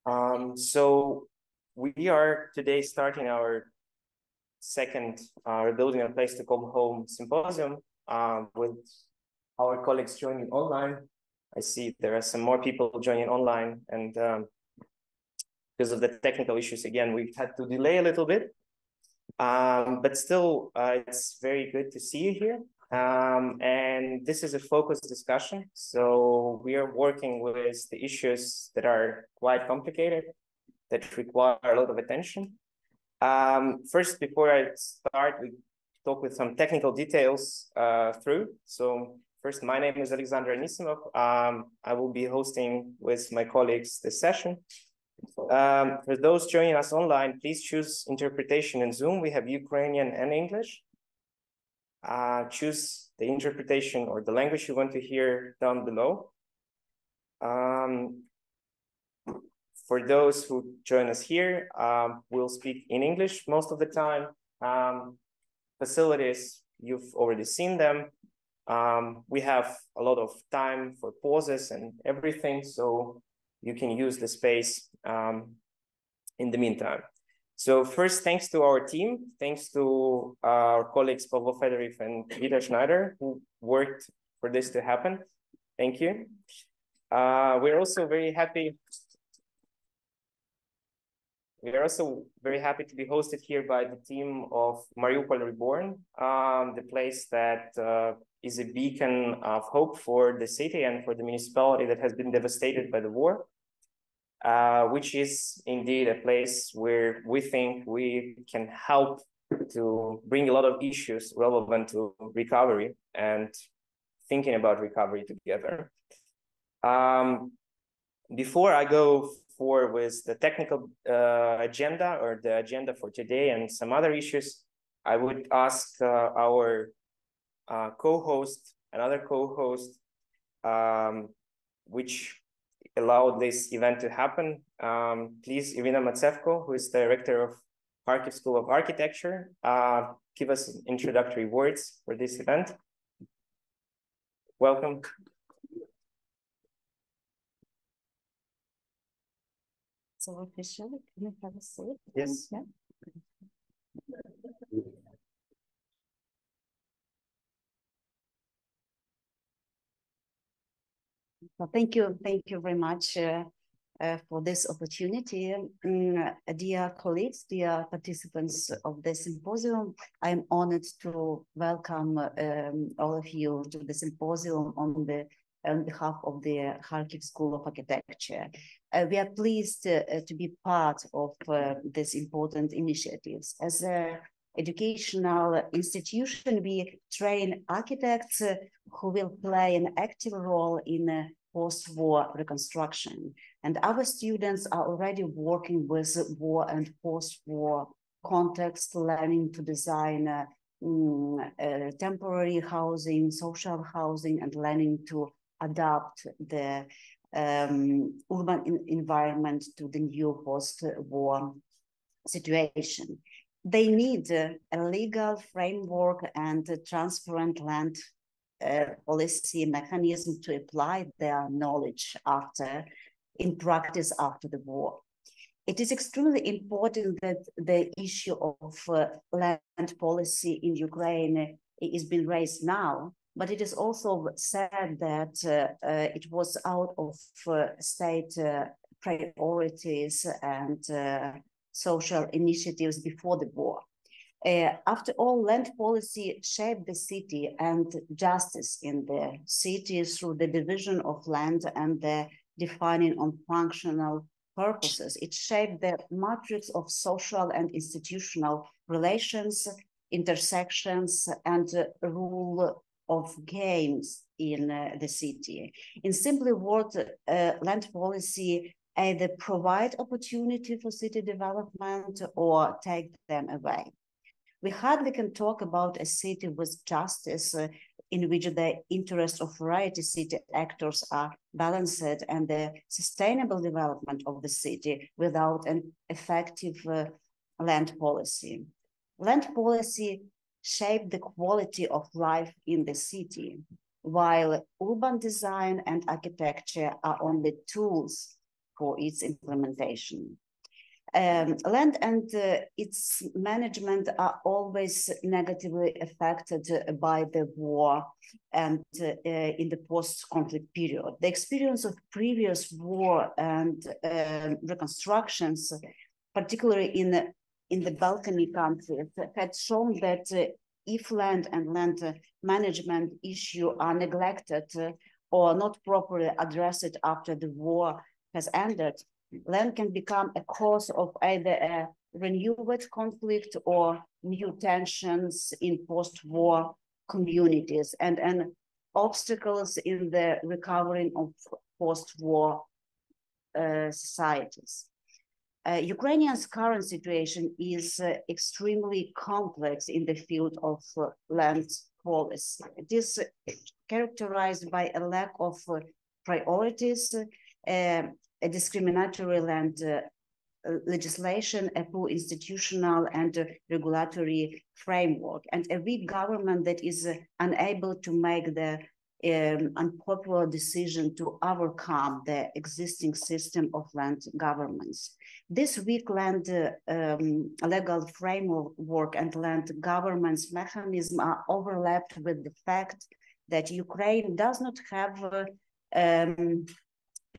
So we are today starting our second Rebuilding a Place to Call Home Symposium with our colleagues joining online. I see there are some more people joining online, and because of the technical issues, again, we had to delay a little bit. But still, it's very good to see you here. And this is a focused discussion. So we are working with the issues that are quite complicated, that require a lot of attention. First, before I start, we talk with some technical details through. So first, my name is Oleksandr Anisimov. I will be hosting with my colleagues this session. For those joining us online, please choose interpretation in Zoom. We have Ukrainian and English. Choose the interpretation or the language you want to hear down below. For those who join us here, we'll speak in English most of the time. Facilities, you've already seen them. We have a lot of time for pauses and everything, so you can use the space in the meantime. So first, thanks to our team, thanks to our colleagues Pavlo Fedorev and Vita Schneider, who worked for this to happen. Thank you. We're also very happy. We are also very happy to be hosted here by the team of Mariupol Reborn, the place that is a beacon of hope for the city and for the municipality that has been devastated by the war, which is indeed a place where we think we can help to bring a lot of issues relevant to recovery and thinking about recovery together. Before I go forward with the technical agenda or the agenda for today and some other issues, I would ask our co-host, another co-host, which allowed this event to happen. Please, Iryna Matsevko, who is the Rector of Kharkiv School of Architecture, give us introductory words for this event. Welcome. So officially, can you have a seat? Yes. Yeah. Well, thank you very much for this opportunity. Dear colleagues, dear participants of the symposium, I'm honored to welcome all of you to the symposium on behalf of the Kharkiv School of Architecture. We are pleased to be part of this important initiatives. As an educational institution, we train architects who will play an active role in post-war reconstruction. And our students are already working with war and post-war context, learning to design temporary housing, social housing, and learning to adapt the urban environment to the new post-war situation. They need a legal framework and a transparent land policy mechanism to apply their knowledge in practice after the war. It is extremely important that the issue of land policy in Ukraine is being raised now, but it is also said that it was out of state priorities and social initiatives before the war. After all, land policy shaped the city and justice in the city through the division of land and the defining on functional purposes. It shaped the matrix of social and institutional relations, intersections, and rule of games in the city. In simply words, land policy either provide opportunity for city development or take them away. We hardly can talk about a city with justice in which the interests of variety city actors are balanced and the sustainable development of the city without an effective land policy. Land policy shape the quality of life in the city, while urban design and architecture are only tools for its implementation. Land and its management are always negatively affected by the war and in the post-conflict period. The experience of previous war and reconstructions, particularly in the Balkan countries, had shown that if land and land management issues are neglected or not properly addressed after the war has ended, land can become a cause of either a renewed conflict or new tensions in post-war communities and obstacles in the recovery of post-war societies. Ukrainian's current situation is extremely complex in the field of land policy. It is characterized by a lack of priorities, a discriminatory land legislation, a poor institutional and regulatory framework, and a weak government that is unable to make the unpopular decision to overcome the existing system of land governments. This weak land legal framework and land governance mechanism are overlapped with the fact that Ukraine does not have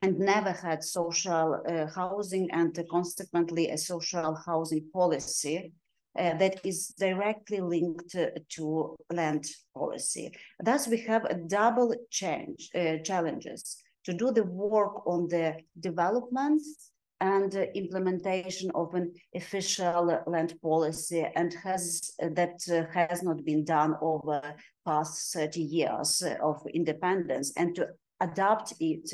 and never had social housing and consequently a social housing policy that is directly linked to land policy. Thus, we have a double challenges to do the work on the development and implementation of an official land policy, and that has not been done over past 30 years of independence, and to adapt it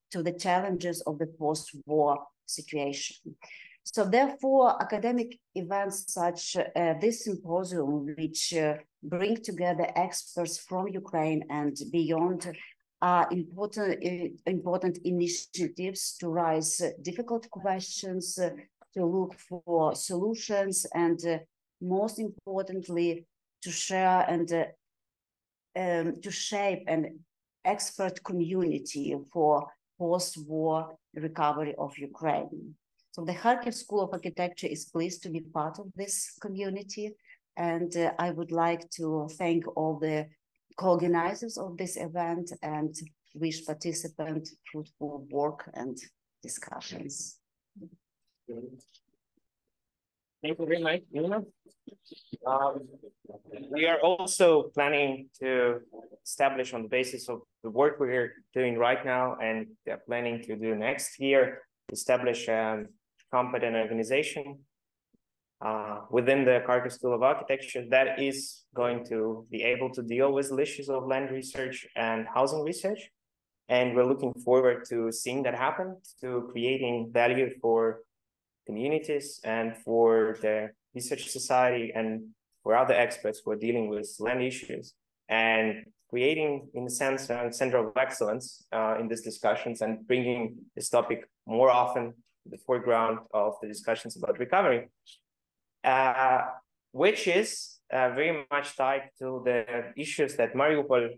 to the challenges of the post-war situation. So therefore, academic events such this symposium, which bring together experts from Ukraine and beyond, are important initiatives to raise difficult questions, to look for solutions, and most importantly, to share and to shape an expert community for post-war recovery of Ukraine. So the Kharkiv School of Architecture is pleased to be part of this community, and I would like to thank all the co-organizers of this event and wish participants fruitful work and discussions. Thank you very much, Iryna. We are also planning to establish, on the basis of the work we're doing right now and planning to do next year, establish a competent organization within the Kharkiv School of Architecture that is going to be able to deal with the issues of land research and housing research. And we're looking forward to seeing that happen, to creating value for communities and for the research society and for other experts who are dealing with land issues, and creating, in a sense, a center of excellence in these discussions and bringing this topic more often to the foreground of the discussions about recovery, which is very much tied to the issues that Mariupol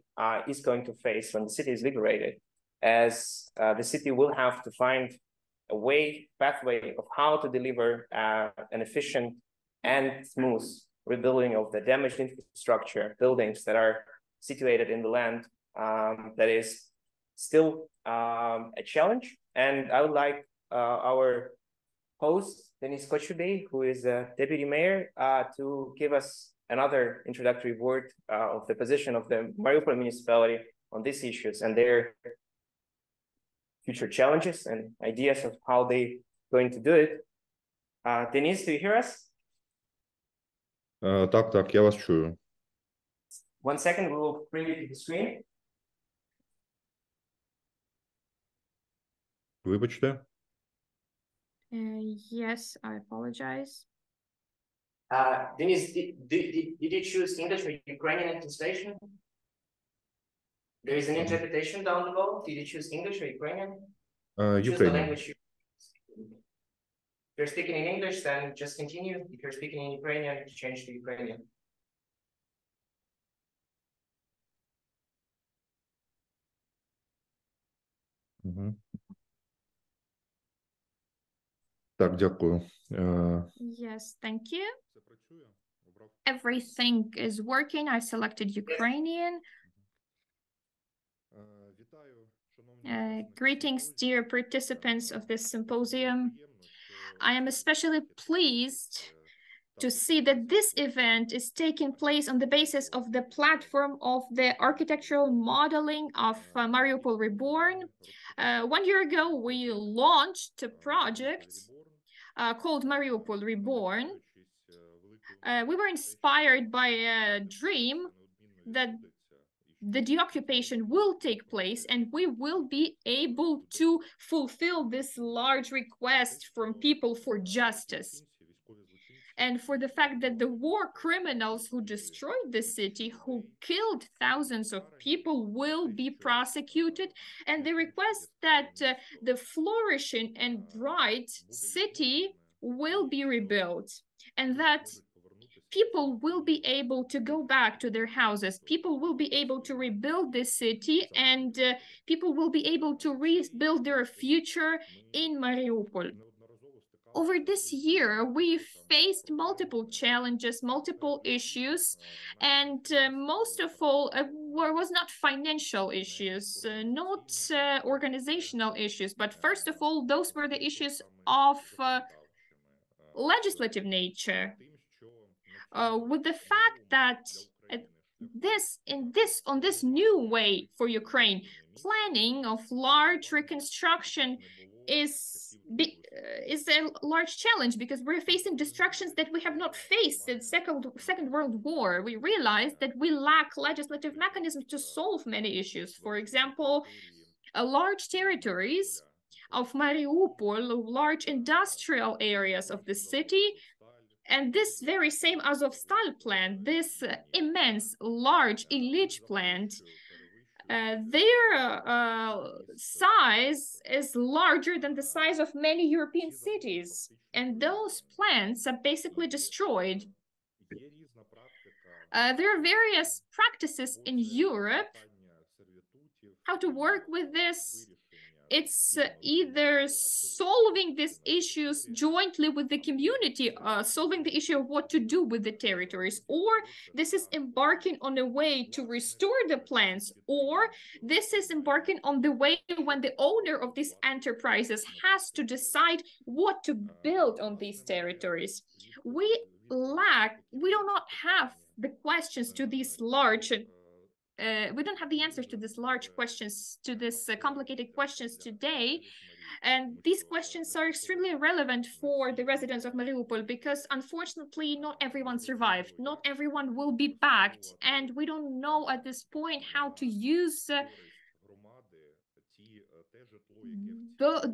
is going to face when the city is liberated, as the city will have to find a pathway of how to deliver an efficient and smooth rebuilding of the damaged infrastructure, buildings that are situated in the land that is still a challenge. And I would like our host, Denis Kochubey, who is a deputy mayor, to give us another introductory word of the position of the Mariupol municipality on these issues and their future challenges and ideas of how they're going to do it. Denis, do you hear us? Так, я вас чую. 1 second, we will bring it to the screen. Вибачте. Yes, I apologize. Denis, did you choose English or Ukrainian translation? There is an interpretation down below. Did you choose English or Ukrainian? Choose the language. If you're speaking in English, then just continue. If you're speaking in Ukrainian, change to Ukrainian. Так, дякую. Yes, thank you. Everything is working. I selected Ukrainian. Greetings, dear participants of this symposium. I am especially pleased to see that this event is taking place on the basis of the platform of the architectural modeling of Mariupol Reborn. 1 year ago, we launched a project called Mariupol Reborn. We were inspired by a dream that the deoccupation will take place and we will be able to fulfill this large request from people for justice. And for the fact that the war criminals who destroyed the city, who killed thousands of people, will be prosecuted, and the request that the flourishing and bright city will be rebuilt, and that people will be able to go back to their houses, people will be able to rebuild this city, and people will be able to rebuild their future in Mariupol. Over this year, we faced multiple challenges, multiple issues, and most of all, was not financial issues, not organizational issues, but first of all, those were the issues of legislative nature. With the fact that on this new way for Ukraine, planning of large reconstruction is a large challenge because we're facing destructions that we have not faced since Second World War. We realized that we lack legislative mechanisms to solve many issues. For example, large territories of Mariupol, large industrial areas of the city, and this very same Azovstal plant, this immense, large Ilyich plant, their size is larger than the size of many European cities. And those plants are basically destroyed. There are various practices in Europe how to work with this. It's either solving these issues jointly with the community, solving the issue of what to do with the territories, or this is embarking on a way to restore the plants, or this is embarking on the way when the owner of these enterprises has to decide what to build on these territories. We do not have the questions to these large we don't have the answers to these large questions, to these complicated questions today. And these questions are extremely relevant for the residents of Mariupol because unfortunately not everyone survived. Not everyone will be backed. And we don't know at this point how to use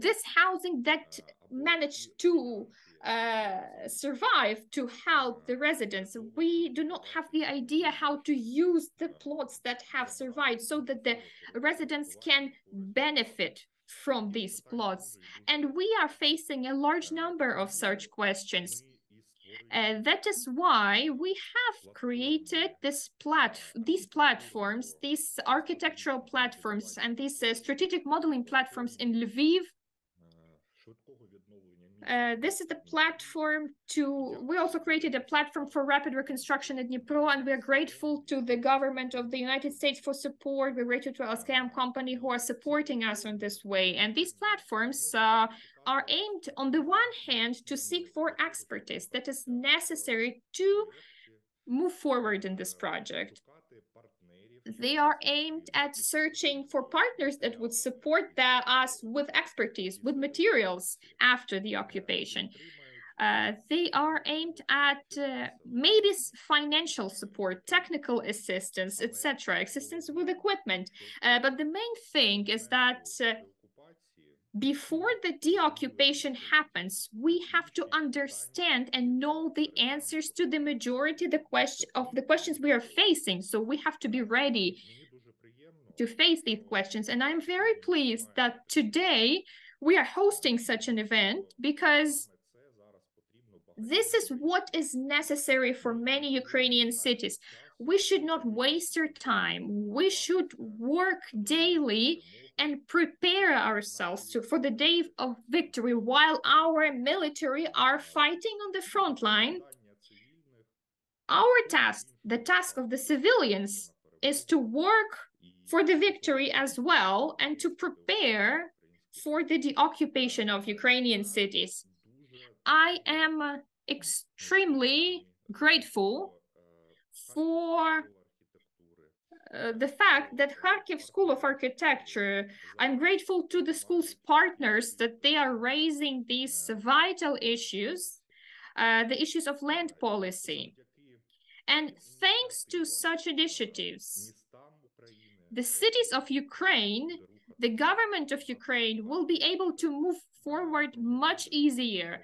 this housing that managed to survive to help the residents. We do not have the idea how to use the plots that have survived so that the residents can benefit from these plots. And we are facing a large number of such questions. That is why we have created these platforms, these architectural platforms, and these strategic modeling platforms in Lviv. This is the platform we also created a platform for rapid reconstruction in Dnipro, and we are grateful to the government of the United States for support. We're grateful to LSKM company who are supporting us in this way. And these platforms are aimed on the one hand to seek for expertise that is necessary to move forward in this project. They are aimed at searching for partners that would support us with expertise, with materials after the occupation. They are aimed at maybe financial support, technical assistance, etc., assistance with equipment. But the main thing is that before the deoccupation happens, we have to understand and know the answers to the majority of the questions we are facing. So we have to be ready to face these questions. And I'm very pleased that today we are hosting such an event because this is what is necessary for many Ukrainian cities. We should not waste our time. We should work daily and prepare ourselves for the day of victory while our military are fighting on the front line. Our task, the task of the civilians, is to work for the victory as well and to prepare for the deoccupation of Ukrainian cities. I am extremely grateful for the fact that Kharkiv School of Architecture, I'm grateful to the school's partners that they are raising these vital issues, the issues of land policy. And thanks to such initiatives, the cities of Ukraine, the government of Ukraine will be able to move forward much easier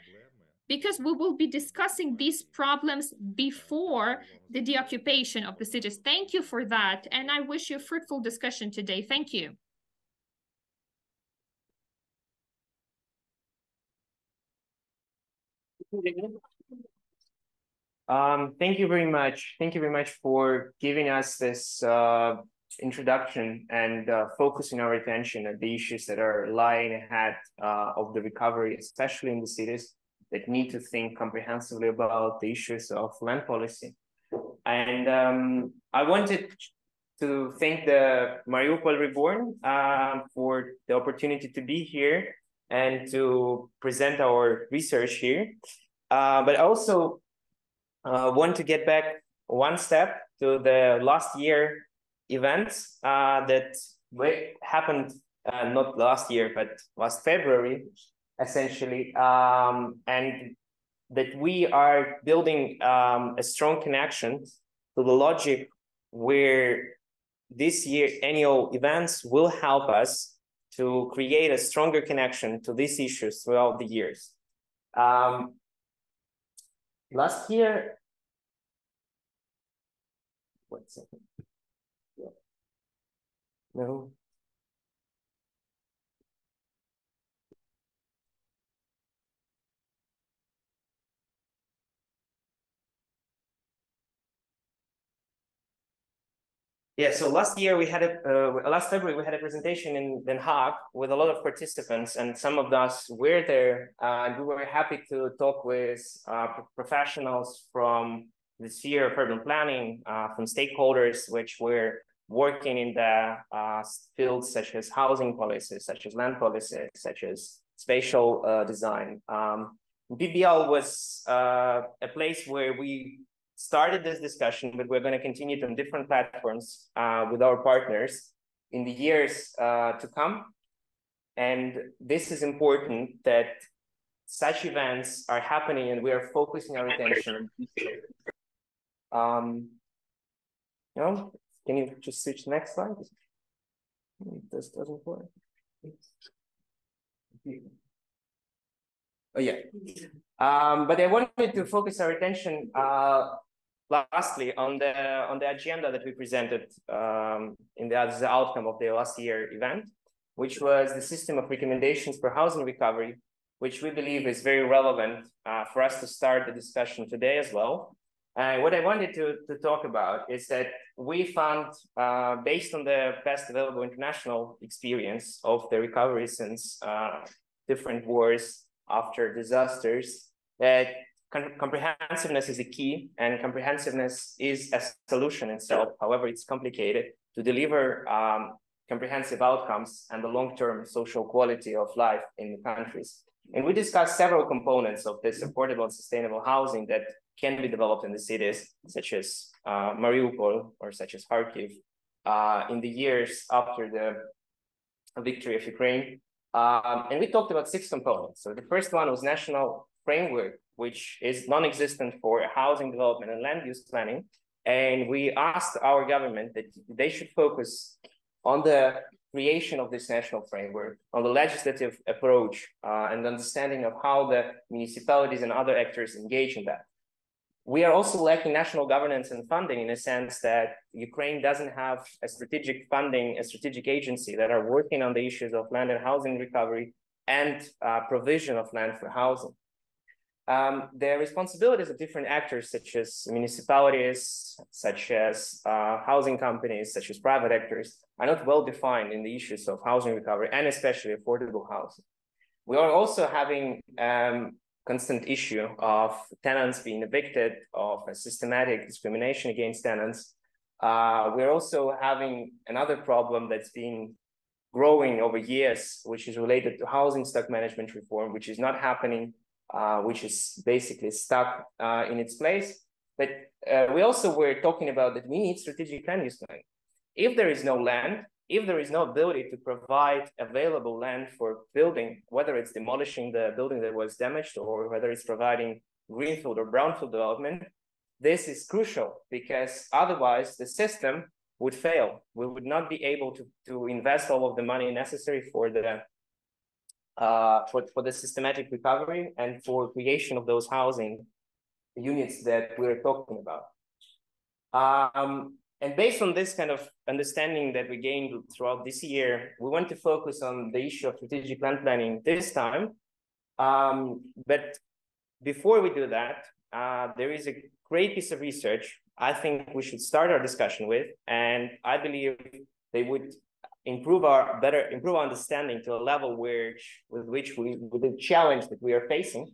because we will be discussing these problems before the deoccupation of the cities. Thank you for that. And I wish you a fruitful discussion today. Thank you. Thank you very much. Thank you very much for giving us this introduction and focusing our attention at the issues that are lying ahead of the recovery, especially in the cities that need to think comprehensively about the issues of land policy. And I wanted to thank the Mariupol Reborn for the opportunity to be here and to present our research here. But also want to get back one step to the last year events that happened not last year, but last February, essentially, and that we are building a strong connection to the logic where this year annual events will help us to create a stronger connection to these issues throughout the years. Last year, one second. Yeah. No. Yeah, so last year we had last February we had a presentation in Den Haag with a lot of participants, and some of us were there, and we were happy to talk with professionals from the sphere of urban planning, from stakeholders which were working in the fields such as housing policies, such as land policies, such as spatial design. BBL was a place where we started this discussion, but we're going to continue it on different platforms with our partners in the years to come. And this is important that such events are happening and we are focusing our attention. No? Can you just switch to the next slide? This doesn't work. Oh yeah. But I wanted to focus our attention lastly on the agenda that we presented as the outcome of the last year event, which was the system of recommendations for housing recovery, which we believe is very relevant for us to start the discussion today as well. What I wanted to talk about is that we found, based on the best available international experience of the recovery since different wars after disasters, that comprehensiveness is the key, and comprehensiveness is a solution itself. However, it's complicated to deliver comprehensive outcomes and the long-term social quality of life in the countries. And we discussed several components of this affordable and sustainable housing that can be developed in the cities, such as Mariupol or such as Kharkiv, in the years after the victory of Ukraine. And we talked about 6 components. So the first one was national framework, which is non-existent for housing development and land use planning. And we asked our government that they should focus on the creation of this national framework, on the legislative approach and understanding of how the municipalities and other actors engage in that. We are also lacking national governance and funding in a sense that Ukraine doesn't have a strategic funding, a strategic agency that are working on the issues of land and housing recovery and provision of land for housing. the responsibilities of different actors, such as municipalities, such as housing companies, such as private actors, are not well defined in the issues of housing recovery, and especially affordable housing. We are also having constant issue of tenants being evicted, of a systematic discrimination against tenants. We're also having another problem that's been growing over years, which is related to housing stock management reform, which is not happening, which is basically stuck in its place. But we also were talking about that we need strategic land use planning. If there is no land, if there is no ability to provide available land for building, whether it's demolishing the building that was damaged or whether it's providing greenfield or brownfield development, this is crucial because otherwise the system would fail. We would not be able to invest all of the money necessary for the systematic recovery and for creation of those housing units that we're talking about. And based on this kind of understanding that we gained throughout this year, we want to focus on the issue of strategic land planning this time. But before we do that, there is a great piece of research I think we should start our discussion with, and I believe they would improve our understanding to a level with the challenge that we are facing.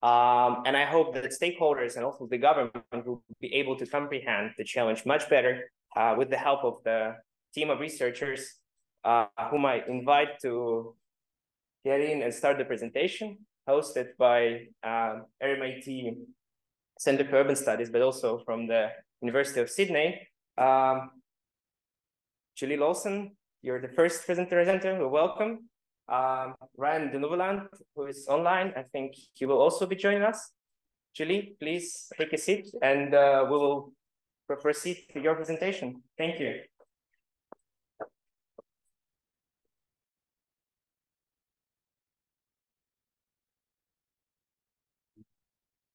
And I hope that stakeholders and also the government will be able to comprehend the challenge much better with the help of the team of researchers whom I invite to get in and start the presentation, hosted by RMIT Center for Urban Studies, but also from the University of Sydney. Julie Lawson, you're the first presenter, welcome. Ryan de Nouwelant, who is online, I think he will also be joining us. Julie, please take a seat and we will proceed to your presentation. Thank you.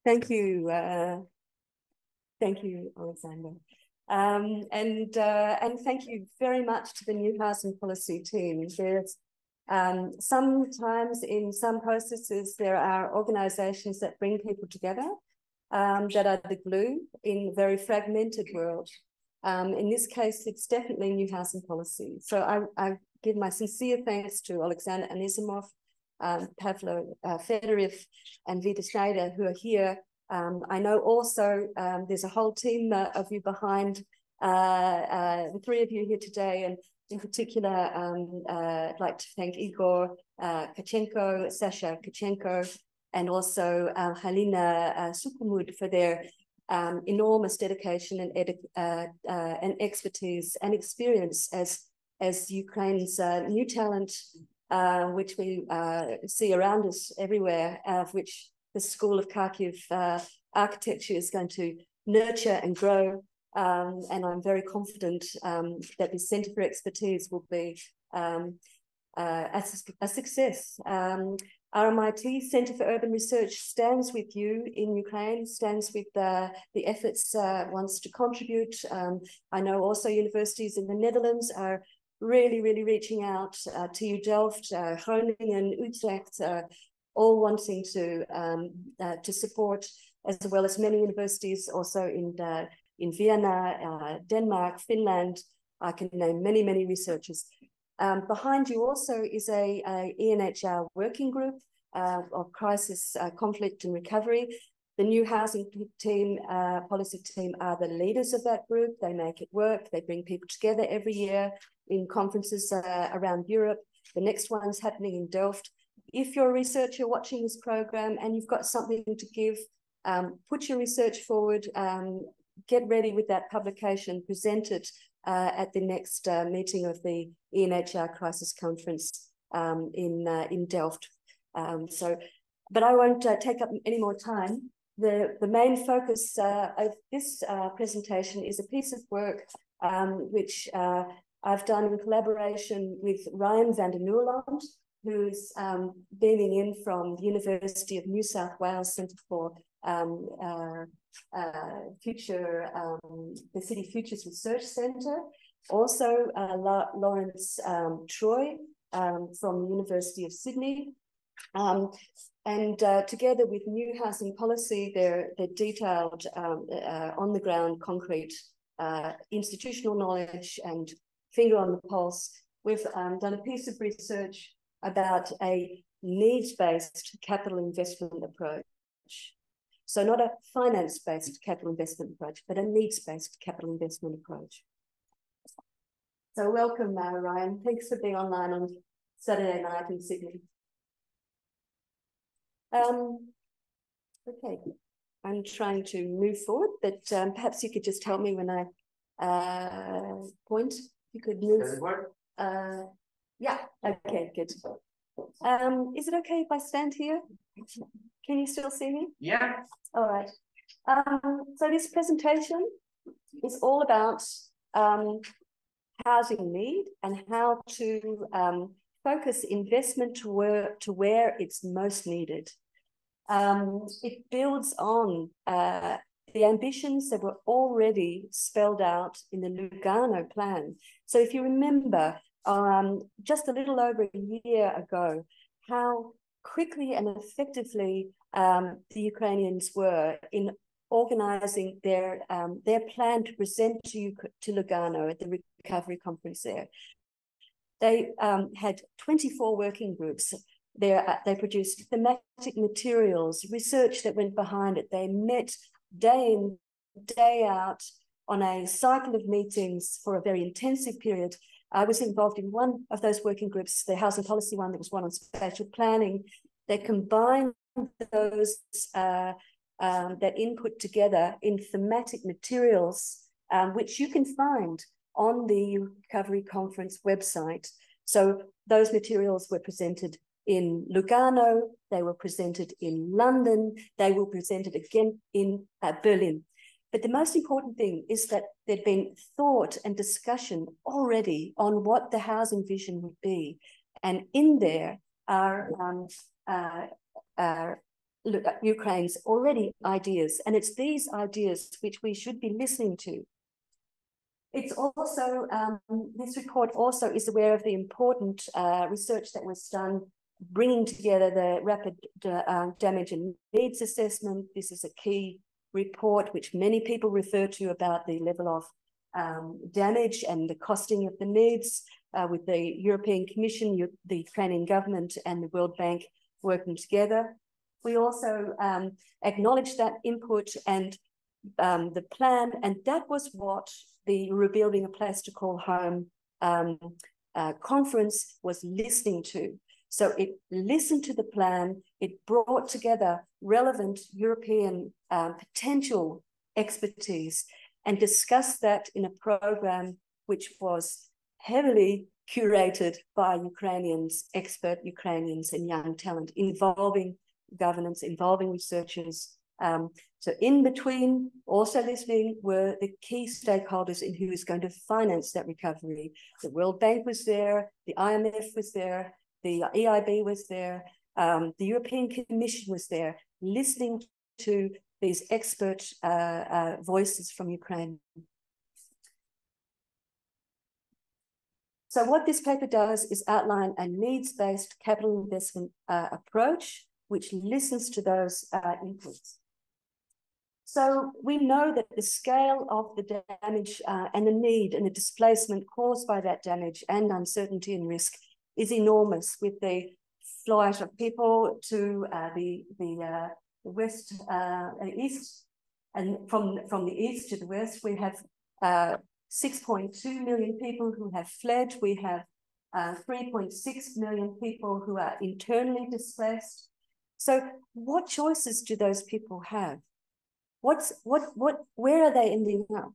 Thank you, Oleksandr. And thank you very much to the New Housing Policy team. There's sometimes in some processes, there are organizations that bring people together that are the glue in a very fragmented world. In this case, it's definitely New Housing Policy. So I give my sincere thanks to Oleksandr Anisimov, Pavlo Fedorev, and Vida Schneider, who are here. I know also there's a whole team of you behind, the three of you here today, and in particular, I'd like to thank Igor Kachenko, Sasha Kachenko, and also Halina Sukumud for their enormous dedication and expertise and experience as Ukraine's new talent, which we see around us everywhere, which the School of Kharkiv Architecture is going to nurture and grow. And I'm very confident that the Centre for Expertise will be a success. RMIT Centre for Urban Research stands with you in Ukraine, stands with the efforts, wants to contribute. I know also universities in the Netherlands are really reaching out to you, Delft, Groningen, Utrecht, all wanting to support, as well as many universities also in Vienna, Denmark, Finland. I can name many researchers. Behind you also is a ENHR working group of crisis, conflict and recovery. The New Housing team, policy team are the leaders of that group. They make it work. They bring people together every year in conferences around Europe. The next one's happening in Delft. If you're a researcher watching this program and you've got something to give, put your research forward, get ready with that publication, present it at the next meeting of the ENHR Crisis Conference in Delft. But I won't take up any more time. The main focus of this presentation is a piece of work which I've done in collaboration with Ryan van der Nouwelant, who's beaming in from the University of New South Wales Centre for the City Futures Research Centre. Also, Laurence Troy from the University of Sydney. And together with new housing policy, they're detailed on the ground, concrete institutional knowledge and finger on the pulse. We've done a piece of research about a needs-based capital investment approach. So not a finance-based capital investment approach, but a needs-based capital investment approach. So welcome, Ryan. Thanks for being online on Saturday night in Sydney. Okay, I'm trying to move forward, but perhaps you could just help me when I point. You could move. Does it work? Yeah, okay, good. Is it okay if I stand here? Can you still see me? Yeah. All right. So this presentation is all about housing need and how to focus investment to where it's most needed. It builds on the ambitions that were already spelled out in the Lugano plan. So if you remember, just a little over a year ago, how quickly and effectively the Ukrainians were in organizing their plan to present to Lugano at the recovery conference there. They had 24 working groups. They produced thematic materials, research that went behind it. They met day in, day out on a cycle of meetings for a very intensive period. I was involved in one of those working groups, the housing policy one, that was one on spatial planning. They combined those that input together in thematic materials, which you can find on the Recovery Conference website. So those materials were presented in Lugano, they were presented in London, they were presented again in Berlin. But the most important thing is that there'd been thought and discussion already on what the housing vision would be. And in there are Ukraine's already ideas. And it's these ideas which we should be listening to. It's also, this report also is aware of the important research that was done bringing together the rapid damage and needs assessment. This is a key report which many people refer to about the level of damage and the costing of the needs with the European Commission, the Ukrainian government and the World Bank working together. We also acknowledge that input and the plan, and that was what the Rebuilding a Place to Call Home conference was listening to. So it listened to the plan, it brought together relevant European potential expertise and discussed that in a program which was heavily curated by Ukrainians, expert Ukrainians and young talent, involving governance, involving researchers. So in between, also listening, were the key stakeholders in who is going to finance that recovery. The World Bank was there, the IMF was there, the EIB was there, the European Commission was there, listening to these expert voices from Ukraine. So what this paper does is outline a needs-based capital investment approach, which listens to those inputs. So we know that the scale of the damage and the need and the displacement caused by that damage and uncertainty and risk is enormous, with the flight of people to the west, east, and from the east to the west, we have 6.2 million people who have fled. We have 3.6 million people who are internally displaced. So what choices do those people have? Where are they ending up?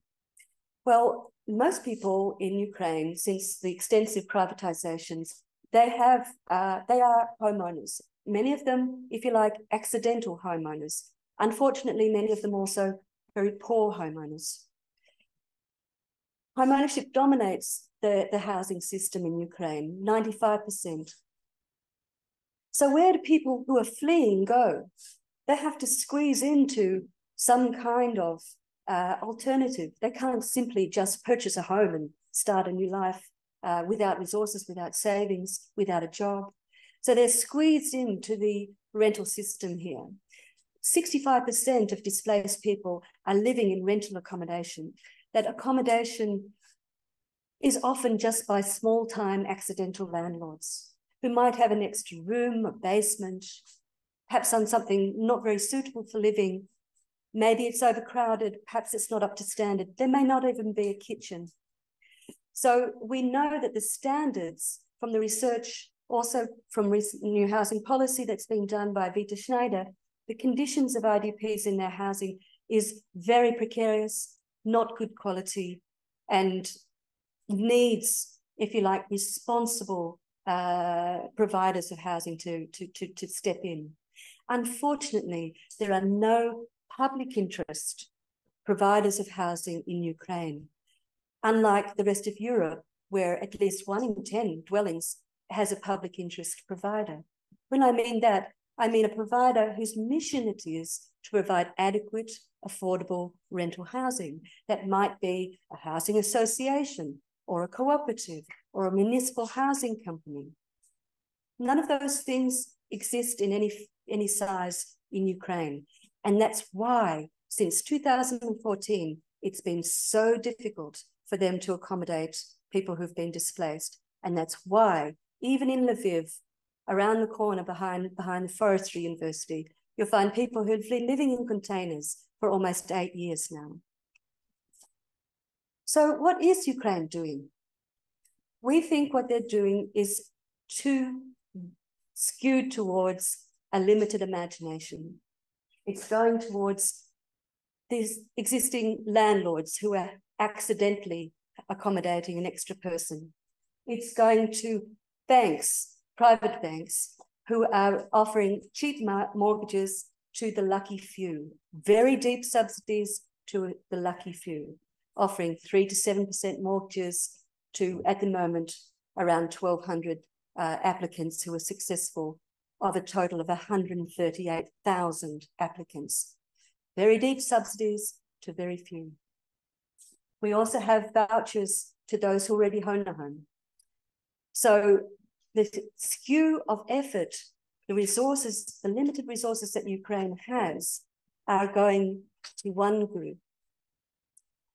Well, most people in Ukraine, since the extensive privatizations, they are homeowners. Many of them, if you like, accidental homeowners. Unfortunately, many of them also very poor homeowners. Homeownership dominates the housing system in Ukraine, 95%. So where do people who are fleeing go? They have to squeeze into some kind of alternative. They can't simply just purchase a home and start a new life without resources, without savings, without a job. So they're squeezed into the rental system here. 65% of displaced people are living in rental accommodation. That accommodation is often just by small-time accidental landlords who might have an extra room, a basement, perhaps on something not very suitable for living. Maybe it's overcrowded, perhaps it's not up to standard. There may not even be a kitchen. So we know that the standards from the research, also from recent new housing policy that's been done by Vita Schneider, the conditions of IDPs in their housing is very precarious, not good quality, and needs, if you like, responsible providers of housing to step in. Unfortunately, there are no public interest providers of housing in Ukraine, unlike the rest of Europe, where at least 1 in 10 dwellings has a public interest provider. When I mean that, I mean a provider whose mission it is to provide adequate, affordable rental housing. That might be a housing association or a cooperative or a municipal housing company. None of those things exist in any size in Ukraine. And that's why, since 2014, it's been so difficult for them to accommodate people who've been displaced. And that's why, even in Lviv, around the corner behind the Forestry University, you'll find people who've been living in containers for almost 8 years now. So what is Ukraine doing? We think what they're doing is too skewed towards a limited imagination. It's going towards these existing landlords who are accidentally accommodating an extra person. It's going to banks, private banks, who are offering cheap mortgages to the lucky few, very deep subsidies to the lucky few, offering 3 to 7% mortgages to, at the moment, around 1,200 applicants who are successful, of a total of 138,000 applicants. Very deep subsidies to very few. We also have vouchers to those who already own a home. So the skew of effort, the resources, the limited resources that Ukraine has are going to one group,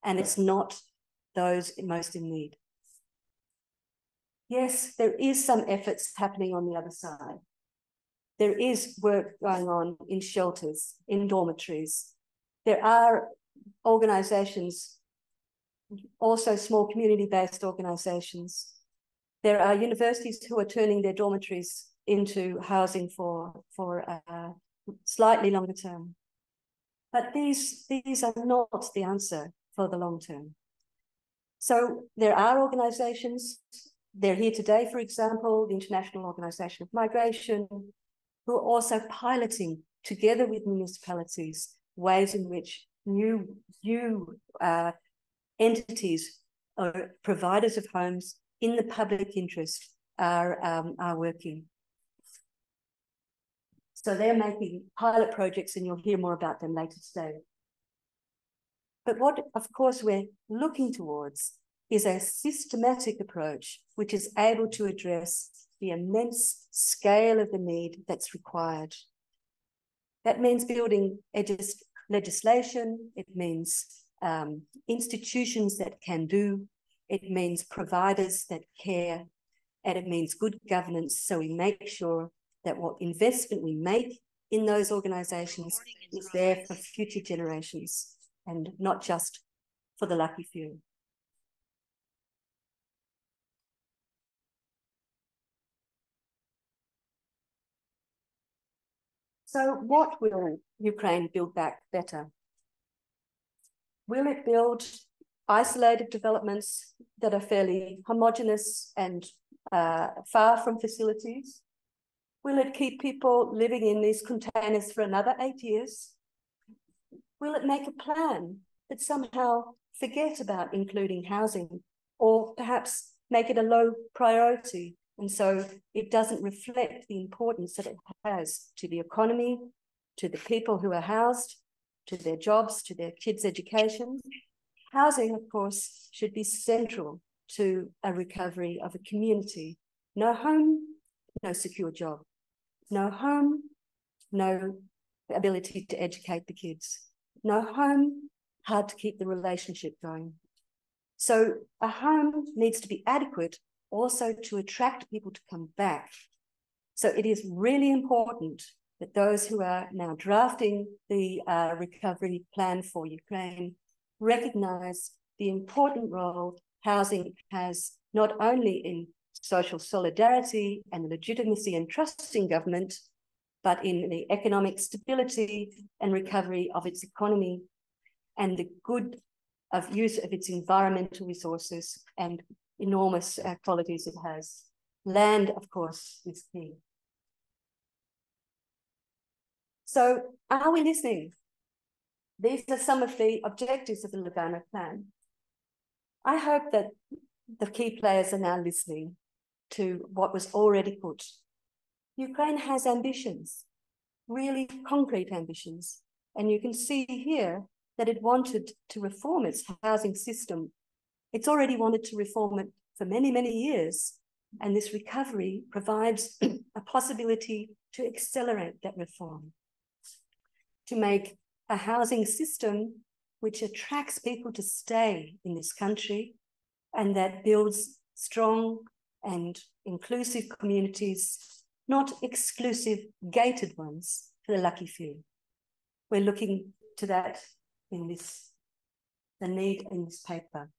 and it's not those most in need. Yes, there is some efforts happening on the other side. There is work going on in shelters, in dormitories. There are organizations, also small community-based organizations. There are universities who are turning their dormitories into housing for slightly longer term. But these are not the answer for the long term. So there are organizations, they're here today, for example, the International Organization of Migration, who are also piloting, together with municipalities, ways in which new entities or providers of homes in the public interest are working. So they're making pilot projects, and you'll hear more about them later today. But what, of course, we're looking towards is a systematic approach which is able to address the immense scale of the need that's required. That means building legislation, it means institutions that can do, it means providers that care, and it means good governance, so we make sure that what investment we make in those organizations is there for future generations and not just for the lucky few. So what will Ukraine build back better? Will it build isolated developments that are fairly homogeneous and far from facilities? Will it keep people living in these containers for another 8 years? Will it make a plan that somehow forget about including housing, or perhaps make it a low priority, and so it doesn't reflect the importance that it has to the economy, to the people who are housed, to their jobs, to their kids' education? Housing, of course, should be central to a recovery of a community. No home, no secure job. No home, no ability to educate the kids. No home, hard to keep the relationship going. So a home needs to be adequate also to attract people to come back. So it is really important that those who are now drafting the recovery plan for Ukraine recognize the important role housing has not only in social solidarity and legitimacy and trust in government, but in the economic stability and recovery of its economy and the good of use of its environmental resources and enormous qualities it has. Land, of course, is key. So are we listening? These are some of the objectives of the Lugano plan. I hope that the key players are now listening to what was already put. Ukraine has ambitions, really concrete ambitions. And you can see here that it wanted to reform its housing system. It's already wanted to reform it for many, many years. And this recovery provides a possibility to accelerate that reform, to make a housing system which attracts people to stay in this country and that builds strong and inclusive communities, not exclusive gated ones for the lucky few. We're looking to that in the need in this paper.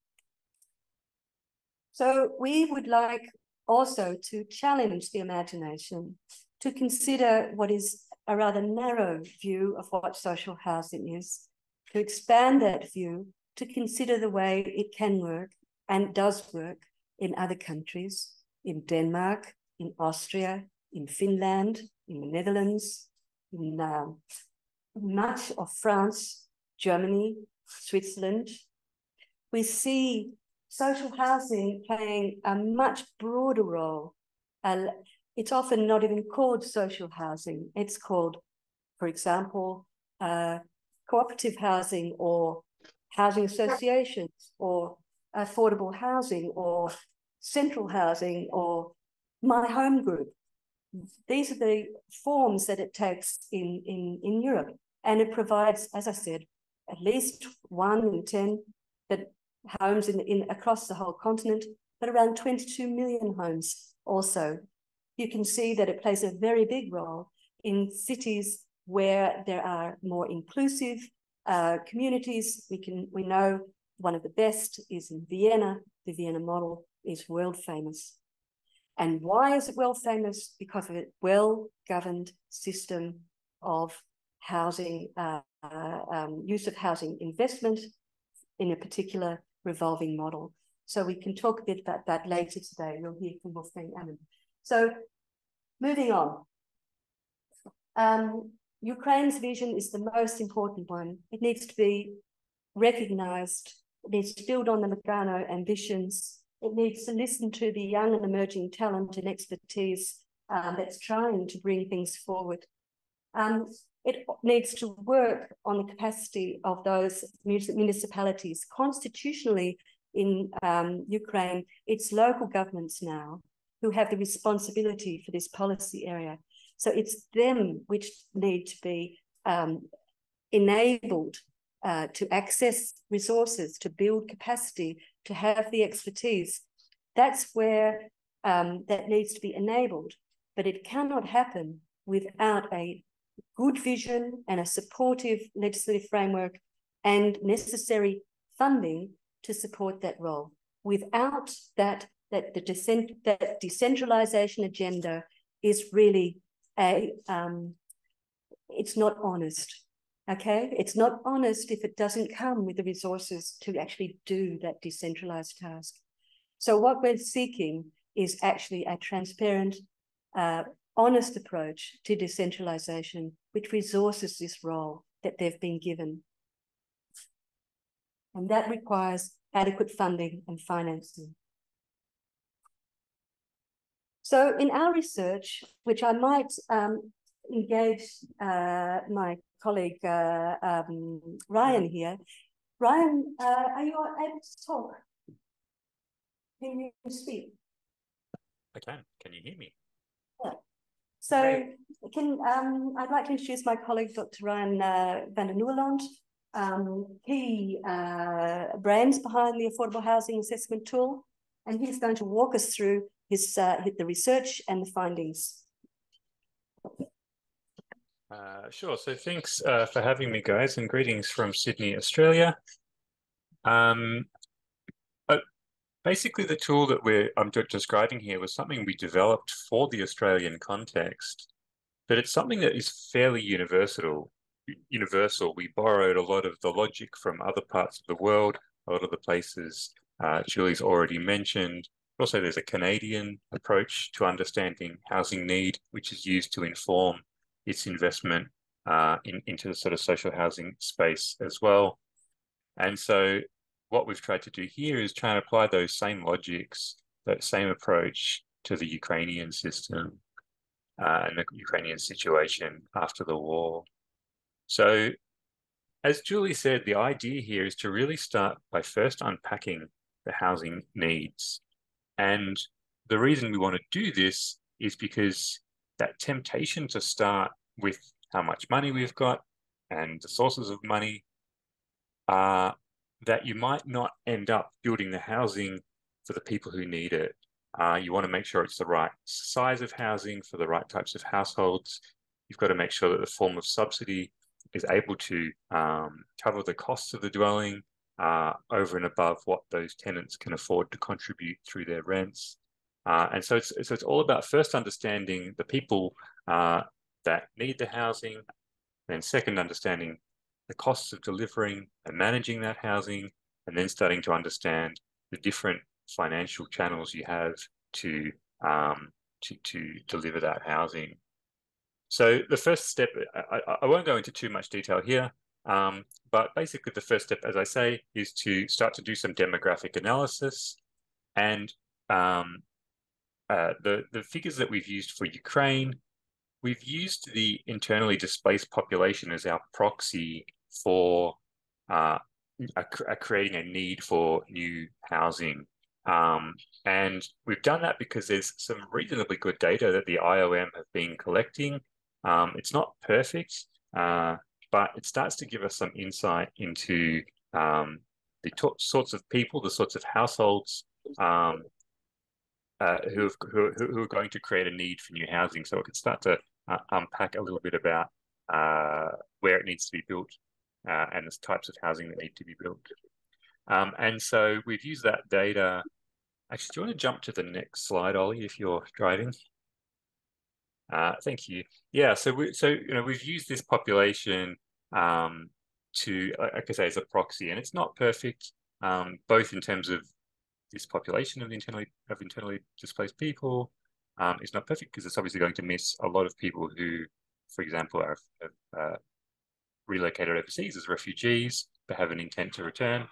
So we would like also to challenge the imagination to consider what is a rather narrow view of what social housing is, to expand that view to consider the way it can work and does work in other countries, in Denmark, in Austria, in Finland, in the Netherlands, in much of France, Germany, Switzerland. We see social housing playing a much broader role. It's often not even called social housing. It's called, for example, cooperative housing or housing associations or affordable housing or central housing or my home group. These are the forms that it takes in Europe. And it provides, as I said, at least 1 in 10 homes across the whole continent, but around 22 million homes also. You can see that it plays a very big role in cities where there are more inclusive communities. We know one of the best is in Vienna. The Vienna model is world famous. And why is it world famous? Because of a well-governed system of housing, use of housing investment in a particular revolving model. So we can talk a bit about that later today. We'll hear from Wolfgang Ammon. So moving on. Ukraine's vision is the most important one. It needs to be recognized. It needs to build on the Lugano ambitions. It needs to listen to the young and emerging talent and expertise that's trying to bring things forward. It needs to work on the capacity of those municipalities. Constitutionally in Ukraine, it's local governments now who have the responsibility for this policy area. So it's them which need to be enabled to access resources, to build capacity, to have the expertise. That's where that needs to be enabled, but it cannot happen without a good vision and a supportive legislative framework and necessary funding to support that role. Without that, that decentralization agenda is really it's not honest. Okay, it's not honest if it doesn't come with the resources to actually do that decentralized task. So what we're seeking is actually a transparent, honest approach to decentralization, which resources this role that they've been given. And that requires adequate funding and financing. So in our research, which I might engage my colleague Ryan here. Ryan, are you able to talk? Can you speak? I can. Can you hear me? Yeah. So I'd like to introduce my colleague, Dr. Ryan van der Nouwelant, key brains behind the Affordable Housing Assessment Tool, and he's going to walk us through the research and the findings. Sure. So thanks for having me, guys, and greetings from Sydney, Australia. Basically, the tool that I'm describing here was something we developed for the Australian context, but it's something that is fairly universal. We borrowed a lot of the logic from other parts of the world, a lot of the places Julie's already mentioned. Also, there's a Canadian approach to understanding housing need, which is used to inform its investment into the sort of social housing space as well. And so what we've tried to do here is try and apply those same logics, that same approach to the Ukrainian system and the Ukrainian situation after the war. So as Julie said, the idea here is to really start by first unpacking the housing needs. And the reason we want to do this is because that temptation to start with how much money we've got and the sources of money that you might not end up building the housing for the people who need it. You want to make sure it's the right size of housing for the right types of households. You've got to make sure that the form of subsidy is able to cover the costs of the dwelling over and above what those tenants can afford to contribute through their rents. And so it's all about first understanding the people that need the housing, then second, understanding the costs of delivering and managing that housing, and then starting to understand the different financial channels you have to deliver that housing. So the first step, I won't go into too much detail here, but basically the first step, as I say, is to start to do some demographic analysis. And the figures that we've used for Ukraine, we've used the internally displaced population as our proxy for creating a need for new housing. And we've done that because there's some reasonably good data that the IOM have been collecting. It's not perfect, but it starts to give us some insight into the sorts of people, the sorts of households who are going to create a need for new housing. So we can start to unpack a little bit about where it needs to be built and the types of housing that need to be built. And so we've used that data. Actually, do you want to jump to the next slide, Ollie, if you're driving? Thank you. Yeah, so we've used this population to, like I say, as a proxy, and it's not perfect, both in terms of this population of internally displaced people. It's not perfect because it's obviously going to miss a lot of people who, for example, have relocated overseas as refugees but have an intent to return.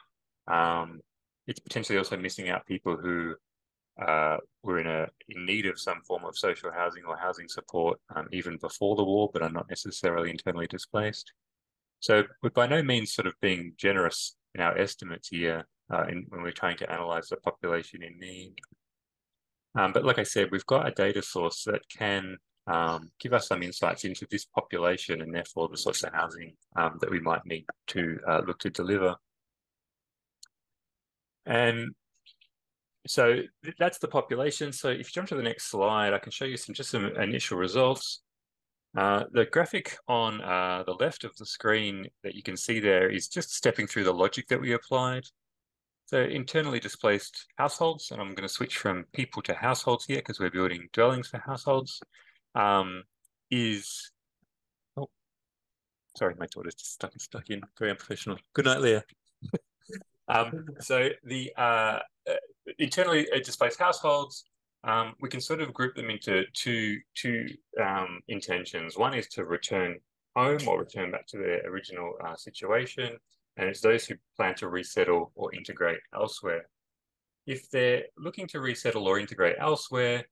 It's potentially also missing out people who were in need of some form of social housing or housing support even before the war, but are not necessarily internally displaced. So we're by no means sort of being generous in our estimates here when we're trying to analyze the population in need. But like I said, we've got a data source that can give us some insights into this population and therefore the sorts of housing that we might need to look to deliver. And so that's the population. So if you jump to the next slide, I can show you just some initial results. The graphic on the left of the screen that you can see there is just stepping through the logic that we applied. So internally displaced households, and I'm going to switch from people to households here because we're building dwellings for households, is, oh, sorry, my daughter's just stuck in, very unprofessional. Good night, Leah. So the internally displaced households, we can sort of group them into two intentions. One is to return home or return back to their original situation, and it's those who plan to resettle or integrate elsewhere. If they're looking to resettle or integrate elsewhere,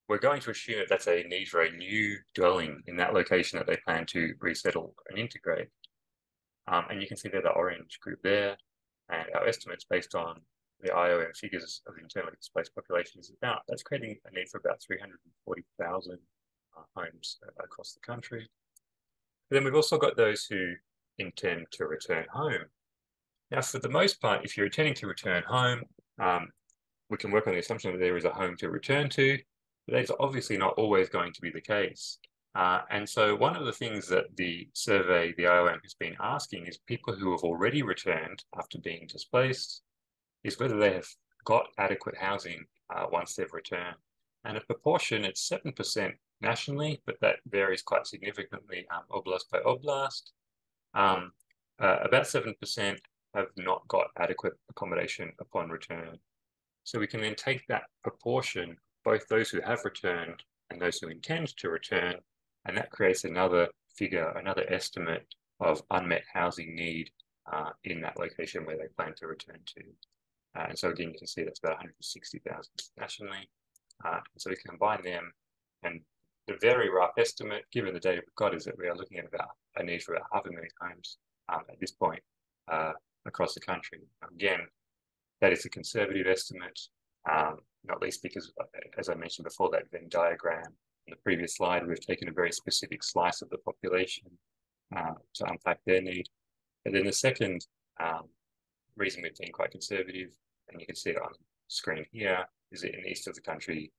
we're going to assume that that's a need for a new dwelling in that location that they plan to resettle and integrate. And you can see there the orange group there, and our estimates based on the IOM figures of the internally displaced population is that's creating a need for about 340,000 homes across the country. Then we've also got those who intend to return home. Now, for the most part, if you're intending to return home, we can work on the assumption that there is a home to return to, but that's obviously not always going to be the case. And so one of the things that the survey, the IOM, has been asking is people who have already returned after being displaced, is whether they have got adequate housing once they've returned. And a proportion, it's 7% nationally, but that varies quite significantly oblast by oblast. About 7% have not got adequate accommodation upon return. So we can then take that proportion, both those who have returned and those who intend to return, and that creates another figure, another estimate of unmet housing need in that location where they plan to return to. And so again, you can see that's about 160,000 nationally. So we combine them, and the very rough estimate, given the data we've got, is that we are looking at about a need for about 500,000 homes at this point across the country. Again, that is a conservative estimate, not least because, as I mentioned before, that Venn diagram in the previous slide, we've taken a very specific slice of the population to unpack their need. And then the second reason we've been quite conservative, and you can see it on screen here, is that in the east of the country,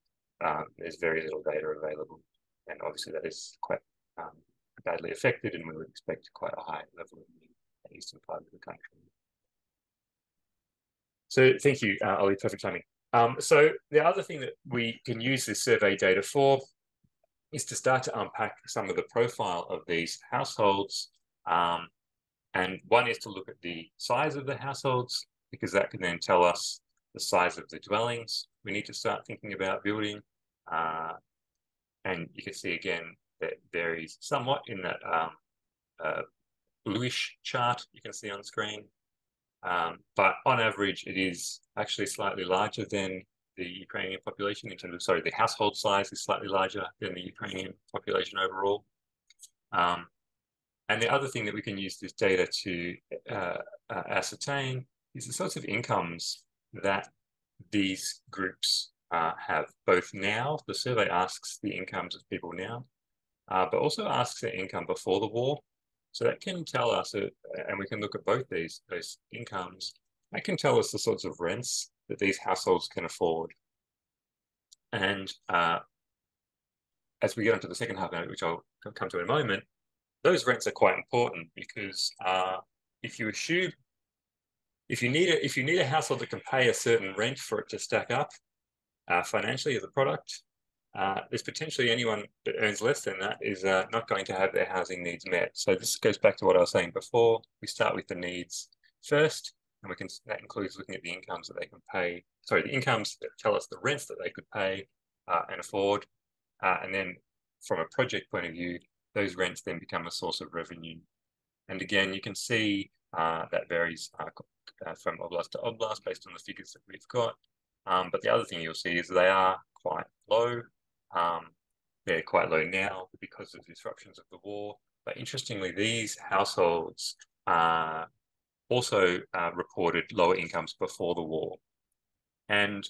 there's very little data available. And obviously that is quite badly affected, and we would expect quite a high level of need in the eastern part of the country. So thank you, Ollie, perfect timing. So the other thing that we can use this survey data for is to start to unpack some of the profile of these households. And one is to look at the size of the households, because that can then tell us the size of the dwellings we need to start thinking about building. And you can see again that varies somewhat in that bluish chart you can see on screen. But on average, it is actually slightly larger than the Ukrainian population in terms of, sorry, the household size is slightly larger than the Ukrainian population overall. And the other thing that we can use this data to ascertain is the sorts of incomes that these groups have, both now. The survey asks the incomes of people now, but also asks their income before the war. So that can tell us, and we can look at both those incomes, that can tell us the sorts of rents that these households can afford. And as we get into the second half of it, which I'll come to in a moment, those rents are quite important, because if you need a household that can pay a certain rent for it to stack up financially as a product, there's potentially anyone that earns less than that is not going to have their housing needs met. So this goes back to what I was saying before. We start with the needs first, and that includes looking at the incomes that they can pay. Sorry, the incomes that tell us the rents that they could pay and afford, and then from a project point of view, those rents then become a source of revenue. And again, you can see that varies from oblast to oblast based on the figures that we've got. But the other thing you'll see is they are quite low. They're quite low now because of disruptions of the war. But interestingly, these households also reported lower incomes before the war. And,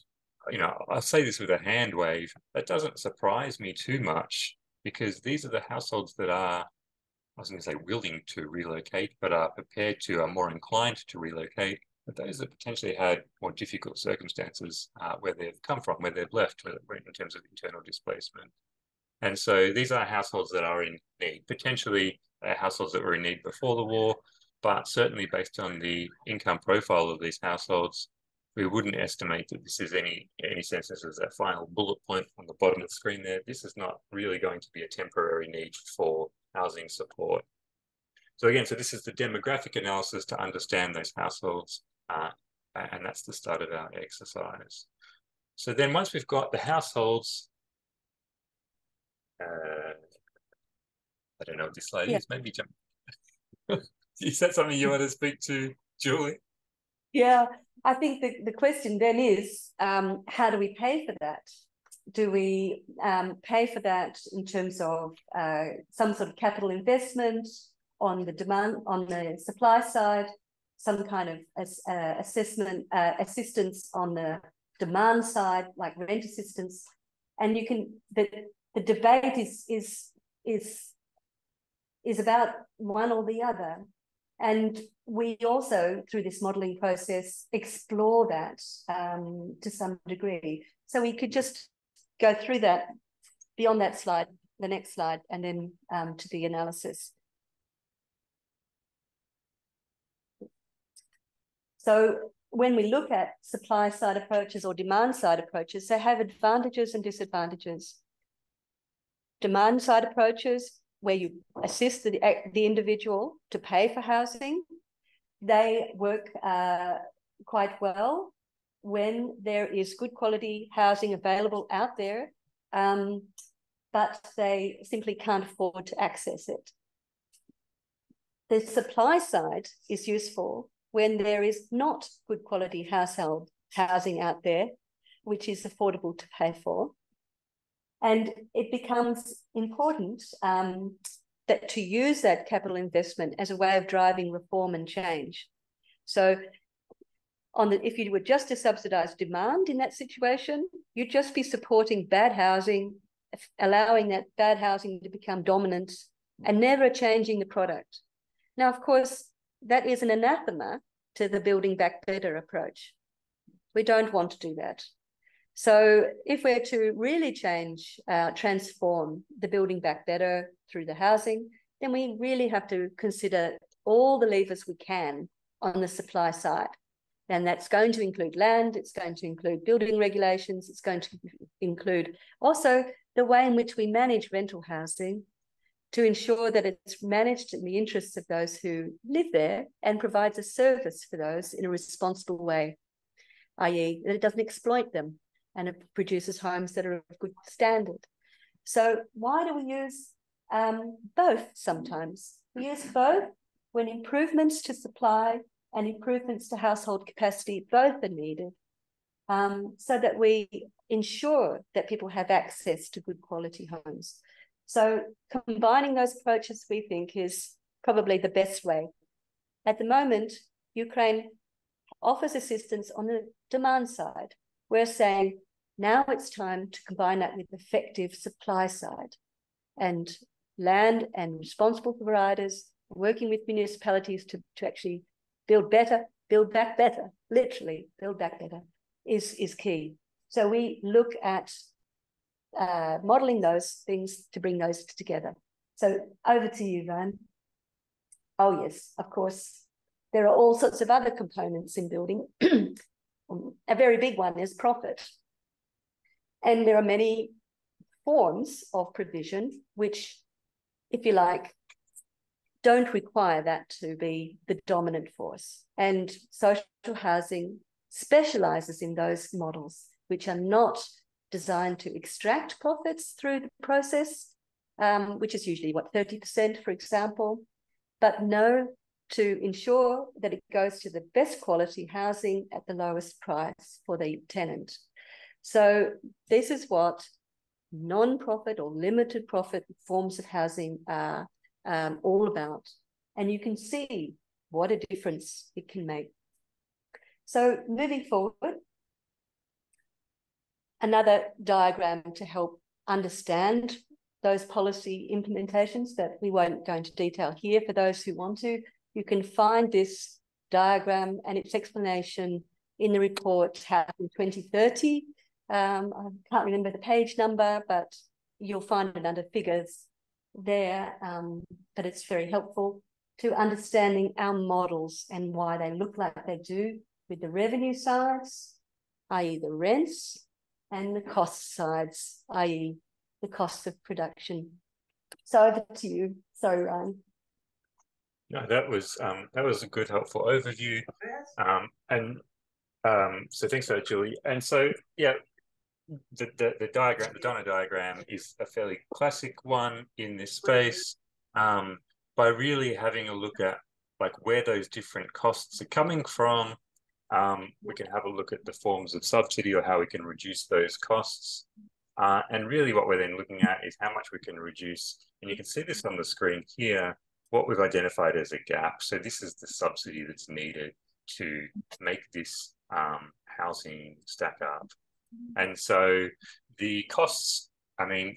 you know, I say this with a hand wave, that doesn't surprise me too much, because these are the households that are, I was going to say willing to relocate, but are prepared to, are more inclined to relocate. But those that potentially had more difficult circumstances where they've come from, where they've left in terms of internal displacement. And so these are households that are in need, potentially households that were in need before the war, but certainly based on the income profile of these households, we wouldn't estimate that this is any sense as that final bullet point on the bottom of the screen there. This is not really going to be a temporary need for housing support. So again, so this is the demographic analysis to understand those households, and that's the start of our exercise. So then once we've got the households, I don't know what this slide is, maybe jump. Is that something you want to speak to, Julie? Yeah, I think the question then is, how do we pay for that? Do we pay for that in terms of some sort of capital investment on the demand, on the supply side, some kind of assistance on the demand side, like rent assistance? And you can, the debate is about one or the other. And we also, through this modelling process, explore that to some degree. So we could just go through that, beyond that slide, the next slide, and then to the analysis. So when we look at supply side approaches or demand side approaches, they have advantages and disadvantages. Demand side approaches, where you assist the individual to pay for housing, they work quite well when there is good quality housing available out there, but they simply can't afford to access it. The supply side is useful when there is not good quality housing out there, which is affordable to pay for. And it becomes important that to use that capital investment as a way of driving reform and change. So if you were just to subsidise demand in that situation, you'd just be supporting bad housing, allowing that bad housing to become dominant and never changing the product. Now, of course, that is an anathema to the Building Back Better approach. We don't want to do that. So if we're to really transform the Building Back Better through the housing, then we really have to consider all the levers we can on the supply side. And that's going to include land, it's going to include building regulations, it's going to include also the way in which we manage rental housing to ensure that it's managed in the interests of those who live there and provides a service for those in a responsible way, i.e. that it doesn't exploit them and it produces homes that are of good standard. So why do we use both sometimes? We use both when improvements to supply and improvements to household capacity both are needed, so that we ensure that people have access to good quality homes. So combining those approaches, we think, is probably the best way. At the moment, Ukraine offers assistance on the demand side. We're saying now it's time to combine that with effective supply side and land and responsible providers, working with municipalities to actually build better, build back better, literally build back better is key. So we look at modelling those things to bring those together. So over to you, Van. Oh yes, of course, there are all sorts of other components in building. A very big one is profit. And there are many forms of provision which, if you like, don't require that to be the dominant force. And social housing specialises in those models which are not designed to extract profits through the process, which is usually, 30%, for example, but no, to ensure that it goes to the best quality housing at the lowest price for the tenant. So this is what non-profit or limited profit forms of housing are all about. And you can see what a difference it can make. So moving forward, another diagram to help understand those policy implementations that we won't go into detail here. For those who want to, you can find this diagram and its explanation in the report Housing 2030. I can't remember the page number, but you'll find it under figures there. But it's very helpful to understanding our models and why they look like they do with the revenue sides, i.e. the rents, and the cost sides, i.e. the cost of production. So over to you. Sorry, Ryan. No, that was a good, helpful overview. So thanks for that, Julie. And so, yeah, the diagram, the Donner diagram, is a fairly classic one in this space. By really having a look at where those different costs are coming from, we can have a look at the forms of subsidy or how we can reduce those costs. And really what we're then looking at is how much we can reduce. And you can see this on the screen here, what we've identified as a gap. So this is the subsidy that's needed to make this housing stack up. And so the costs I mean,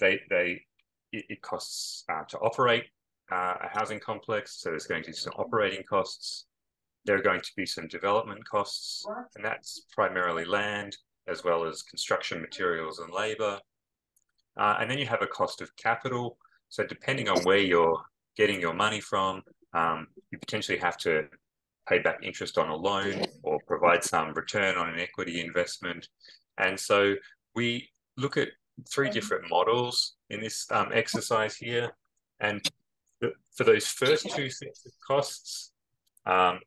it costs to operate a housing complex, so there's going to be some operating costs. There are going to be some development costs, and that's primarily land, as well as construction materials and labour. And then you have a cost of capital. So depending on where you're getting your money from, you potentially have to pay back interest on a loan or provide some return on an equity investment. And so we look at 3 different models in this exercise here. And for those first 2 sets of costs,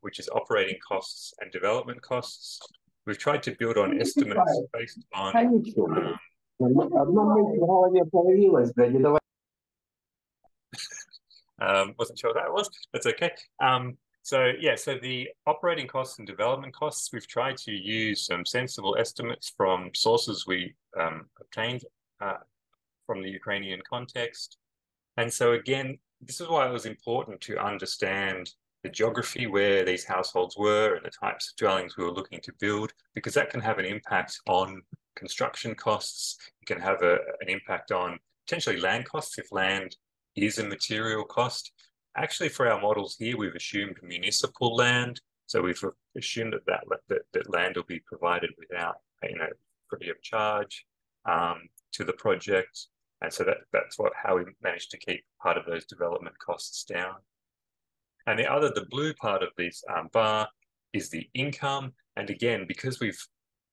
which is operating costs and development costs, we've tried to build on estimates based on wasn't sure what that was. That's okay. So the operating costs and development costs, we've tried to use some sensible estimates from sources we obtained from the Ukrainian context. And so again, this is why it was important to understand the geography where these households were and the types of dwellings we were looking to build, because that can have an impact on construction costs. It can have an impact on potentially land costs if land is a material cost. Actually, for our models here, we've assumed municipal land. So we've assumed that land will be provided without, free of charge to the project. And so that's how we managed to keep part of those development costs down. And the blue part of this bar is the income. And again, because we've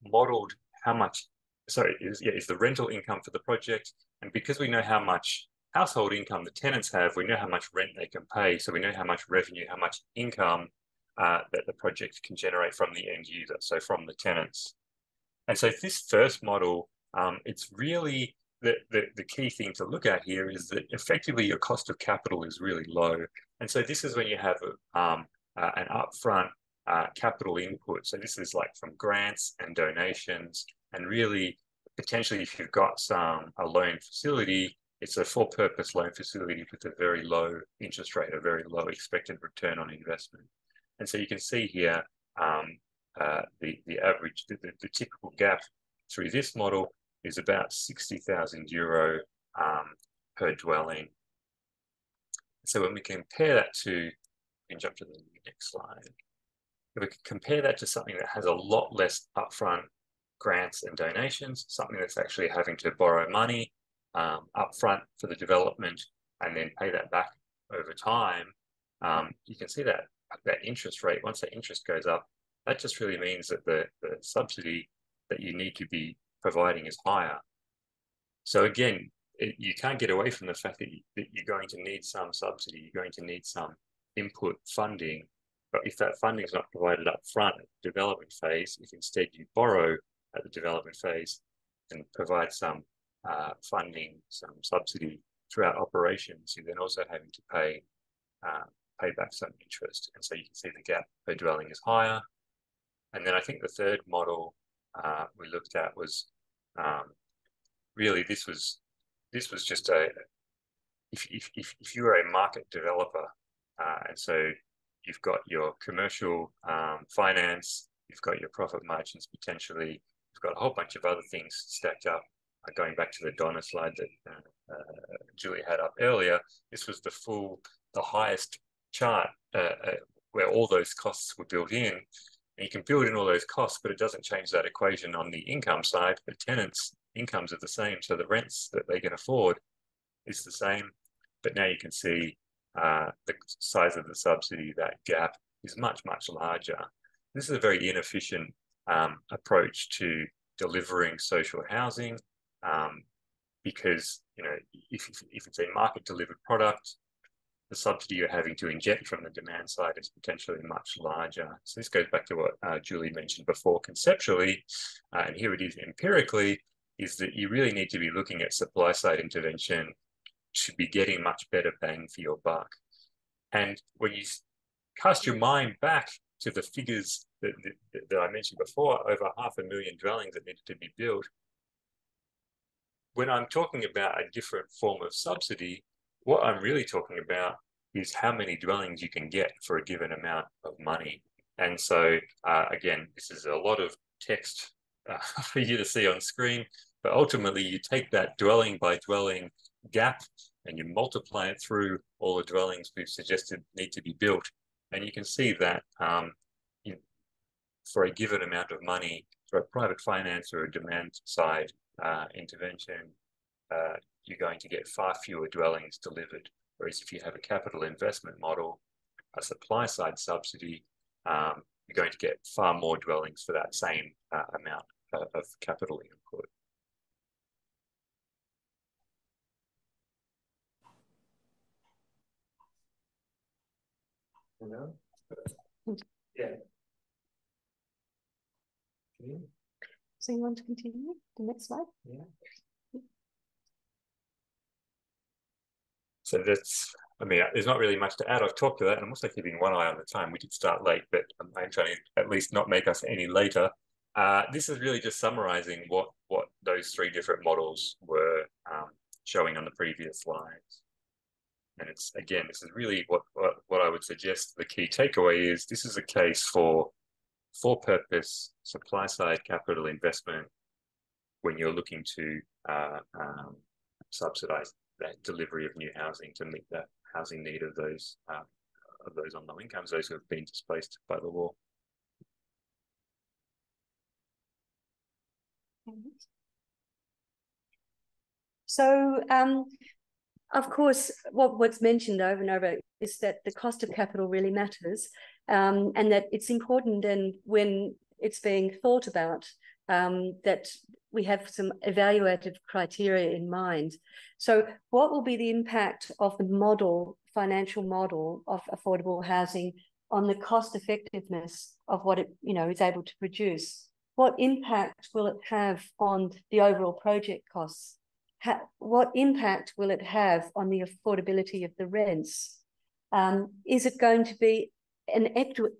modeled how much, is the rental income for the project. And because we know how much household income the tenants have, we know how much rent they can pay. So we know how much revenue, how much income that the project can generate from the end user, so from the tenants. And so this first model, it's really the key thing to look at here is that effectively your cost of capital is really low. And so this is when you have an upfront capital input. So this is like from grants and donations, and really potentially if you've got a loan facility, it's a for-purpose loan facility with a very low interest rate, a very low expected return on investment. And so you can see here the average, the typical gap through this model is about 60,000 euro per dwelling. So when we compare that to, we can jump to the next slide. If we can compare that to something that has a lot less upfront grants and donations, something that's actually having to borrow money upfront for the development and then pay that back over time, you can see that interest rate, once that interest goes up, that just really means that the subsidy that you need to be providing is higher. So again, you can't get away from the fact that you're going to need some subsidy, you're going to need some input funding. But if that funding is not provided up front at the development phase, if instead you borrow at the development phase and provide some funding, some subsidy throughout operations, you're then also having to pay back some interest. And so you can see the gap per dwelling is higher. And then I think the third model we looked at was really this was just if you are a market developer and so you've got your commercial finance, you've got your profit margins potentially, you've got a whole bunch of other things stacked up. Going back to the Donna slide that Julie had up earlier, this was the highest chart where all those costs were built in. And you can build in all those costs, but it doesn't change that equation on the income side. The tenants' incomes are the same, so the rents that they can afford is the same. But now you can see the size of the subsidy, that gap is much, much larger. This is a very inefficient approach to delivering social housing because, if it's a market delivered product, the subsidy you're having to inject from the demand side is potentially much larger. So this goes back to what Julie mentioned before conceptually, and here it is empirically, is that you really need to be looking at supply side intervention to be getting much better bang for your buck. And when you cast your mind back to the figures that I mentioned before, over 500,000 dwellings that needed to be built, when I'm talking about a different form of subsidy, what I'm really talking about is how many dwellings you can get for a given amount of money. And so, again, this is a lot of text for you to see on screen, But ultimately, you take that dwelling by dwelling gap and you multiply it through all the dwellings we've suggested need to be built. And you can see that for a given amount of money, for a private finance or a demand side intervention, you're going to get far fewer dwellings delivered. Whereas if you have a capital investment model, a supply side subsidy, you're going to get far more dwellings for that same amount of capital input. Yeah. So you want to continue the next slide? Yeah. So that's, I mean, there's not really much to add. I've talked to that, and I'm also keeping one eye on the time. We did start late, but I'm trying to at least not make us any later. This is really just summarizing what those three different models were showing on the previous slides. And it's, again, this is really what I would suggest the key takeaway is. This is a case for purpose supply side capital investment when you're looking to subsidize that delivery of new housing to meet that housing need of those on low incomes, those who have been displaced by the war. So, of course, what's mentioned over and over is that the cost of capital really matters, and that it's important, and when it's being thought about, that we have some evaluative criteria in mind. So what will be the impact of the financial model of affordable housing on the cost effectiveness of what it is able to produce? What impact will it have on the overall project costs? What impact will it have on the affordability of the rents? Is it going to be an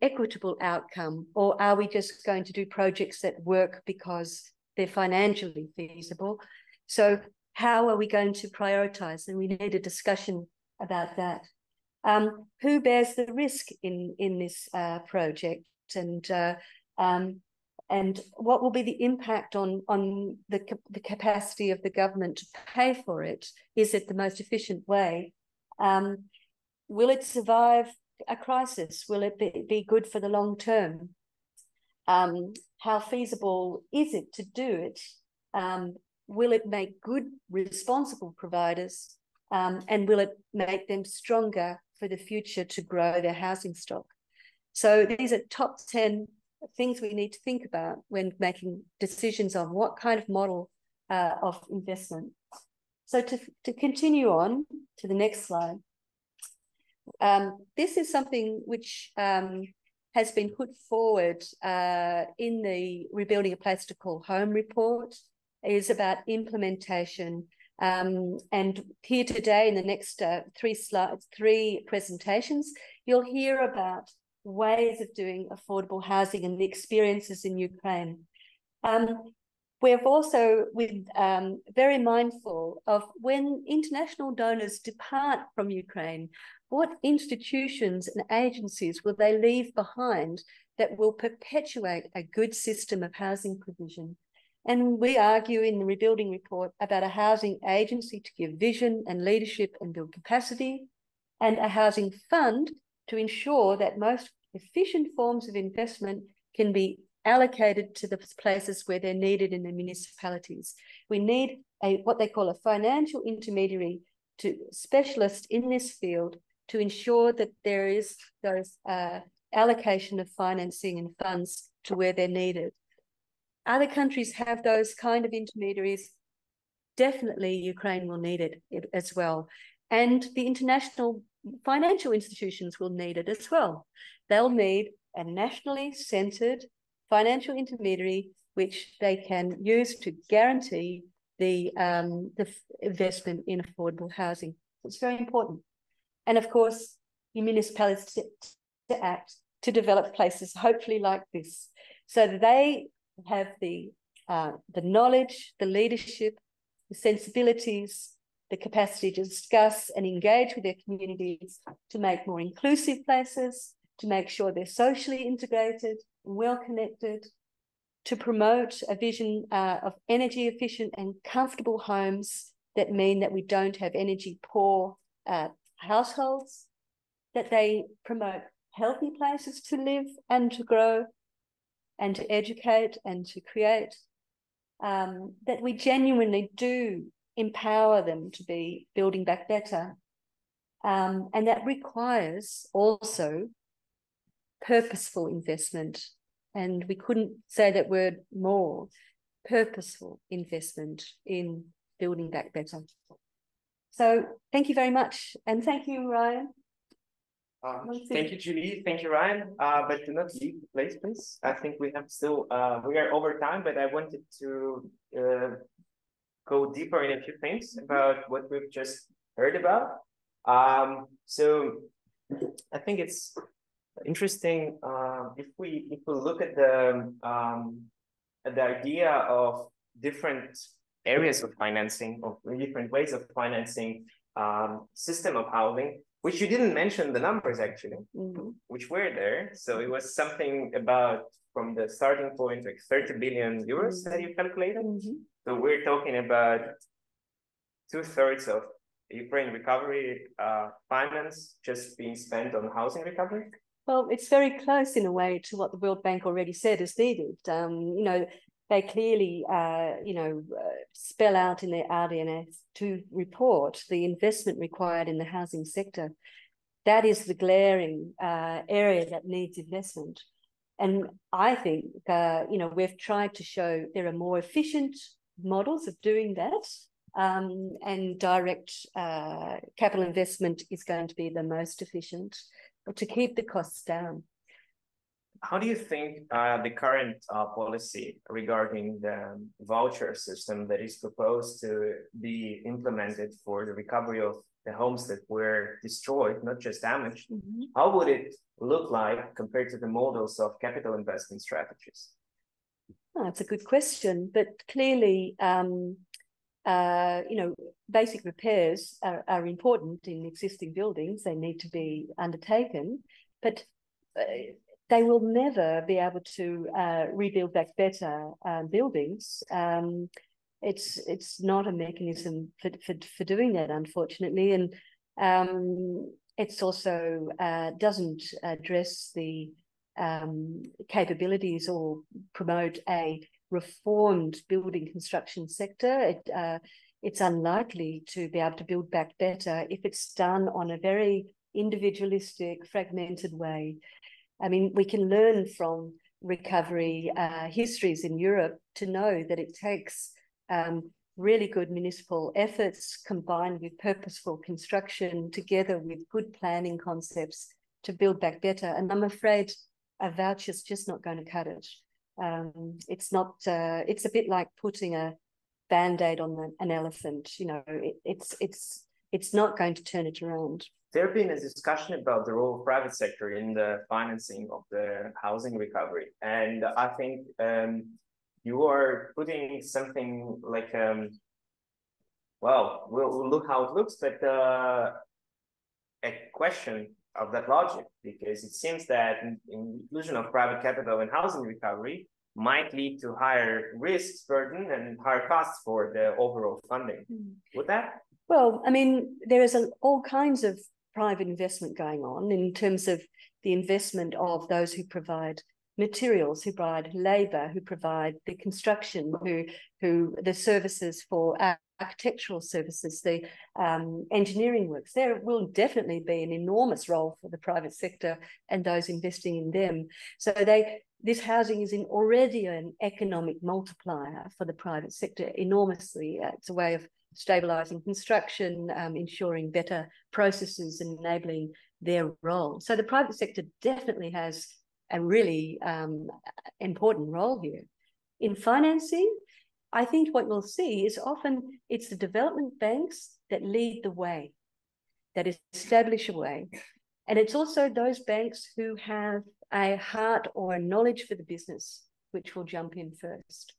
equitable outcome, or are we just going to do projects that work because they're financially feasible? So how are we going to prioritize? And we need a discussion about that. Who bears the risk in this project, and what will be the impact on the capacity of the government to pay for it? Is it the most efficient way? Will it survive a crisis? Will it be good for the long term? How feasible is it to do it? Will it make good, responsible providers? And will it make them stronger for the future to grow their housing stock? So these are top 10 things we need to think about when making decisions on what kind of model of investment. So to continue on to the next slide, this is something which has been put forward in the Rebuilding a Place to Call Home report. It is about implementation. And here today in the next three presentations, you'll hear about ways of doing affordable housing and the experiences in Ukraine. We've also very mindful of when international donors depart from Ukraine, what institutions and agencies will they leave behind that will perpetuate a good system of housing provision? And we argue in the Rebuilding Report about a housing agency to give vision and leadership and build capacity, and a housing fund to ensure that most efficient forms of investment can be allocated to the places where they're needed in the municipalities. We need what they call a financial intermediary specialist in this field to ensure that there is those allocation of financing and funds to where they're needed. Other countries have those kind of intermediaries. Definitely Ukraine will need it as well. And the international financial institutions will need it as well. They'll need a nationally centred financial intermediary which they can use to guarantee the investment in affordable housing. It's very important. And of course, the municipalities to act to develop places hopefully like this, so that they have the knowledge, the leadership, the sensibilities, the capacity to discuss and engage with their communities to make more inclusive places, to make sure they're socially integrated, well connected, to promote a vision of energy efficient and comfortable homes that mean that we don't have energy poor households, that they promote healthy places to live and to grow and to educate and to create, that we genuinely do empower them to be building back better. And that requires also purposeful investment. And we couldn't say that word more, purposeful investment in building back better. So thank you very much. And thank you, Ryan. Thank you, Julie. Thank you, Ryan. But do not leave the place, please. I think we have still, we are over time, but I wanted to go deeper in a few things about what we've just heard about. So I think it's interesting if we look at the idea of different areas of financing, of different ways of financing system of housing, which you didn't mention the numbers actually, which were there. So it was something about from the starting point, like 30 billion euros that you calculated. So we're talking about 2/3 of Ukraine recovery finance just being spent on housing recovery. Well, it's very close in a way to what the World Bank already said is needed. You know, they clearly, spell out in their RDNS2 report the investment required in the housing sector. That is the glaring area that needs investment. And I think, we've tried to show there are more efficient models of doing that, and direct capital investment is going to be the most efficient to keep the costs down. How do you think the current policy regarding the voucher system that is proposed to be implemented for the recovery of the homes that were destroyed, not just damaged, how would it look like compared to the models of capital investment strategies? Oh, that's a good question, but clearly, basic repairs are important in existing buildings. They need to be undertaken, but they will never be able to rebuild back better buildings. It's not a mechanism for doing that, unfortunately, and it's also doesn't address the capabilities or promote a reformed building construction sector. It's unlikely to be able to build back better if it's done on a very individualistic, fragmented way. I mean, we can learn from recovery histories in Europe to know that it takes really good municipal efforts combined with purposeful construction together with good planning concepts to build back better. And I'm afraid a voucher's just not going to cut it. It's not. It's a bit like putting a Band-Aid on an elephant. You know, it's not going to turn it around. There been a discussion about the role of private sector in the financing of the housing recovery, and I think you are putting something like well, we'll look how it looks, but a question of that logic, because it seems that inclusion of private capital in housing recovery might lead to higher risks burden and higher costs for the overall funding. Would that? Well, I mean, there is all kinds of private investment going on in terms of the investment of those who provide materials, who provide labour, who provide the construction, who the services for architectural services, the engineering works. There will definitely be an enormous role for the private sector and those investing in them. So this housing is already an economic multiplier for the private sector enormously. It's a way of stabilising construction, ensuring better processes and enabling their role. So the private sector definitely has a really important role here. In financing, I think what we'll see is often it's the development banks that lead the way, that establish a way. And it's also those banks who have a heart or a knowledge for the business, which will jump in first.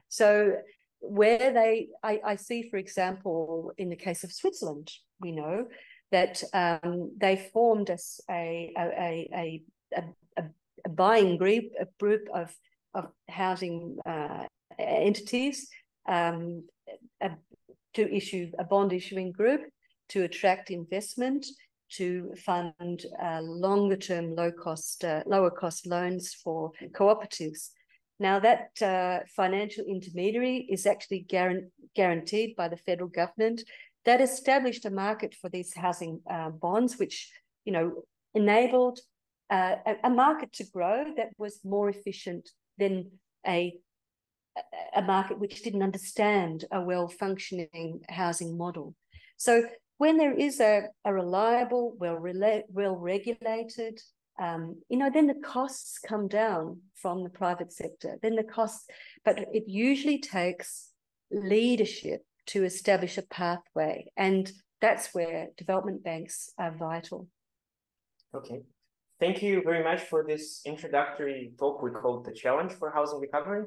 So where I see, for example, in the case of Switzerland, we know that they formed a buying group, a group of housing entities to issue a bond issuing group to attract investment, to fund longer term lower cost loans for cooperatives. Now that financial intermediary is actually guaranteed by the federal government. That established a market for these housing bonds, which enabled a market to grow that was more efficient than a market which didn't understand a well-functioning housing model. So when there is a reliable, well-regulated, then the costs come down from the private sector. Then the costs, but it usually takes leadership to establish a pathway, and that's where development banks are vital. Okay. Thank you very much for this introductory talk we called The Challenge for Housing Recovery.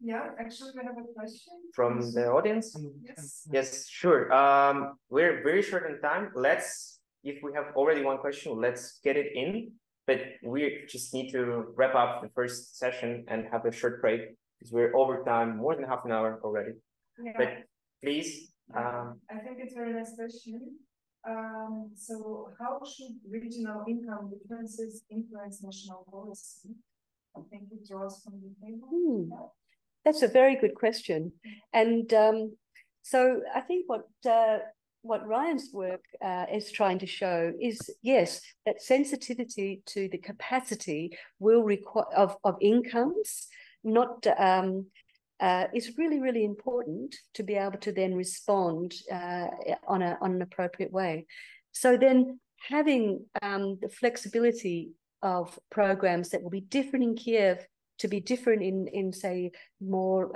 Yeah, actually, we have a question. From the audience? Yes. Yes, sure. We're very short on time. If we have already one question, let's get it in. But we just need to wrap up the first session and have a short break because we're over time, more than half an hour already. Yeah. But please. I think it's a very nice question. So how should regional income differences influence national policy? I think it draws from the table. That's a very good question. And so I think what Ryan's work is trying to show is, yes, that sensitivity to the capacity will require of incomes, not is really, really important to be able to then respond on an appropriate way. So then having the flexibility of programs that will be different in Kiev to be different in say, more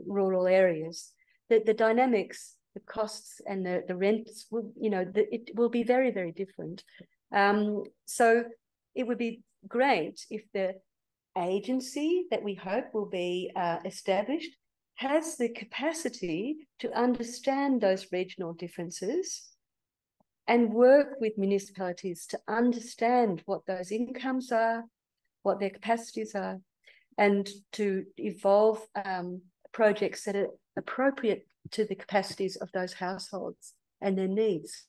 rural areas. The dynamics, the costs and the rents will, it will be very, very different. So it would be great if the agency that we hope will be established has the capacity to understand those regional differences and work with municipalities to understand what those incomes are, what their capacities are, and to evolve projects that are appropriate to the capacities of those households and their needs.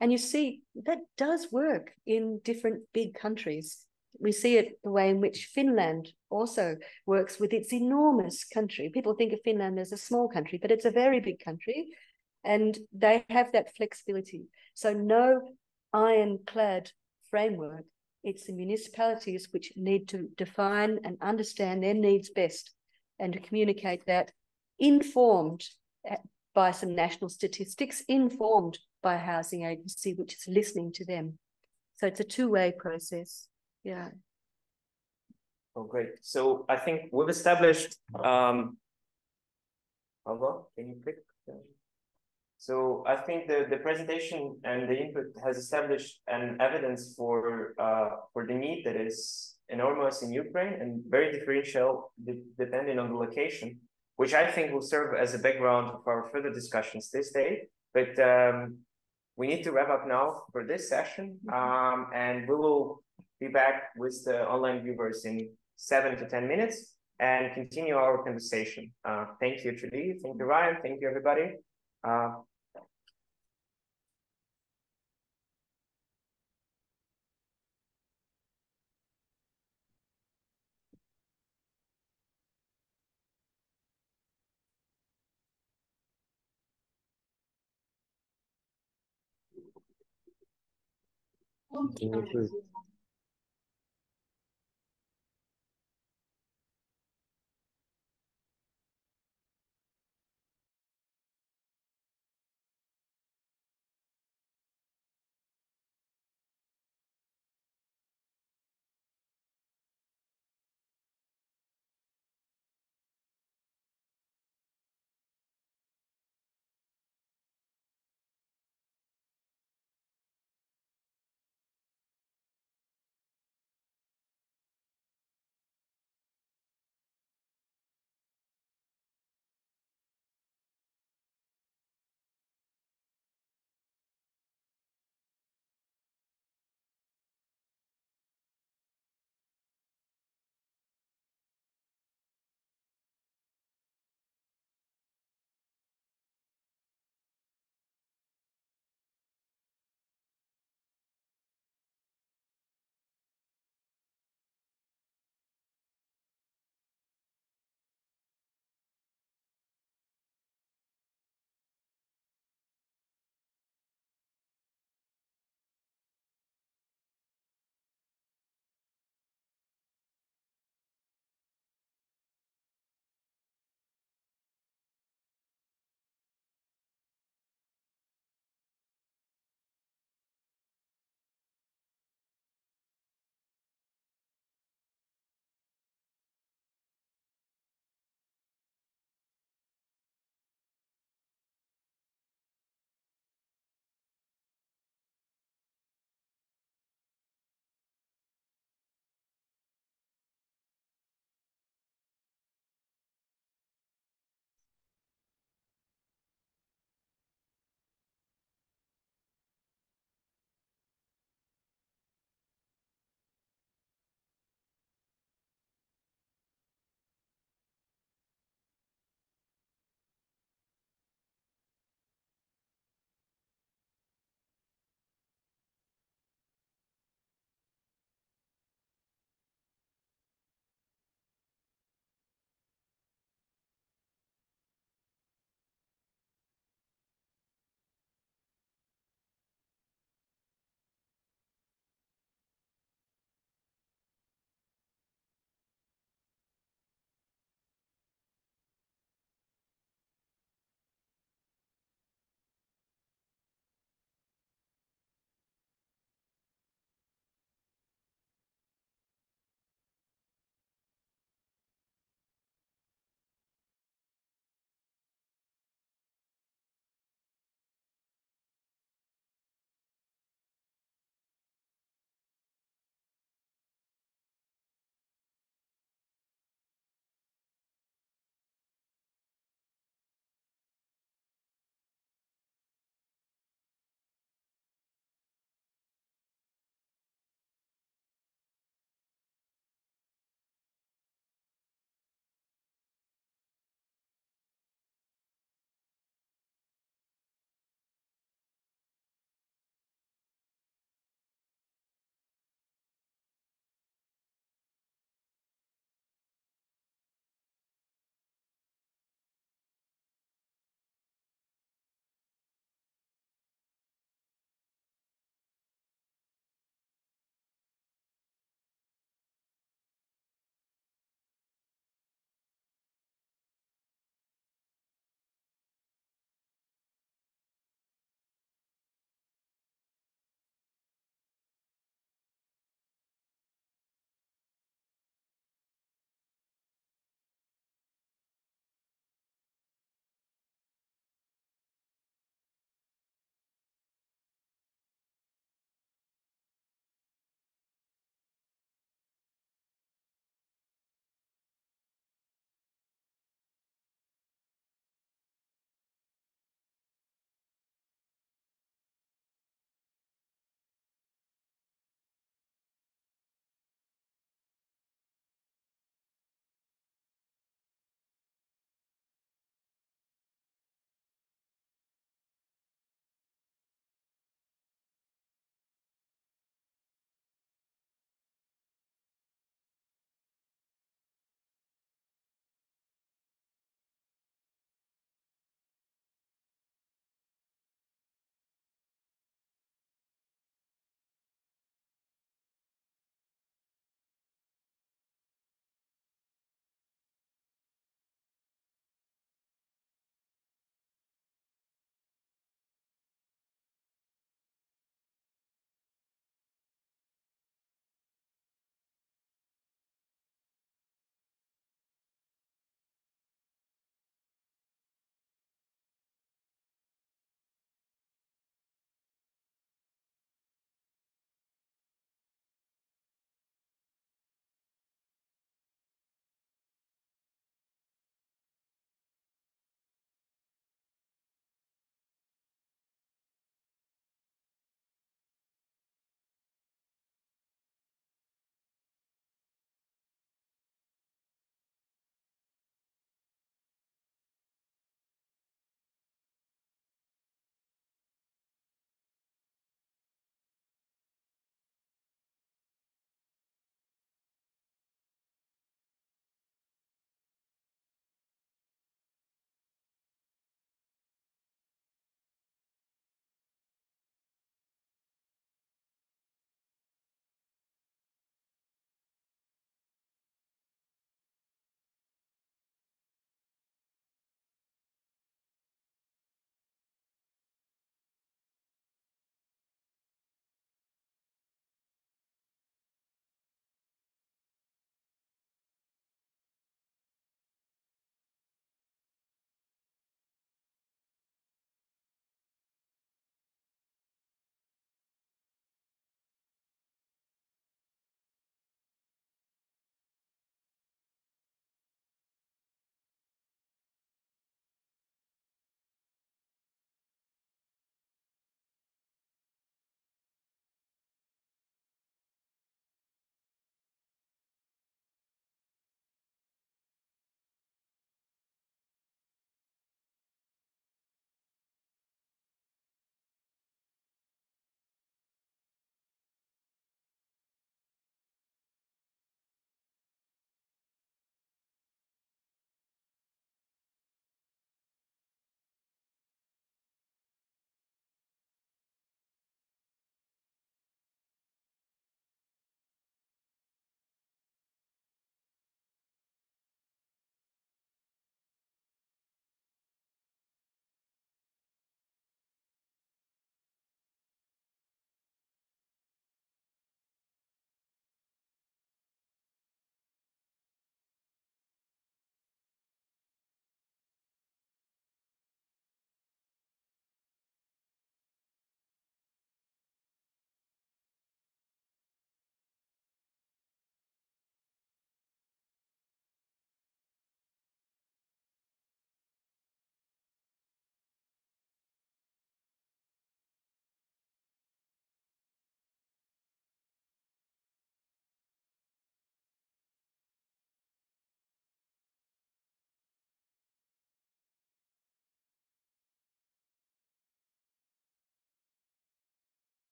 And you see, that does work in different big countries. We see it the way in which Finland also works with its enormous country. People think of Finland as a small country, but it's a very big country, and they have that flexibility. So no ironclad framework. It's the municipalities which need to define and understand their needs best and to communicate that, informed by some national statistics, informed by a housing agency which is listening to them. So it's a two-way process. Yeah. Oh, great. So I think we've established, can you click? So I think the presentation and the input has established an evidence for the need that is enormous in Ukraine and very differential depending on the location, which I think will serve as a background for our further discussions this day. But we need to wrap up now for this session, and we will be back with the online viewers in 7 to 10 minutes and continue our conversation. Thank you, Julie. Thank you, Ryan. Thank you, everybody. Thank you.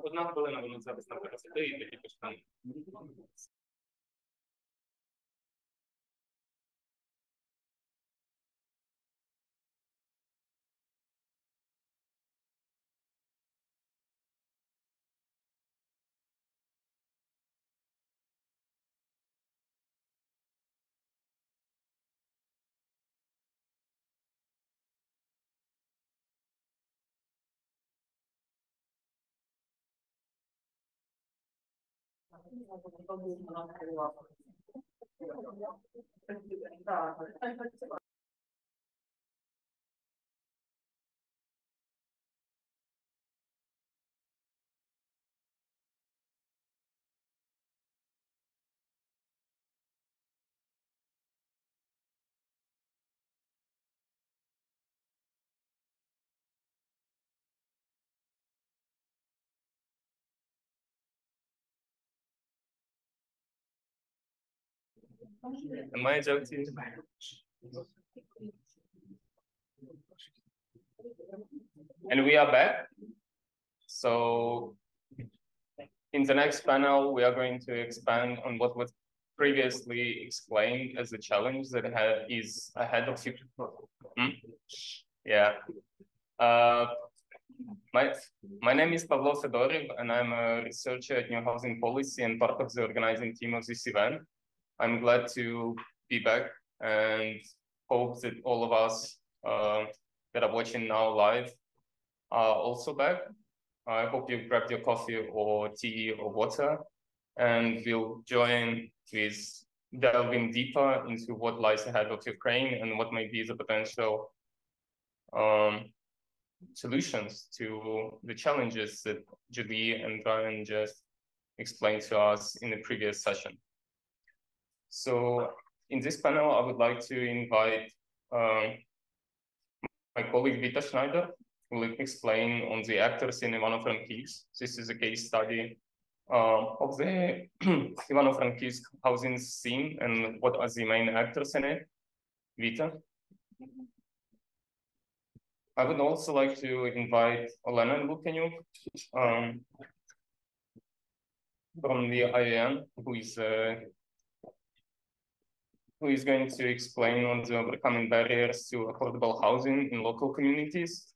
Одна хвилина, воно зараз там пересидить, і тоді почнемо. Am I joking? And we are back. So in the next panel, we are going to expand on what was previously explained as a challenge that is ahead of you. Yeah. My name is Pavlo Fedorov, and I'm a researcher at New Housing Policy and part of the organizing team of this event. I'm glad to be back and hope that all of us that are watching now live are also back. I hope you've grabbed your coffee or tea or water, and we'll join with delving deeper into what lies ahead of Ukraine and what may be the potential solutions to the challenges that Julie and Brian just explained to us in the previous session. So in this panel, I would like to invite my colleague Vita Schneider, who will explain on the actors in Ivano-Frankivsk. This is a case study of the Ivano-Frankivsk housing scene and what are the main actors in it. Vita. I would also like to invite Olena Lukanyuk from the IAN, who is going to explain on the overcoming barriers to affordable housing in local communities,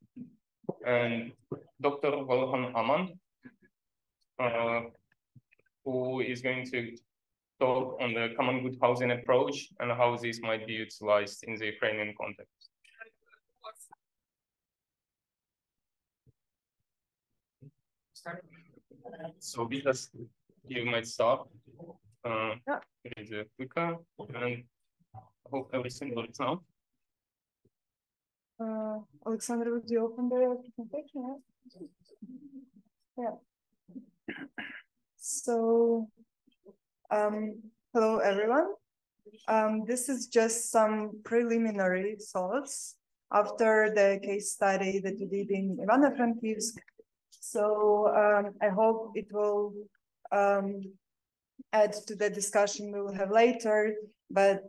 and Dr. Volhan Aman, who is going to talk on the common good housing approach and how this might be utilized in the Ukrainian context. So because you might start, it's a quicker, and I hope everything works now. Oleksandr, would you open the presentation? Yeah. So, hello everyone. This is just some preliminary thoughts after the case study that we did in Ivano-Frankivsk. So I hope it will add to the discussion we will have later. But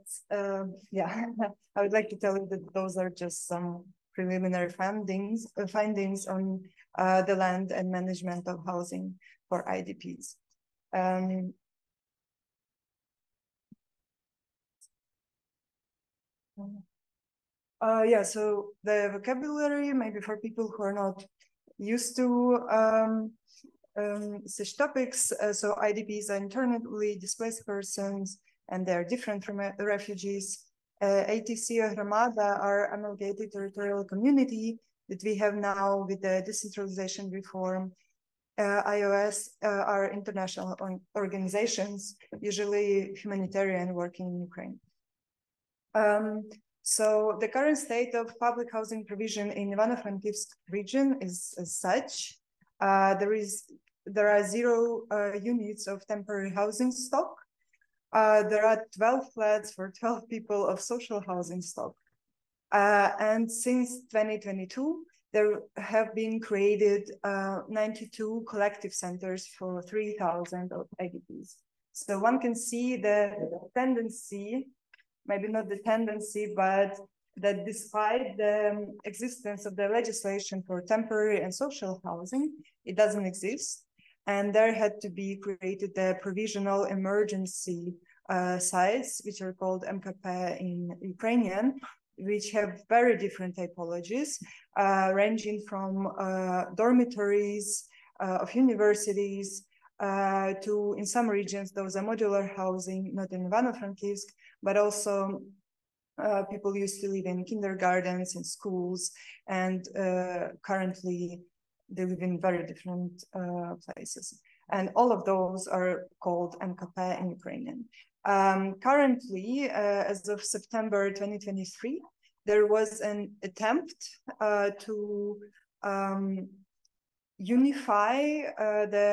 yeah, I would like to tell you that those are just some preliminary findings on the land and management of housing for IDPs. Yeah, so the vocabulary, maybe for people who are not used to such topics. So IDPs are internally displaced persons, and they are different from refugees. ATC or Hromada are amalgamated territorial community that we have now with the decentralization reform. IOS are international organizations, usually humanitarian, working in Ukraine. So the current state of public housing provision in Ivano-Frankivsk region is as such. There are 0 units of temporary housing stock. There are 12 flats for 12 people of social housing stock. And since 2022, there have been created 92 collective centers for 3,000 of IDPs. So one can see the tendency, maybe not the tendency, but that despite the existence of the legislation for temporary and social housing, it doesn't exist. And there had to be created the provisional emergency sites, which are called MKP in Ukrainian, which have very different typologies, ranging from dormitories of universities to, in some regions, those are modular housing, not in Ivano-Frankivsk, but also people used to live in kindergartens and schools, and currently they live in very different places. And all of those are called MKP in Ukrainian. Currently, as of September 2023, there was an attempt to unify the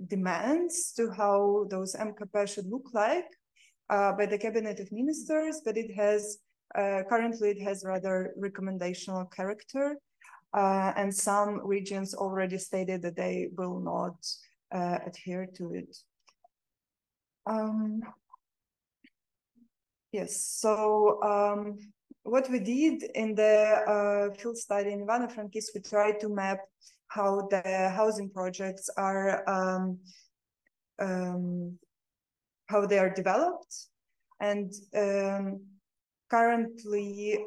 demands to how those MKP should look like by the Cabinet of Ministers, but it has currently it has rather recommendational character, and some regions already stated that they will not adhere to it. Yes, so what we did in the field study in Ivano-Frankivsk, we tried to map how the housing projects are, how they are developed, and currently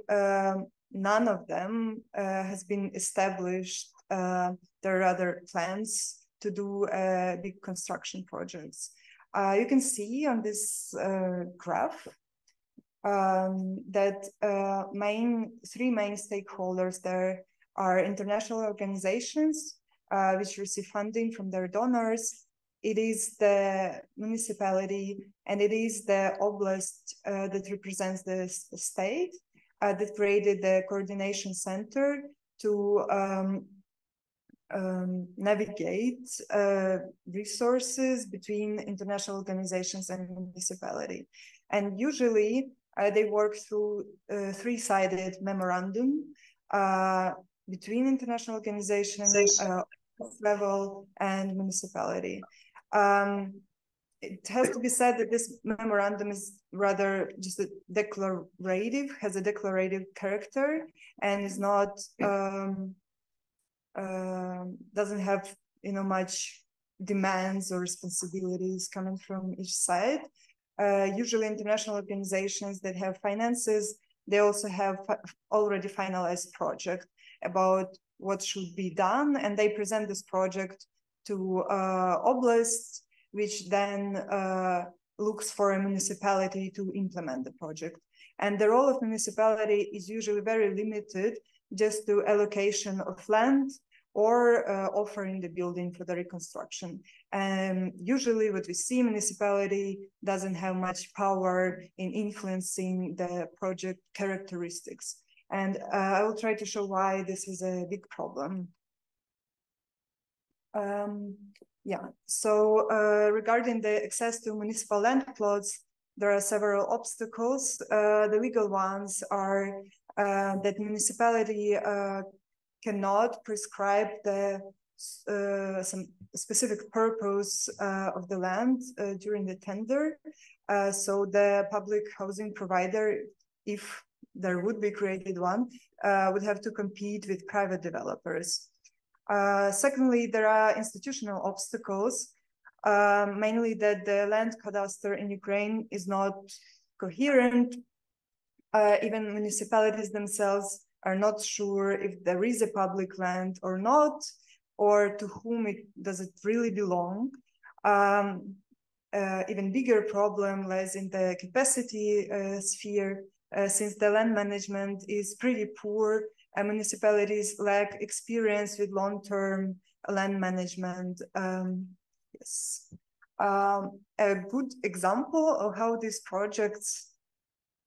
none of them has been established. There are other plans to do big construction projects. You can see on this graph that three main stakeholders there are international organizations which receive funding from their donors. It is the municipality, and it is the oblast that represents the state that created the coordination center to navigate resources between international organizations and municipality. And usually they work through three-sided memorandum between international organizations, level, and municipality. It has to be said that this memorandum is rather just a declarative, has a declarative character, and is not doesn't have much demands or responsibilities coming from each side. Usually international organizations that have finances, they also have already finalized project about what should be done, and they present this project to oblasts, which then looks for a municipality to implement the project. And the role of municipality is usually very limited just to allocation of land or offering the building for the reconstruction. And usually what we see, municipality doesn't have much power in influencing the project characteristics. And I will try to show why this is a big problem. So regarding the access to municipal land plots, there are several obstacles. The legal ones are that municipality cannot prescribe some specific purpose of the land during the tender. So the public housing provider, if there would be created one, would have to compete with private developers. Secondly, there are institutional obstacles, mainly that the land cadastre in Ukraine is not coherent. Even municipalities themselves are not sure if there is a public land or not, or to whom does it really belong. Even bigger problem lies in the capacity sphere, since the land management is pretty poor, and municipalities lack experience with long-term land management. Yes. A good example of how these projects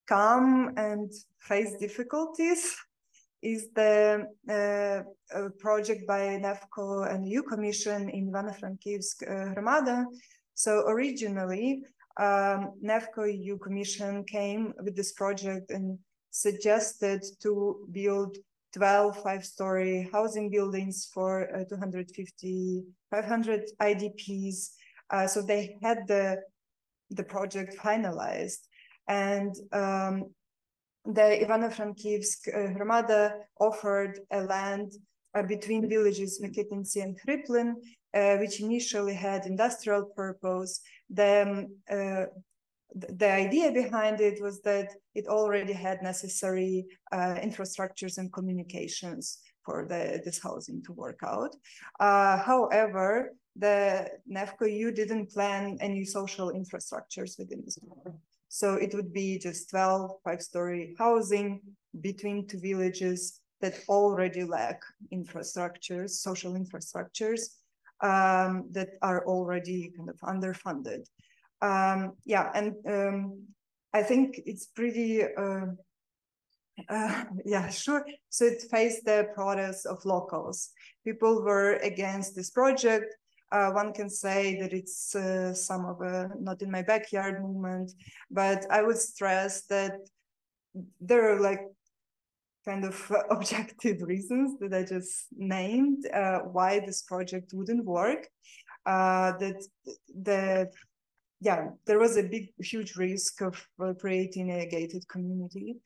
come and face difficulties is the project by NEFCO and EU Commission in Ivano-Frankivsk Hromada. So originally, NEFCO EU Commission came with this project and suggested to build 12 5-story housing buildings for 500 IDPs. So they had the project finalized. And the Ivano-Frankivsk Hromada offered a land between villages Mykhnenko and Hryplyn, which initially had industrial purpose. The idea behind it was that it already had necessary infrastructures and communications for this housing to work out. However, the NEFCO-EU didn't plan any social infrastructures within this program. So it would be just 12 5-story housing between two villages that already lack infrastructures, social infrastructures that are already kind of underfunded. Yeah, and I think it's pretty, yeah, sure. So it faced the protest of locals. People were against this project. One can say that it's some of a not in my backyard movement, but I would stress that there are like kind of objective reasons that I just named why this project wouldn't work. There was a huge risk of creating a gated community.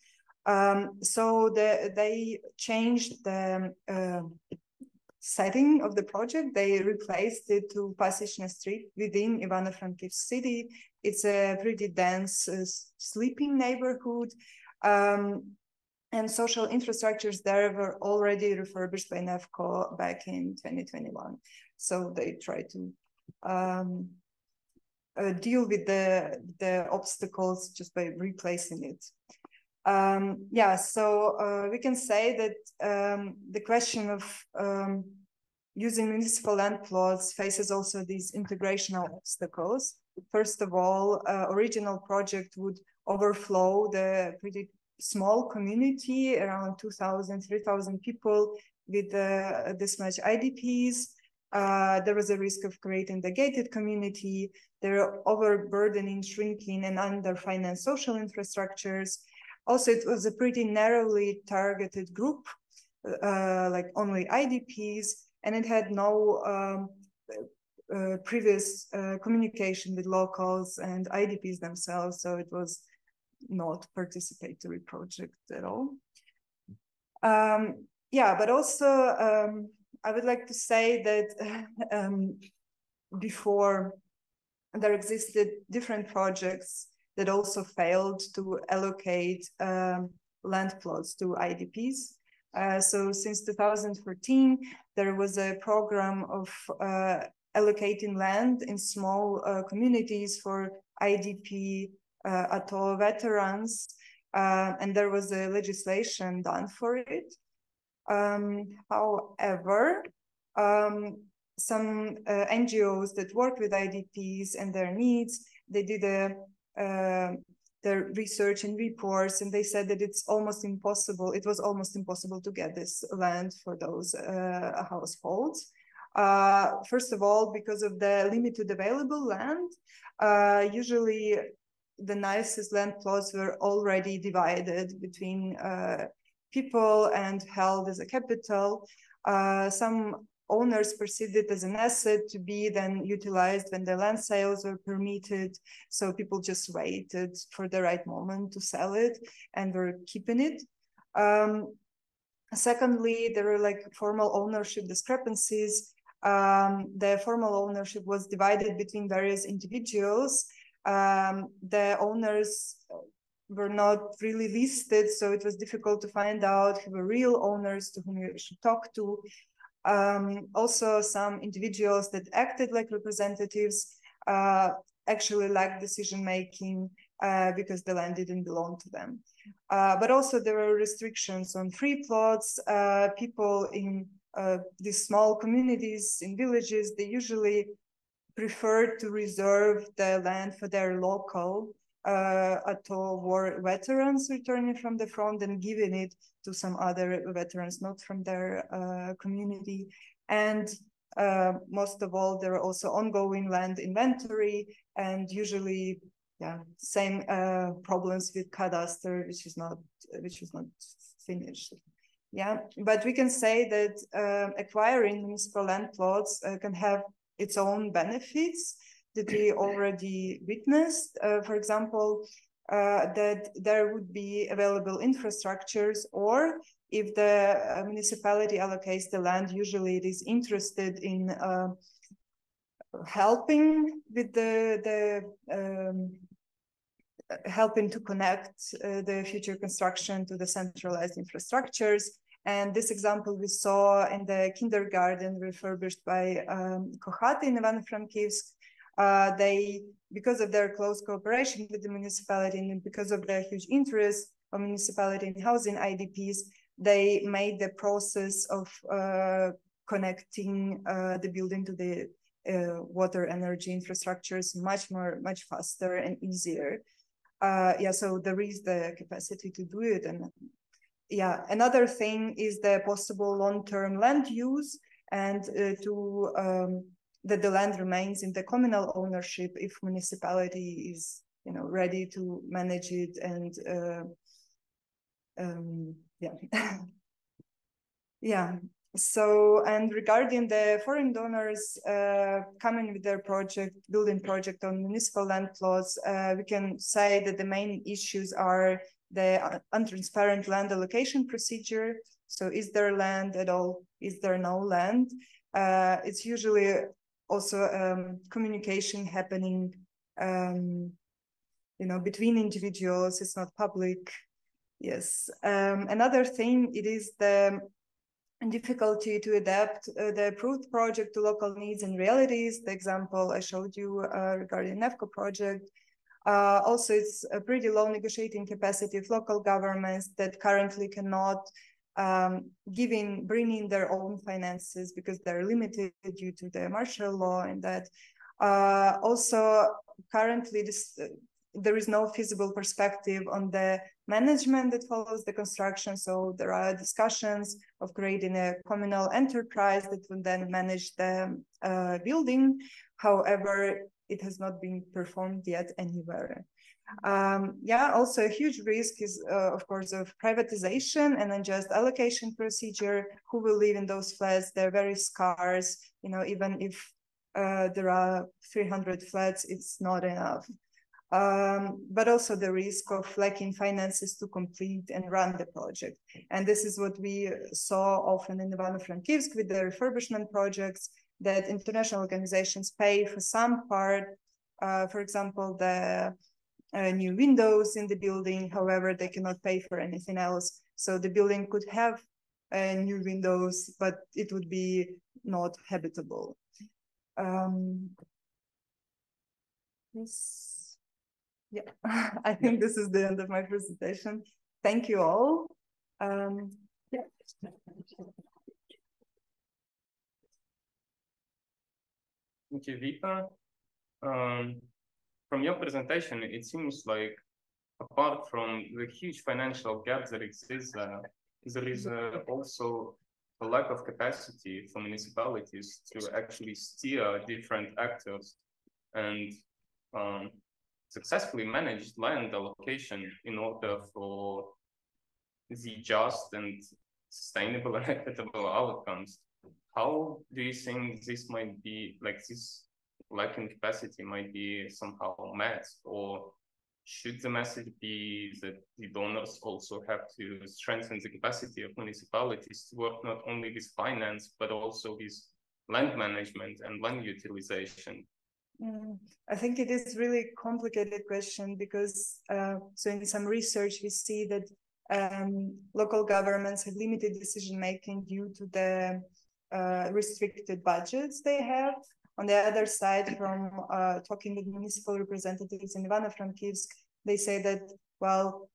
So they changed the setting of the project. They replaced it to Pasishna Street within Ivano-Frankivsk city. It's a pretty dense sleeping neighborhood. And social infrastructures there were already refurbished by NEFCO back in 2021. So they try to deal with the obstacles just by replacing it. Yeah, so we can say that the question of using municipal land plots faces also these integrational obstacles. First of all, original project would overflow the pretty small community, around 2,000, 3,000 people with this much IDPs. There was a risk of creating the gated community. There are overburdening, shrinking, and underfinanced social infrastructures. Also, it was a pretty narrowly targeted group, like only IDPs, and it had no previous communication with locals and IDPs themselves, so it was not participatory project at all. Yeah, but also I would like to say that before there existed different projects that also failed to allocate land plots to IDPs. So since 2014, there was a program of allocating land in small communities for IDP ATO veterans, and there was a legislation done for it. However, some NGOs that work with IDPs and their needs, they did their research and reports, and they said that it's almost impossible. It was almost impossible to get this land for those households. First of all, because of the limited available land, usually the nicest land plots were already divided between people and held as a capital. Some owners perceived it as an asset to be then utilized when the land sales were permitted. So people just waited for the right moment to sell it and were keeping it. Secondly, there were like formal ownership discrepancies. The formal ownership was divided between various individuals. The owners were not really listed, so it was difficult to find out who were real owners to whom you should talk to. Also, some individuals that acted like representatives actually lacked decision-making because the land didn't belong to them. But also there were restrictions on free plots. People in these small communities in villages, they usually preferred to reserve the land for their local ATO war veterans returning from the front and giving it to some other veterans not from their community. And most of all, there are also ongoing land inventory and usually, yeah, same problems with cadastre, which is not finished. Yeah, but we can say that acquiring municipal land plots can have its own benefits that we already witnessed. For example, that there would be available infrastructures, or if the municipality allocates the land, usually it is interested in helping with helping to connect the future construction to the centralized infrastructures. And this example we saw in the kindergarten refurbished by KhSA in Ivano-Frankivsk. They, because of their close cooperation with the municipality and because of their huge interest of municipality in housing IDPs, they made the process of connecting the building to the water energy infrastructures much faster and easier. Yeah, so there is the capacity to do it. And yeah, another thing is the possible long-term land use, and that the land remains in the communal ownership if municipality is, you know, ready to manage it. And yeah. Yeah. So, and regarding the foreign donors coming with their building project on municipal land plots, we can say that the main issues are the untransparent land allocation procedure. So is there land at all? Is there no land? It's usually also communication happening, you know, between individuals. It's not public. Yes. Another thing, it is the difficulty to adapt the approved project to local needs and realities. The example I showed you regarding Nevco project. Also, it's a pretty low negotiating capacity of local governments that currently cannot bring in their own finances because they're limited due to the martial law, and that. Also, currently there is no feasible perspective on the management that follows the construction. So there are discussions of creating a communal enterprise that will then manage the building. However, it has not been performed yet anywhere. Yeah, also a huge risk is, of course, of privatization and unjust allocation procedure. Who will live in those flats? They're very scarce. You know, even if there are 300 flats, it's not enough. But also the risk of lacking finances to complete and run the project. And this is what we saw often in Ivano-Frankivsk with the refurbishment projects, that international organizations pay for some part, for example, the new windows in the building. However, they cannot pay for anything else. So the building could have new windows, but it would be not habitable. Yes. Yeah, I think this is the end of my presentation. Thank you all. Yeah. Thank you, Vika. From your presentation, it seems like apart from the huge financial gap that exists, there is also a lack of capacity for municipalities to actually steer different actors and successfully managed land allocation in order for the just and sustainable and equitable outcomes. How do you think this might be, like this lacking capacity might be somehow met, or should the message be that the donors also have to strengthen the capacity of municipalities to work not only with finance, but also with land management and land utilization? I think it is really complicated question because so in some research we see that local governments have limited decision making due to the restricted budgets they have. On the other side, from talking with municipal representatives in Ivano-Frankivsk, they say that, well,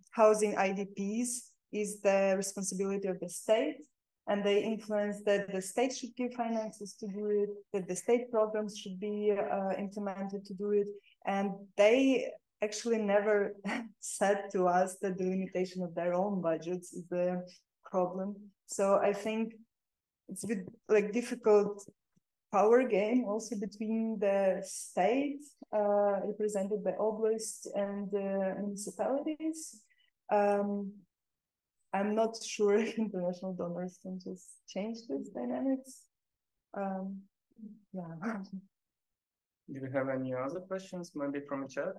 housing IDPs is the responsibility of the state, and they influence that the state should give finances to do it, that the state programs should be implemented to do it. And they actually never said to us that the limitation of their own budgets is the problem. So I think it's a bit like difficult power game also between the state represented by oblasts and municipalities. I'm not sure if international donors can just change this dynamics. Yeah. Do you have any other questions, maybe from the chat?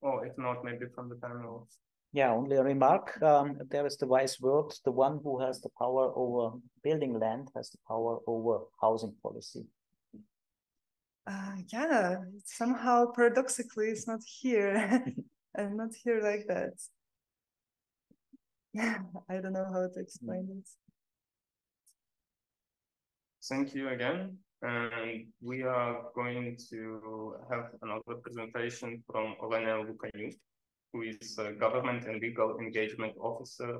Or if not, maybe from the panel. Yeah, only a remark. There is the wise word: the one who has the power over building land has the power over housing policy. Yeah, somehow paradoxically, it's not here. I'm not here like that. I don't know how to explain this. Thank you again. And we are going to have another presentation from Iryna, who is a government and legal engagement officer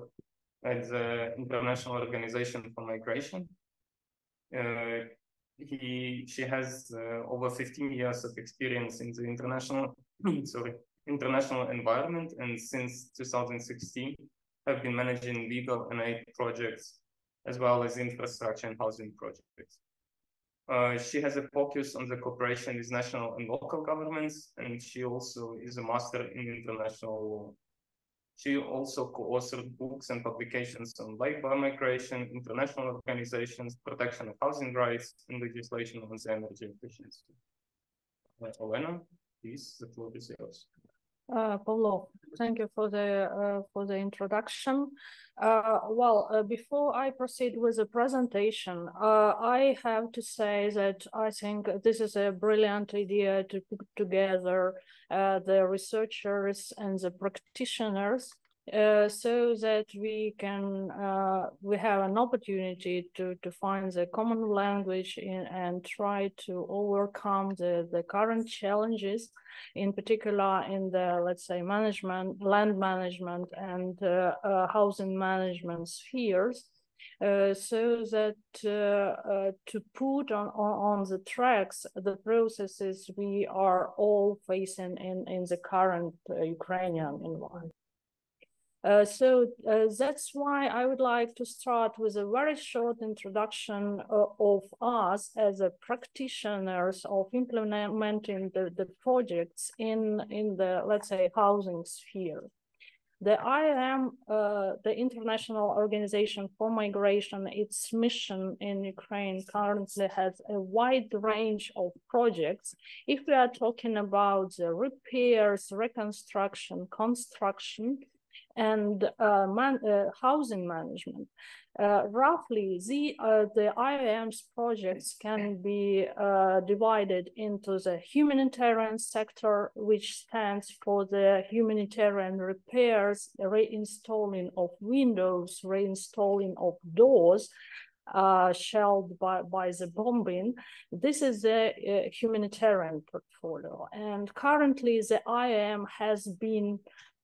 at the International Organization for Migration. She has over 15 years of experience in the international environment, and since 2016 have been managing legal and aid projects as well as infrastructure and housing projects. She has a focus on the cooperation with national and local governments, and she also is a master in international law. She also co-authored books and publications on labor migration, international organizations, protection of housing rights, and legislation on the energy efficiency. Iryna, please, the floor is yours. Pavlo, thank you for the introduction. Before I proceed with the presentation, I have to say that I think this is a brilliant idea to put together the researchers and the practitioners so that we have an opportunity to find the common language and try to overcome the current challenges, in particular in the, let's say, land management and housing management spheres, so that to put on the tracks the processes we are all facing in the current Ukrainian environment. That's why I would like to start with a very short introduction of us as a practitioners of implementing the projects in the, let's say, housing sphere. The IOM, the International Organization for Migration, its mission in Ukraine currently has a wide range of projects. If we are talking about the repairs, reconstruction, construction, and housing management. Roughly, the IOM's projects can be divided into the humanitarian sector, which stands for the humanitarian repairs, reinstalling of windows, reinstalling of doors, shelled by the bombing. This is the humanitarian portfolio. And currently, the IOM has been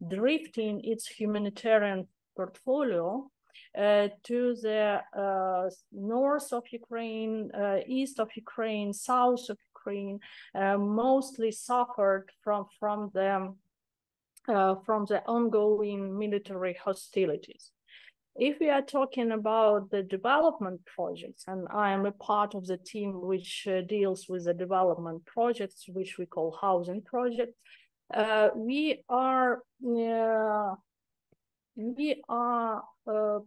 drifting its humanitarian portfolio to the north of Ukraine, east of Ukraine, south of Ukraine, mostly suffered from the ongoing military hostilities. If we are talking about the development projects, and I am a part of the team which deals with the development projects, which we call housing projects, we are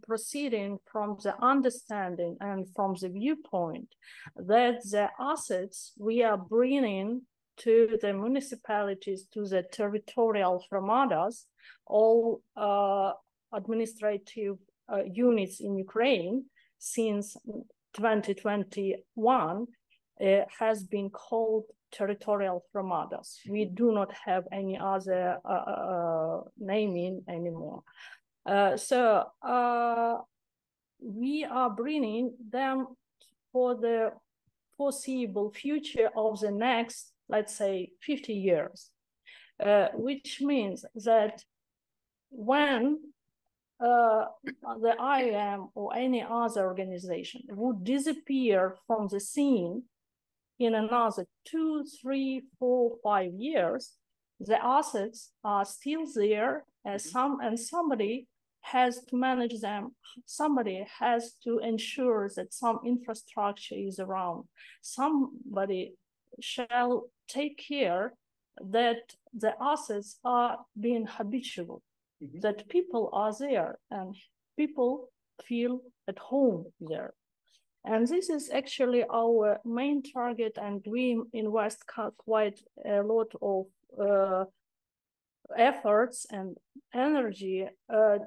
proceeding from the understanding and from the viewpoint that the assets we are bringing to the municipalities, to the territorial hromadas, all administrative units in Ukraine since 2021 has been called territorial hromadas. We do not have any other naming anymore. We are bringing them for the foreseeable future of the next, let's say, 50 years, which means that when the IOM or any other organization would disappear from the scene in another 2, 3, 4, 5 years, the assets are still there, and somebody has to manage them. Somebody has to ensure that some infrastructure is around. Somebody shall take care that the assets are being habitual. that people are there and people feel at home there. And this is actually our main target, and we invest quite a lot of efforts and energy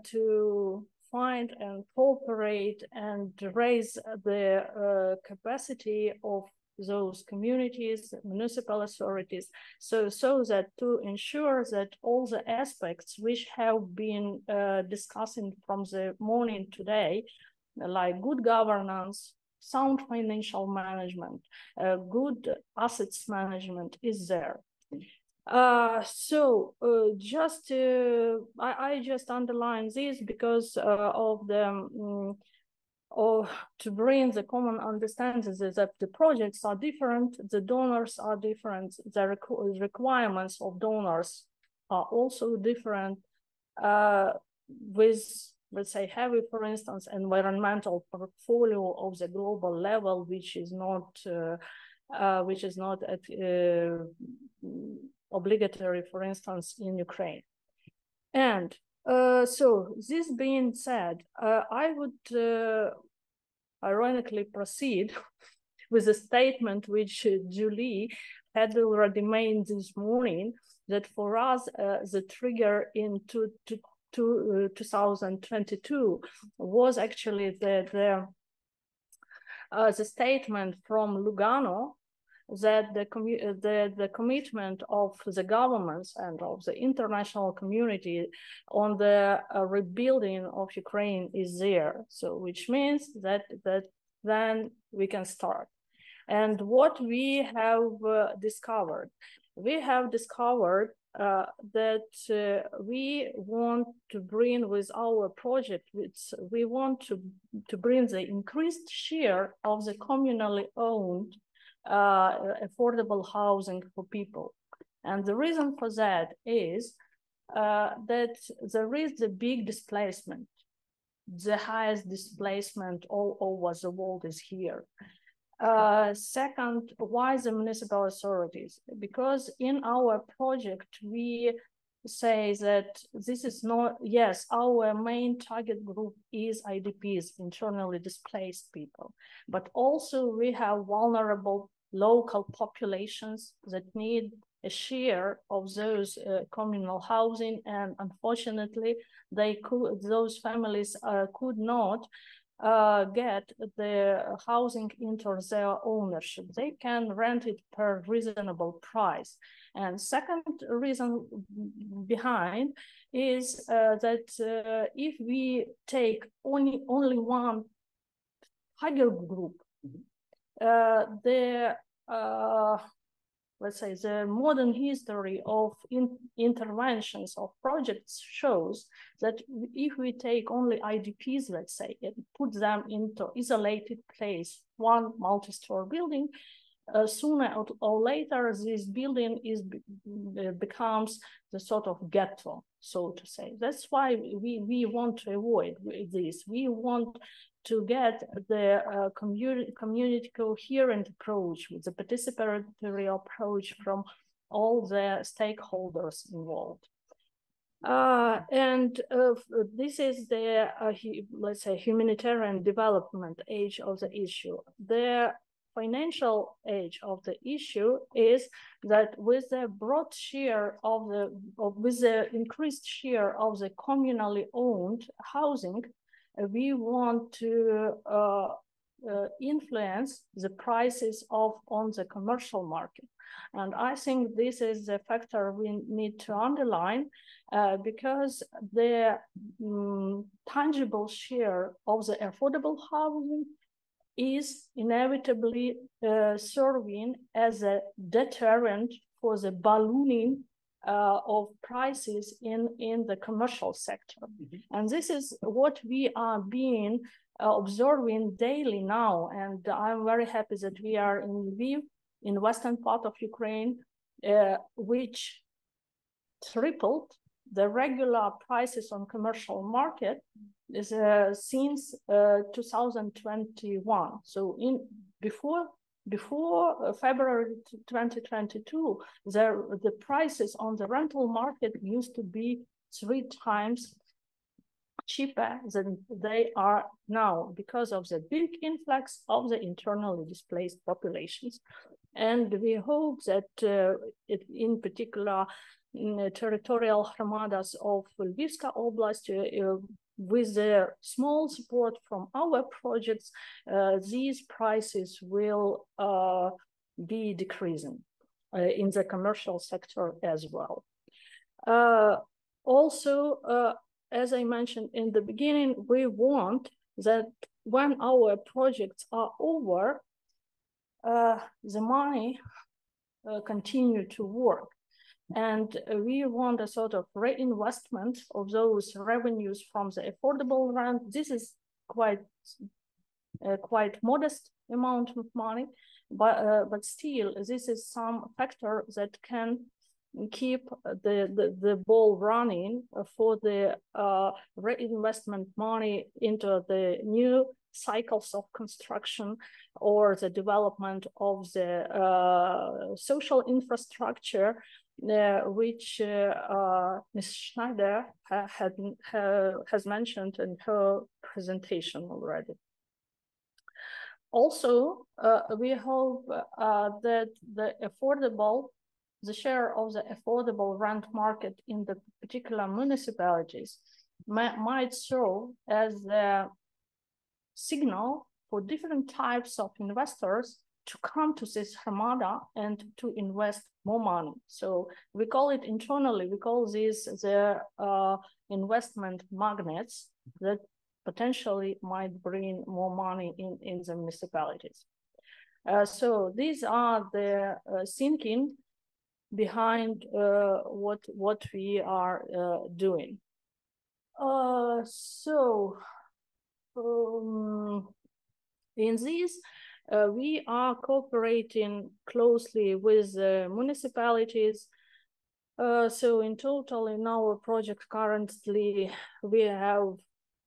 to find and cooperate and raise the capacity of those communities, municipal authorities, so that to ensure that all the aspects which have been discussing from the morning today, like good governance, sound financial management, good assets management is there. I just underline this because of the to bring the common understanding that the projects are different, the donors are different, the requirements of donors are also different, with, let's say, heavy, for instance, environmental portfolio of the global level, which is not obligatory, for instance, in Ukraine. And so this being said, I would ironically proceed with a statement which Julie had already made this morning, that for us the trigger in 2022 was actually the statement from Lugano, that the commitment of the governments and of the international community on the rebuilding of Ukraine is there. So which means that then we can start. And what we have discovered, that we want to bring with our project, we want to bring the increased share of the communally owned affordable housing for people. And the reason for that is that there is the big displacement. The highest displacement all over the world is here. Second, why the municipal authorities? Because in our project, we say that this is not, yes, our main target group is IDPs, internally displaced people, but also we have vulnerable local populations that need a share of those communal housing, and unfortunately, those families could not get the housing into their ownership. They can rent it per reasonable price. And second reason behind is that if we take only one target group, let's say the modern history of interventions of projects shows that if we take only IDPs, let's say, and put them into isolated place, one multi-story building, sooner or later this building becomes the sort of ghetto, so to say. That's why we want to avoid this. We want to get the community coherent approach, with the participatory approach from all the stakeholders involved. This is the, let's say, humanitarian development age of the issue. The financial age of the issue is that with the broad share of with the increased share of the communally owned housing, we want to influence the prices on the commercial market. And I think this is the factor we need to underline, because the tangible share of the affordable housing is inevitably serving as a deterrent for the ballooning of prices in the commercial sector. Mm-hmm. And this is what we are being observing daily now. And I'm very happy that we are in Lviv, in western part of Ukraine, which tripled the regular prices on commercial market since 2021. So before February 2022, the prices on the rental market used to be 3 times cheaper than they are now because of the big influx of the internally displaced populations. And we hope that in particular, territorial hromadas of Lvivska Oblast, with the small support from our projects, these prices will be decreasing in the commercial sector as well. Also, as I mentioned in the beginning, we want that when our projects are over, the money continue to work. And we want a sort of reinvestment of those revenues from the affordable rent. This is quite modest amount of money, but still, this is some factor that can keep the ball running for the reinvestment money into the new cycles of construction or the development of the social infrastructure, which Ms. Schneider has mentioned in her presentation already. Also, we hope that the share of the affordable rent market in the particular municipalities might serve as a signal for different types of investors to come to this hromada and to invest more money. So we call it internally, we call this the investment magnets that potentially might bring more money in the municipalities. So these are the thinking behind what we are doing. In this, we are cooperating closely with municipalities. So in total, in our project currently, we have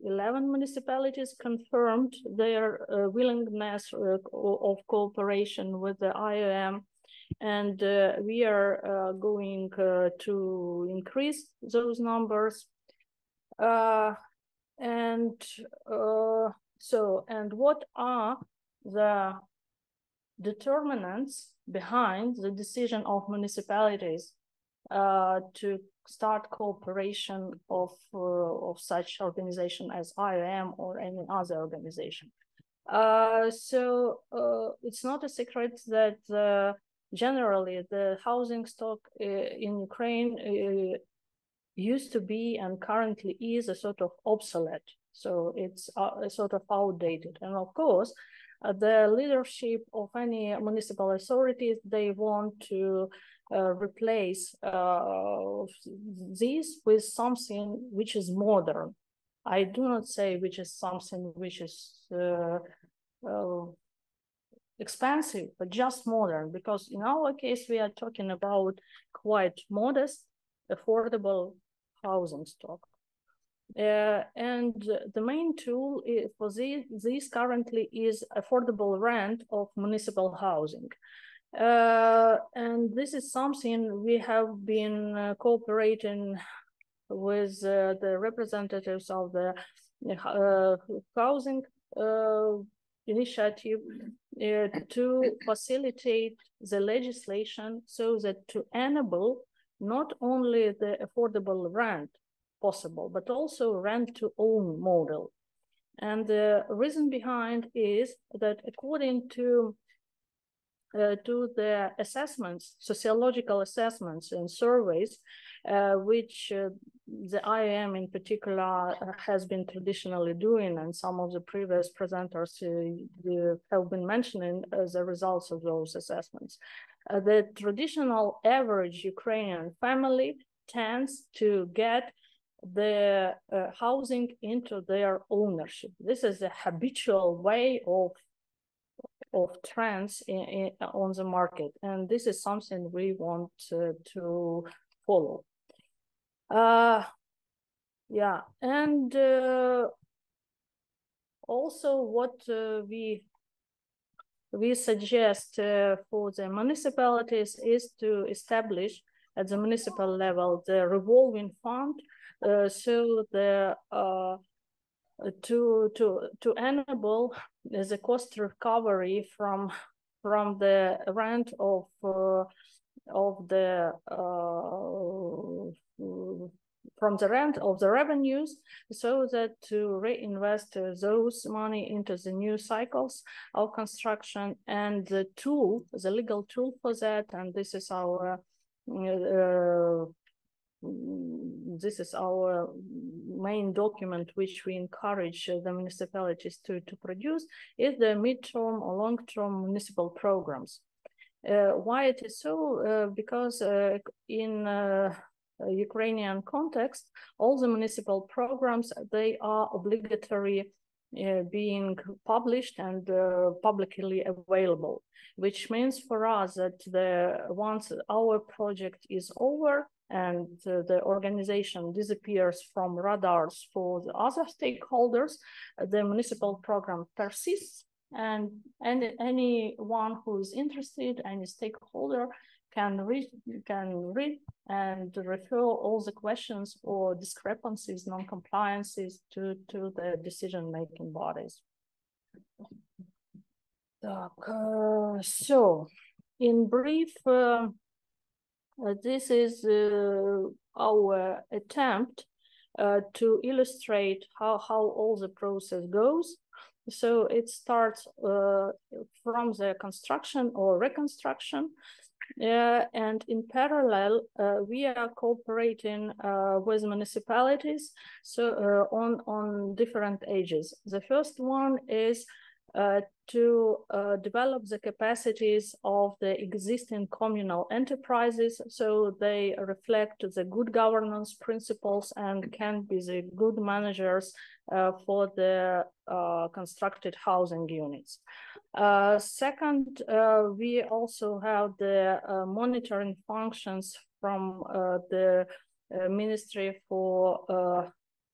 11 municipalities confirmed their willingness of cooperation with the IOM. And we are going to increase those numbers. And what are the determinants behind the decision of municipalities to start cooperation of such organization as IOM or any other organization? It's not a secret that generally the housing stock in Ukraine used to be and currently is a sort of obsolete. So it's a sort of outdated. And of course, the leadership of any municipal authorities, they want to replace this with something which is modern. I do not say which is something which is expensive, but just modern, because in our case, we are talking about quite modest, affordable housing stock. And the main tool for this currently is affordable rent of municipal housing. And this is something we have been cooperating with the representatives of the housing initiative to facilitate the legislation so that to enable not only the affordable rent possible, but also rent to own model. And the reason behind is that according to the assessments, sociological assessments and surveys, which the IOM in particular has been traditionally doing, and some of the previous presenters have been mentioning as a result of those assessments. The traditional average Ukrainian family tends to get the housing into their ownership. This is a habitual way of trends on the market, and this is something we want to follow. Yeah, and also what we suggest for the municipalities is to establish at the municipal level the revolving fund so the to enable the cost recovery from the rent of the from the rent of the revenues, so that to reinvest those money into the new cycles of construction, and the tool, the legal tool for that, and this is our main document which we encourage the municipalities to produce, is the midterm or long-term municipal programs. Why it is so? Because in Ukrainian context, all the municipal programs, they are obligatory being published and publicly available, which means for us that once our project is over and the organization disappears from radars for the other stakeholders, the municipal program persists, and anyone who is interested, any stakeholder, can read and refer all the questions or discrepancies, non-compliances to the decision-making bodies. So, in brief, this is our attempt to illustrate how all the process goes. So it starts from the construction or reconstruction, and in parallel, we are cooperating with municipalities, so on different ages. The first one is to develop the capacities of the existing communal enterprises, so they reflect the good governance principles and can be the good managers for the constructed housing units. Second, we also have the monitoring functions from the Ministry for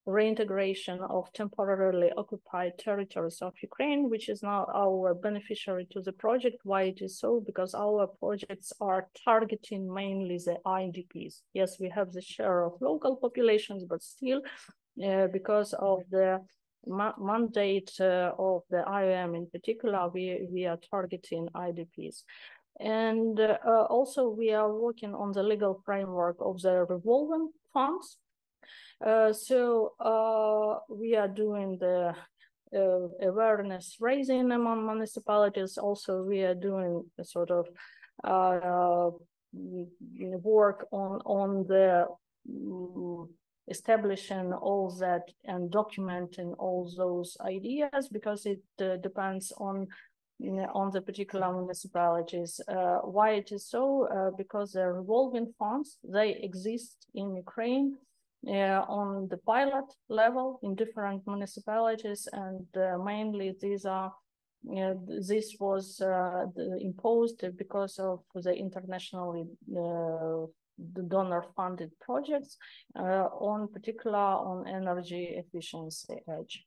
Reintegration of Temporarily Occupied Territories of Ukraine, which is now our beneficiary to the project. Why it is so? Because our projects are targeting mainly the IDPs. Yes, we have the share of local populations, but still, because of the mandate of the IOM in particular, we are targeting IDPs. And also we are working on the legal framework of the revolving funds. So we are doing the awareness raising among municipalities. Also, we are doing a sort of work on the establishing all that and documenting all those ideas, because it depends on the particular municipalities. Why it is so? Because the revolving funds, they exist in Ukraine on the pilot level in different municipalities, and mainly these are this was imposed because of the internationally donor-funded projects, on particular on energy efficiency edge.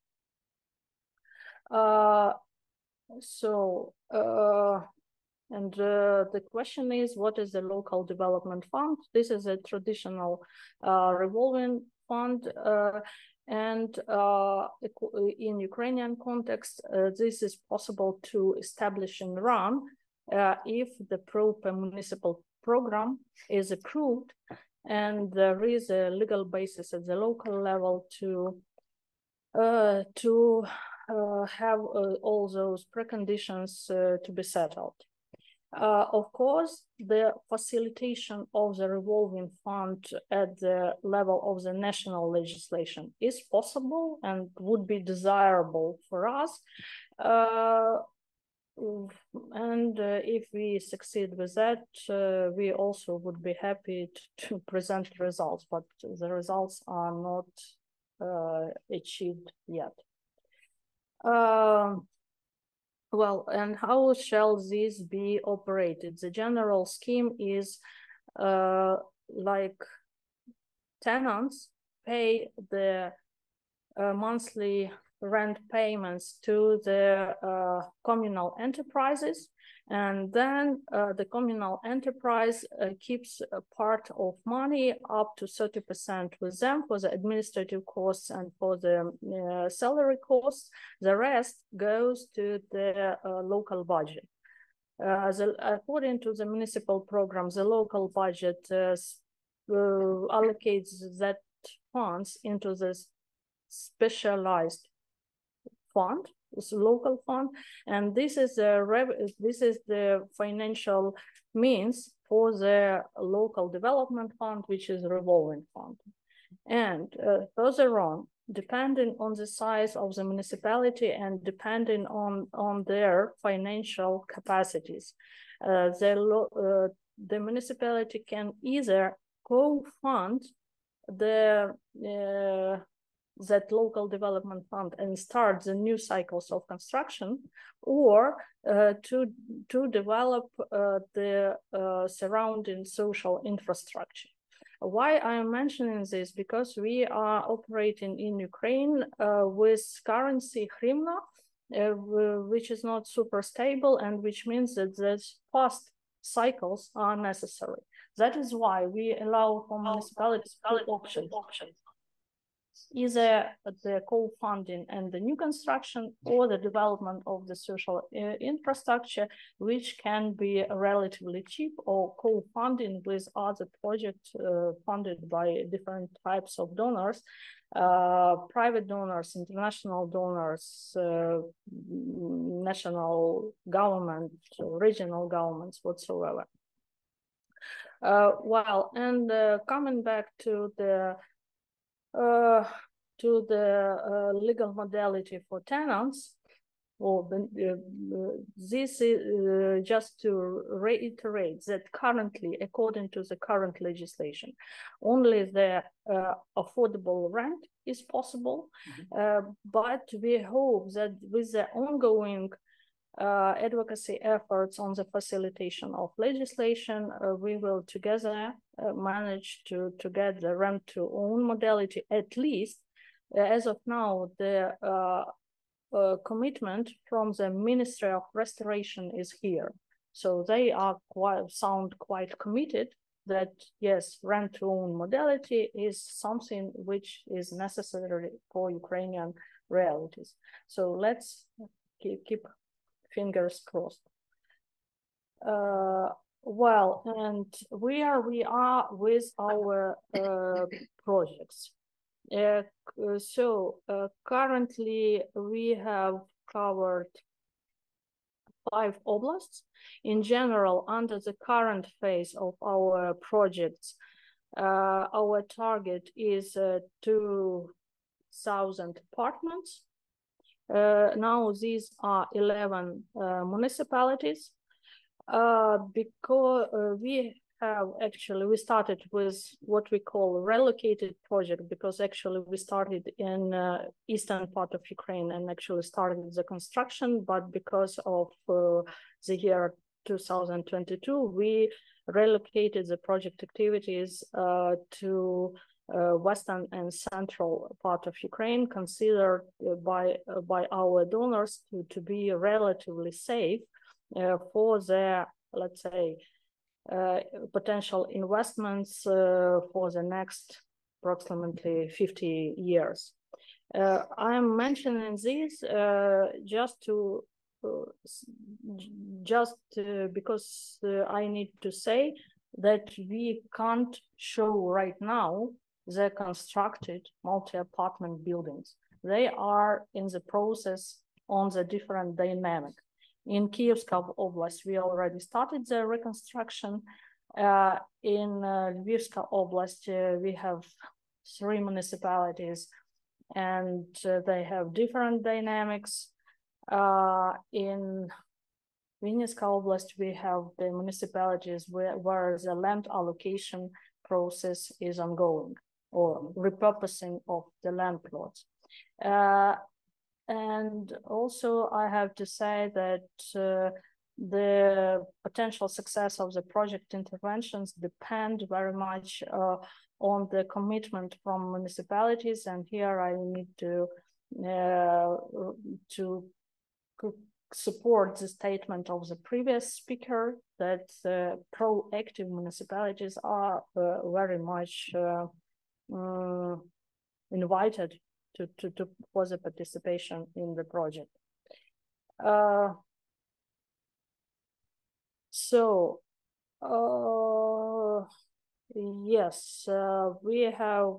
And the question is, what is the local development fund? This is a traditional revolving fund, and in Ukrainian context, this is possible to establish and run if the proper municipal program is approved, and there is a legal basis at the local level to have all those preconditions to be settled. Of course, the facilitation of the revolving fund at the level of the national legislation is possible and would be desirable for us. And if we succeed with that, we also would be happy to present results, but the results are not achieved yet. Well, and how shall this be operated? The general scheme is like tenants pay the monthly rent payments to the communal enterprises, and then the communal enterprise keeps a part of money up to 30% with them for the administrative costs and for the salary costs. The rest goes to the local budget. According to the municipal program, the local budget allocates that funds into this specialized fund, this local fund, and this is the financial means for the local development fund, which is a revolving fund. And further on, depending on the size of the municipality and depending on their financial capacities, the municipality can either co-fund that local development fund and start the new cycles of construction, or to develop the surrounding social infrastructure. Why I am mentioning this? Because we are operating in Ukraine with currency hryvnia, which is not super stable, and which means that these fast cycles are necessary. That is why we allow for municipalities two options. Either the co-funding and the new construction, or the development of the social infrastructure, which can be relatively cheap, or co-funding with other projects funded by different types of donors, private donors, international donors, national government, regional governments, whatsoever. Coming back to the legal modality for tenants, this is just to reiterate that currently, according to the current legislation, only the affordable rent is possible. But we hope that with the ongoing advocacy efforts on the facilitation of legislation, we will together manage to get the rent to own modality. At least as of now, the commitment from the Ministry of Restoration is here, so they are sound quite committed that yes, rent to own modality is something which is necessary for Ukrainian realities. So let's keep fingers crossed. And where we are with our projects. Currently we have covered 5 oblasts. In general, under the current phase of our projects, our target is 2,000 apartments. Now these are 11 municipalities, because we started with what we call relocated project, because actually we started in eastern part of Ukraine and actually started the construction, but because of the year 2022, we relocated the project activities to western and central part of Ukraine, considered by our donors to be relatively safe for their, let's say, potential investments for the next approximately 50 years. I'm mentioning this because I need to say that we can't show right now the constructed multi-apartment buildings. They are in the process on the different dynamic. In Kyiv Oblast, we already started the reconstruction. In Lviv Oblast, we have 3 municipalities, and they have different dynamics. In Vinnytsia Oblast, we have the municipalities where the land allocation process is ongoing, or repurposing of the land plots. And also I have to say that the potential success of the project interventions depend very much on the commitment from municipalities. And here I need to to support the statement of the previous speaker that proactive municipalities are very much invited to for the participation in the project. Yes, we have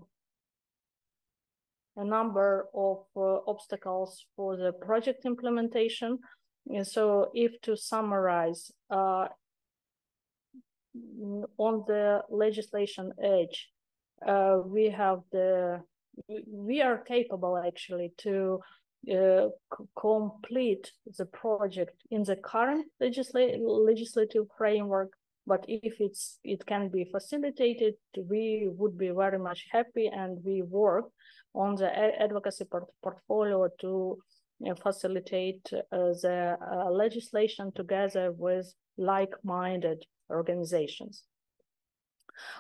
a number of obstacles for the project implementation. And so if to summarize, on the legislation edge, we are capable actually to complete the project in the current legislative framework, but if it can be facilitated, we would be very much happy, and we work on the advocacy portfolio to facilitate the legislation together with like-minded organizations.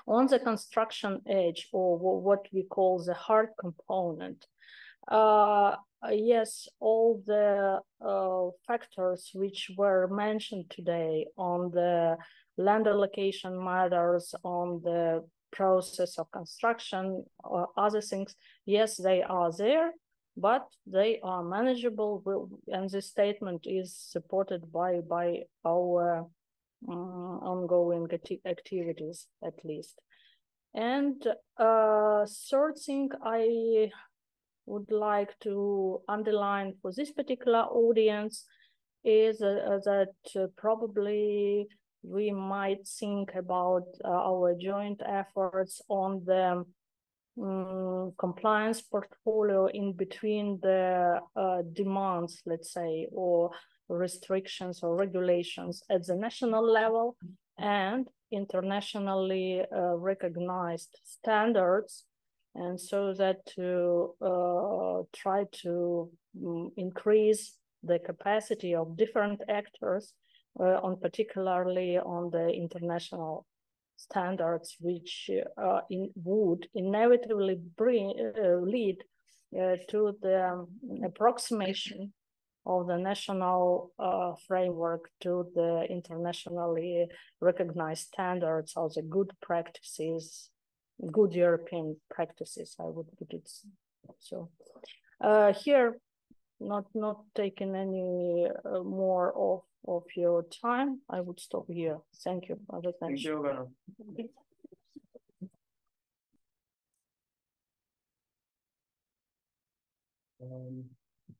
On the construction edge, or what we call the hard component, yes, all the factors which were mentioned today on the land allocation matters, on the process of construction, or other things, yes, they are there, but they are manageable, and this statement is supported by our ongoing activities, at least. And third thing I would like to underline for this particular audience is that probably we might think about our joint efforts on the compliance portfolio in between the demands, let's say, or restrictions or regulations at the national level and internationally recognized standards, and so that to try to increase the capacity of different actors particularly on the international standards, which would inevitably lead to the approximation of the national framework to the internationally recognized standards of the good practices, good European practices, I would put it so. Here, not taking any more of your time, I would stop here. Thank you for the attention. Thank you.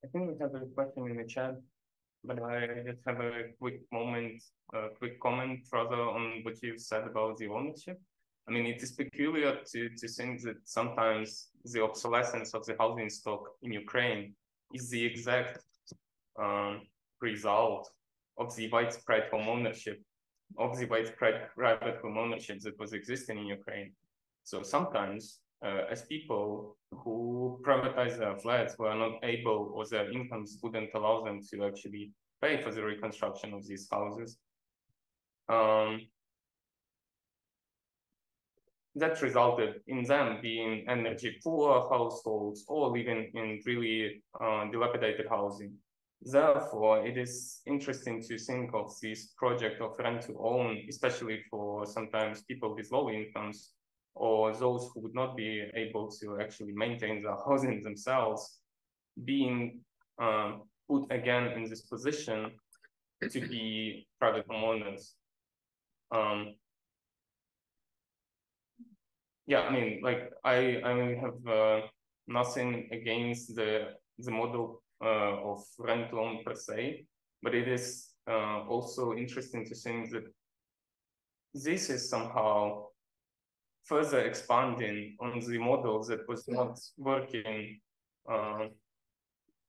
I think we have a question in the chat, but I just have a quick comment rather on what you said about the ownership. I mean, it is peculiar to think that sometimes the obsolescence of the housing stock in Ukraine is the exact result of the widespread home ownership, of the widespread private home ownership that was existing in Ukraine. So sometimes, as people who privatize their flats were not able, or their incomes wouldn't allow them to actually pay for the reconstruction of these houses, that resulted in them being energy poor households or living in really dilapidated housing. Therefore, it is interesting to think of this project of rent to own, especially for sometimes people with low incomes or those who would not be able to actually maintain their housing themselves, being put again in this position to be private homeowners. Yeah, I mean, like I have nothing against the model of rent to own per se, but it is also interesting to think that this is somehow further expanding on the model that was not working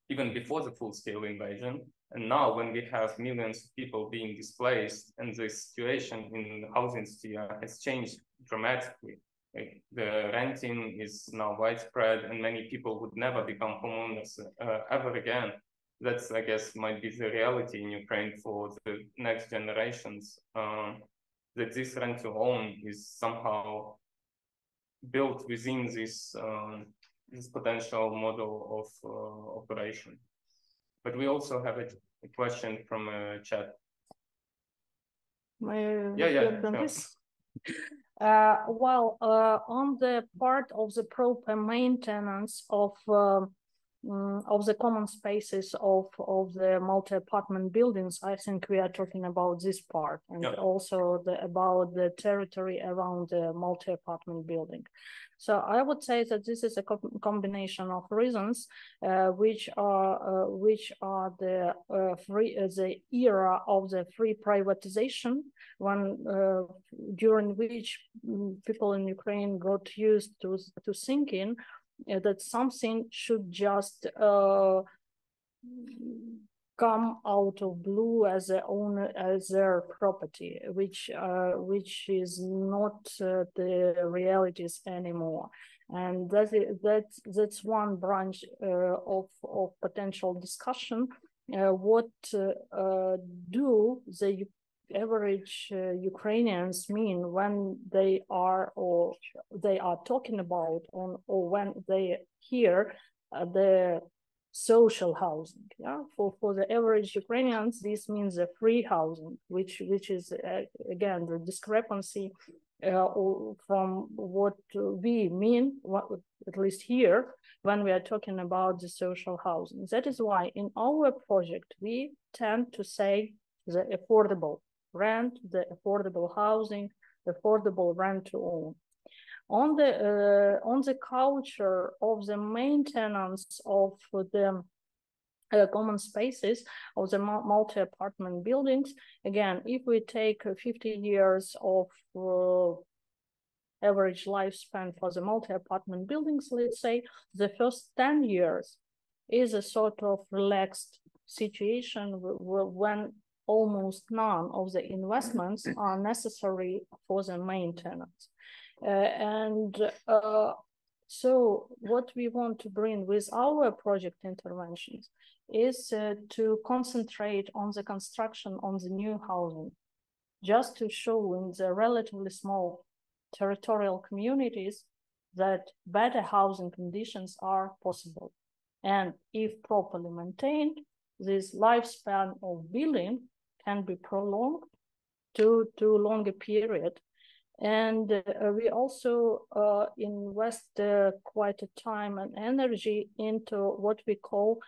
even before the full-scale invasion. And now when we have millions of people being displaced and the situation in the housing sphere has changed dramatically, like the renting is now widespread and many people would never become homeowners ever again. That's, I guess, might be the reality in Ukraine for the next generations, that this rent to own is somehow built within this this potential model of operation. But we also have a question from a chat. Well, on the part of the proper maintenance of the common spaces of the multi-apartment buildings, I think we are talking about this part, and also about the territory around the multi-apartment building. So I would say that this is a combination of reasons, which are the era of the free privatization, during which people in Ukraine got used to thinking that something should just come out of blue as their property, which is not the realities anymore. And that's one branch of potential discussion. What do the average Ukrainians mean when they are talking about or when they hear the social housing? For the average Ukrainians, this means the free housing, which is again the discrepancy from what we mean, at least here, when we are talking about the social housing. That is why in our project we tend to say the affordable rent, the affordable housing, affordable rent to own. On the culture of the maintenance of the common spaces of the multi-apartment buildings, again, if we take 50 years of average lifespan for the multi-apartment buildings, let's say, the first 10 years is a sort of relaxed situation when almost none of the investments are necessary for the maintenance. So what we want to bring with our project interventions is to concentrate on the construction on the new housing, just to show in the relatively small territorial communities that better housing conditions are possible. And if properly maintained, this lifespan of building can be prolonged to longer period. And we also invest quite a time and energy into what we call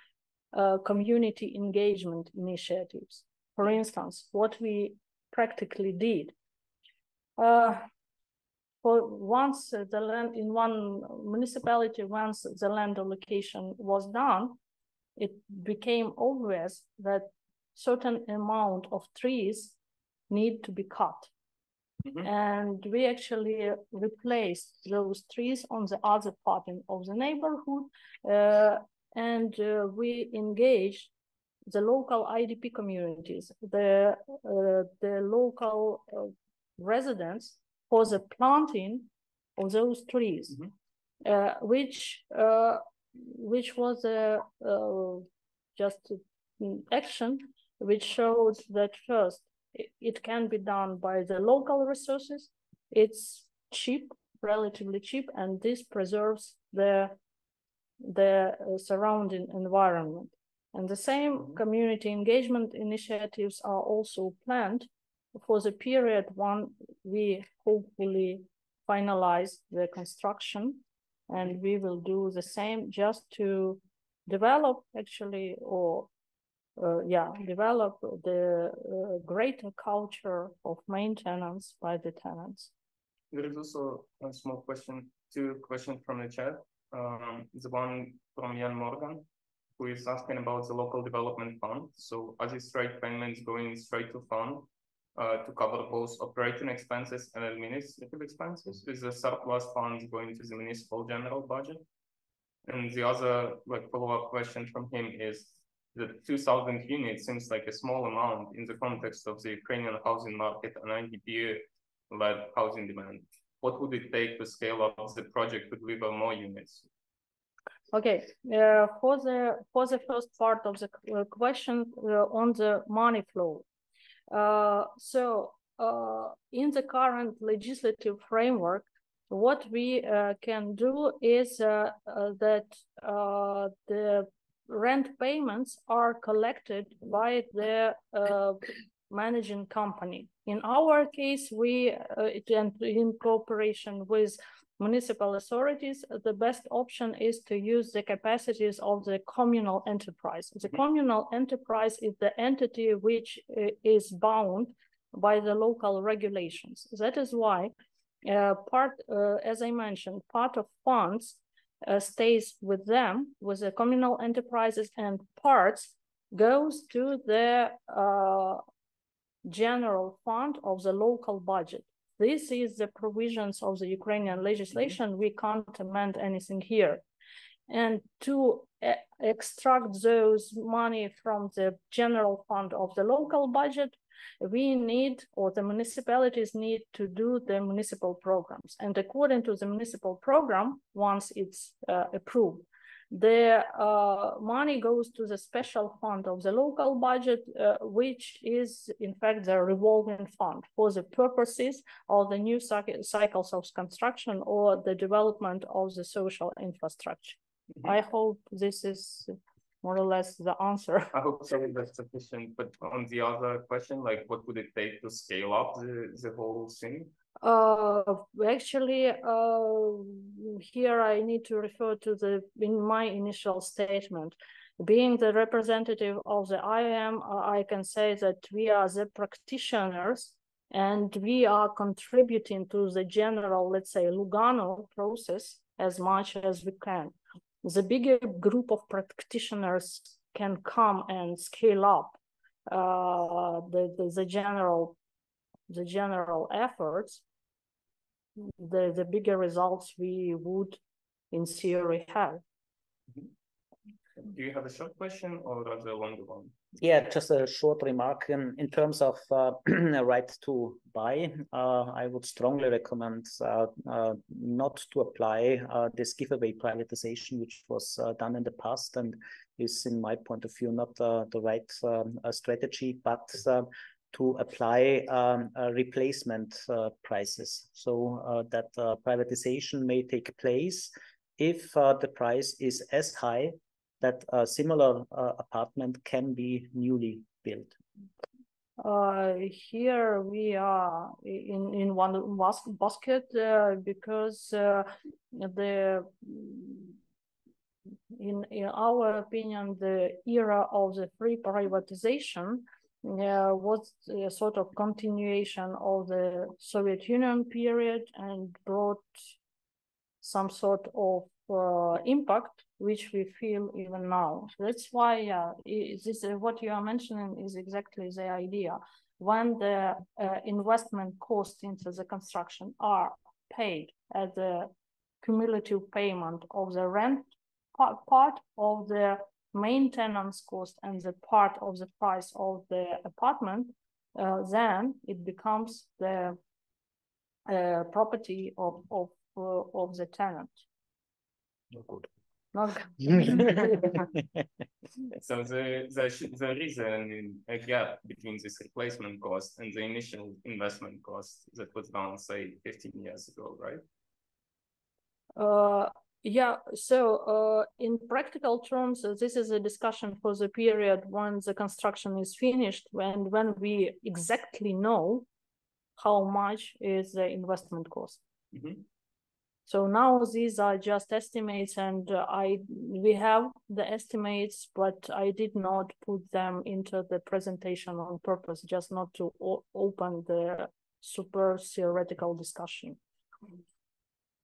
community engagement initiatives. For instance, what we practically did. Once the land in one municipality, once the land allocation was done, it became obvious that certain amount of trees need to be cut. And we actually replaced those trees on the other part of the neighborhood, and we engaged the local IDP communities, the local residents for the planting of those trees, which was just an action which showed that first, it can be done by the local resources. It's cheap, relatively cheap, and this preserves the surrounding environment. And the same community engagement initiatives are also planned for the period when we hopefully finalize the construction, and we will do the same just to develop actually develop the greater culture of maintenance by the tenants. There is also a small question, two questions from the chat. The one from Jan Morgan, who is asking about the local development fund. So are these straight payments going straight to fund to cover both operating expenses and administrative expenses? Is the surplus funds going to the municipal general budget? And the other follow-up question from him is, the 2,000 units seems like a small amount in the context of the Ukrainian housing market and IDP-led housing demand. What would it take to scale up the project to deliver more units? Okay, for the first part of the question on the money flow. In the current legislative framework, what we can do is that the rent payments are collected by the managing company. In our case, we, in cooperation with municipal authorities, the best option is to use the capacities of the communal enterprise. The communal enterprise is the entity which is bound by the local regulations. That is why as I mentioned, part of funds stays with them, with the communal enterprises, and parts goes to the general fund of the local budget. This is the provisions of the Ukrainian legislation. We can't amend anything here. And to extract those money from the general fund of the local budget, we need, or the municipalities need, to do the municipal programs. And according to the municipal program, once it's approved, the money goes to the special fund of the local budget, which is in fact the revolving fund for the purposes of the new cycles of construction or the development of the social infrastructure. I hope this is more or less the answer. I hope so, that's sufficient. But on the other question, like what would it take to scale up the whole thing? Actually, here I need to refer to in my initial statement. Being the representative of the IAM, I can say that we are the practitioners and we are contributing to the general, let's say, Lugano process as much as we can. The bigger group of practitioners can come and scale up the general efforts, the bigger results we would in theory have. Do you have a short question or rather a longer one? Yeah, just a short remark. In terms of right to buy, I would strongly recommend not to apply this giveaway privatization, which was done in the past and is, in my point of view, not the right strategy, but to apply replacement prices, so that privatization may take place if the price is as high that a similar apartment can be newly built. Here we are in one basket because in our opinion, the era of the free privatization was a sort of continuation of the Soviet Union period and brought some sort of impact, which we feel even now. That's why this what you are mentioning is exactly the idea. When the investment costs into the construction are paid as a cumulative payment of the rent part of the maintenance cost and the part of the price of the apartment, then it becomes the property of the tenant. Not good. Not good. So there is a gap between this replacement cost and the initial investment cost that was done, say, 15 years ago, right? Yeah, so in practical terms, this is a discussion for the period when the construction is finished and when we exactly know how much is the investment cost. Mm-hmm. So now these are just estimates, and we have the estimates, but I did not put them into the presentation on purpose, just not to open the super theoretical discussion.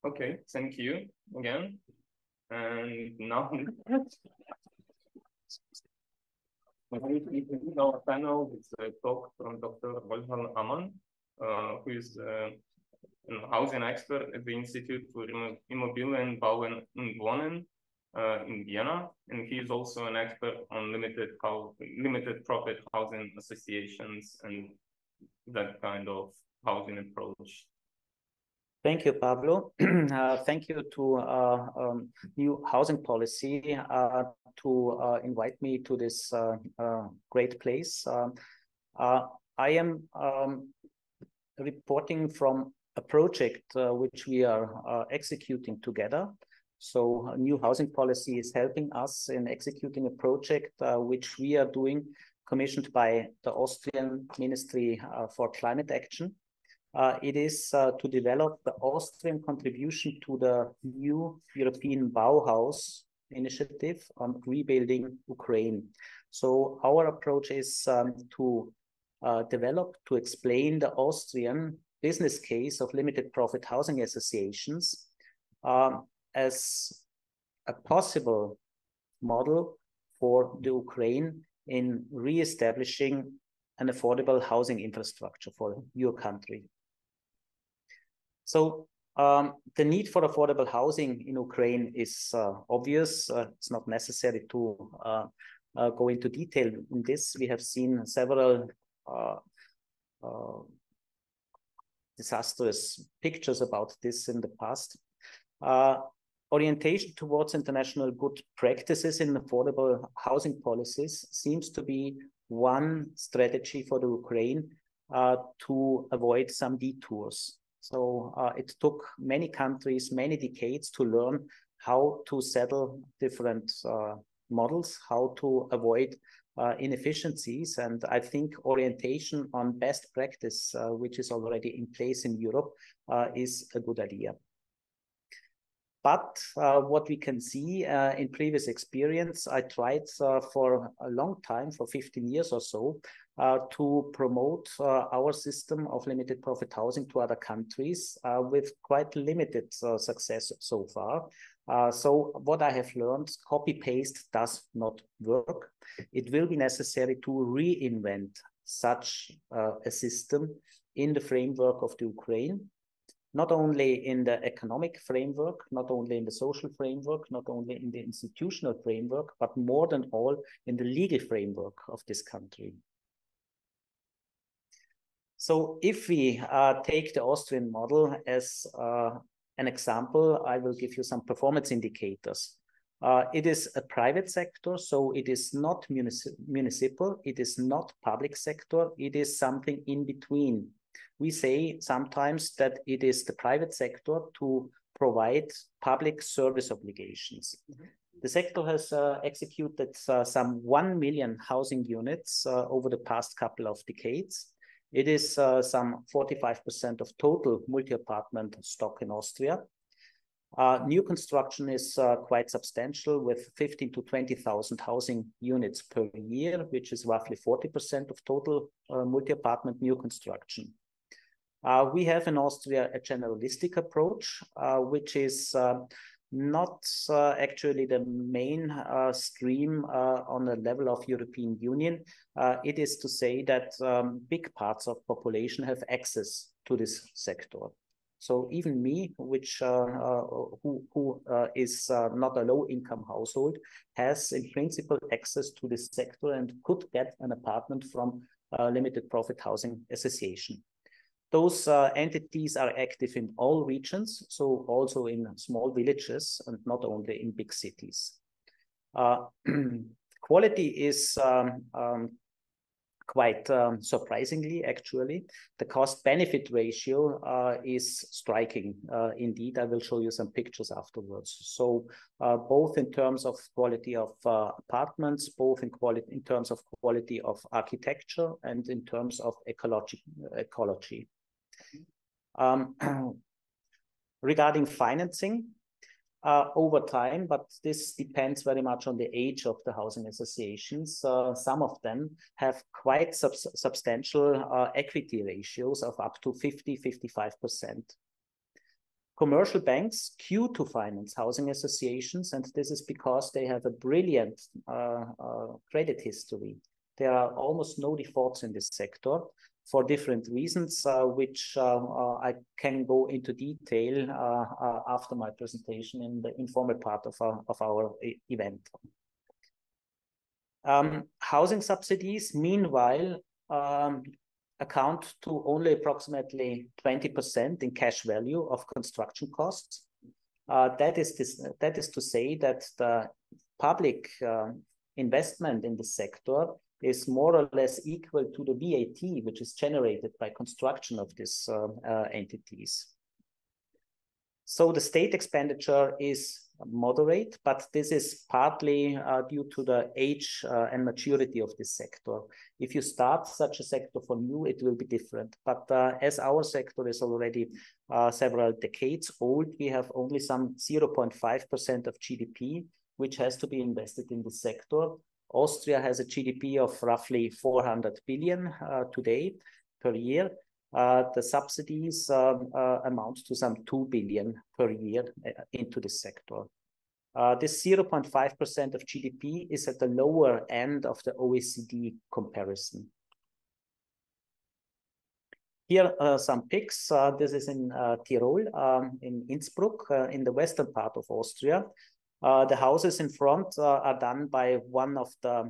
Okay, thank you again. And now in our panel is a talk from Dr. Volkan, who is a housing expert at the Institute for Immobilien, Bauen und Wohnen in Vienna, and he is also an expert on limited profit housing associations and that kind of housing approach. Thank you, Pablo. Thank you to New Housing Policy to invite me to this great place. I am reporting from a project which we are executing together. So a new housing policy is helping us in executing a project which we are doing, commissioned by the Austrian Ministry for Climate Action. It is to develop the Austrian contribution to the new European Bauhaus initiative on rebuilding Ukraine. So our approach is to develop, to explain the Austrian business case of limited profit housing associations as a possible model for the Ukraine in re-establishing an affordable housing infrastructure for your country. So the need for affordable housing in Ukraine is obvious. It's not necessary to go into detail in this. We have seen several disastrous pictures about this in the past. Orientation towards international good practices in affordable housing policies seems to be one strategy for the Ukraine to avoid some detours. So it took many countries, many decades to learn how to settle different models, how to avoid inefficiencies. And I think orientation on best practice, which is already in place in Europe, is a good idea. But what we can see in previous experience, I tried for a long time, for 15 years or so, to promote our system of limited profit housing to other countries with quite limited success so far. So what I have learned, copy-paste does not work. It will be necessary to reinvent such a system in the framework of the Ukraine, not only in the economic framework, not only in the social framework, not only in the institutional framework, but more than all in the legal framework of this country. So if we take the Austrian model as an example, I will give you some performance indicators. It is a private sector, so it is not municipal, it is not public sector, it is something in between. We say sometimes that it is the private sector to provide public service obligations. The sector has executed some 1 million housing units over the past couple of decades. It is some 45% of total multi-apartment stock in Austria. New construction is quite substantial with 15,000 to 20,000 housing units per year, which is roughly 40% of total multi-apartment new construction. We have in Austria a generalistic approach, which is not actually the main stream on the level of European Union. It is to say that big parts of population have access to this sector. So even me, which who is not a low-income household, has in principle access to this sector and could get an apartment from a limited profit housing association. Those entities are active in all regions, so also in small villages and not only in big cities. Quality is quite surprisingly, actually. The cost-benefit ratio is striking. Indeed, I will show you some pictures afterwards. So both in terms of quality of apartments, both in terms of quality of architecture and in terms of ecology. Regarding financing, over time, but this depends very much on the age of the housing associations. Some of them have quite substantial equity ratios of up to 50–55%. Commercial banks queue to finance housing associations, and this is because they have a brilliant credit history. There are almost no defaults in this sector for different reasons, which I can go into detail after my presentation in the informal part of our event. Housing subsidies, meanwhile, account to only approximately 20% in cash value of construction costs. That is to say that the public investment in the sector is more or less equal to the VAT, which is generated by construction of these entities. So the state expenditure is moderate, but this is partly due to the age and maturity of this sector. If you start such a sector for new, it will be different. But as our sector is already several decades old, we have only some 0.5% of GDP, which has to be invested in the sector. Austria has a GDP of roughly 400 billion today per year. The subsidies amount to some 2 billion per year into the sector. This 0.5% of GDP is at the lower end of the OECD comparison. Here are some pics. This is in Tyrol, in Innsbruck, in the western part of Austria. The houses in front are done by one of the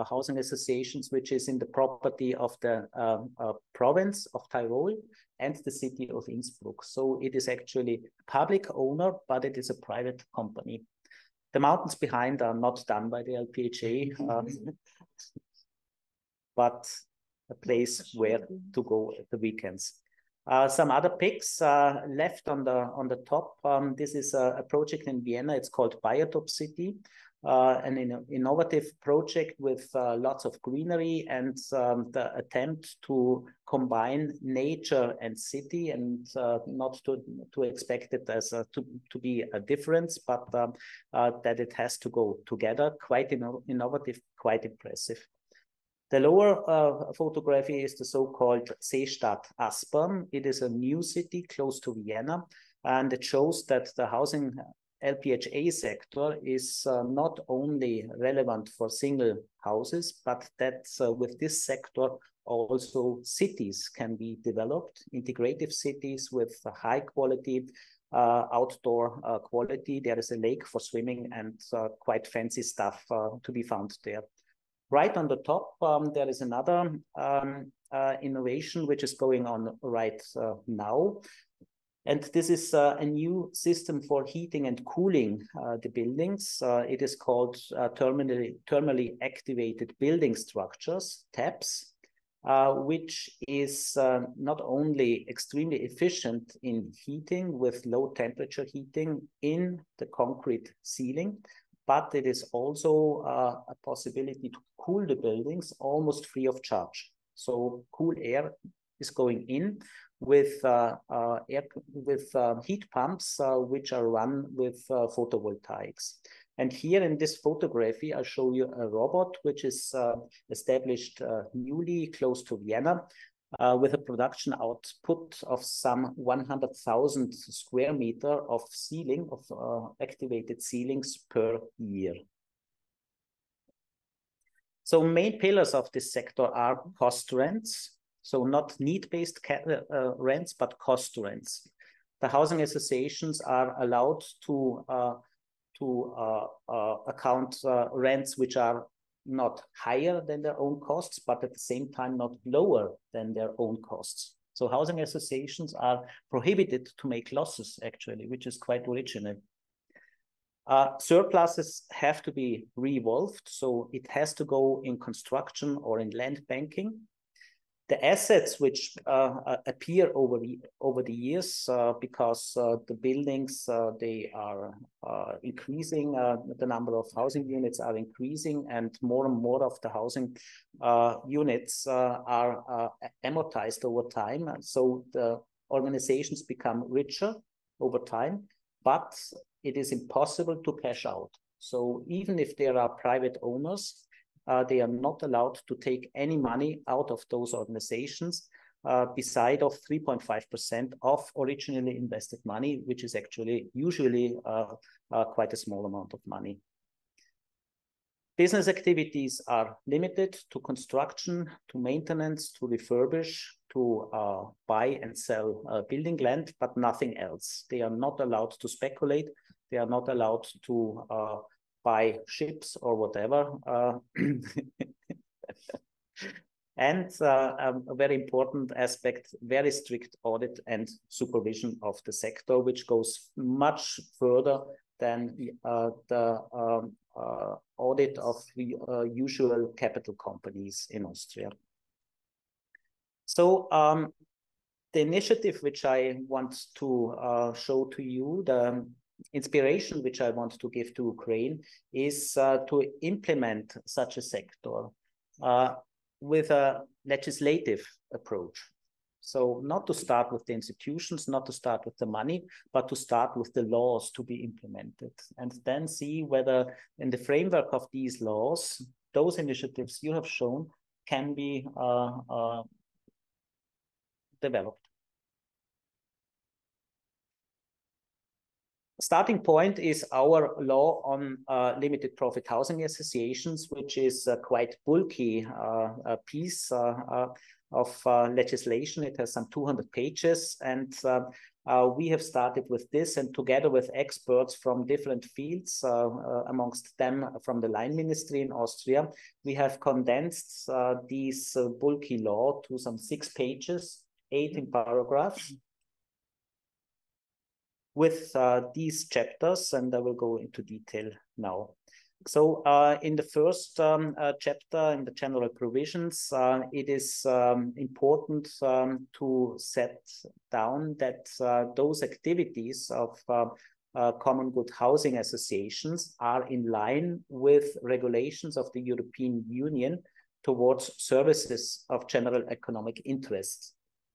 housing associations, which is in the property of the province of Tyrol and the city of Innsbruck. So it is actually public owner, but it is a private company. The mountains behind are not done by the LPHA, but a place where to go at the weekends. Some other pics left on the top. This is a project in Vienna. It's called Biotop City, an innovative project with lots of greenery and the attempt to combine nature and city, and not to expect it as to be a difference, but that it has to go together. Quite innovative, quite impressive. The lower photography is the so-called Seestadt Aspern. It is a new city close to Vienna, and it shows that the housing LPHA sector is not only relevant for single houses, but that with this sector also cities can be developed, integrative cities with high quality outdoor quality. There is a lake for swimming and quite fancy stuff to be found there. Right on the top, there is another innovation which is going on right now. And this is a new system for heating and cooling the buildings. It is called thermally activated building structures, TAPS, which is not only extremely efficient in heating with low temperature heating in the concrete ceiling, but it is also a possibility to cool the buildings almost free of charge. So cool air is going in with heat pumps, which are run with photovoltaics. And here in this photography, I'll show you a robot which is established newly close to Vienna, with a production output of some 100,000 square meter of ceiling, of activated ceilings per year. So main pillars of this sector are cost rents, so not need-based rents, but cost rents. The housing associations are allowed to account rents which are not higher than their own costs, but at the same time not lower than their own costs. So housing associations are prohibited to make losses, actually, which is quite original. Surpluses have to be revolved, so it has to go in construction or in land banking. The assets which appear over the years because the buildings, they are increasing, the number of housing units are increasing, and more of the housing units are amortized over time. And so the organizations become richer over time, but it is impossible to cash out. So even if there are private owners, they are not allowed to take any money out of those organizations beside of 3.5% of originally invested money, which is actually usually quite a small amount of money. Business activities are limited to construction, to maintenance, to refurbish, to buy and sell building land, but nothing else. They are not allowed to speculate. They are not allowed to buy ships or whatever. And a very important aspect, very strict audit and supervision of the sector, which goes much further than the audit of the usual capital companies in Austria. So the initiative which I want to show to you, the inspiration which I want to give to Ukraine, is to implement such a sector with a legislative approach. So not to start with the institutions, not to start with the money, but to start with the laws to be implemented, and then see whether in the framework of these laws, those initiatives you have shown can be developed. Starting point is our law on limited profit housing associations, which is a quite bulky piece of legislation. It has some 200 pages, and we have started with this, and together with experts from different fields, amongst them from the line ministry in Austria, we have condensed this bulky law to some 6 pages, 18 paragraphs, with these chapters, and I will go into detail now. So in the first chapter, in the general provisions, it is important to set down that those activities of common good housing associations are in line with regulations of the European Union towards services of general economic interest.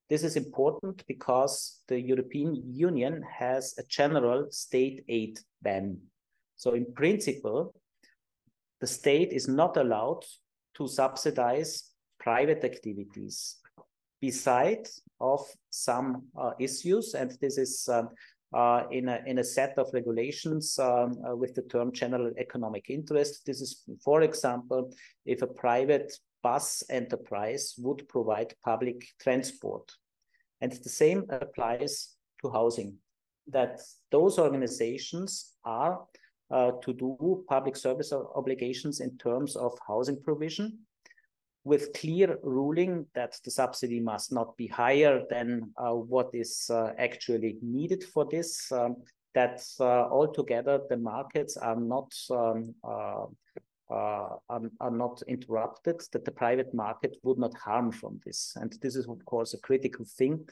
This is important because the European Union has a general state aid ban. So in principle, the state is not allowed to subsidize private activities besides of some issues, and this is in a set of regulations with the term general economic interest. This is, for example, if a private bus enterprise would provide public transport. And the same applies to housing, that those organizations are to do public service obligations in terms of housing provision, with clear ruling that the subsidy must not be higher than what is actually needed for this, that altogether the markets are not interrupted, that the private market would not harm from this. And this is, of course, a critical thing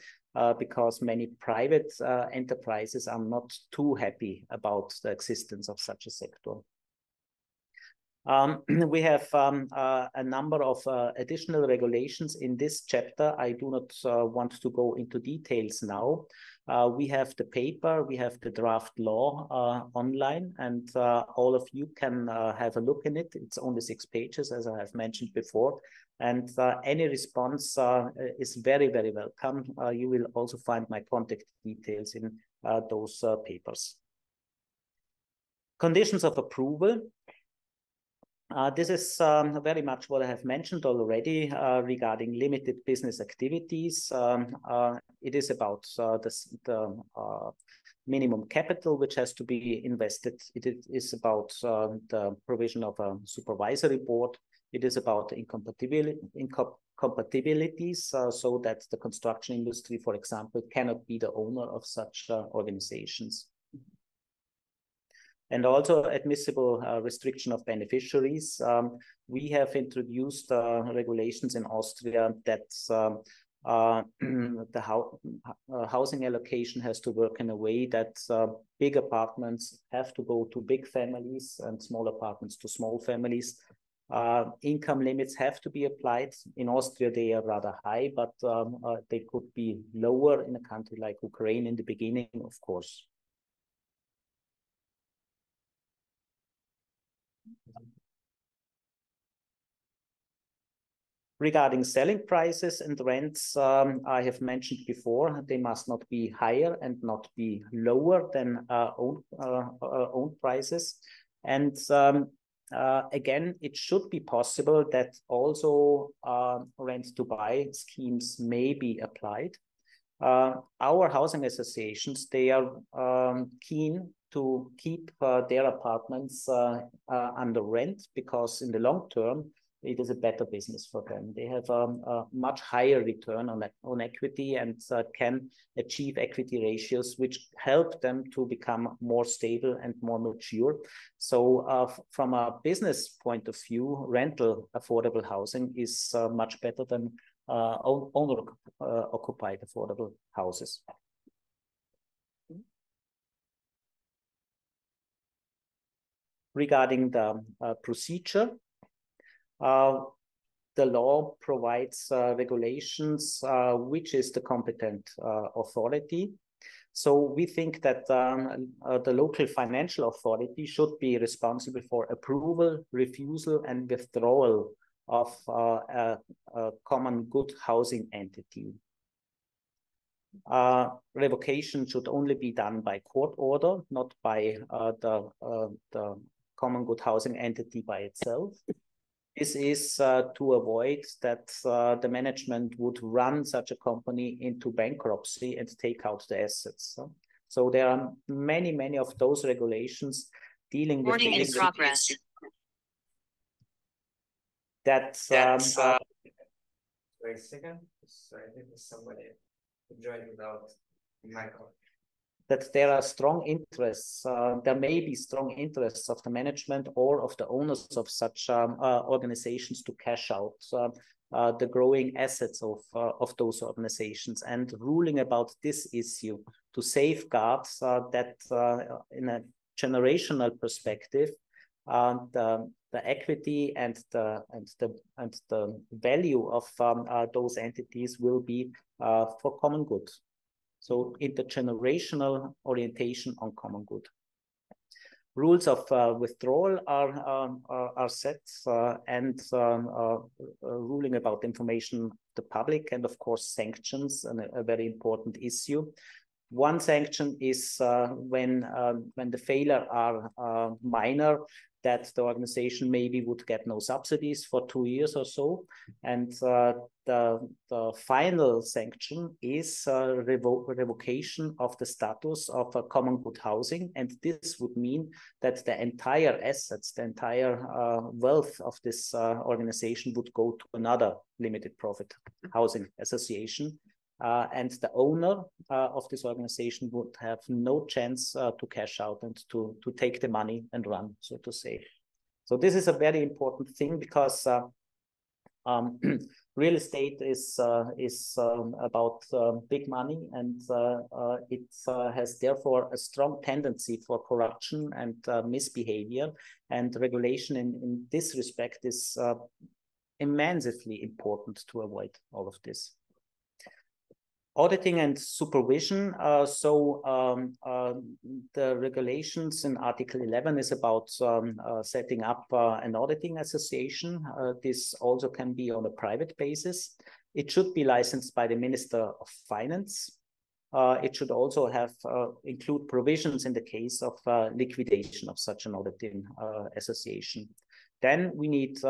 because many private enterprises are not too happy about the existence of such a sector. We have a number of additional regulations in this chapter. I do not want to go into details now. We have the paper, we have the draft law online, and all of you can have a look in it. It's only 6 pages, as I have mentioned before. And any response is very, very welcome. You will also find my contact details in those papers. Conditions of approval. This is very much what I have mentioned already regarding limited business activities. It is about the minimum capital which has to be invested. It is about the provision of a supervisory board. It is about incompatibilities, so that the construction industry, for example, cannot be the owner of such organizations. And also admissible restriction of beneficiaries. We have introduced regulations in Austria that the housing allocation has to work in a way that big apartments have to go to big families and small apartments to small families. Income limits have to be applied. In Austria, they are rather high, but they could be lower in a country like Ukraine in the beginning, of course. Regarding selling prices and rents, I have mentioned before, they must not be higher and not be lower than own prices. And again, it should be possible that also rent-to-buy schemes may be applied. Our housing associations, they are keen to keep their apartments under rent, because in the long term, it is a better business for them. They have a much higher return on equity and can achieve equity ratios which help them to become more stable and more mature. So from a business point of view, rental affordable housing is much better than owner occupied affordable houses. Regarding the procedure, the law provides regulations, which is the competent authority. So we think that the local financial authority should be responsible for approval, refusal, and withdrawal of a common good housing entity. Revocation should only be done by court order, not by the common good housing entity by itself. This is to avoid that the management would run such a company into bankruptcy and take out the assets. So there are many of those regulations dealing with Recording in progress. That wait a second. Sorry, I think there's somebody joined without microphone. That there are strong interests, there may be strong interests of the management or of the owners of such organizations to cash out the growing assets of those organizations, and ruling about this issue to safeguard that in a generational perspective, the equity and the value of those entities will be for common good. So intergenerational orientation on common good. Rules of withdrawal are set and ruling about information the public, and of course sanctions, and a very important issue. One sanction is when the failure are minor, that the organization maybe would get no subsidies for 2 years or so. And the final sanction is revocation of the status of a common good housing. And this would mean that the entire assets, the entire wealth of this organization would go to another limited profit housing association. And the owner of this organization would have no chance to cash out and to take the money and run, so to say. So this is a very important thing, because real estate is about big money, and it has therefore a strong tendency for corruption and misbehavior, and regulation in this respect is immensely important to avoid all of this. Auditing and supervision. The regulations in Article 11 is about setting up an auditing association. This also can be on a private basis. It should be licensed by the Minister of Finance. It should also have include provisions in the case of liquidation of such an auditing association. Then we need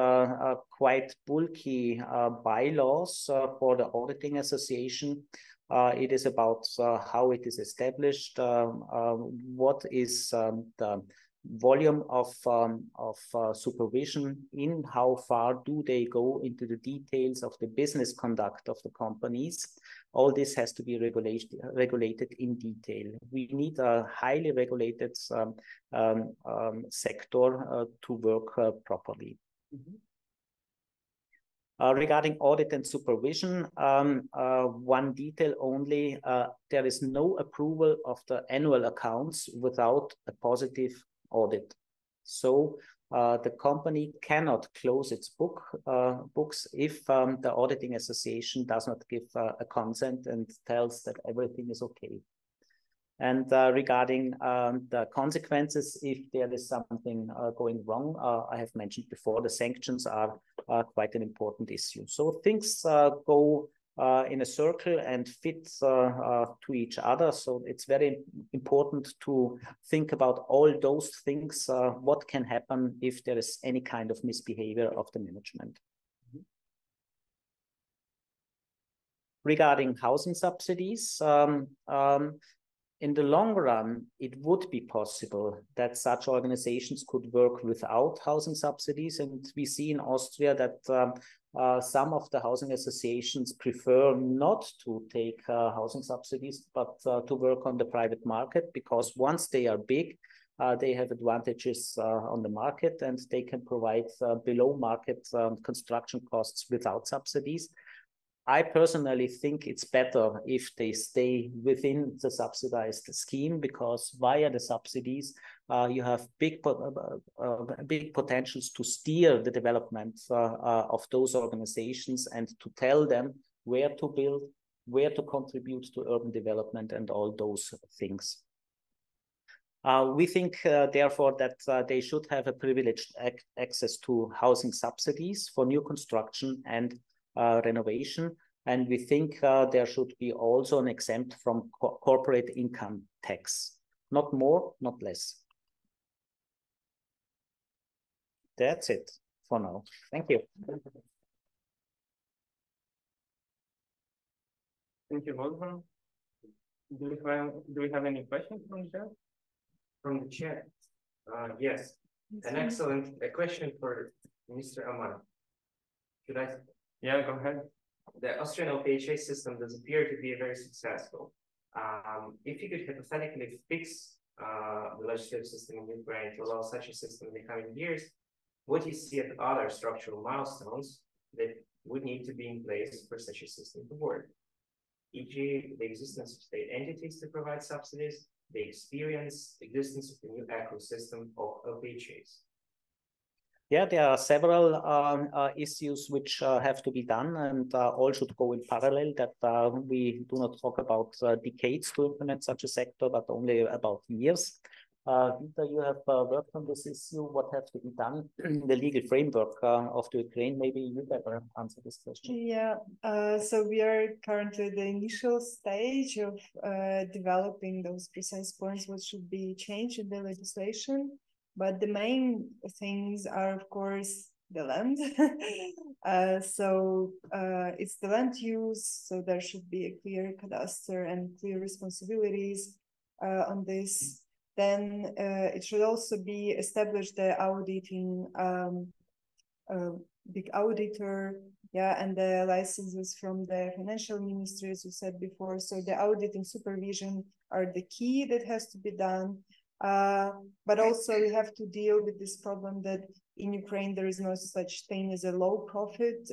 quite bulky bylaws for the auditing association. It is about how it is established, what is the volume of supervision, in how far do they go into the details of the business conduct of the companies. All this has to be regulated in detail. We need a highly regulated sector to work properly. Mm-hmm. Regarding audit and supervision, one detail only, there is no approval of the annual accounts without a positive audit. So the company cannot close its books if the auditing association does not give a consent and tells that everything is okay. And regarding the consequences, if there is something going wrong, I have mentioned before, the sanctions are quite an important issue. So things go in a circle and fit to each other. So it's very important to think about all those things, what can happen if there is any kind of misbehavior of the management. Regarding housing subsidies, in the long run, it would be possible that such organizations could work without housing subsidies. And we see in Austria that some of the housing associations prefer not to take housing subsidies, but to work on the private market, because once they are big, they have advantages on the market, and they can provide below market construction costs without subsidies. I personally think it's better if they stay within the subsidized scheme, because via the subsidies, you have big potentials to steer the development of those organizations and to tell them where to build, where to contribute to urban development and all those things. We think, therefore, that they should have a privileged access to housing subsidies for new construction and renovation. And we think there should be also an exempt from corporate income tax. Not more, not less. That's it for now. Thank you. Thank you, Wolfgang. Do we have any questions from the chat? From the chat, yes. An excellent question for Mr. Aman. Should I? Yeah, go ahead. The Austrian KhSA system does appear to be very successful. If you could hypothetically fix the legislative system in Ukraine to allow such a system in the coming years, what do you see as other structural milestones that would need to be in place for such a system to work? E.g., the existence of state entities to provide subsidies, the existence of the new ecosystem of LPHAs. Yeah, there are several issues which have to be done, and all should go in parallel, that we do not talk about decades to implement such a sector, but only about years. Vita, you have worked on this issue. What has to be done in the legal framework of the Ukraine? Maybe you better answer this question. Yeah, so we are currently at the initial stage of developing those precise points, what should be changed in the legislation. But the main things are, of course, the land. It's the land use, so there should be a clear cadastre and clear responsibilities on this. Then it should also be established the auditing, big auditor, yeah, and the licenses from the financial ministry, as you said before. So the auditing supervision are the key that has to be done. But also we have to deal with this problem that in Ukraine there is no such thing as a low profit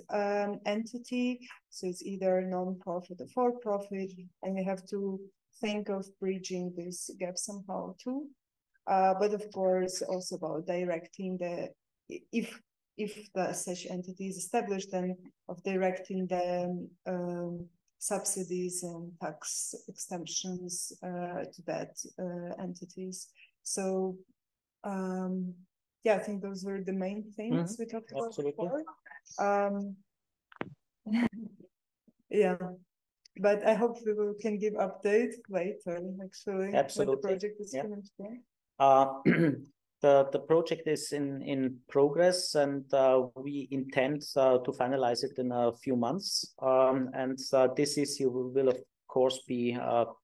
entity. So it's either non-profit or for-profit, and we have to think of bridging this gap somehow too. But of course also about directing the, if such entity is established, then of directing the subsidies and tax exemptions to that entities. So yeah, I think those were the main things we talked about before. Yeah, but I hope we can give updates later, actually. Absolutely. When the project is finished. The project is in progress, and we intend to finalize it in a few months. And this issue will of course be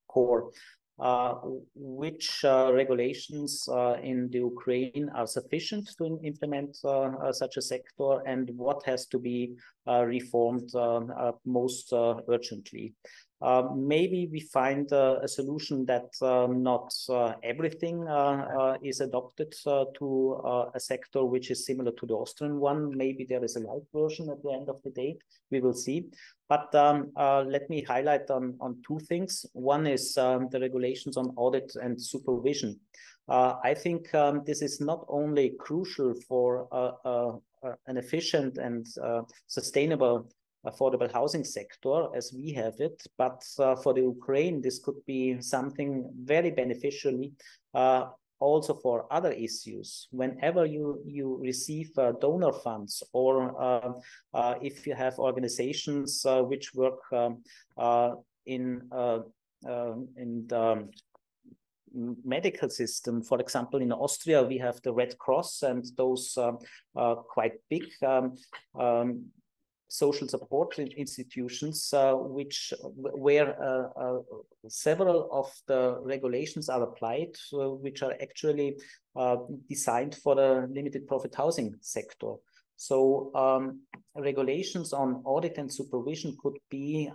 core. Which regulations in the Ukraine are sufficient to implement such a sector, and what has to be reformed most urgently? Maybe we find a solution that not everything is adopted to a sector which is similar to the Austrian one. Maybe there is a light version at the end of the day. We will see. But let me highlight on two things. One is the regulations on audit and supervision. I think this is not only crucial for an efficient and sustainable affordable housing sector as we have it, but for the Ukraine, this could be something very beneficially also for other issues. Whenever you receive donor funds, or if you have organizations which work in the medical system. For example, in Austria, we have the Red Cross, and those quite big social support institutions, where several of the regulations are applied, which are actually designed for the limited profit housing sector. So regulations on audit and supervision could be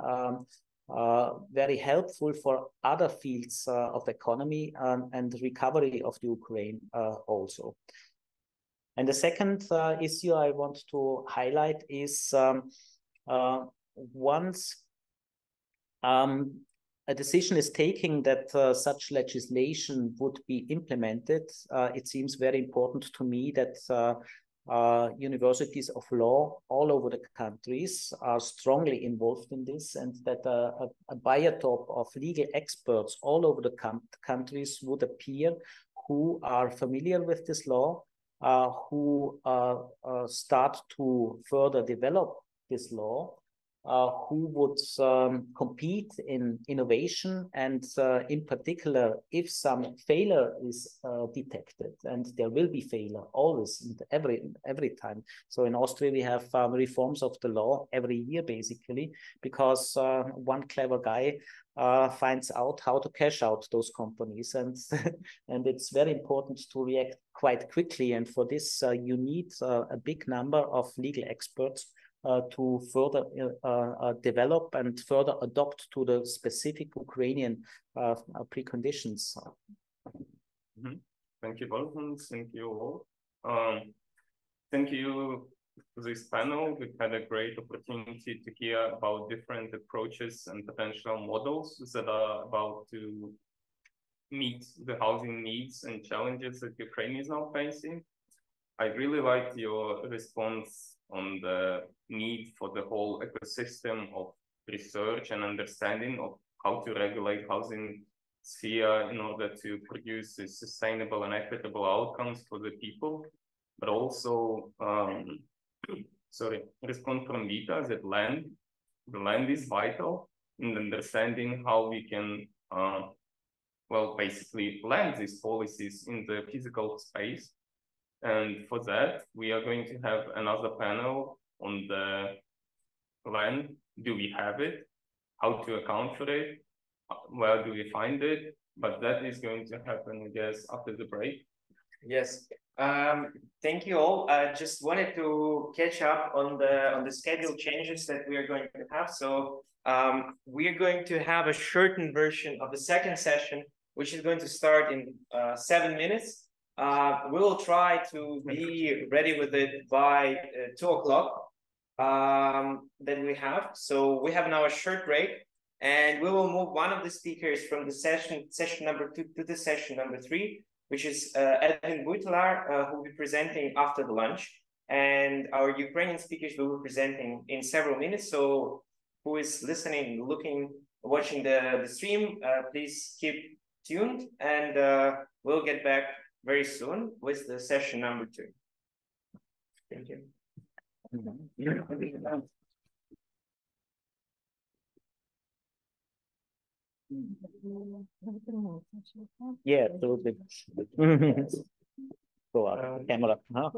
very helpful for other fields of economy and recovery of the Ukraine also. And the second issue I want to highlight is once a decision is taken that such legislation would be implemented, it seems very important to me that universities of law all over the countries are strongly involved in this, and that a biotop of legal experts all over the countries would appear who are familiar with this law, who start to further develop this law, who would compete in innovation, and in particular, if some failure is detected, and there will be failure always, every time. So in Austria, we have reforms of the law every year, basically, because one clever guy finds out how to cash out those companies, and and it's very important to react quite quickly. And for this, you need a big number of legal experts to further develop and further adopt to the specific Ukrainian preconditions. Mm-hmm. Thank you, Lawson. Thank you all. Thank you to this panel. We've had a great opportunity to hear about different approaches and potential models that are about to meet the housing needs and challenges that Ukraine is now facing. I really liked your response on the need for the whole ecosystem of research and understanding of how to regulate housing sphere in order to produce sustainable and equitable outcomes for the people, but also, response from Vita that the land is vital in understanding how we can, basically land these policies in the physical space. And for that, we are going to have another panel on the land. Do we have it? How to account for it? Where do we find it? But that is going to happen, I guess, after the break. Yes. Thank you all. I just wanted to catch up on the schedule changes that we are going to have. So we are going to have a shortened version of the second session, which is going to start in 7 minutes. We will try to be ready with it by 2 o'clock that we have. So we have now a short break, and we will move one of the speakers from the session number 2 to the session number 3, which is Edwin Butlar, who will be presenting after the lunch. And our Ukrainian speakers will be presenting in several minutes. So who is listening, watching the stream, please keep tuned, and we'll get back very soon with the session number 2. Thank you. Yeah, absolutely. Go on, camera. Huh?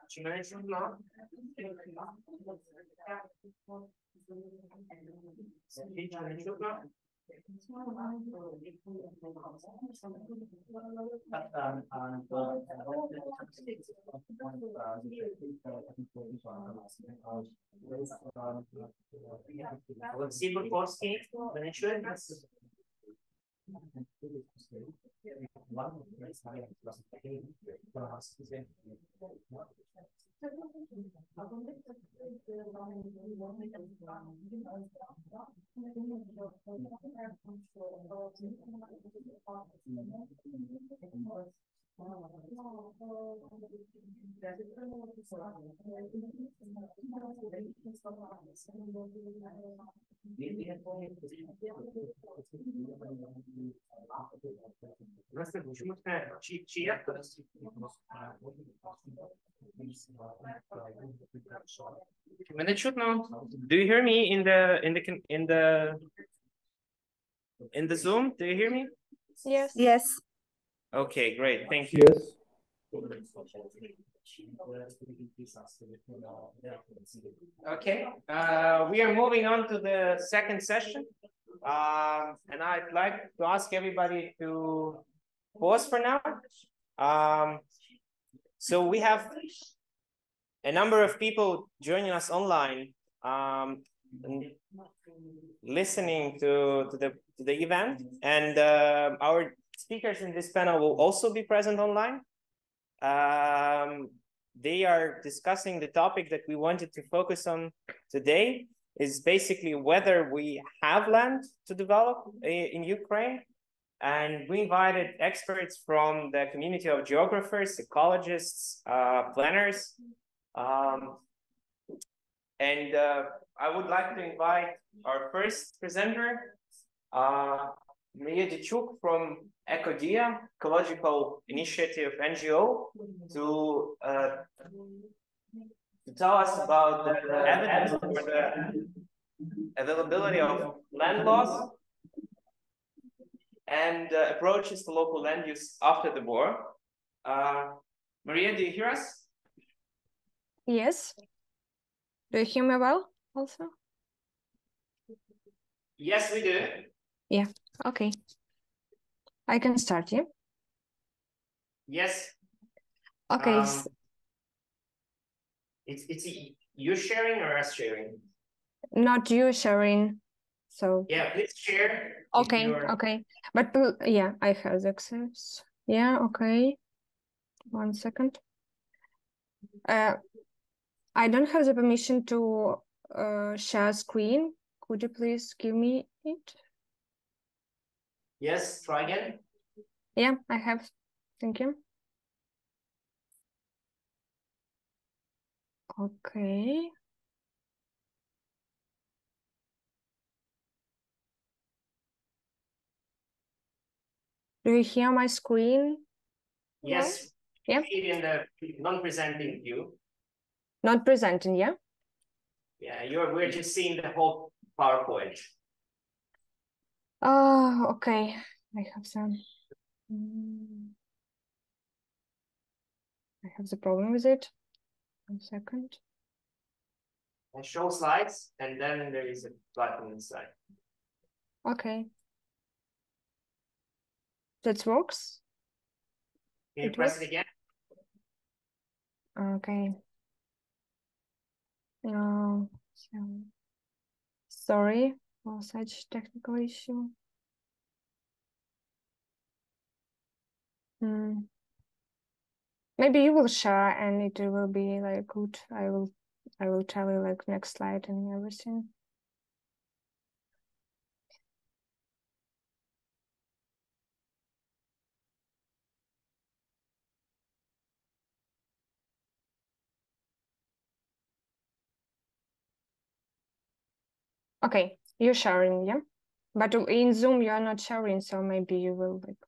Начинаем журнал. Мене чутно? Do you hear me in the Zoom? Do you hear me? Yes. Yes. Okay, great. Thank you. Yes. Okay, we are moving on to the second session. And I'd like to ask everybody to pause for now. So we have a number of people joining us online, and listening to the event, and our speakers in this panel will also be present online. They are discussing the topic that we wanted to focus on today, is basically whether we have land to develop in Ukraine. And we invited experts from the community of geographers, ecologists, planners. And I would like to invite our first presenter, Maria from Ecodia, Ecological Initiative NGO, to tell us about the evidence for the availability of land laws and approaches to local land use after the war. Maria, do you hear us? Yes. Do you hear me well also? Yes, we do. Yeah, okay. I can start, yeah? Yes. Okay. It's you sharing or us sharing? Not you sharing, so. Yeah, please share. Okay, okay. But yeah, I have the access. Yeah, okay. 1 second. I don't have the permission to share screen. Could you please give me it? Yes, try again. Yeah, I have. Thank you. Okay. Do you hear my screen? Yes. Yeah. In the non-presenting view. Not presenting, yeah? Yeah, we're just seeing the whole PowerPoint. Okay. I have some. I have the problem with it. 1 second. And show slides, and then there is a button inside. Okay. That works? Can you press it again? Okay. Sorry for such technical issue. Maybe you will share and it will be like good. I will tell you like next slide and everything. Okay, you're sharing, yeah? But in Zoom you are not sharing, so maybe you will like.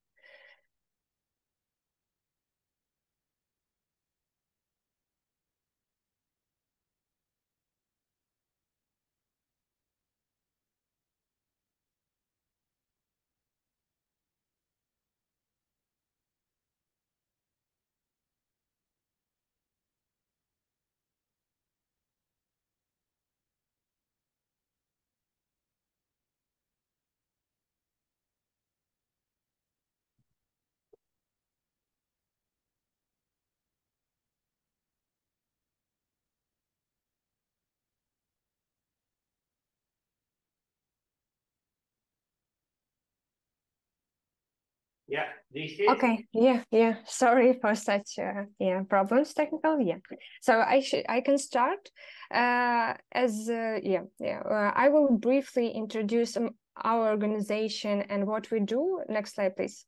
Yeah, do you hear? Okay, yeah. Sorry for such problems, technical. Yeah, so I can start. I will briefly introduce our organization and what we do. Next slide, please.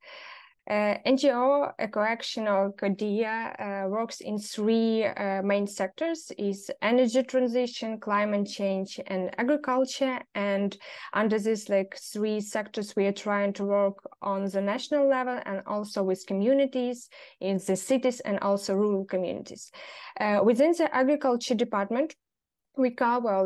NGO EcoAction or KhDIA works in three main sectors: is energy transition, climate change, and agriculture. And under these three sectors, we are trying to work on the national level and also with communities in the cities and also rural communities. Within the agriculture department, we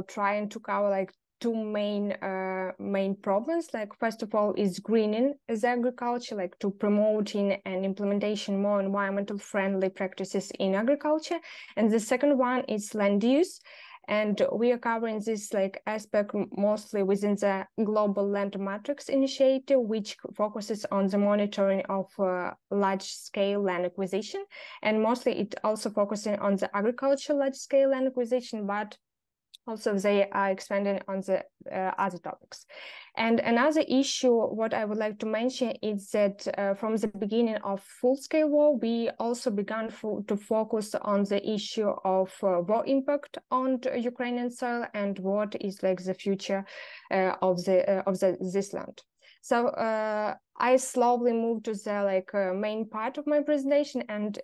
trying to cover two main problems. First of all is greening as agriculture, to promoting and implementation more environmental friendly practices in agriculture. And the second one is land use, and we are covering this aspect mostly within the Global Land Matrix initiative, which focuses on the monitoring of large scale land acquisition, and mostly it also focusing on the agriculture large scale land acquisition, but also they are expanding on the other topics. And another issue what I would like to mention is that from the beginning of full-scale war, we also began to focus on the issue of war impact on the Ukrainian soil and what is the future of this land. So I slowly moved to the main part of my presentation, and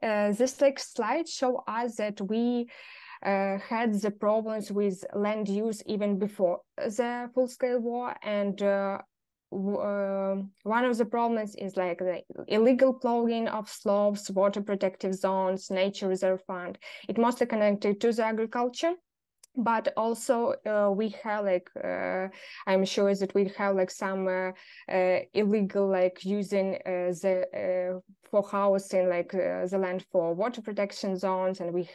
this slide show us that we had the problems with land use even before the full-scale war, and one of the problems is the illegal plowing of slopes, water protective zones, nature reserve fund. It mostly connected to the agriculture, but also we have I'm sure that we have some illegal using the for housing the land for water protection zones, and we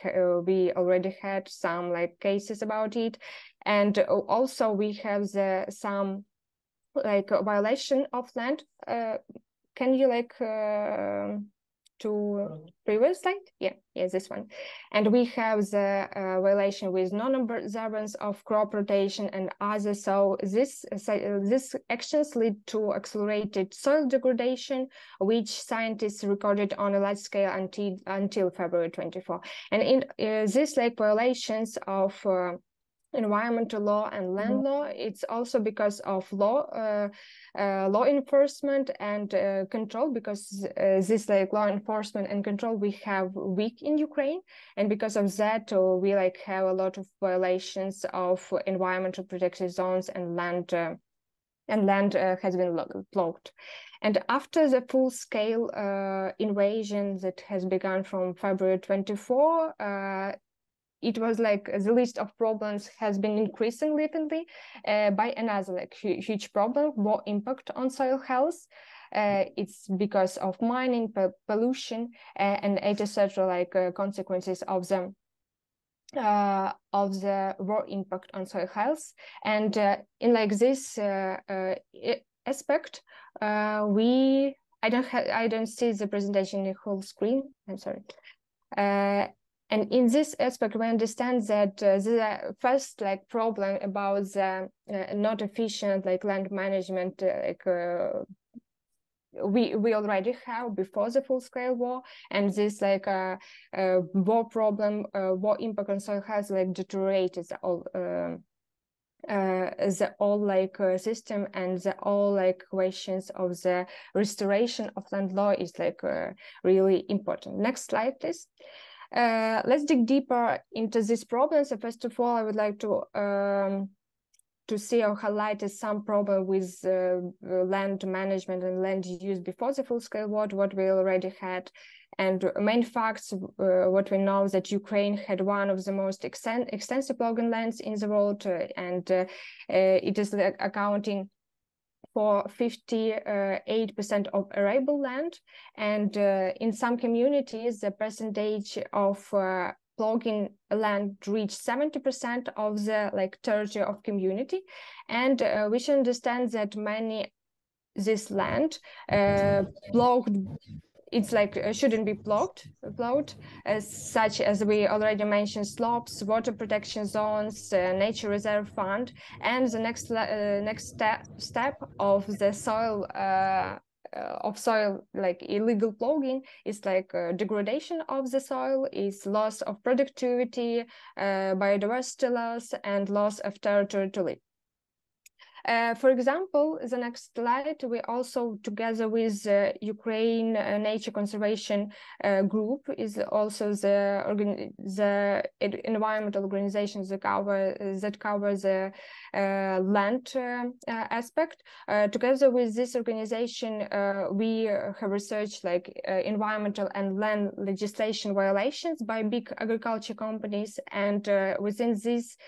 already had some cases about it. And also we have some violation of land. Can you to previous slide? Yeah, this one. And we have the violation with non-observance of crop rotation and others. So these actions lead to accelerated soil degradation, which scientists recorded on a large scale until February 24. And in these violations of environmental law and land law, it's also because of law enforcement and control, because this law enforcement and control we have weak in Ukraine, and because of that we have a lot of violations of environmental protected zones, and land has been blocked. And after the full-scale invasion that has begun from February 24, it was the list of problems has been increasing lately by another huge problem: war impact on soil health. It's because of mining, pollution, and etc. Consequences of the war impact on soil health. And in this aspect, I don't see the presentation in the whole screen. I'm sorry. And in this aspect, we understand that the first problem about the not efficient land management we already have before the full-scale war, and this war problem, war impact on soil has deteriorated the all system, and the all questions of the restoration of land law is really important. Next slide, please. Let's dig deeper into these problems. So first of all, I would like to see or highlight some problem with land management and land use before the full-scale war, what we already had. And main facts, what we know, that Ukraine had one of the most extensive logging lands in the world, and it is accounting for 58% of arable land. And in some communities, the percentage of logging land reached 70% of the territory of community. And we should understand that many this land blocked it's like shouldn't be plowed, such as we already mentioned, slopes, water protection zones, nature reserve fund, and the next step of the soil like illegal ploughing is like degradation of the soil, is loss of productivity, biodiversity loss, and loss of territory to live. For example, the next slide, we also, together with Ukraine Nature Conservation Group, is also the environmental organizations that cover the land aspect. Together with this organization, we have researched like environmental and land legislation violations by big agriculture companies, and within this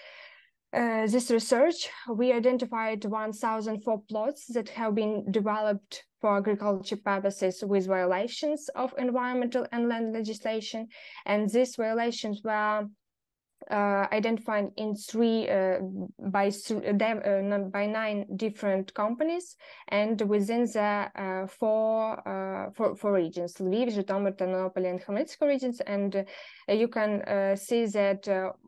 research, we identified 1,004 plots that have been developed for agriculture purposes with violations of environmental and land legislation, and these violations were identified in by 9 different companies, and within the four regions: Lviv, Zhytomyr, Ternopil, and Khmelnytskyi regions. And you can see that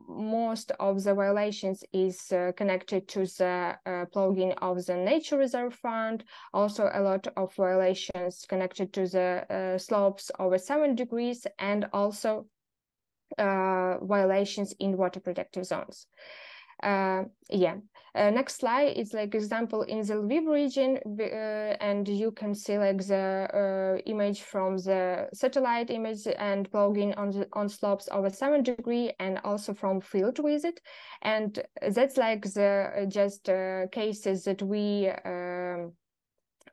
most of the violations is connected to the ploughing of the nature reserve fund. Also, a lot of violations connected to the slopes over 7 degrees, and also violations in water protective zones. Next slide is like example in the Lviv region, and you can see like the image from the satellite image and ploughing on slopes over 7 degrees, and also from field visit. And that's like the just cases that we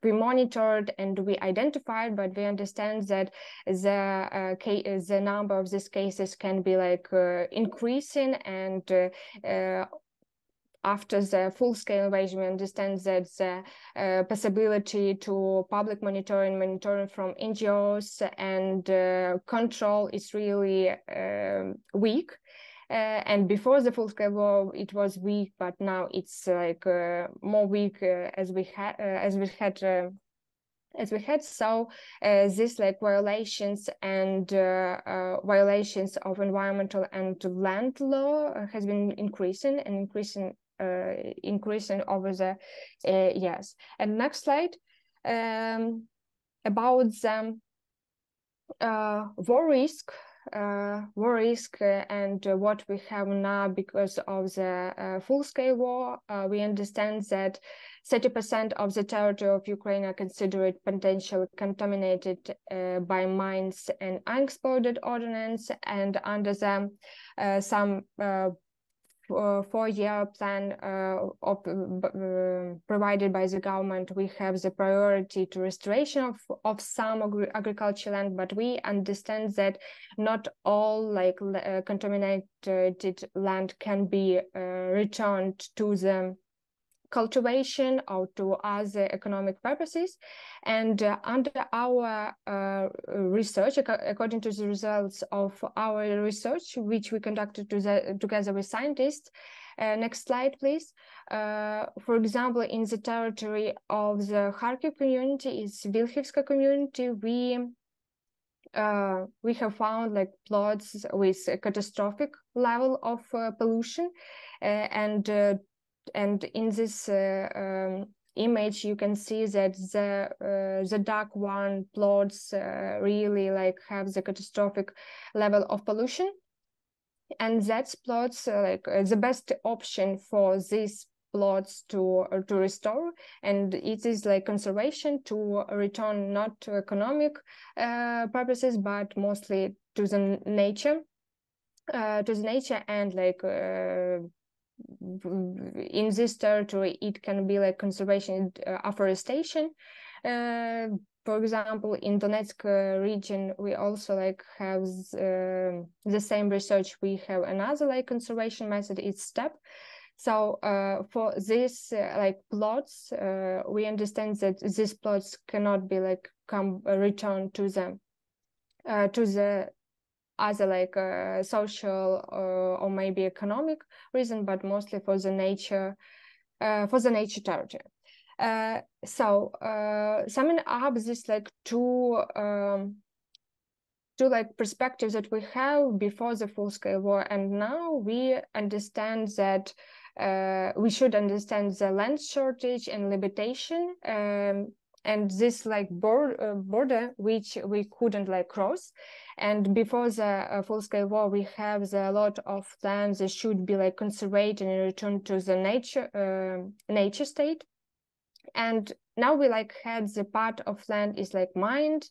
monitored and we identified, but we understand that the number of these cases can be like increasing, and after the full-scale invasion, we understand that the possibility to public monitoring from NGOs and control is really weak. And before the full-scale war, it was weak, but now it's like more weak as we had. So these like violations and violations of environmental and land law has been increasing over the years. And next slide, about the war risk and what we have now because of the full-scale war. We understand that 30% of the territory of Ukraine are considered potentially contaminated by mines and unexploded ordnance, and under them some 4-year plan provided by the government, we have the priority to restoration of some agricultural land, but we understand that not all like contaminated land can be returned to the cultivation or to other economic purposes. And under our research, according to the results of our research, which we conducted together with scientists, next slide, please. For example, in the territory of the Kharkiv community, it's Vilkhivska community, we have found like plots with a catastrophic level of pollution, and in this image, you can see that the dark one plots really like have the catastrophic level of pollution, and that's plots like the best option for these plots to restore, and it is like conservation to return not to economic purposes, but mostly to the nature, and like in this territory it can be like conservation, afforestation. For example, in Donetsk region, we also like have the same research. We have another like conservation method, it's step. So for this like plots, we understand that these plots cannot be like returned to them to the other like social or maybe economic reason, but mostly for the nature territory. So summing up this like two like perspectives that we have before the full-scale war, and now we understand that we should understand the land shortage and limitation, and this like border which we couldn't like cross. And before the full-scale war, we have a lot of lands that should be like conserved and returned to the nature state. And now we like had the part of land is like mined,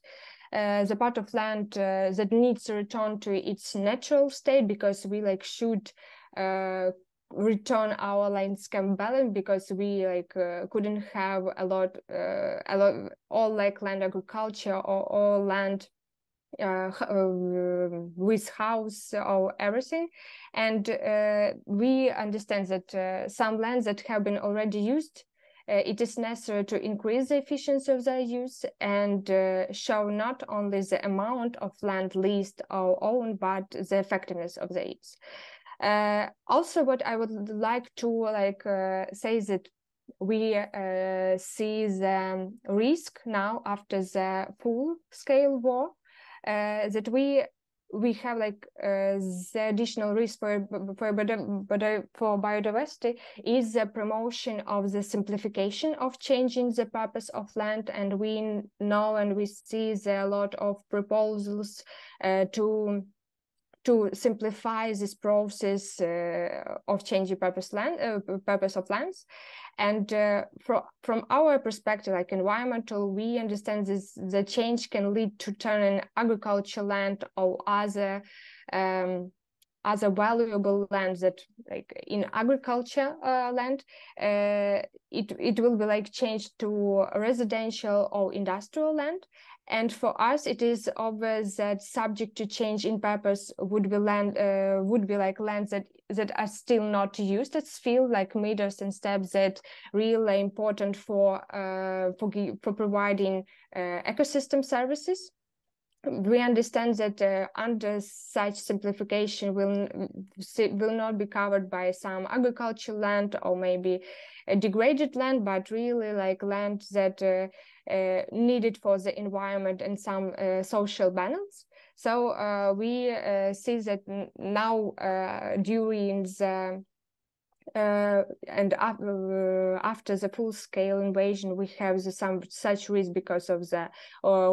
the part of land that needs to return to its natural state, because we like should return our landscape balance, because we like couldn't have a lot all like land agriculture or all land with house or everything. And we understand that some lands that have been already used, it is necessary to increase the efficiency of their use and show not only the amount of land leased or owned, but the effectiveness of the use. Also, what I would like to like say is that we see the risk now after the full-scale war, that we have like the additional risk for biodiversity is the promotion of the simplification of changing the purpose of land. And we know and we see there are a lot of proposals to simplify this process of changing purpose of lands. And from our perspective, like environmental, we understand the change can lead to turning agricultural land or other valuable lands that like in agriculture land, it will be like changed to residential or industrial land. And for us, it is obvious that subject to change in purpose would be land, would be like lands that are still not used, that feel like meters and steps that really important for providing ecosystem services. We understand that under such simplification will not be covered by some agricultural land or maybe a degraded land, but really like land that needed for the environment and some social balance. So we see that now during the and after the full-scale invasion, we have some such risk because of the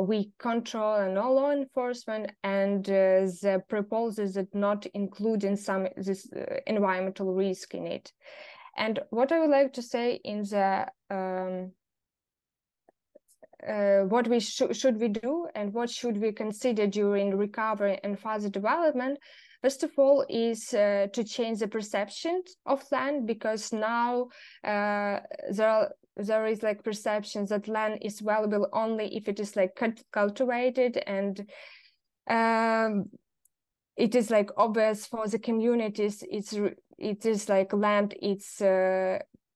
weak control and no law enforcement, and the proposals that not including some this environmental risk in it. And what I would like to say in the what we should we do and what should we consider during recovery and further development. First of all, is to change the perception of land, because now there is like perceptions that land is valuable only if it is like cultivated, and it is like obvious for the communities. It is like land. It's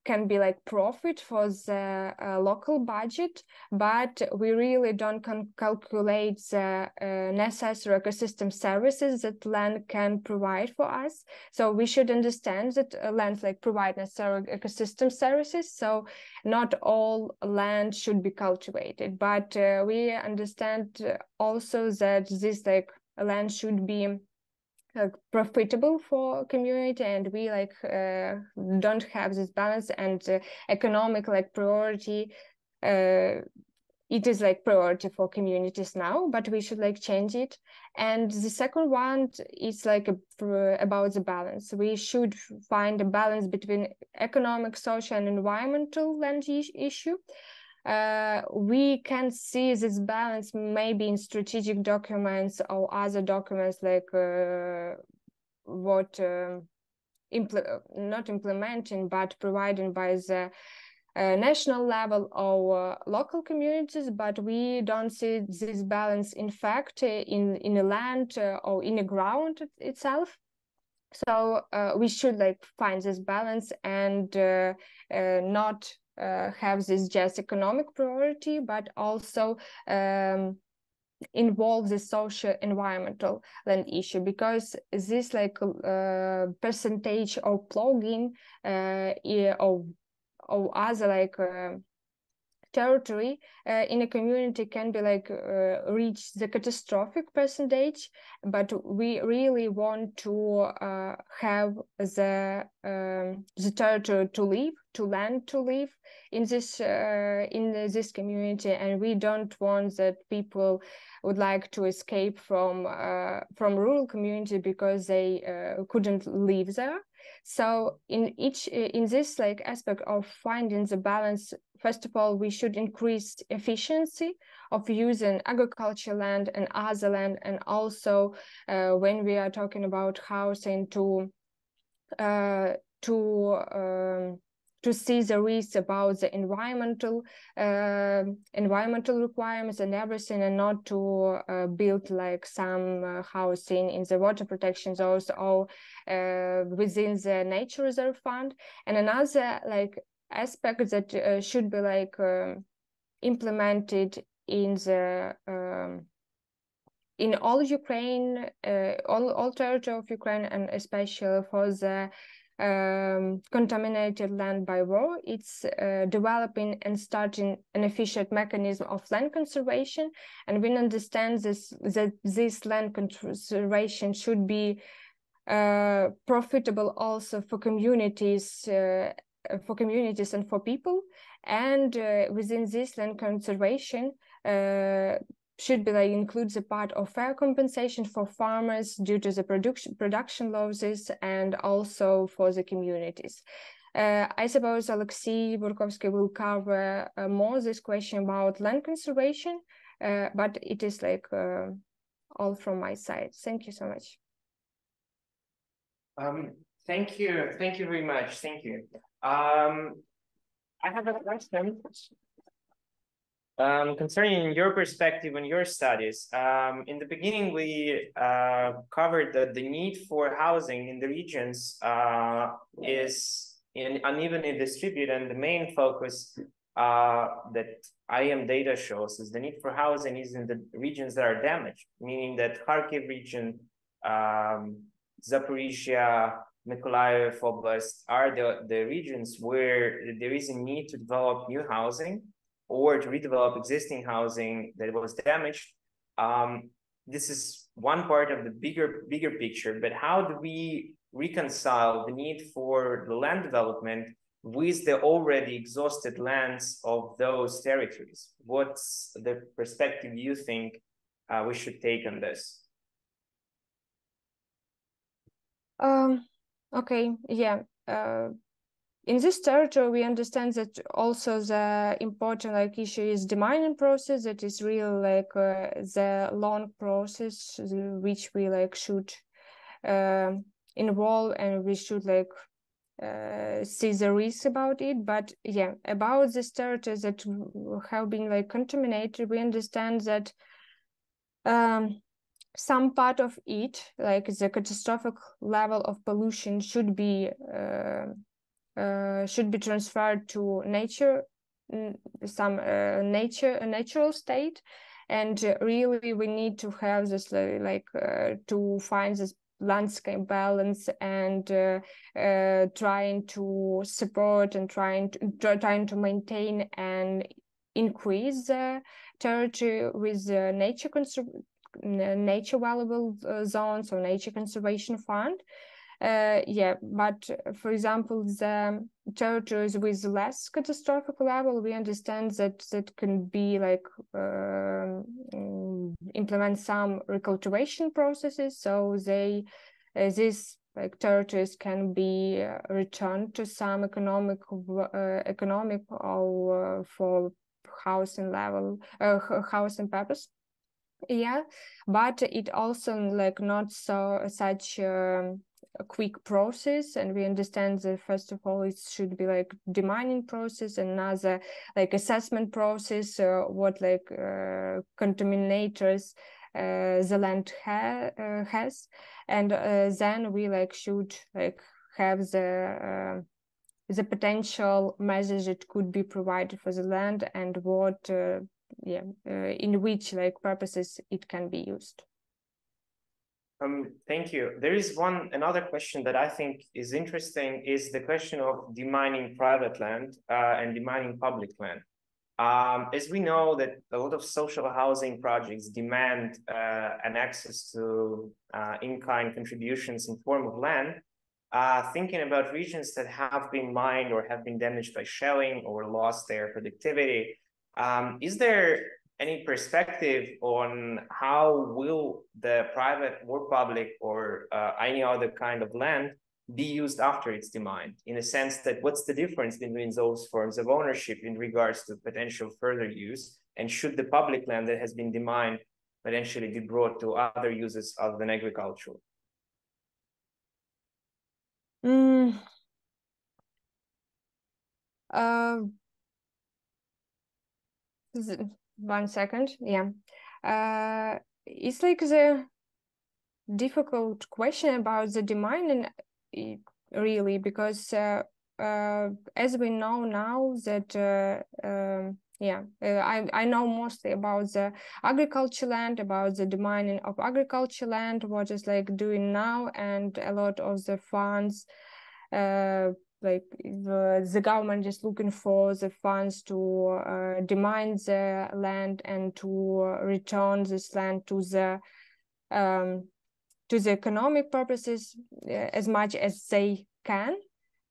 can be like profit for the local budget, but we really don't calculate the necessary ecosystem services that land can provide for us. So we should understand that lands like provide necessary ecosystem services. So not all land should be cultivated, but we understand also that this like land should be profitable for community, and we like don't have this balance, and economic like priority it is like priority for communities now, but we should like change it. And the second one is like about the balance. We should find a balance between economic, social and environmental land issue. We can see this balance maybe in strategic documents or other documents like what not implementing but providing by the national level or local communities, but we don't see this balance in fact in a land or in a ground itself. So we should like find this balance and not have this just economic priority, but also involve the social environmental land issue, because this like percentage of plugging or other like territory in a community can be like reach the catastrophic percentage, but we really want to have the territory to live, to land to live in this community, and we don't want that people would like to escape from rural community because they couldn't live there. So in this like aspect of finding the balance, first of all, we should increase efficiency of using agricultural land and other land, and also when we are talking about housing to see the risks about the environmental requirements and everything, and not to build like some housing in the water protection zones or within the nature reserve fund. And another like aspect that should be like implemented in the in all Ukraine, all territory of Ukraine, and especially for the contaminated land by war, it's developing and starting an efficient mechanism of land conservation. And we understand that this land conservation should be profitable also for communities and for people. And within this land conservation should be like includes a part of fair compensation for farmers due to the production losses, and also for the communities. I suppose Alexei Burkovsky will cover more this question about land conservation, but it is like all from my side. Thank you so much. Thank you very much. Thank you. I have a question. Concerning your perspective and your studies, in the beginning, we covered that the need for housing in the regions is unevenly distributed, and the main focus that IM data shows is the need for housing is in the regions that are damaged, meaning that Kharkiv region, Zaporizhia, Mykolaiv Oblast are the regions where there is a need to develop new housing or to redevelop existing housing that was damaged. This is one part of the bigger picture, but how do we reconcile the need for the land development with the already exhausted lands of those territories? What's the perspective you think we should take on this? Okay, yeah. In this territory, we understand that also the important like issue is the mining process. That is really like the long process which we like should involve, and we should like see the risks about it. But yeah, about this territory that have been like contaminated, we understand that some part of it, like the catastrophic level of pollution, should be transferred to nature, a natural state, and really we need to have this to find this landscape balance, and trying to support and trying to maintain and increase the territory with nature valuable zones or nature conservation fund. Yeah, but for example, the territories with less catastrophic level, we understand that can be like implement some recultivation processes, so these like territories can be returned to some economic or for housing housing purpose. Yeah, but it also like not such a quick process, and we understand that first of all it should be like demining process, and another like assessment process, what like contaminators the land has, and then we like should like have the potential measures that could be provided for the land, and what in which like purposes it can be used. Thank you. There is another question that I think is interesting, is the question of demining private land and demining public land. As we know that a lot of social housing projects demand an access to in-kind contributions in form of land, thinking about regions that have been mined or have been damaged by shelling or lost their productivity, is there any perspective on how will the private or public or any other kind of land be used after it's demined, in a sense that what's the difference between those forms of ownership in regards to potential further use, and should the public land that has been demined potentially be brought to other uses other than agricultural? One second. Yeah. It's like the difficult question about the demand, really, because as we know now that I know mostly about the agriculture land, about the demining of agriculture land, what is like doing now, and a lot of the funds, like the government is looking for the funds to demine the land and to return this land to the economic purposes as much as they can.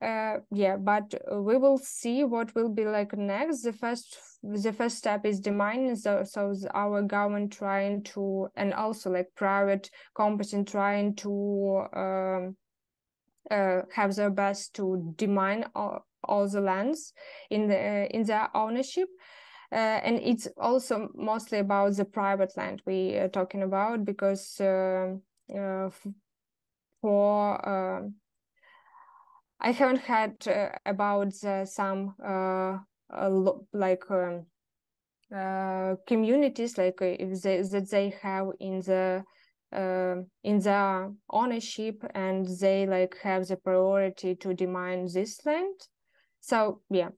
But we will see what will be like next. The first step is demining, so our government trying to, and also like private companies trying to have their best to demine all the lands in their ownership. And it's also mostly about the private land we are talking about, because I haven't heard about some communities like that they have in their ownership, and they like have the priority to demine this land. So yeah,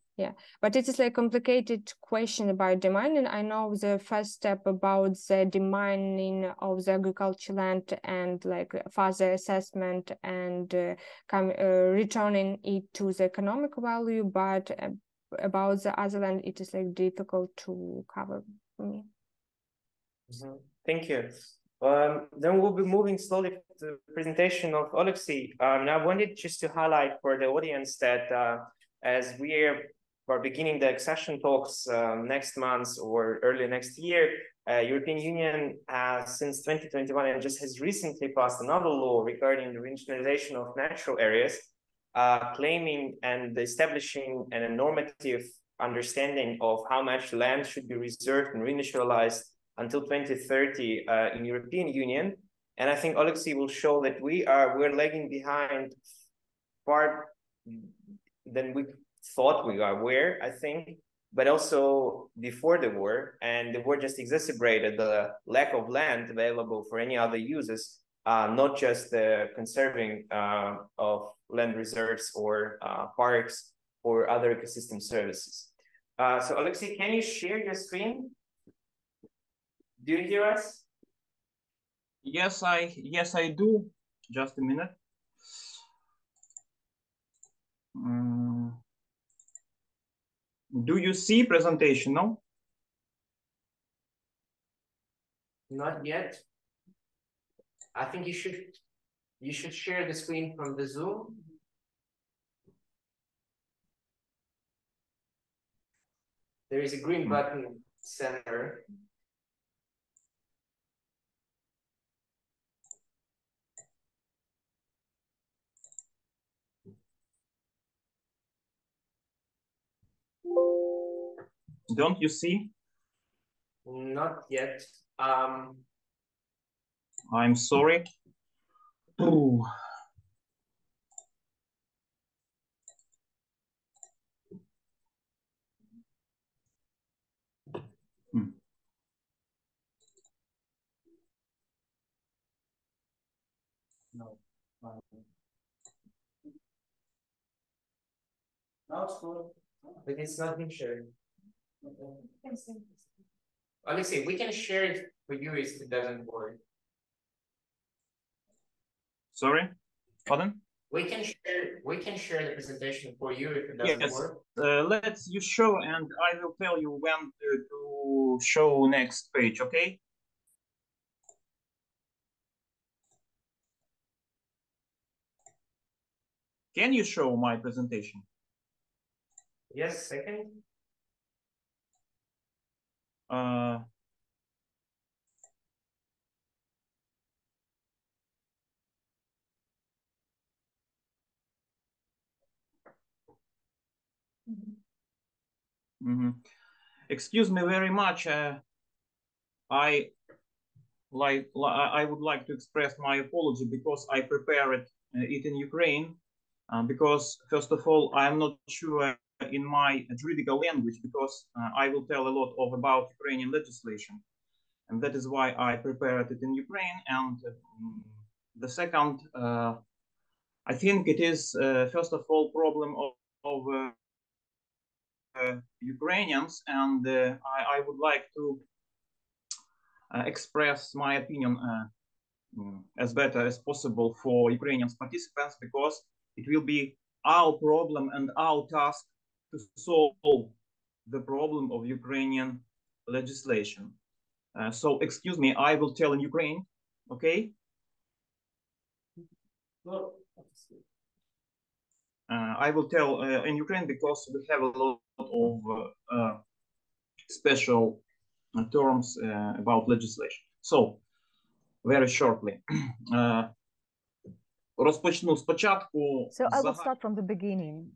but it is like a complicated question about demining. I know the first step about the demining of the agriculture land and like further assessment and returning it to the economic value, but about the other land, it is like difficult to cover for me. Thank you. Then we'll be moving slowly to the presentation of Oleksandr. Now I wanted just to highlight for the audience that as we are beginning the accession talks next month or early next year, European Union since 2021 and just has recently passed another law regarding the regionalization of natural areas, claiming and establishing a normative understanding of how much land should be reserved and reinitialized until 2030 in European Union. And I think Oleksandr will show that we're lagging behind far than we thought we were, I think, but also before the war. And the war just exacerbated the lack of land available for any other uses, not just the conserving of land reserves or parks or other ecosystem services. So Oleksandr, can you share your screen? Do you hear us? Yes, I do. Just a minute. Do you see presentation now? Not yet. I think you should share the screen from the Zoom. There is a green button center. Don't you see? Not yet. I'm sorry. Ooh. No. Now it's good, but it's not being shared. Oleksandr, we can share it for you if it doesn't work. Sorry, pardon? We can share the presentation for you if it doesn't Yes, work. let's you show, and I will tell you when to show next page. Okay. Can you show my presentation? Yes, second. Excuse me very much. I would like to express my apology because I prepared it in Ukraine. Because first of all, I am not sure in my juridical language because I will tell a lot about Ukrainian legislation, and that is why I prepared it in Ukraine. And the second, I think it is first of all problem of Ukrainians, and I would like to express my opinion as better as possible for Ukrainian participants, because it will be our problem and our task to solve the problem of Ukrainian legislation. So excuse me, I will tell in Ukraine, okay? I will tell in Ukraine because we have a lot of special terms about legislation. So, very shortly. Розпочну спочатку. So I will start from the beginning,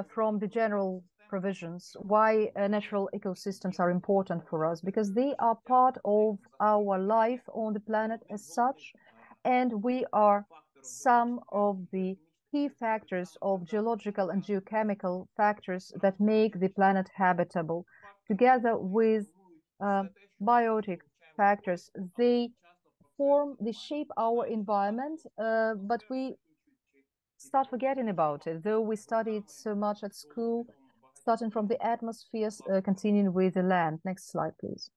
from the general provisions, why natural ecosystems are important for us, because they are part of our life on the planet as such, and we are some of the key factors of geological and geochemical factors that make the planet habitable. Together with biotic factors, they shape our environment, but we start forgetting about it, though we studied so much at school, starting from the atmosphere, continuing with the land. Next slide, please.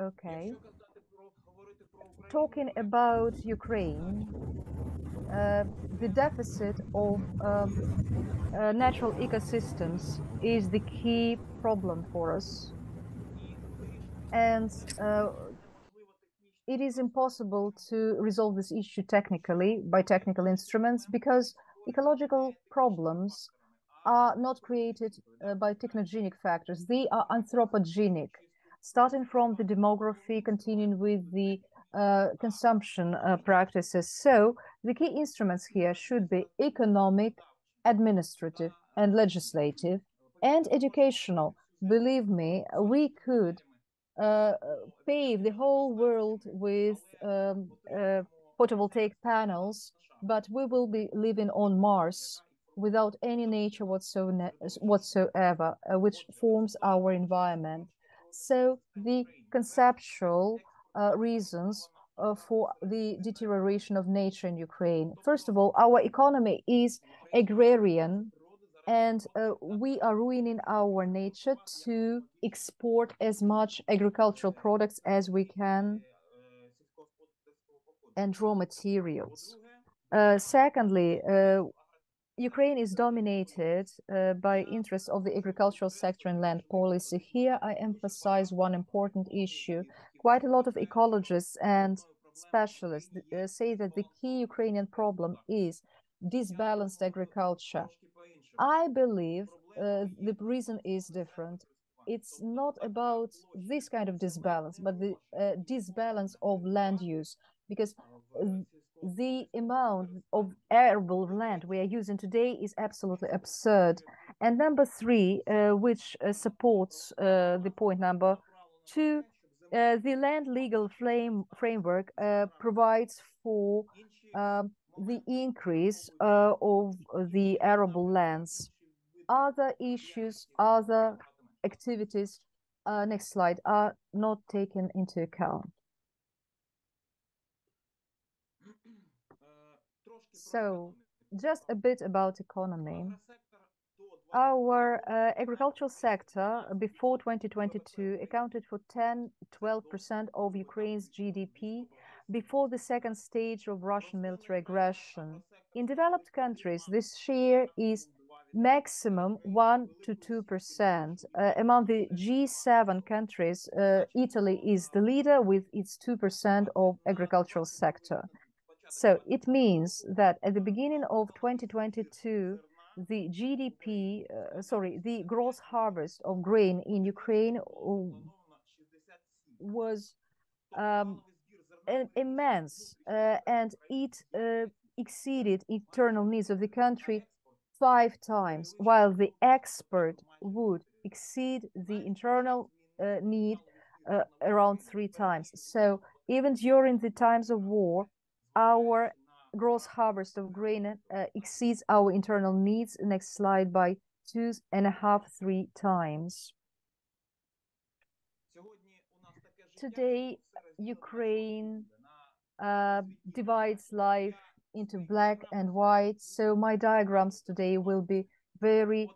Okay. Talking about Ukraine, the deficit of natural ecosystems is the key problem for us. And it is impossible to resolve this issue technically by technical instruments, because ecological problems are not created by technogenic factors. They are anthropogenic, starting from the demography, continuing with the consumption practices. So the key instruments here should be economic, administrative, and legislative, and educational. Believe me, we could pave the whole world with photovoltaic panels, but we will be living on Mars without any nature whatsoever, which forms our environment. So the conceptual reasons for the deterioration of nature in Ukraine. First of all, our economy is agrarian, and we are ruining our nature to export as much agricultural products as we can and raw materials. Secondly, Ukraine is dominated by interests of the agricultural sector and land policy. Here I emphasize one important issue. Quite a lot of ecologists and specialists say that the key Ukrainian problem is disbalanced agriculture. I believe the reason is different. It's not about this kind of disbalance, but the disbalance of land use, because the amount of arable land we are using today is absolutely absurd. And number three, which supports the point number two, the land legal framework provides for the increase of the arable lands. Other issues, other activities, next slide, are not taken into account. So just a bit about economy. our agricultural sector before 2022 accounted for 10-12% of Ukraine's GDP before the second stage of Russian military aggression. In developed countries, this share is maximum 1 to 2%. Among the G7 countries, Italy is the leader with its 2% of agricultural sector. So it means that at the beginning of 2022, the GDP, the gross harvest of grain in Ukraine was immense, and it exceeded internal needs of the country 5 times, while the export would exceed the internal need around 3 times. So even during the times of war, our gross harvest of grain exceeds our internal needs. Next slide, by 2.5-3 times. Today, Ukraine divides life into black and white. So my diagrams today will be very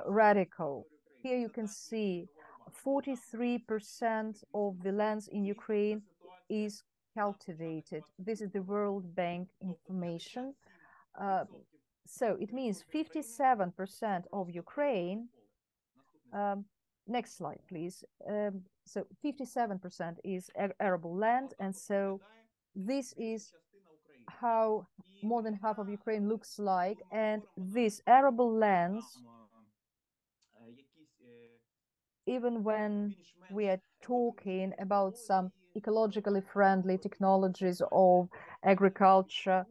radical. Here you can see 43% of the lands in Ukraine is cultivated. This is the World Bank information. So it means 57% of Ukraine. Next slide, please. So 57% is arable land, and so this is how more than half of Ukraine looks like. And these arable lands, even when we are talking about some ecologically friendly technologies of agriculture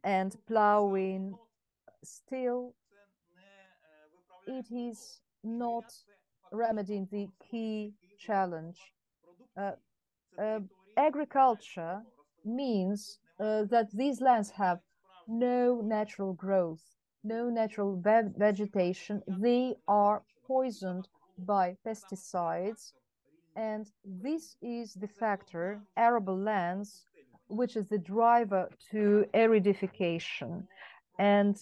and plowing, still it is not remedying the key challenge. Agriculture means that these lands have no natural growth, no natural vegetation. They are poisoned by pesticides, and this is the factor, arable lands, which is the driver to aridification, and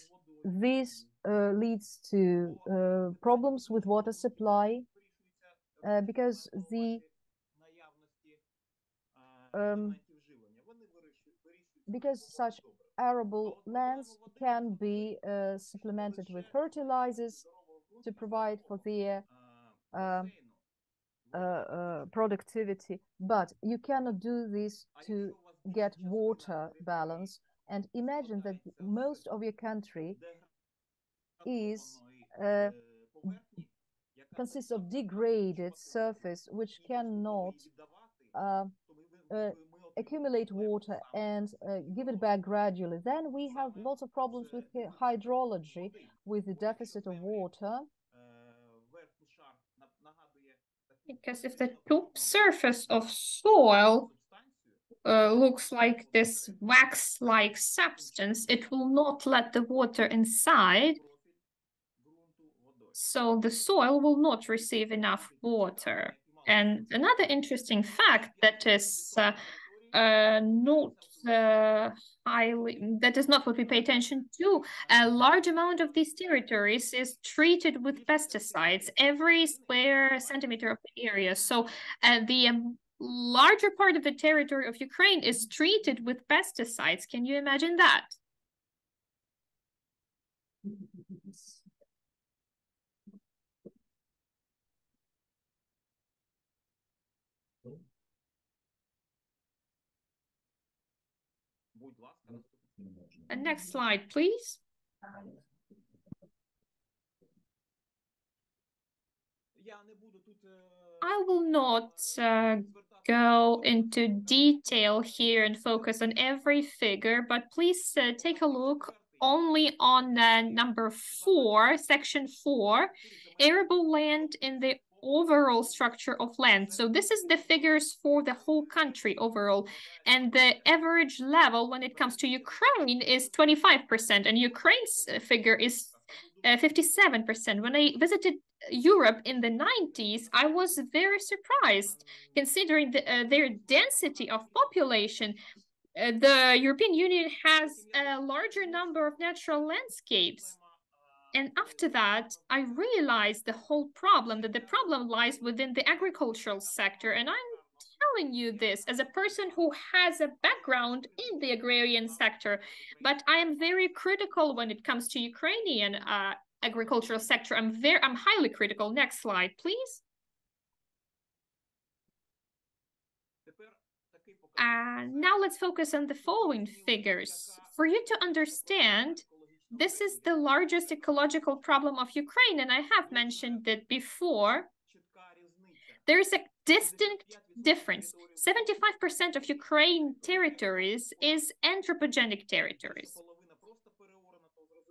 this leads to problems with water supply because such arable lands can be supplemented with fertilizers to provide for their productivity, but you cannot do this to get water balance. And imagine that most of your country is consists of degraded surface which cannot accumulate water and give it back gradually. Then we have lots of problems with hydrology, with the deficit of water. Because if the top surface of soil looks like this wax-like substance, it will not let the water inside. So the soil will not receive enough water. And another interesting fact that is that is not what we pay attention to. A large amount of these territories is treated with pesticides every square centimeter of the area. So the larger part of the territory of Ukraine is treated with pesticides. Can you imagine that? And next slide, please. I will not go into detail here and focus on every figure, but please take a look only on number 4, section 4, arable land in the overall structure of land. So this is the figures for the whole country overall, and the average level when it comes to Ukraine is 25%, and Ukraine's figure is 57%. When I visited Europe in the 90s, I was very surprised considering their density of population. The European Union has a larger number of natural landscapes, And after that, I realized the whole problem, that the problem lies within the agricultural sector. And I'm telling you this as a person who has a background in the agrarian sector, but I am very critical when it comes to Ukrainian agricultural sector. I'm highly critical. Next slide, please. Now let's focus on the following figures. For you to understand, this is the largest ecological problem of Ukraine, and I have mentioned it before. There's a distinct difference. 75% of Ukraine territories is anthropogenic territories.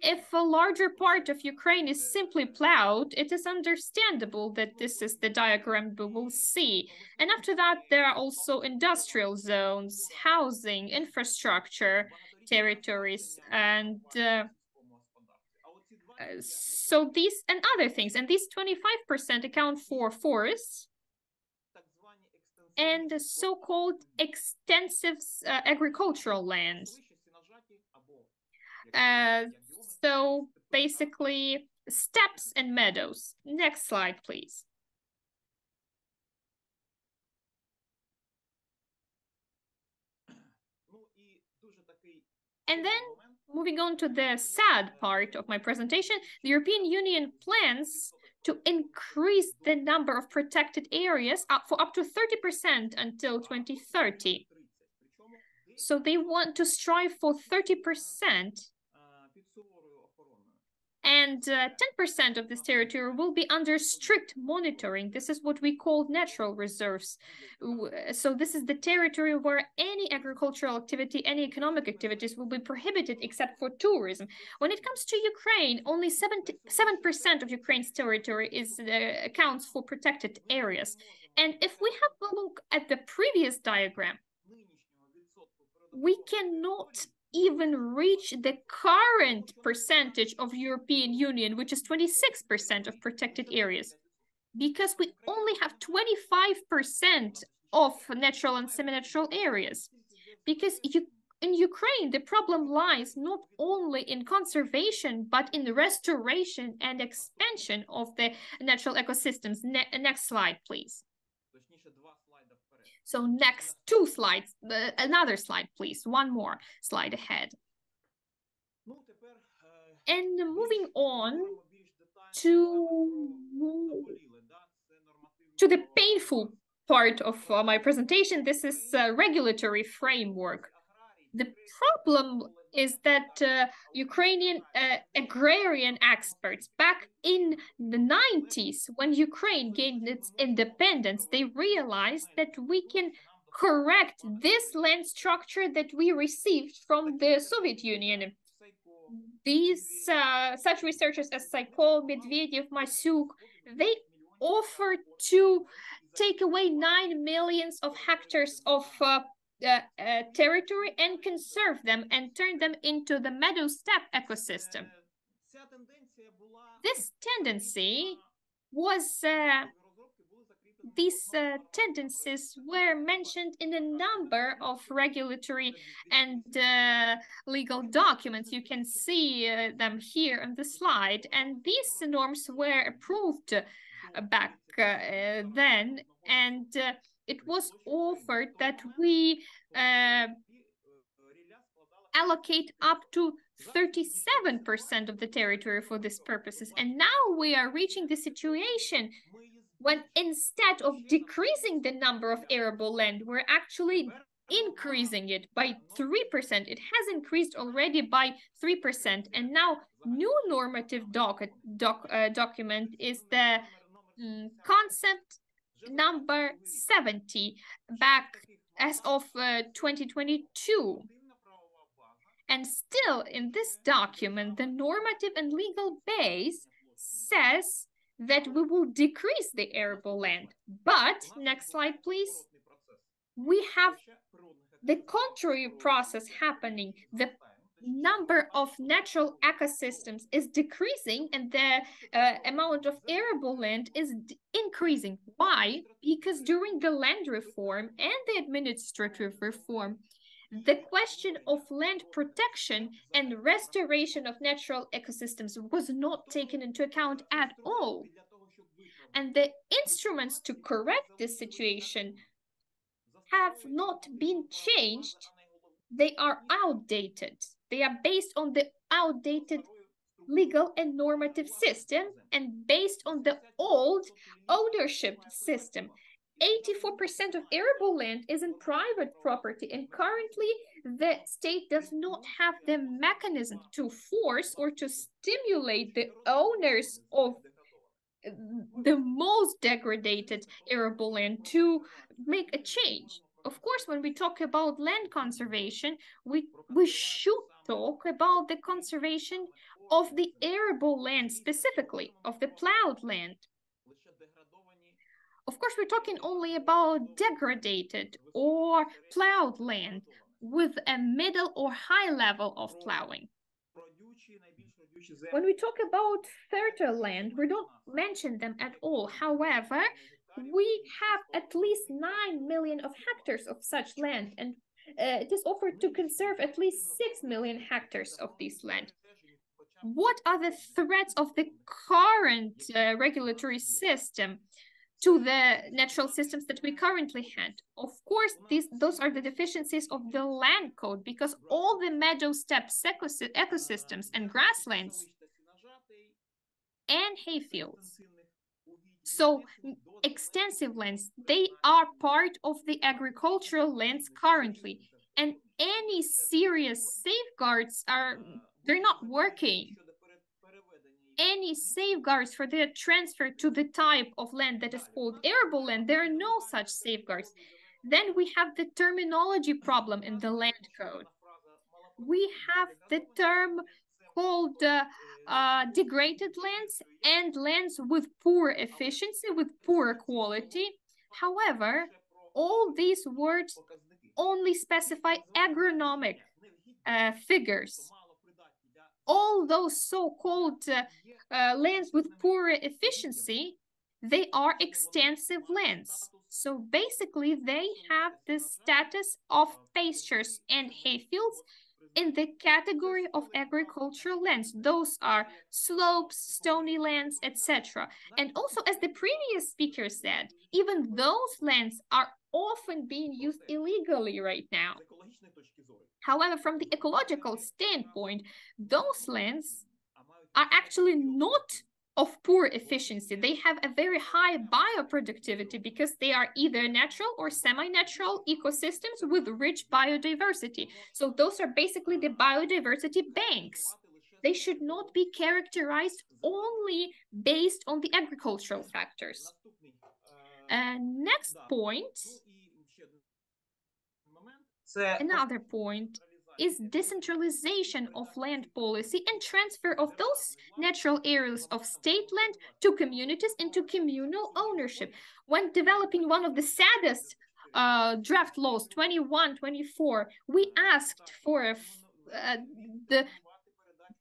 If a larger part of Ukraine is simply plowed, it is understandable that this is the diagram we will see. And after that, there are also industrial zones, housing, infrastructure, territories, and so these and other things. And these 25% account for forests and so-called extensive agricultural land. So basically steppes and meadows. Next slide, please. And then moving on to the sad part of my presentation, the European Union plans to increase the number of protected areas for up to 30% until 2030. So they want to strive for 30%. And 10% of this territory will be under strict monitoring. This is what we call natural reserves. So this is the territory where any agricultural activity, any economic activities will be prohibited except for tourism. When it comes to Ukraine, only 7% of Ukraine's territory accounts for protected areas. And if we have a look at the previous diagram, we cannot even reach the current percentage of European Union, which is 26% of protected areas, because we only have 25% of natural and semi-natural areas. Because in Ukraine, the problem lies not only in conservation, but in the restoration and expansion of the natural ecosystems. Next slide, please. So next two slides, another slide, please. One more slide ahead. And moving on to the painful part of my presentation, this is regulatory framework. The problem is that Ukrainian agrarian experts back in the 90s, when Ukraine gained its independence, they realized that we can correct this land structure that we received from the Soviet Union. These such researchers as Psycho, Medvedev, Matsevko, they offered to take away 9 million hectares of territory and conserve them and turn them into the meadow steppe ecosystem. This tendency was these tendencies were mentioned in a number of regulatory and legal documents. You can see them here on the slide, and these norms were approved back then, and it was offered that we allocate up to 37% of the territory for these purposes. And now we are reaching the situation when instead of decreasing the number of arable land, we're actually increasing it by 3%. It has increased already by 3%. And now new normative document is the concept number 70 back as of 2022. And still in this document, the normative and legal base says that we will decrease the arable land. But, next slide, please. We have the contrary process happening. The number of natural ecosystems is decreasing and the amount of arable land is increasing. Why? Because during the land reform and the administrative reform, the question of land protection and restoration of natural ecosystems was not taken into account at all. And the instruments to correct this situation have not been changed. They are outdated. They are based on the outdated legal and normative system and based on the old ownership system. 84% of arable land is in private property, and currently the state does not have the mechanism to force or to stimulate the owners of the most degraded arable land to make a change. Of course, when we talk about land conservation, we should talk about the conservation of the arable land specifically, of the plowed land. Of course, we're talking only about degraded or plowed land with a middle or high level of plowing. When we talk about fertile land, we don't mention them at all. However, we have at least 9 million of hectares of such land, and it is offered to conserve at least 6 million hectares of this land. What are the threats of the current regulatory system to the natural systems that we currently had? Of course, those are the deficiencies of the land code, because all the meadow steppe ecosystems and grasslands and hayfields, so extensive lands, they are part of the agricultural lands currently, and any serious safeguards they're not working. Any safeguards for their transfer to the type of land that is called arable land, there are no such safeguards. Then we have the terminology problem in the land code. We have the term called degraded lands and lands with poor efficiency, with poor quality. However, all these words only specify agronomic figures. All those so-called lands with poor efficiency, they are extensive lands. So basically, they have the status of pastures and hayfields in the category of agricultural lands. Those are slopes, stony lands, etc. And also, as the previous speaker said, even those lands are often being used illegally right now. However, from the ecological standpoint, those lands are actually not of poor efficiency. They have a very high bioproductivity because they are either natural or semi-natural ecosystems with rich biodiversity. So those are basically the biodiversity banks. They should not be characterized only based on the agricultural factors. Next point, another point, is decentralization of land policy and transfer of those natural areas of state land to communities into communal ownership. When developing one of the saddest draft laws, 21-24, we asked for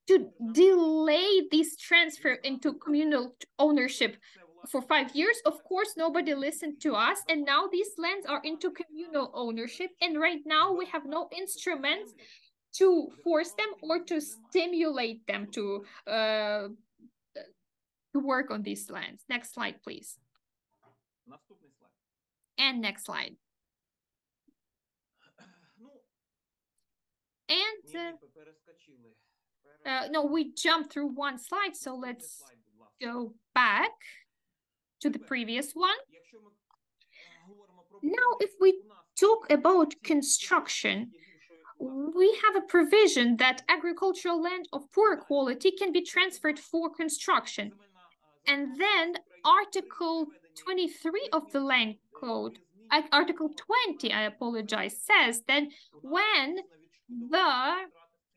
to delay this transfer into communal ownership for 5 years. Of course, nobody listened to us, and now these lands are into communal ownership, and right now we have no instruments to force them or to stimulate them to work on these lands. Next slide, please. And next slide. And no, we jumped through one slide, so let's go back to the previous one. Now, if we talk about construction, we have a provision that agricultural land of poor quality can be transferred for construction. And then Article 23 of the Land Code, Article 20, I apologize, says that when the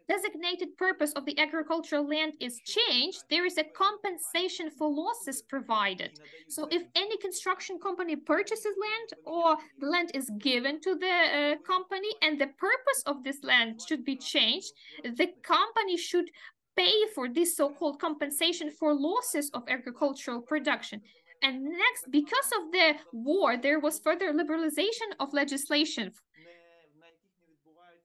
designated purpose of the agricultural land is changed, there is a compensation for losses provided. So if any construction company purchases land or the land is given to the company and the purpose of this land should be changed, the company should pay for this so-called compensation for losses of agricultural production. And next, because of the war, there was further liberalization of legislation.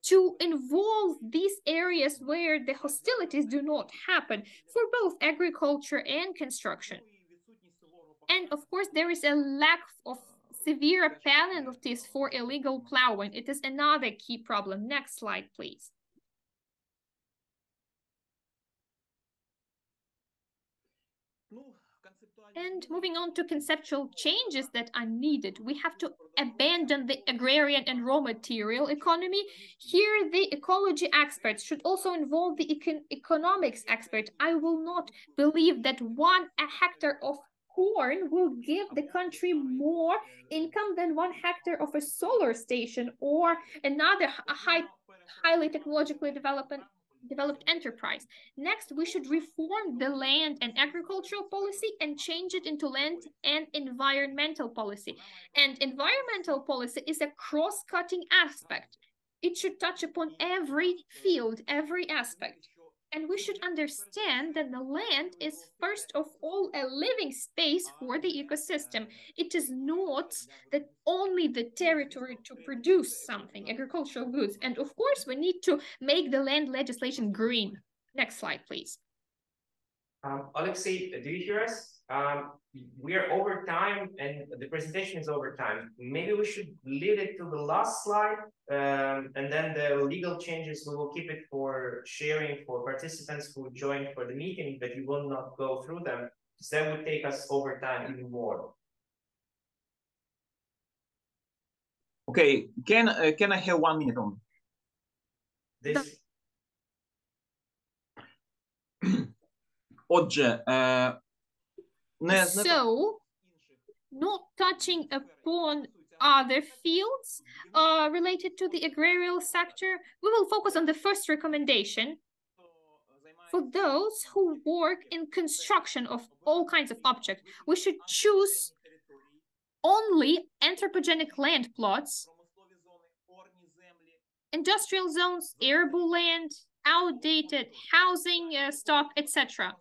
to involve these areas where the hostilities do not happen for both agriculture and construction. And of course, there is a lack of severe penalties for illegal plowing. It is another key problem. Next slide, please. And moving on to conceptual changes that are needed, we have to abandon the agrarian and raw material economy. Here, the ecology experts should also involve the economics expert. I will not believe that a hectare of corn will give the country more income than 1 hectare of a solar station or another highly technologically developed enterprise. Next, we should reform the land and agricultural policy and change it into land and environmental policy. And environmental policy is a cross-cutting aspect. It should touch upon every field, every aspect. And we should understand that the land is first of all a living space for the ecosystem. It is not that only the territory to produce something, agricultural goods. And of course, we need to make the land legislation green. Next slide, please. Alexei, do you hear us? We are over time and the presentation is over time. Maybe we should leave it to the last slide and then the legal changes, we will keep it for sharing for participants who joined for the meeting, but you will not go through them because that would take us over time even more. Okay, can I have 1 minute on this? Отже, so, not touching upon other fields related to the agrarian sector, we will focus on the first recommendation. For those who work in construction of all kinds of objects, we should choose only anthropogenic land plots, industrial zones, arable land, outdated housing stock, etc.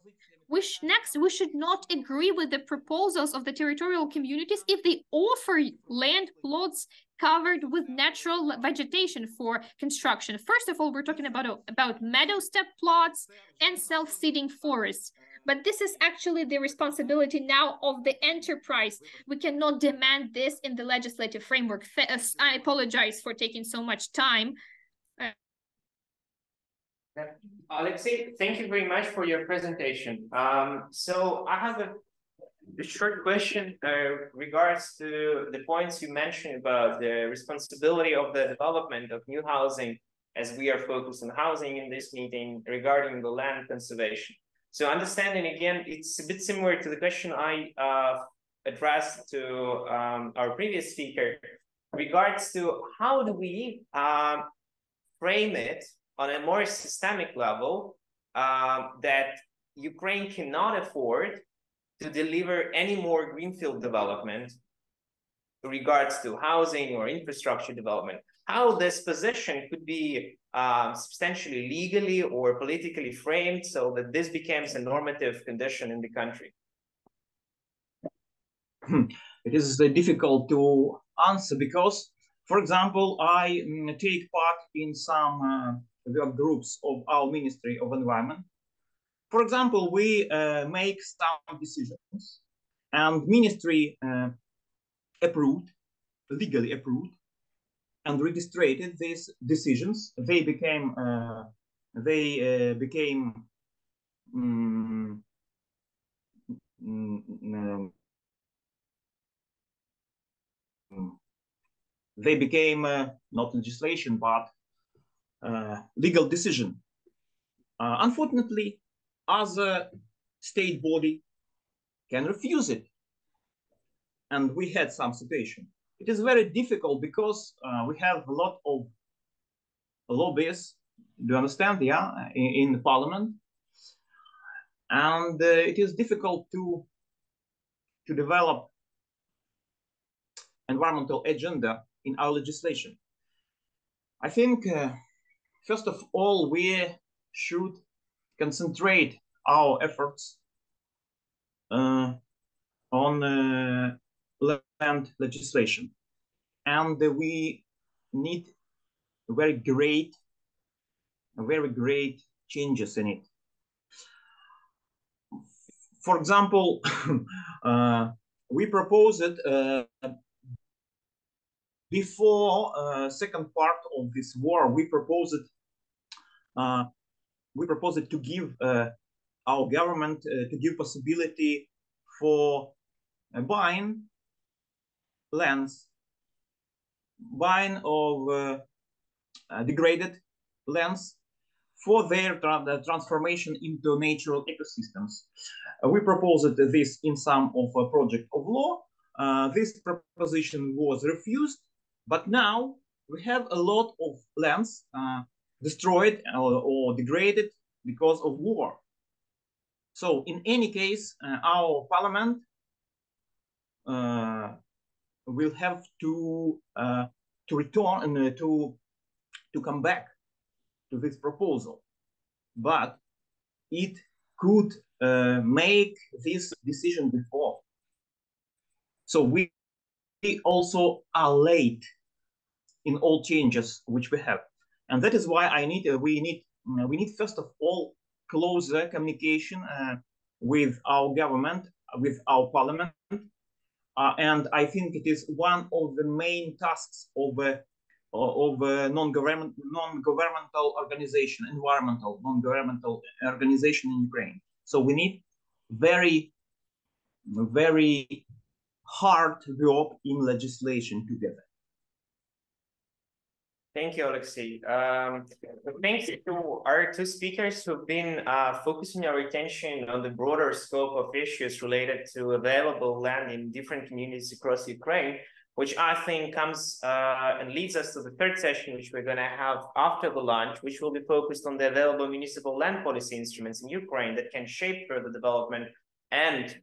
Next, we should not agree with the proposals of the territorial communities if they offer land plots covered with natural vegetation for construction. First of all, we're talking about meadow steppe plots and self-seeding forests. But this is actually the responsibility now of the enterprise. We cannot demand this in the legislative framework. I apologize for taking so much time. Alexei, thank you very much for your presentation. So I have a short question regards to the points you mentioned about the responsibility of the development of new housing, as we are focused on housing in this meeting regarding the land conservation. So understanding again, it's a bit similar to the question I addressed to our previous speaker, regards to how do we frame it on a more systemic level that Ukraine cannot afford to deliver any more greenfield development in regards to housing or infrastructure development. How this position could be substantially legally or politically framed so that this becomes a normative condition in the country? It is difficult to answer because, for example, I take part in some work groups of our Ministry of Environment. For example, we make some decisions and Ministry approved, legally approved, and registered these decisions. They became not legislation, but legal decision. Unfortunately, other state body can refuse it. And we had some situation. It is very difficult because we have a lot of lobbyists, do you understand? Yeah, in the parliament. And it is difficult to develop environmental agenda in our legislation. I think, first of all, we should concentrate our efforts on land legislation. And we need very great changes in it. For example, we proposed it before second part of this war. We proposed to give our government to give possibility for buying lands, buying of degraded lands for their transformation into natural ecosystems. We proposed this in some of a project of law. This proposition was refused, but now we have a lot of lands destroyed or degraded because of war. So in any case, our parliament will have to return and to come back to this proposal, but it could make this decision before. So we also are late in all changes which we have, and that is why we need first of all closer communication with our government, with our parliament, and I think it is one of the main tasks of non-governmental organization, environmental non-governmental organization in Ukraine. So we need very hard work in legislation together. Thank you, Alexei. Thanks to our two speakers who've been focusing our attention on the broader scope of issues related to available land in different communities across Ukraine, which I think comes and leads us to the third session, which we're going to have after the lunch, which will be focused on the available municipal land policy instruments in Ukraine that can shape further development and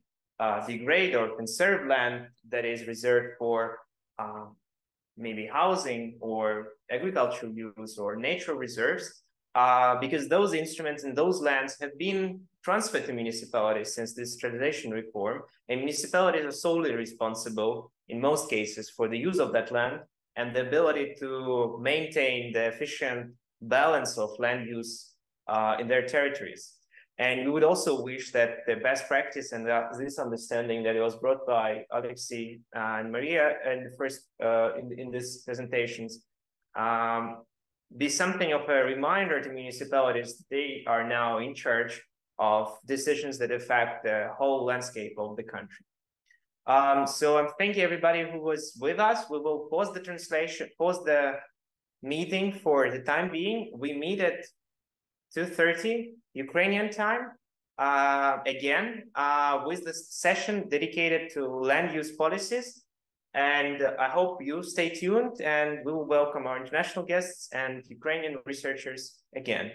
degrade or conserve land that is reserved for maybe housing or agricultural use or natural reserves, because those instruments and those lands have been transferred to municipalities since this transition reform, and municipalities are solely responsible in most cases for the use of that land and the ability to maintain the efficient balance of land use in their territories. And we would also wish that the best practice and this understanding that it was brought by Alexei and Maria in the first in these presentations be something of a reminder to municipalities. They are now in charge of decisions that affect the whole landscape of the country. So I'm thanking everybody who was with us. We will pause the translation, pause the meeting for the time being. We meet at 2:30 Ukrainian time, again, with the session dedicated to land use policies. And I hope you stay tuned, and we will welcome our international guests and Ukrainian researchers again.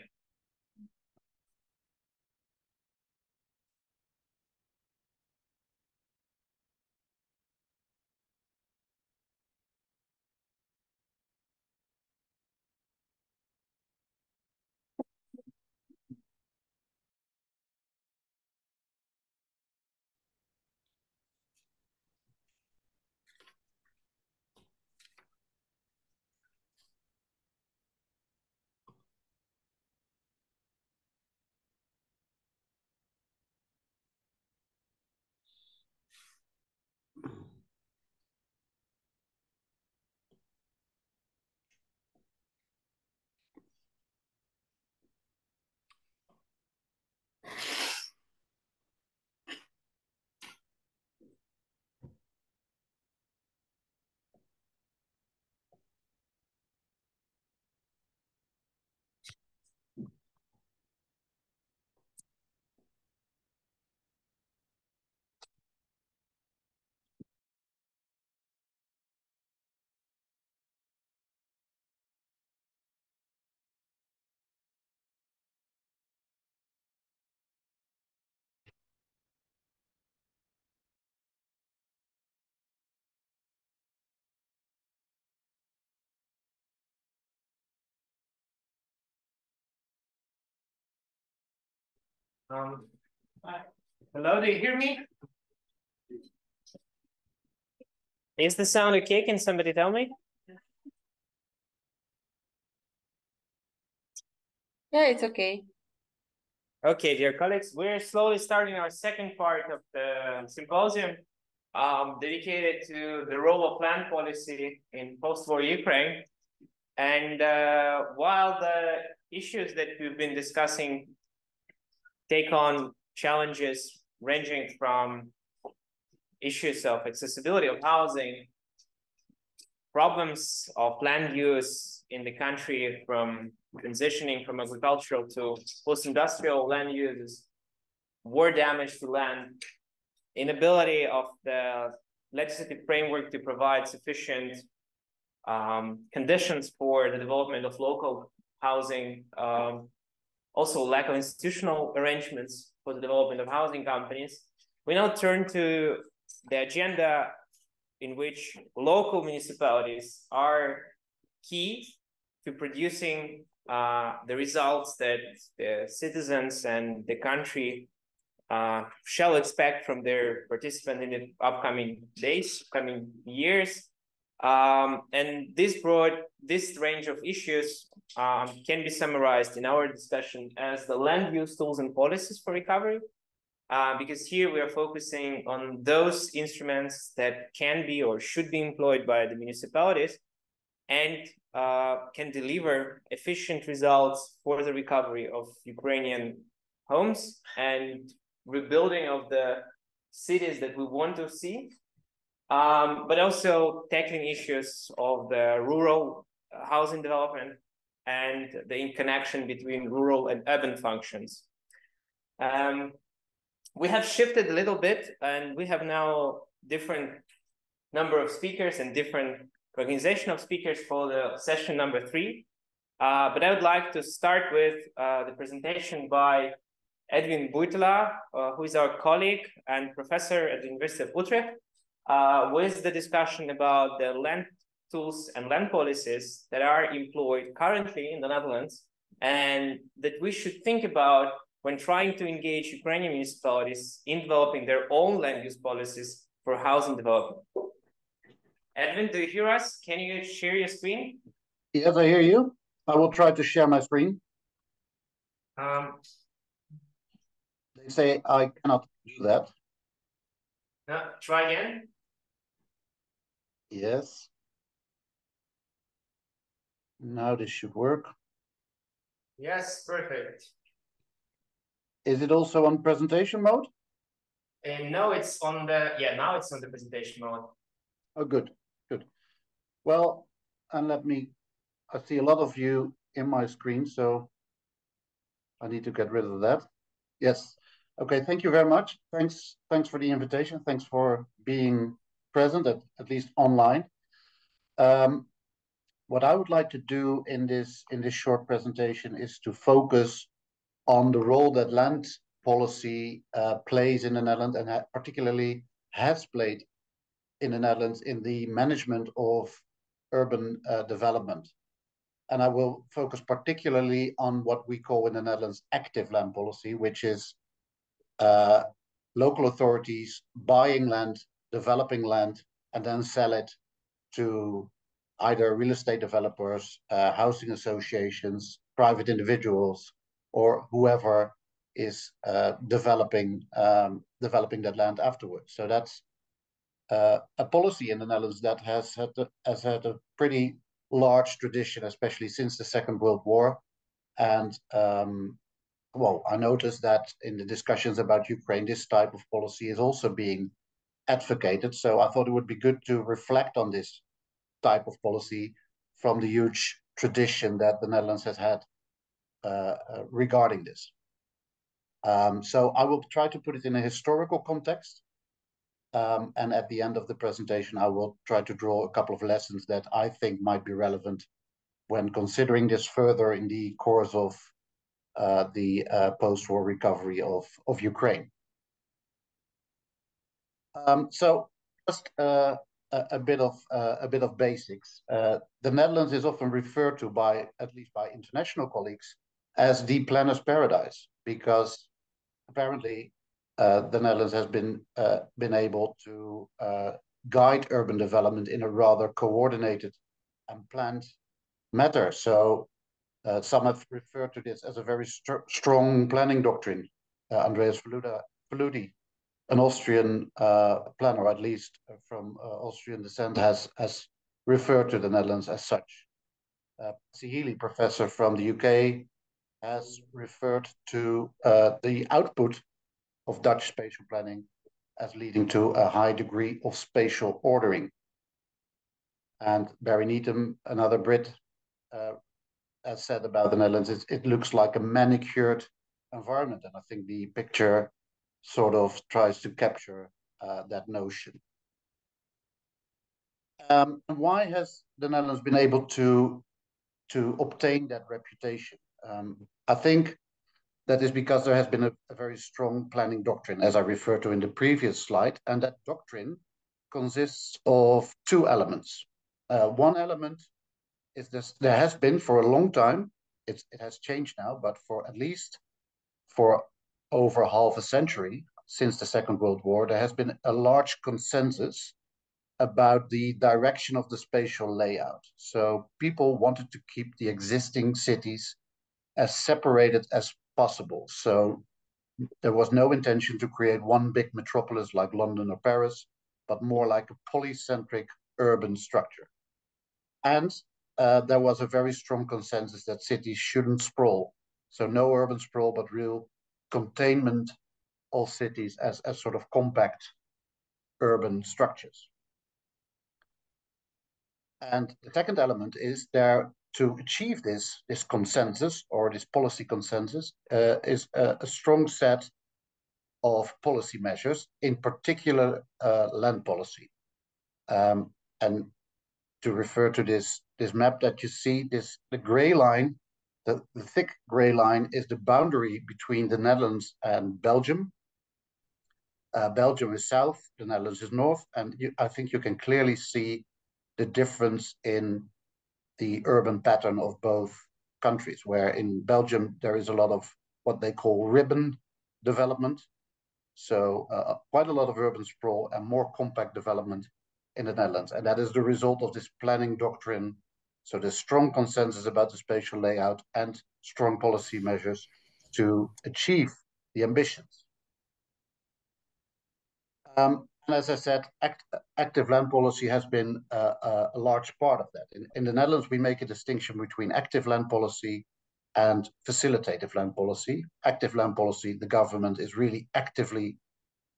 Hello, do you hear me? Is the sound okay? Can somebody tell me? Yeah, it's okay. Okay, dear colleagues, we're slowly starting our second part of the symposium dedicated to the role of land policy in post-war Ukraine. And while the issues that we've been discussing take on challenges ranging from issues of accessibility of housing, problems of land use in the country from transitioning from agricultural to post-industrial land uses, war damage to land, inability of the legislative framework to provide sufficient conditions for the development of local housing, also lack of institutional arrangements for the development of housing companies. We now turn to the agenda in which local municipalities are key to producing the results that the citizens and the country shall expect from their participants in the upcoming days, coming years. And this range of issues can be summarized in our discussion as the land use tools and policies for recovery, because here we are focusing on those instruments that can be or should be employed by the municipalities and can deliver efficient results for the recovery of Ukrainian homes and rebuilding of the cities that we want to see, but also tackling issues of the rural housing development and the interconnection between rural and urban functions. We have shifted a little bit, and we have now different number of speakers and different organization of speakers for the session number 3. But I would like to start with the presentation by Edwin Buitela, who is our colleague and professor at the University of Utrecht, with the discussion about the land tools and land policies that are employed currently in the Netherlands and that we should think about when trying to engage Ukrainian municipalities in developing their own land use policies for housing development. Edwin, do you hear us? Can you share your screen? Yes, I hear you. I will try to share my screen. They say I cannot do that. No, try again. Yes. Now this should work. Yes, perfect. Is it also on presentation mode? No, it's on the, now it's on the presentation mode. Oh, good, good. Well, and I see a lot of you in my screen, so I need to get rid of that. Yes. Okay, thank you very much. Thanks for the invitation. Thanks for being present, at least online. What I would like to do in this short presentation is to focus on the role that land policy plays in the Netherlands, and particularly has played in the Netherlands in the management of urban development. And I will focus particularly on what we call in the Netherlands active land policy, which is local authorities buying land, developing land, and then sell it to either real estate developers, housing associations, private individuals, or whoever is developing that land afterwards. So that's a policy in the Netherlands that has had a pretty large tradition, especially since the Second World War. And well, I noticed that in the discussions about Ukraine, this type of policy is also being advocated. So I thought it would be good to reflect on this type of policy from the huge tradition that the Netherlands has had regarding this. So I will try to put it in a historical context. And at the end of the presentation, I will try to draw a couple of lessons that I think might be relevant when considering this further in the course of the post-war recovery of Ukraine. So just a bit of basics. The Netherlands is often referred to at least by international colleagues, as the planner's paradise, because apparently the Netherlands has been able to guide urban development in a rather coordinated and planned manner. So Some have referred to this as a very strong planning doctrine. Andreas Vludi, an Austrian planner, at least from Austrian descent, has referred to the Netherlands as such. Healy, professor from the UK, has referred to the output of Dutch spatial planning as leading to a high degree of spatial ordering. And Barry Needham, another Brit, has said about the Netherlands, it looks like a manicured environment. And I think the picture sort of tries to capture that notion. Why has the Netherlands been able to obtain that reputation? I think that is because there has been a very strong planning doctrine, as I referred to in the previous slide, and that doctrine consists of two elements. One element is this: there has been for a long time, it has changed now, but for at least for over half a century, since the Second World War, there has been a large consensus about the direction of the spatial layout. So people wanted to keep the existing cities as separated as possible. So there was no intention to create one big metropolis like London or Paris, but more like a polycentric urban structure. And there was a very strong consensus that cities shouldn't sprawl. So no urban sprawl, but real containment of cities as sort of compact urban structures. And the second element is there to achieve this consensus, or this policy consensus, is a strong set of policy measures, in particular land policy. And to refer to this map that you see, the gray line, the thick gray line is the boundary between the Netherlands and Belgium. Belgium is south, the Netherlands is north, and I think you can clearly see the difference in the urban pattern of both countries, where in Belgium there is a lot of what they call ribbon development. So quite a lot of urban sprawl and more compact development in the Netherlands. And that is the result of this planning doctrine. So there's strong consensus about the spatial layout and strong policy measures to achieve the ambitions. And as I said, active land policy has been a large part of that. In the Netherlands, we make a distinction between active land policy and facilitative land policy. Active land policy, the government is really actively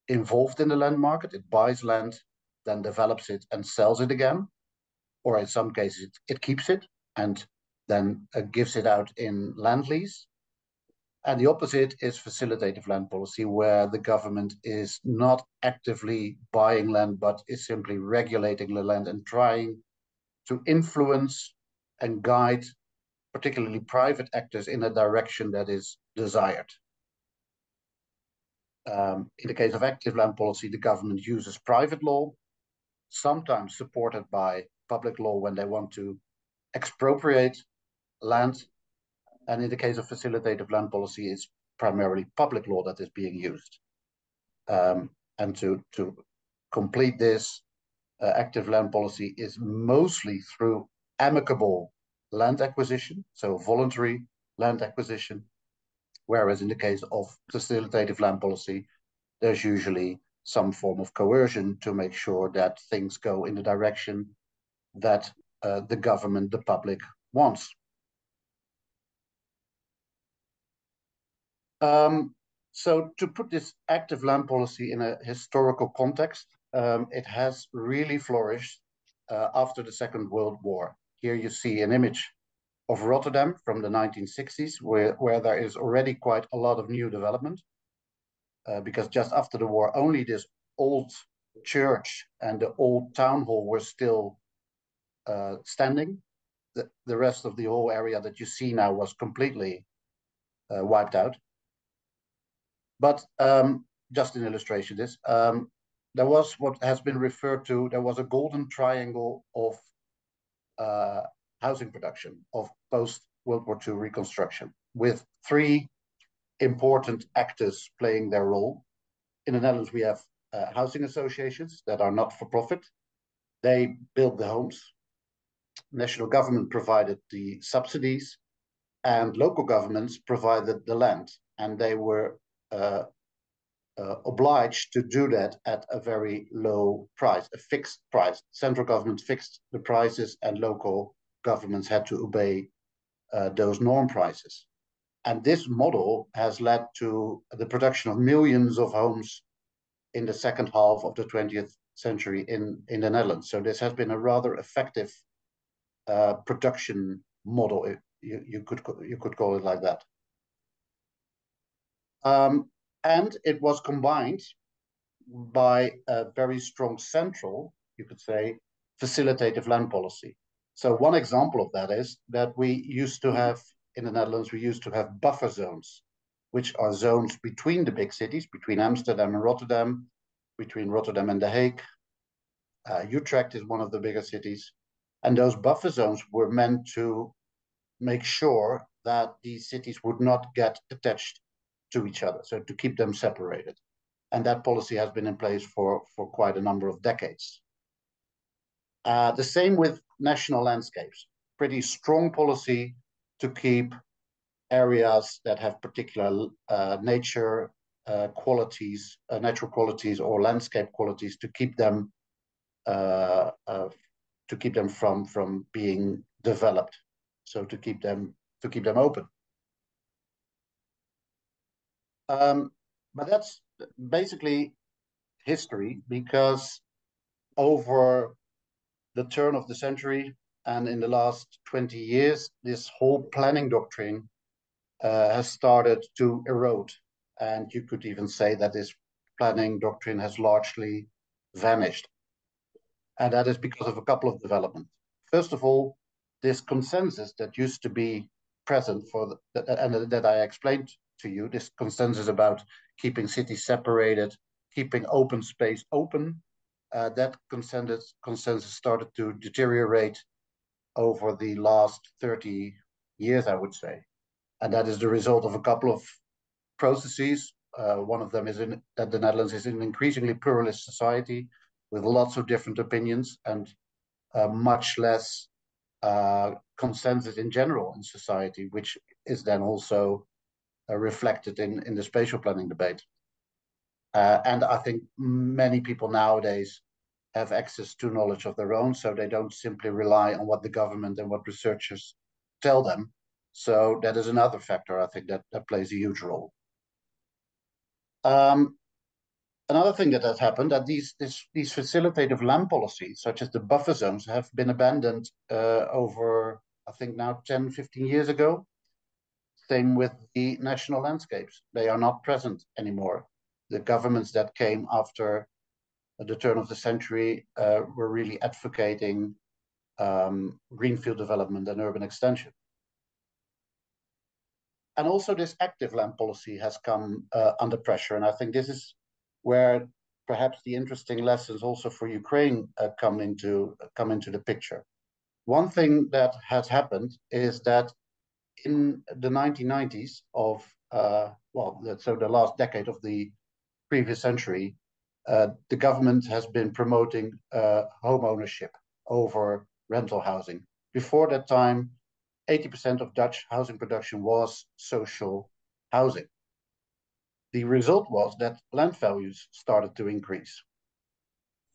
involved in the land market. It buys land, then develops it and sells it again. Or in some cases, it keeps it and then gives it out in land lease. And the opposite is facilitative land policy, where the government is not actively buying land, but is simply regulating the land and trying to influence and guide particularly private actors in a direction that is desired. In the case of active land policy, the government uses private law, sometimes supported by public law when they want to expropriate land. And in the case of facilitative land policy, it's primarily public law that is being used. And to complete this, active land policy is mostly through amicable land acquisition, so voluntary land acquisition, whereas in the case of facilitative land policy, there's usually some form of coercion to make sure that things go in the direction that the government, the public, wants. So to put this active land policy in a historical context, it has really flourished after the Second World War. Here you see an image of Rotterdam from the 1960s, where there is already quite a lot of new development, because just after the war, only this old church and the old town hall were still standing. The rest of the whole area that you see now was completely wiped out. But just an illustration of this, there was what has been referred to, there was a golden triangle of housing production of post-World War II reconstruction, with three important actors playing their role. In the Netherlands, we have housing associations that are not for profit. They build the homes. National government provided the subsidies, and local governments provided the land, and they were obliged to do that at a very low price, a fixed price. Central government fixed the prices, and local governments had to obey those norm prices. And this model has led to the production of millions of homes in the second half of the 20th century in the Netherlands. So this has been a rather effective production model. You could call it like that. And it was combined by a very strong central, you could say, facilitative land policy. So one example of that is that we used to have, in the Netherlands, we used to have buffer zones, which are zones between the big cities, between Amsterdam and Rotterdam, between Rotterdam and The Hague. Utrecht is one of the bigger cities. And those buffer zones were meant to make sure that these cities would not get attached to each other, so to keep them separated. And that policy has been in place for quite a number of decades. The same with national landscapes. Pretty strong policy to keep areas that have particular nature qualities, natural qualities or landscape qualities, to keep them from being developed. So to keep them open. But that's basically history, because over the turn of the century and in the last 20 years, this whole planning doctrine has started to erode. And you could even say that this planning doctrine has largely vanished. And that is because of a couple of developments. First of all, this consensus that used to be present and that I explained to you, this consensus about keeping cities separated, keeping open space open, that consensus started to deteriorate over the last 30 years, I would say. And that is the result of a couple of processes. One of them is that the Netherlands is an increasingly pluralist society with lots of different opinions and much less consensus in general in society, which is then also reflected in the spatial planning debate. And I think many people nowadays have access to knowledge of their own, so they don't simply rely on what the government and what researchers tell them. So that is another factor, I think, that plays a huge role. Another thing that has happened, that these facilitative land policies, such as the buffer zones, have been abandoned over, I think now 10, 15 years ago. Same with the national landscapes. They are not present anymore. The governments that came after the turn of the century were really advocating greenfield development and urban extension. And also this active land policy has come under pressure. And I think this is where perhaps the interesting lessons also for Ukraine come into the picture. One thing that has happened is that in the 1990s of, so the last decade of the previous century, the government has been promoting home ownership over rental housing. Before that time, 80% of Dutch housing production was social housing. The result was that land values started to increase.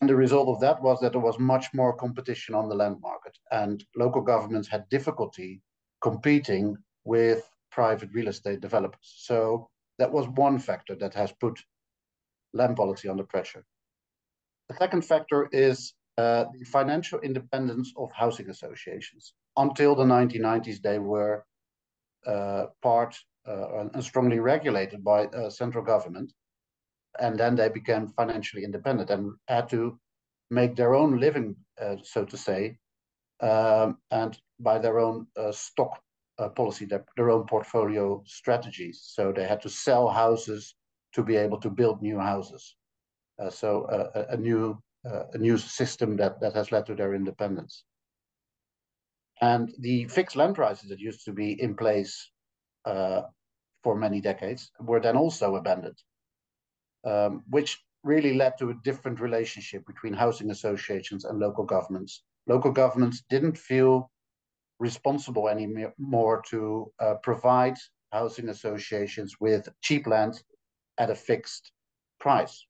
And the result of that was that there was much more competition on the land market, and local governments had difficulty competing with private real estate developers. So that was one factor that has put land policy under pressure. The second factor is the financial independence of housing associations. Until the 1990s, they were and strongly regulated by central government. And then they became financially independent and had to make their own living, so to say, and by their own stock policy, their own portfolio strategies. So they had to sell houses to be able to build new houses. So a new system that has led to their independence. And the fixed land prices that used to be in place for many decades were then also abandoned, which really led to a different relationship between housing associations and local governments. Local governments didn't feel responsible anymore to provide housing associations with cheap land at a fixed price.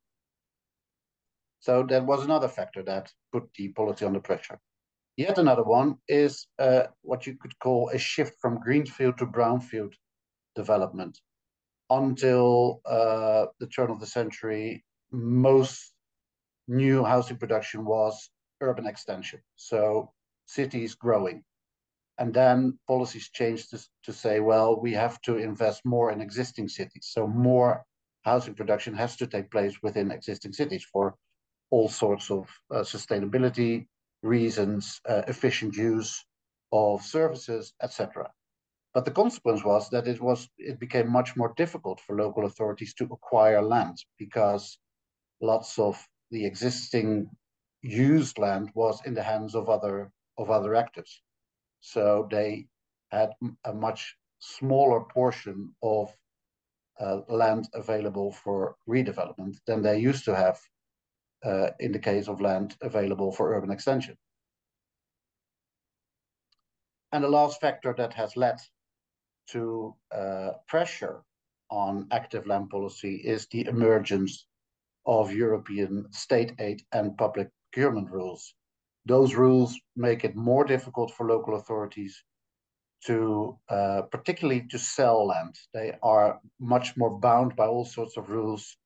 So that was another factor that put the policy under pressure. Yet another one is what you could call a shift from greenfield to brownfield development. Until the turn of the century, most new housing production was urban extension, so cities growing. And then policies changed to say, well, we have to invest more in existing cities. So more housing production has to take place within existing cities for all sorts of sustainability reasons, efficient use of services, etc. But the consequence was that it became much more difficult for local authorities to acquire land, because lots of the existing used land was in the hands of other actors. So they had a much smaller portion of land available for redevelopment than they used to have in the case of land available for urban extension. And the last factor that has led to pressure on active land policy is the emergence of European state aid and public procurement rules. Those rules make it more difficult for local authorities to, particularly to sell land. They are much more bound by all sorts of rules,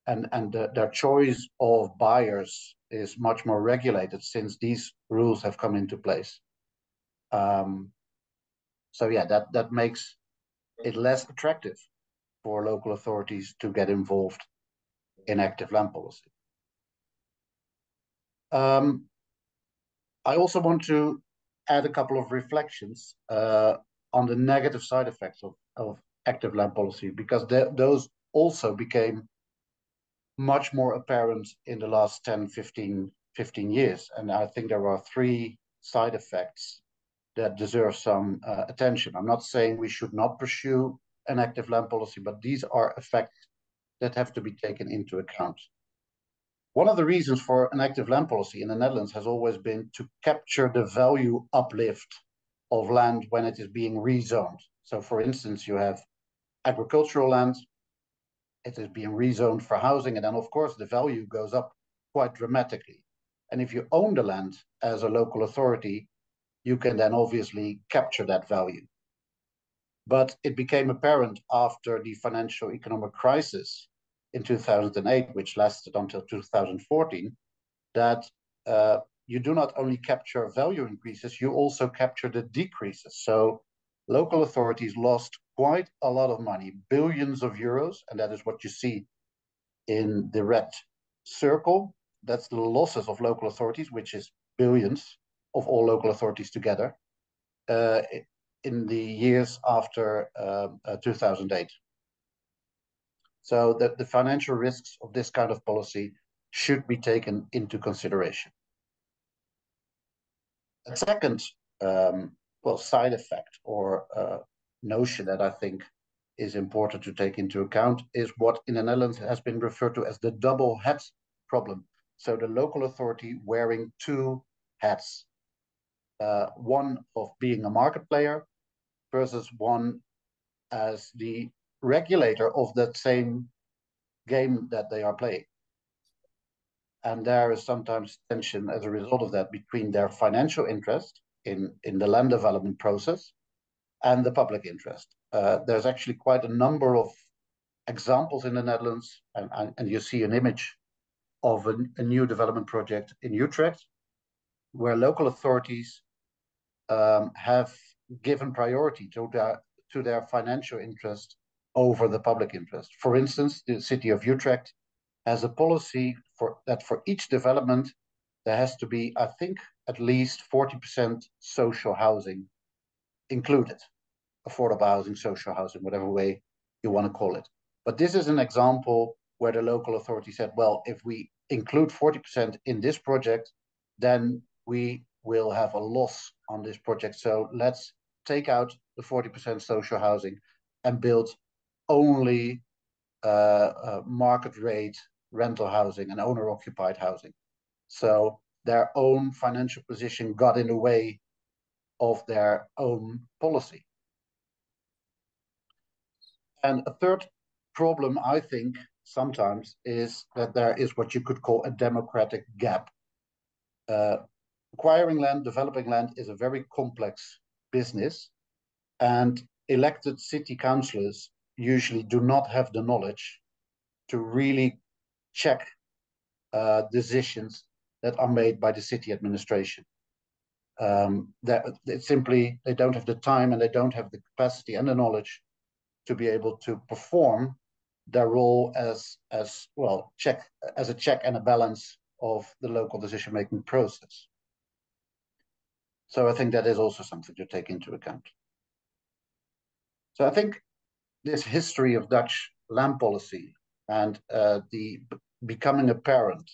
and their choice of buyers is much more regulated since these rules have come into place. So yeah, that makes it less attractive for local authorities to get involved in active land policy. I also want to add a couple of reflections on the negative side effects of active land policy, because those also became much more apparent in the last 10, 15 years. And I think there are 3 side effects that deserve some attention. I'm not saying we should not pursue an active land policy, but these are effects that have to be taken into account. One of the reasons for an active land policy in the Netherlands has always been to capture the value uplift of land when it is being rezoned. So for instance, you have agricultural land, it is being rezoned for housing, and then of course the value goes up quite dramatically. And if you own the land as a local authority, you can then obviously capture that value. But it became apparent after the financial economic crisis in 2008, which lasted until 2014, that you do not only capture value increases, you also capture the decreases. So local authorities lost quite a lot of money, billions of euros, and that is what you see in the red circle. That's the losses of local authorities, which is billions of all local authorities together in the years after 2008. So that the financial risks of this kind of policy should be taken into consideration. A second side effect or notion that I think is important to take into account is what in the Netherlands has been referred to as the double hat problem. So the local authority wearing 2 hats, one of being a market player versus one as the regulator of that same game that they are playing. And there is sometimes tension as a result of that between their financial interest in the land development process and the public interest. There's actually quite a number of examples in the Netherlands, and you see an image of a new development project in Utrecht, where local authorities have given priority to their financial interest over the public interest. For instance, the city of Utrecht has a policy that for each development, there has to be, I think, at least 40% social housing included. Affordable housing, social housing, whatever way you want to call it. But this is an example where the local authority said, well, if we include 40% in this project, then we will have a loss on this project. So let's take out the 40% social housing and build only market rate rental housing and owner-occupied housing. So their own financial position got in the way of their own policy. And a third problem, I think, sometimes is that there is what you could call a democratic gap. Acquiring land, developing land is a very complex business, and elected city councillors usually do not have the knowledge to really check decisions that are made by the city administration. They don't have the time and they don't have the capacity and the knowledge to be able to perform their role as a check and a balance of the local decision-making process. So I think that is also something to take into account. So I think this history of Dutch land policy and the becoming apparent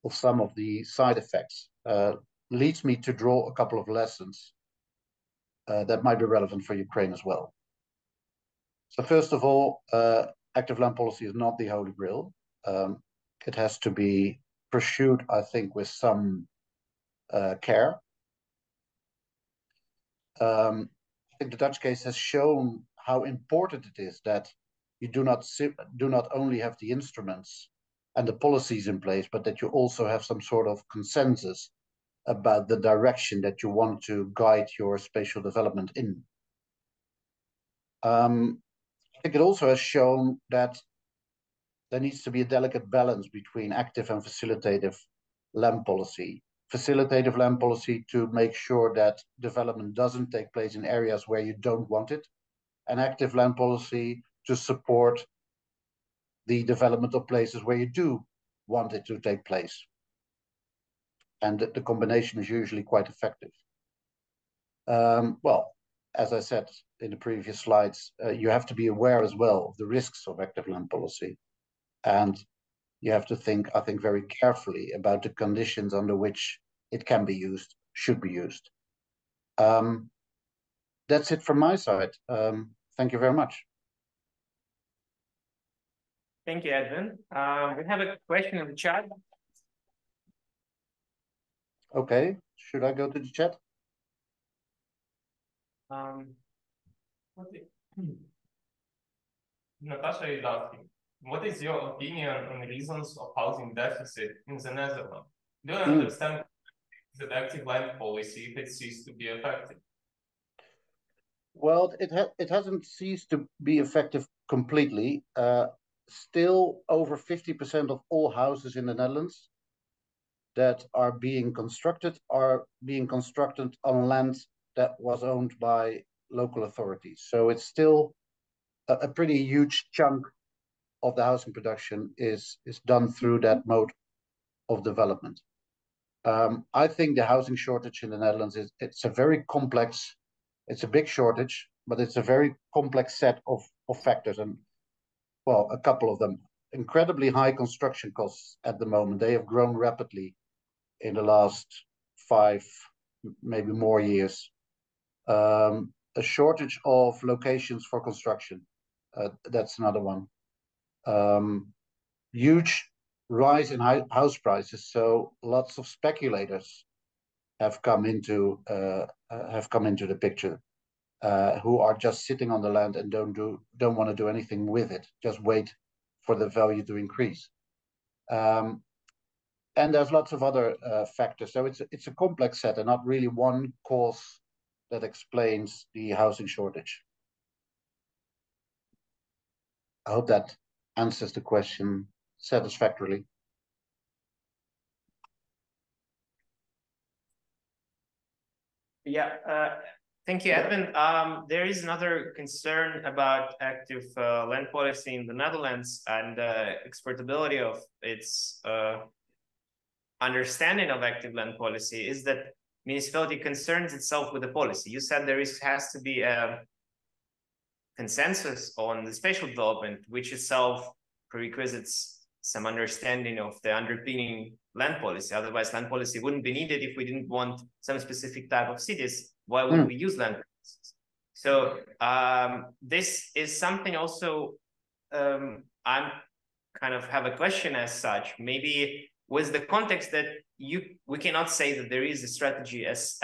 of some of the side effects leads me to draw a couple of lessons that might be relevant for Ukraine as well. So first of all, active land policy is not the holy grail. It has to be pursued, I think, with some care. I think the Dutch case has shown how important it is that you do not only have the instruments and the policies in place, but that you also have some sort of consensus about the direction that you want to guide your spatial development in. I think it also has shown that there needs to be a delicate balance between active and facilitative land policy. Facilitative land policy to make sure that development doesn't take place in areas where you don't want it, and active land policy to support the development of places where you do want it to take place. And the combination is usually quite effective. Well, as I said in the previous slides, you have to be aware as well of the risks of active land policy. And you have to think, I think, very carefully about the conditions under which it can be used, should be used. That's it from my side. Thank you very much. Thank you, Edwin. We have a question in the chat. Okay, should I go to the chat? Natasha is asking, what is your opinion on reasons of housing deficit in the Netherlands? Do you understand that active land policy if it ceased to be effective? Well, it hasn't ceased to be effective completely. Still, over 50% of all houses in the Netherlands that are being constructed on land that was owned by local authorities. So it's still a pretty huge chunk of the housing production is done through that mode of development. I think the housing shortage in the Netherlands it's a very complex, it's a big shortage, but it's a very complex set of factors, and well, a couple of them. Incredibly high construction costs at the moment. They have grown rapidly in the last 5, maybe more years. A shortage of locations for construction. That's another one. Huge rise in house prices. So lots of speculators have come into the picture, who are just sitting on the land and don't want to do anything with it. Just wait for the value to increase. And there's lots of other factors. So it's a complex set and not really one cause that explains the housing shortage. I hope that answers the question satisfactorily. Yeah, thank you, Edwin. There is another concern about active land policy in the Netherlands and exportability of its understanding of active land policy is that municipality concerns itself with the policy. You said there has to be a consensus on the spatial development, which itself prerequisites some understanding of the underpinning land policy. Otherwise, land policy wouldn't be needed if we didn't want some specific type of cities. Why would we use land policies? So this is something also I'm kind of have a question as such. Maybe with the context that we cannot say that there is a strategy as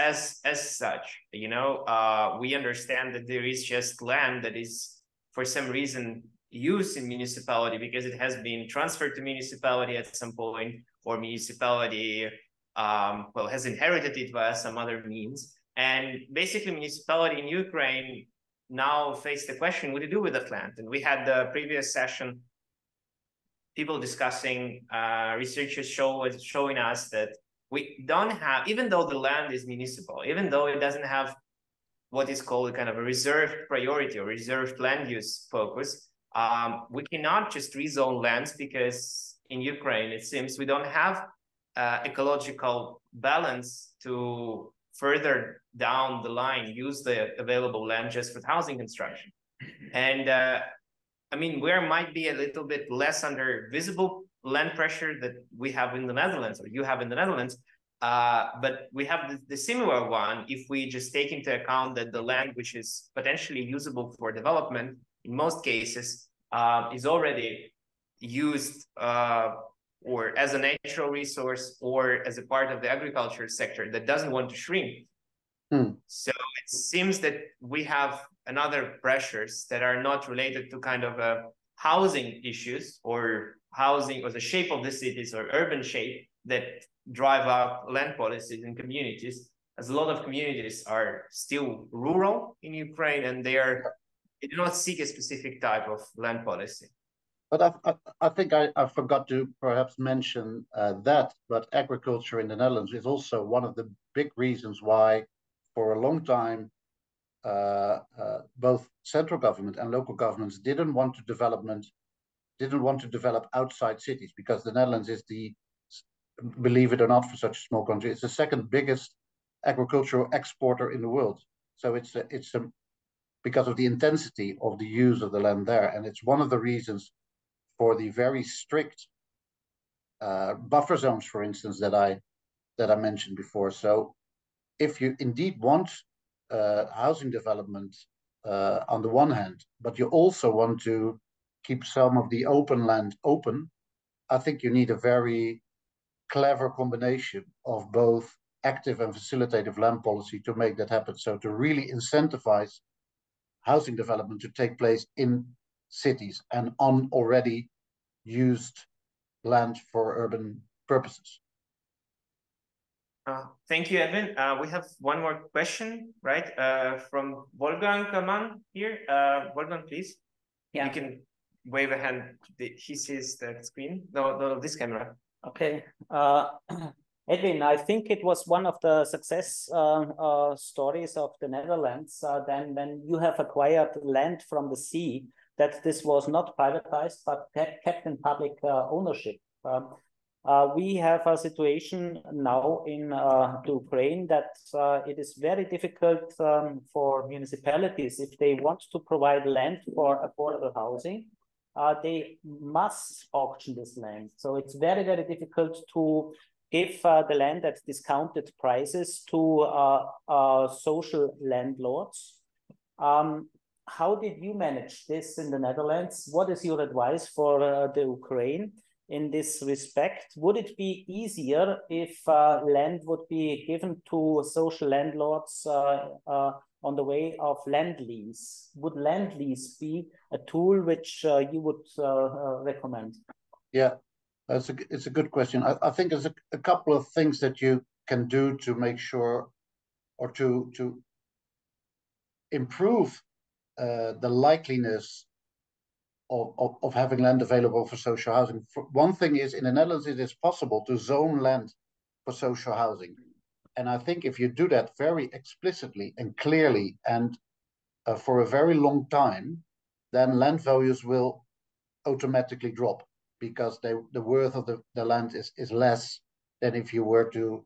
such. You know, we understand that there is just land that is for some reason used in municipality because it has been transferred to municipality at some point, or municipality well, has inherited it via some other means. And basically municipality in Ukraine now face the question, what do you do with that land? And we had the previous session, people discussing, researchers showing us that we don't have, even though the land is municipal, even though it doesn't have what is called a kind of a reserved priority or reserved land use focus, we cannot just rezone lands because in Ukraine, it seems we don't have ecological balance to further down the line use the available land just for housing construction. And I mean, where might be a little bit less under visible land pressure that we have in the Netherlands, or you have in the Netherlands, but we have the similar one if we just take into account that the land which is potentially usable for development, in most cases, is already used or as a natural resource or as a part of the agriculture sector that doesn't want to shrink. So it seems that we have another pressures that are not related to kind of housing issues or housing or the shape of the cities or urban shape that drive up land policies in communities, as a lot of communities are still rural in Ukraine and they do not seek a specific type of land policy. But I think I forgot to perhaps mention that, but agriculture in the Netherlands is also one of the big reasons why for a long time both central government and local governments didn't want to develop outside cities, because the Netherlands is believe it or not, for such a small country, it's the second biggest agricultural exporter in the world. So it's because of the intensity of the use of the land there, and it's one of the reasons for the very strict buffer zones, for instance, that I mentioned before. So if you indeed want housing development on the one hand, but you also want to keep some of the open land open, I think you need a very clever combination of both active and facilitative land policy to make that happen. So to really incentivize housing development to take place in cities and on already used land for urban purposes. Thank you, Edwin. We have one more question, right? From Wolfgang Mann here. Wolfgang, please. Yeah. You can wave a hand. He sees the screen. No, this camera. Okay. Edwin, I think it was one of the success stories of the Netherlands then when you have acquired land from the sea, that this was not privatized, but kept in public ownership. We have a situation now in Ukraine that it is very difficult for municipalities, if they want to provide land for affordable housing, they must auction this land. So it's very, very difficult to give the land at discounted prices to social landlords. How did you manage this in the Netherlands? What is your advice for the Ukraine in this respect? Would it be easier if land would be given to social landlords on the way of land lease? Would land lease be a tool which you would recommend? Yeah, it's a good question. I think there's a couple of things that you can do to make sure, or to improve the likeliness of having land available for social housing. One thing is, in the Netherlands, it is possible to zone land for social housing. And I think if you do that very explicitly and clearly and for a very long time, then land values will automatically drop, because the worth of the land is less than if you were to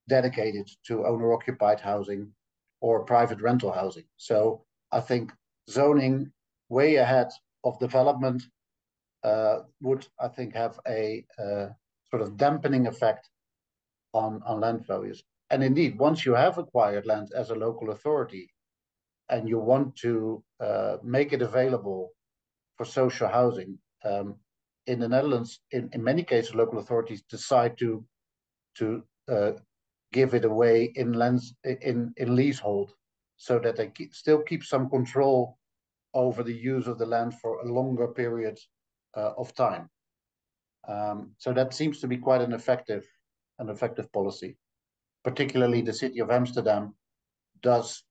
dedicate it to owner-occupied housing or private rental housing. So I think zoning way ahead of development would, I think, have a sort of dampening effect on land values. And indeed, once you have acquired land as a local authority and you want to make it available for social housing, in the Netherlands, in many cases, local authorities decide to give it away in leasehold, so that they still keep some control over the use of the land for a longer period of time. So that seems to be quite an effective policy. Particularly the city of Amsterdam does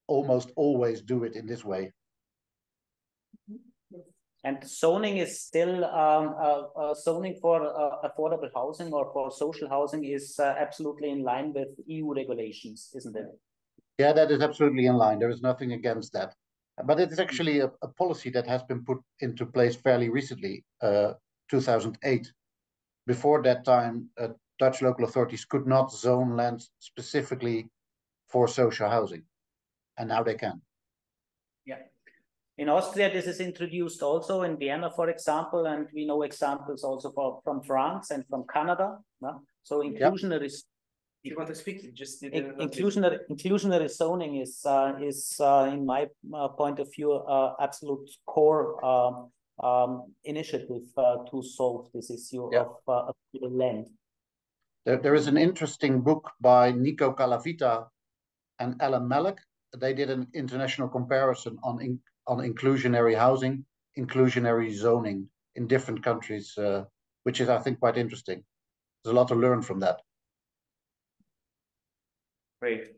almost always do it in this way. And zoning is still zoning for affordable housing or for social housing is absolutely in line with EU regulations, isn't it? Yeah, that is absolutely in line. There is nothing against that. But it is actually a policy that has been put into place fairly recently, 2008. Before that time, Dutch local authorities could not zone land specifically for social housing, and now they can. Yeah. In Austria, this is introduced also in Vienna, for example, and we know examples also from France and from Canada. No? So inclusionary. Yep. If you want to speak, just inclusionary zoning is in my point of view, absolute core initiative to solve this issue of land. There is an interesting book by Nico Calavita and Alan Malek. They did an international comparison on inclusionary housing, inclusionary zoning in different countries, which is, I think, quite interesting. There's a lot to learn from that. Great.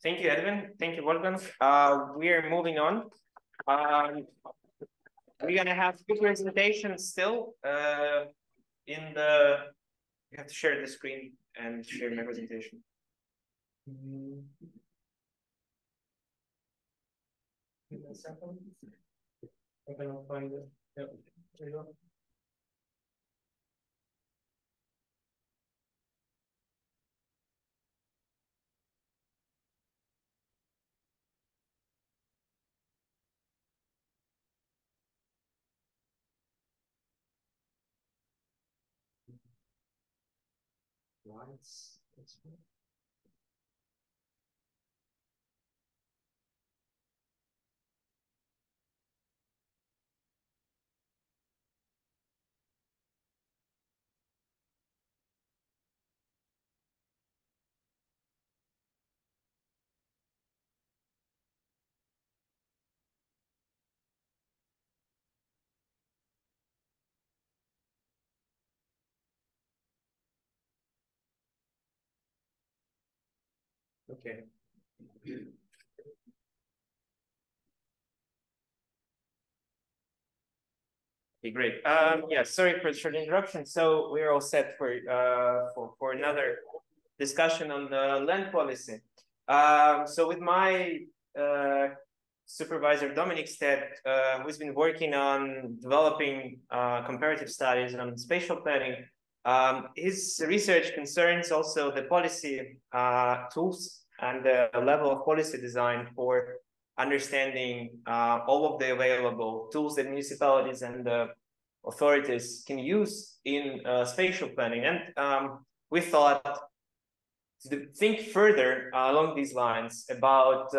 Thank you, Edwin. Thank you, Wolfgang. We are moving on. We're gonna have two presentations still. You have to share the screen and share my presentation. Give me a second. I'm gonna find it. Yep. There you go. Lawrence. Okay. Okay, great. Yeah, sorry for the short interruption. So we're all set for another discussion on the land policy. So with my supervisor Dominic Stead, who's been working on developing comparative studies on spatial planning, his research concerns also the policy tools and the level of policy design for understanding all of the available tools that municipalities and authorities can use in spatial planning. And we thought to think further along these lines about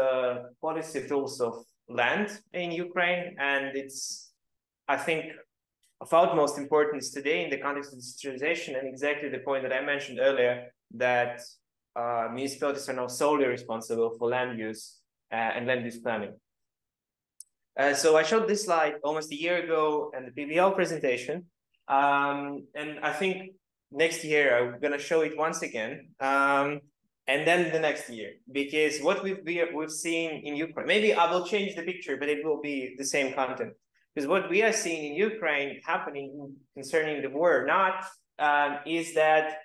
policy tools of land in Ukraine. And it's, I think, of utmost importance today in the context of decentralization, and exactly the point that I mentioned earlier, that municipalities are now solely responsible for land use and land use planning. So I showed this slide almost a year ago in the PBL presentation. And I think next year I'm going to show it once again. And then the next year, because what we've seen in Ukraine, maybe I will change the picture, but it will be the same content. Because what we are seeing in Ukraine happening concerning the war or not is that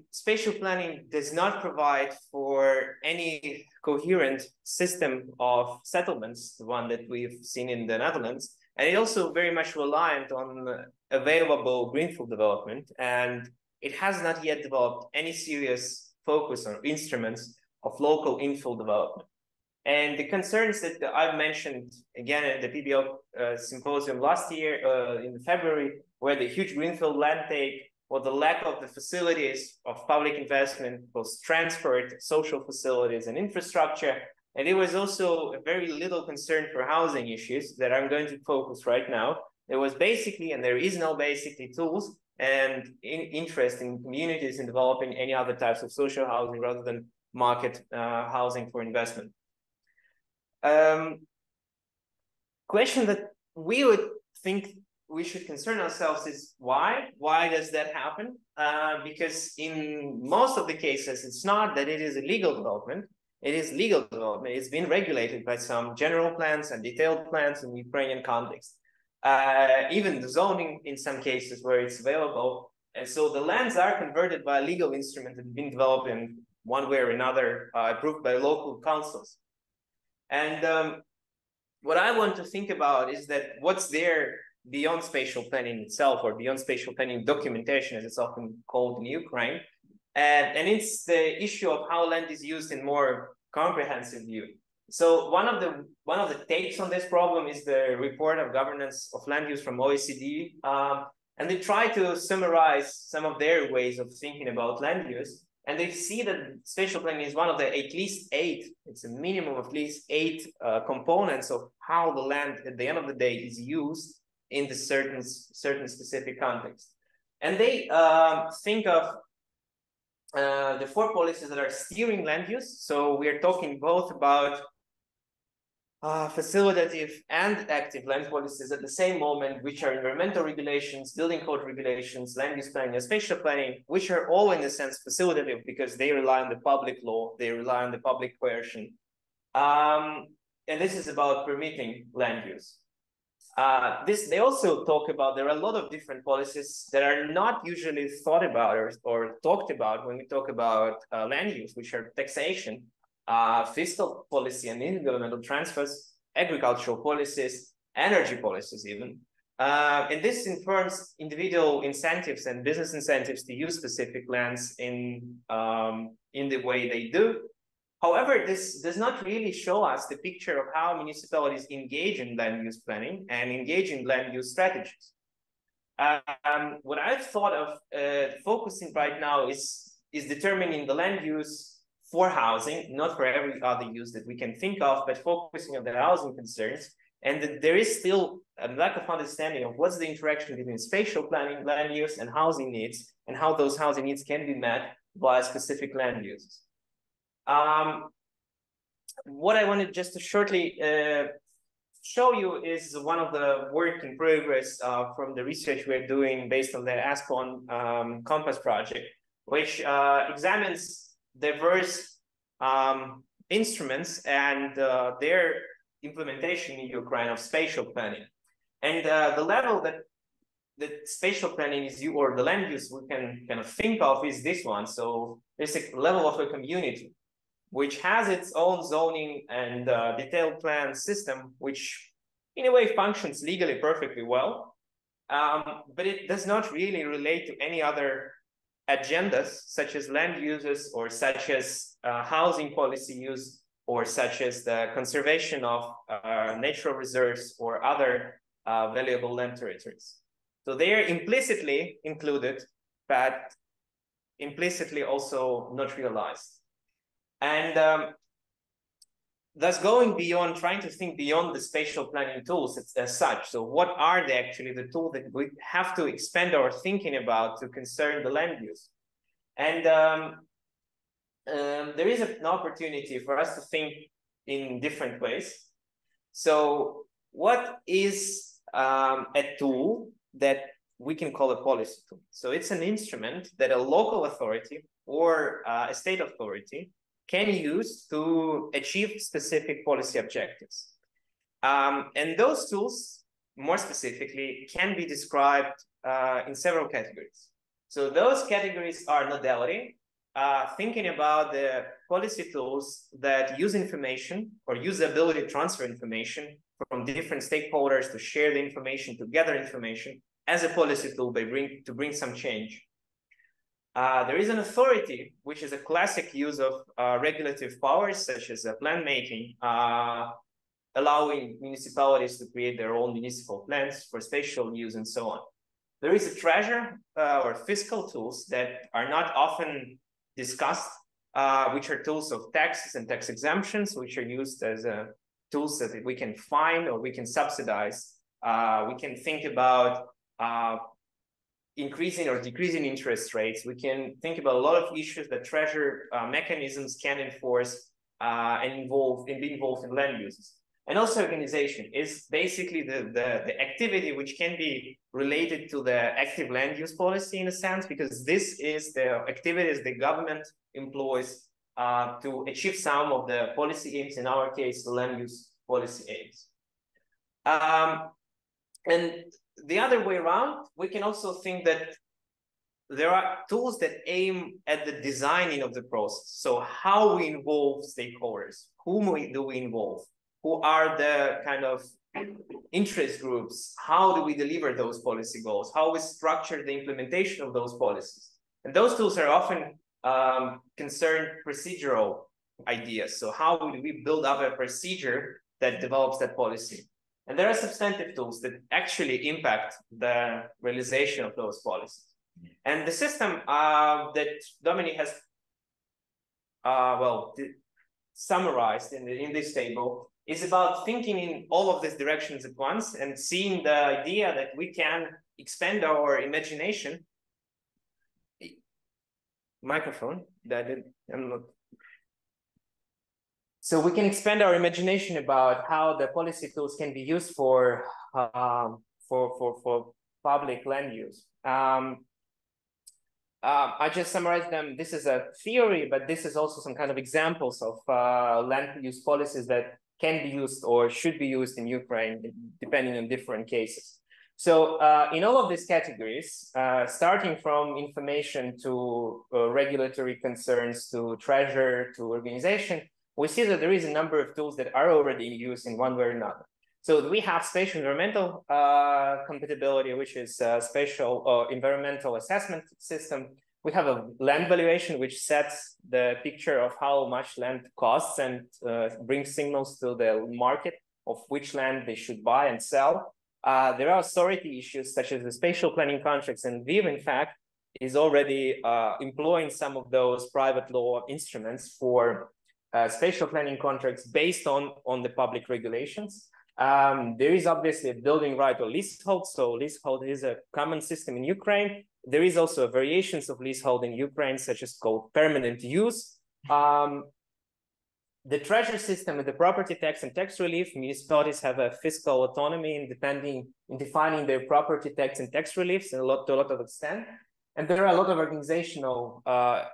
spatial planning does not provide for any coherent system of settlements, the one that we've seen in the Netherlands. And it also very much reliant on available greenfield development. And it has not yet developed any serious focus on instruments of local infill development. And the concerns that I've mentioned again at the PBL symposium last year in February, where the huge greenfield land take or the lack of the facilities of public investment, both transport, social facilities, and infrastructure. And it was also a very little concern for housing issues that I'm going to focus right now. There was basically, and there is no basically, tools and interest in communities in developing any other types of social housing rather than market housing for investment. Question that we would think we should concern ourselves is why? Why does that happen? Because in most of the cases, it's not that it is illegal development. It is legal development. It's been regulated by some general plans and detailed plans in the Ukrainian context. Even the zoning in some cases where it's available. And so the lands are converted by a legal instrument that has been developed in one way or another, approved by local councils. And what I want to think about is that what's there beyond spatial planning itself, or beyond spatial planning documentation, as it's often called in Ukraine. And it's the issue of how land is used in more comprehensive view. So one of the takes on this problem is the report of governance of land use from OECD. And they try to summarize some of their ways of thinking about land use. And they see that spatial planning is one of the at least 8, it's a minimum of at least 8 components of how the land at the end of the day is used in the certain specific context. And they think of the 4 policies that are steering land use. So we are talking both about facilitative and active land policies at the same moment, which are environmental regulations, building code regulations, land use planning, and spatial planning, which are all in a sense facilitative because they rely on the public law, they rely on the public coercion. And this is about permitting land use. They also talk about, there are a lot of different policies that are not usually thought about or talked about when we talk about land use, which are taxation, fiscal policy and intergovernmental transfers, agricultural policies, energy policies even. And this informs individual incentives and business incentives to use specific lands in the way they do. However, this does not really show us the picture of how municipalities engage in land use planning and engage in land use strategies. What I've thought of focusing right now is determining the land use for housing, not for every other use that we can think of, but focusing on the housing concerns. And that there is still a lack of understanding of what's the interaction between spatial planning, land use, and housing needs, and how those housing needs can be met by specific land uses. What I wanted just to shortly show you is one of the work in progress from the research we're doing based on the ASPON Compass project, which examines diverse instruments and their implementation in Ukraine of spatial planning. And the level that spatial planning is, or the land use we can kind of think of is this one. So there's a level of a community which has its own zoning and detailed plan system, which in a way functions legally perfectly well, but it does not really relate to any other agendas, such as land uses, or such as housing policy use, or such as the conservation of natural reserves or other valuable land territories. So they are implicitly included, but implicitly also not realized. And thus going beyond, trying to think beyond the spatial planning tools as such. So what are they actually the tools that we have to expand our thinking about to concern the land use? And there is an opportunity for us to think in different ways. So what is a tool that we can call a policy tool? So it's an instrument that a local authority or a state authority can use to achieve specific policy objectives. And those tools, more specifically, can be described in several categories. So those categories are nodality, thinking about the policy tools that use information or use the ability to transfer information from different stakeholders to share the information, to gather information as a policy tool to bring some change. There is an authority, which is a classic use of regulative powers, such as plan making, allowing municipalities to create their own municipal plans for spatial use and so on. There is a treasure or fiscal tools that are not often discussed, which are tools of taxes and tax exemptions, which are used as tools that we can fine or we can subsidize We can think about increasing or decreasing interest rates. We can think about a lot of issues that treasury mechanisms can enforce and be involved in land uses. And also organization is basically the activity which can be related to the active land use policy in a sense, because this is the activities the government employs to achieve some of the policy aims, in our case, the land use policy aims. And the other way around, we can also think that there are tools that aim at the designing of the process. So how we involve stakeholders, whom do we involve? Who are the kind of interest groups? How do we deliver those policy goals? How we structure the implementation of those policies? And those tools are often concerned procedural ideas. So how do we build up a procedure that develops that policy? And there are substantive tools that actually impact the realization of those policies. And the system that Dominic has summarized in this table is about thinking in all of these directions at once and seeing the idea that we can expand our imagination. Microphone, I'm not. So we can expand our imagination about how the policy tools can be used for public land use. I just summarized them. This is a theory, but this is also some kind of examples of land use policies that can be used or should be used in Ukraine, depending on different cases. So in all of these categories, starting from information to regulatory concerns, to treasure, to organization, we see that there is a number of tools that are already in use in one way or another. So we have spatial environmental compatibility, which is a spatial environmental assessment system. We have a land valuation, which sets the picture of how much land costs and brings signals to the market of which land they should buy and sell. There are authority issues such as the spatial planning contracts, and VIV, in fact, is already employing some of those private law instruments for spatial planning contracts based on the public regulations. There is obviously a building right or leasehold. So leasehold is a common system in Ukraine. There is also variations of leasehold in Ukraine, such as called permanent use. The treasure system and the property tax and tax relief, municipalities have a fiscal autonomy in defining their property tax and tax reliefs to a lot of extent. And there are a lot of organizational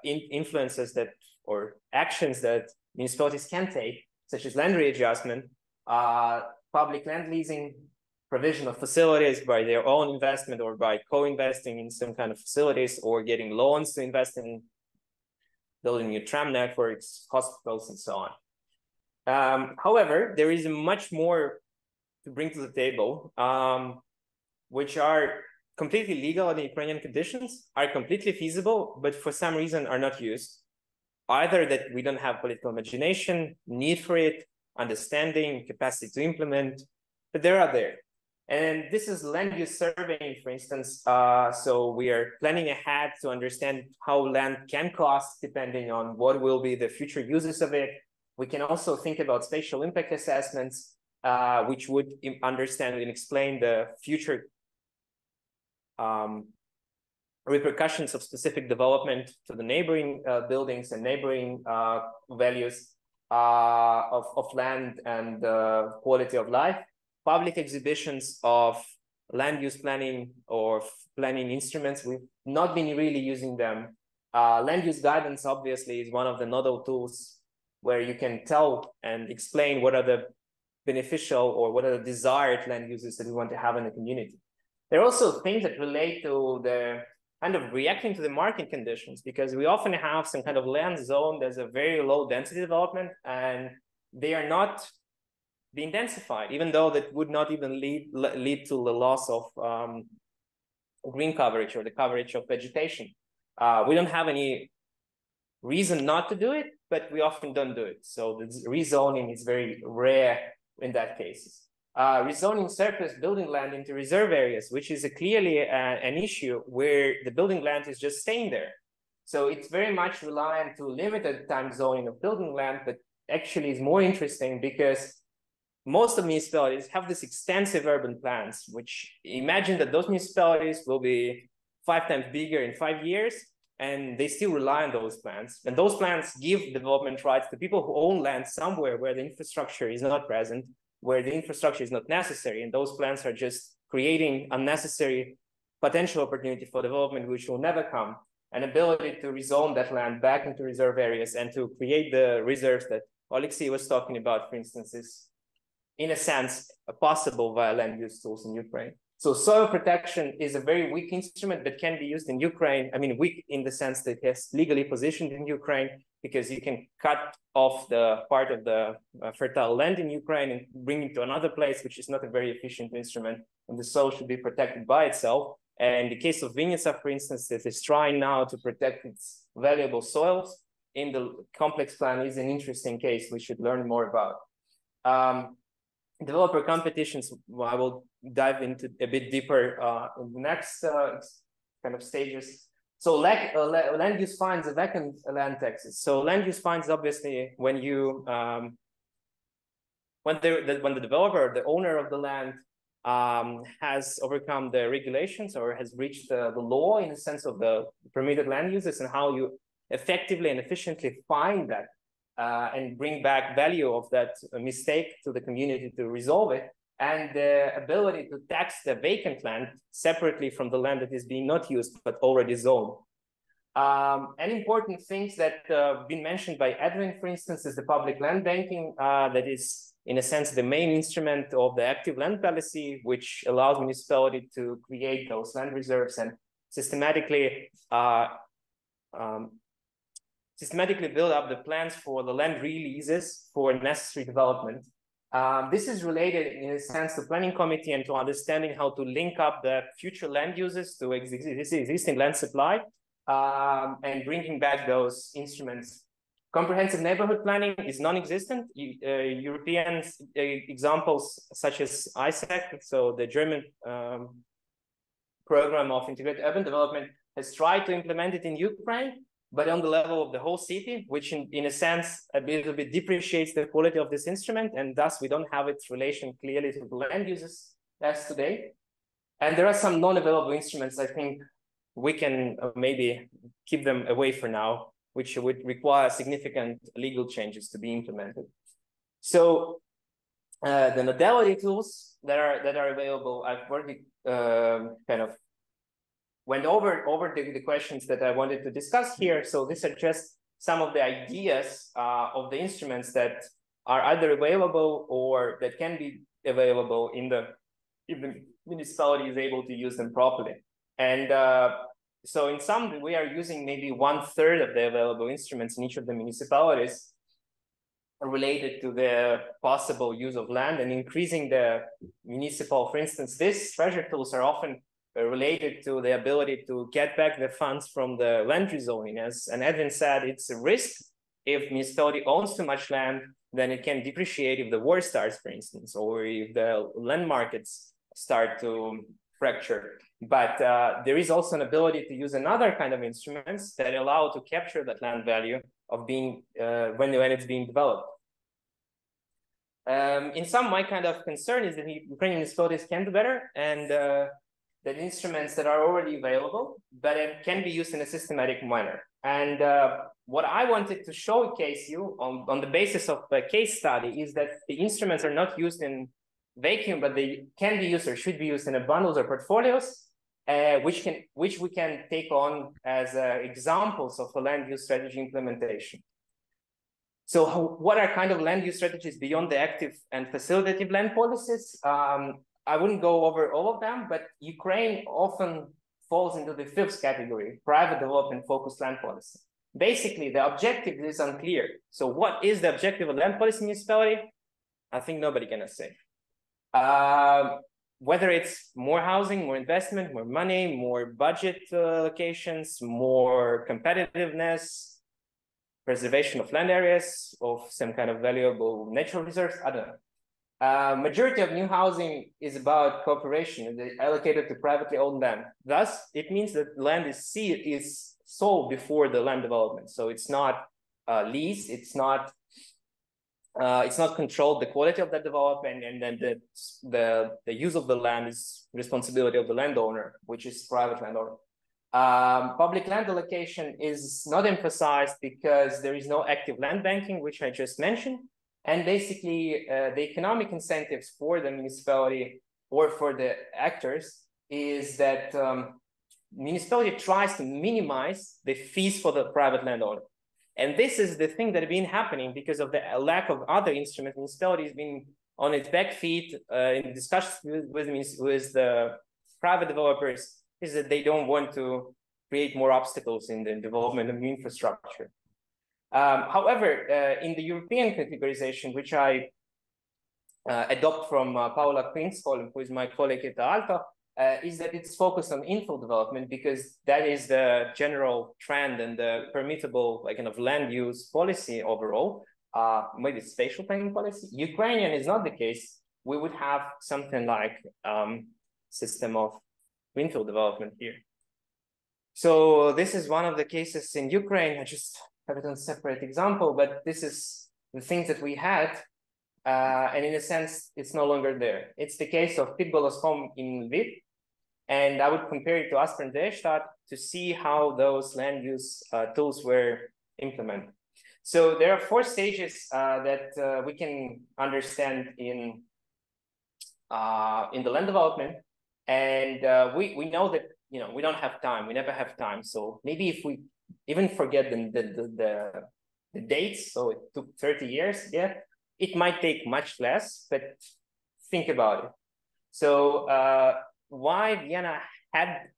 influences that or actions that municipalities can take, such as land readjustment, public land leasing, provision of facilities by their own investment or by co-investing in some kind of facilities, or getting loans to invest in building new tram networks, hospitals, and so on. However, there is much more to bring to the table, which are completely legal in Ukrainian conditions, are completely feasible, but for some reason are not used. Either that we don't have political imagination, need for it, understanding, capacity to implement, but they are there. And this is land use surveying, for instance. So we are planning ahead to understand how land can cost depending on what will be the future uses of it. We can also think about spatial impact assessments, which would understand and explain the future repercussions of specific development to the neighboring buildings and neighboring values of land and quality of life. Public exhibitions of land use planning or planning instruments, we've not been really using them. Land use guidance, obviously, is one of the nodal tools where you can tell and explain what are the beneficial or what are the desired land uses that we want to have in the community. There are also things that relate to the kind of reacting to the market conditions, because we often have some kind of land zone that's a very low density development and they are not being densified, even though that would not even lead to the loss of green coverage or the coverage of vegetation. We don't have any reason not to do it, but we often don't do it. So the rezoning is very rare in that case. Rezoning surplus building land into reserve areas, which is clearly an issue where the building land is just staying there. So it's very much reliant to limited time zoning of building land, but actually is more interesting because most of municipalities have this extensive urban plans, which imagine that those municipalities will be 5 times bigger in 5 years, and they still rely on those plans. And those plans give development rights to people who own land somewhere where the infrastructure is not present, where the infrastructure is not necessary. And those plans are just creating unnecessary potential opportunity for development, which will never come. An ability to rezone that land back into reserve areas and to create the reserves that Oleksandr was talking about, for instance, is, in a sense, possible via land use tools in Ukraine. So soil protection is a very weak instrument that can be used in Ukraine. I mean, weak in the sense that it's legally positioned in Ukraine, because you can cut off the part of the fertile land in Ukraine and bring it to another place, which is not a very efficient instrument, and the soil should be protected by itself. And in the case of Vinnytsia, for instance, it is trying now to protect its valuable soils in the complex plan is an interesting case we should learn more about. Developer competitions, I will dive into a bit deeper in the next kind of stages. So land use fines, the vacant land taxes. So land use fines, obviously, when you when the developer, the owner of the land, has overcome the regulations or has breached the law in the sense of the permitted land uses, and how you effectively and efficiently fine that and bring back value of that mistake to the community to resolve it, and the ability to tax the vacant land separately from the land that is being not used but already zoned. And important things that have been mentioned by Edwin, for instance, is the public land banking, that is, in a sense, the main instrument of the active land policy, which allows municipality to create those land reserves and systematically build up the plans for the land releases for necessary development. This is related, in a sense, to planning committee and to understanding how to link up the future land uses to existing land supply, and bringing back those instruments. Comprehensive neighborhood planning is non-existent. European examples such as ISAC, so the German program of integrated urban development, has tried to implement it in Ukraine, but on the level of the whole city, which in a sense a little bit depreciates the quality of this instrument, and thus we don't have its relation clearly to the land uses as today. And there are some non-available instruments. I think we can maybe keep them away for now, which would require significant legal changes to be implemented. So the modality tools that are available, I've already kind of went over the questions that I wanted to discuss here. So these are just some of the ideas of the instruments that are either available or that can be available if the municipality is able to use them properly. And so in sum, we are using maybe 1/3 of the available instruments in each of the municipalities related to the possible use of land and increasing the municipal. For instance, these treasure tools are often related to the ability to get back the funds from the land rezoning. As Edwin said, it's a risk. If municipality owns too much land, then it can depreciate if the war starts, for instance, or if the land markets start to fracture. But there is also an ability to use another kind of instruments that allow to capture that land value of being when it's being developed. In sum, my kind of concern is that Ukrainian municipalities can do better, and that instruments that are already available, but it can be used in a systematic manner. And what I wanted to showcase you on the basis of a case study is that the instruments are not used in vacuum, but they can be used or should be used in bundles or portfolios, which we can take on as examples of a land use strategy implementation. So what are kind of land use strategies beyond the active and facilitative land policies? I wouldn't go over all of them, but Ukraine often falls into the 5th category, private development focused land policy. Basically, the objective is unclear. So what is the objective of land policy municipality? I think nobody can say. Whether it's more housing, more investment, more money, more budget allocations, more competitiveness, preservation of land areas, of some kind of valuable natural reserves, I don't know. Majority of new housing is about cooperation, allocated to privately owned land. Thus, it means that land is sold before the land development. So it's not lease, it's not it's not controlled, the quality of that development, and then the use of the land is responsibility of the landowner, which is private landowner. Public land allocation is not emphasized because there is no active land banking, which I just mentioned. And basically, the economic incentives for the municipality or for the actors is that municipality tries to minimize the fees for the private landowner. And this is the thing that has been happening because of the lack of other instruments. Municipality has been on its back feet in discussions with the private developers, is that they don't want to create more obstacles in the development of new infrastructure. However, in the European categorization, which I adopt from Paula Quinskoll, who is my colleague at the Alta, is that it's focused on infill development because that is the general trend and the permissible kind of land use policy overall, maybe spatial planning policy. Ukrainian is not the case. We would have something like system of infill development here. So this is one of the cases in Ukraine. I just have it on a separate example, but this is the things that we had. And in a sense, it's no longer there. It's the case of Pitbull's home in Lviv. And I would compare it to Aspern Deshtat to see how those land use tools were implemented. So there are 4 stages that we can understand in the land development. And we know that, we don't have time. We never have time. So maybe if we even forget the dates, so it took 30 years, yeah, it might take much less, but think about it. So why Vienna had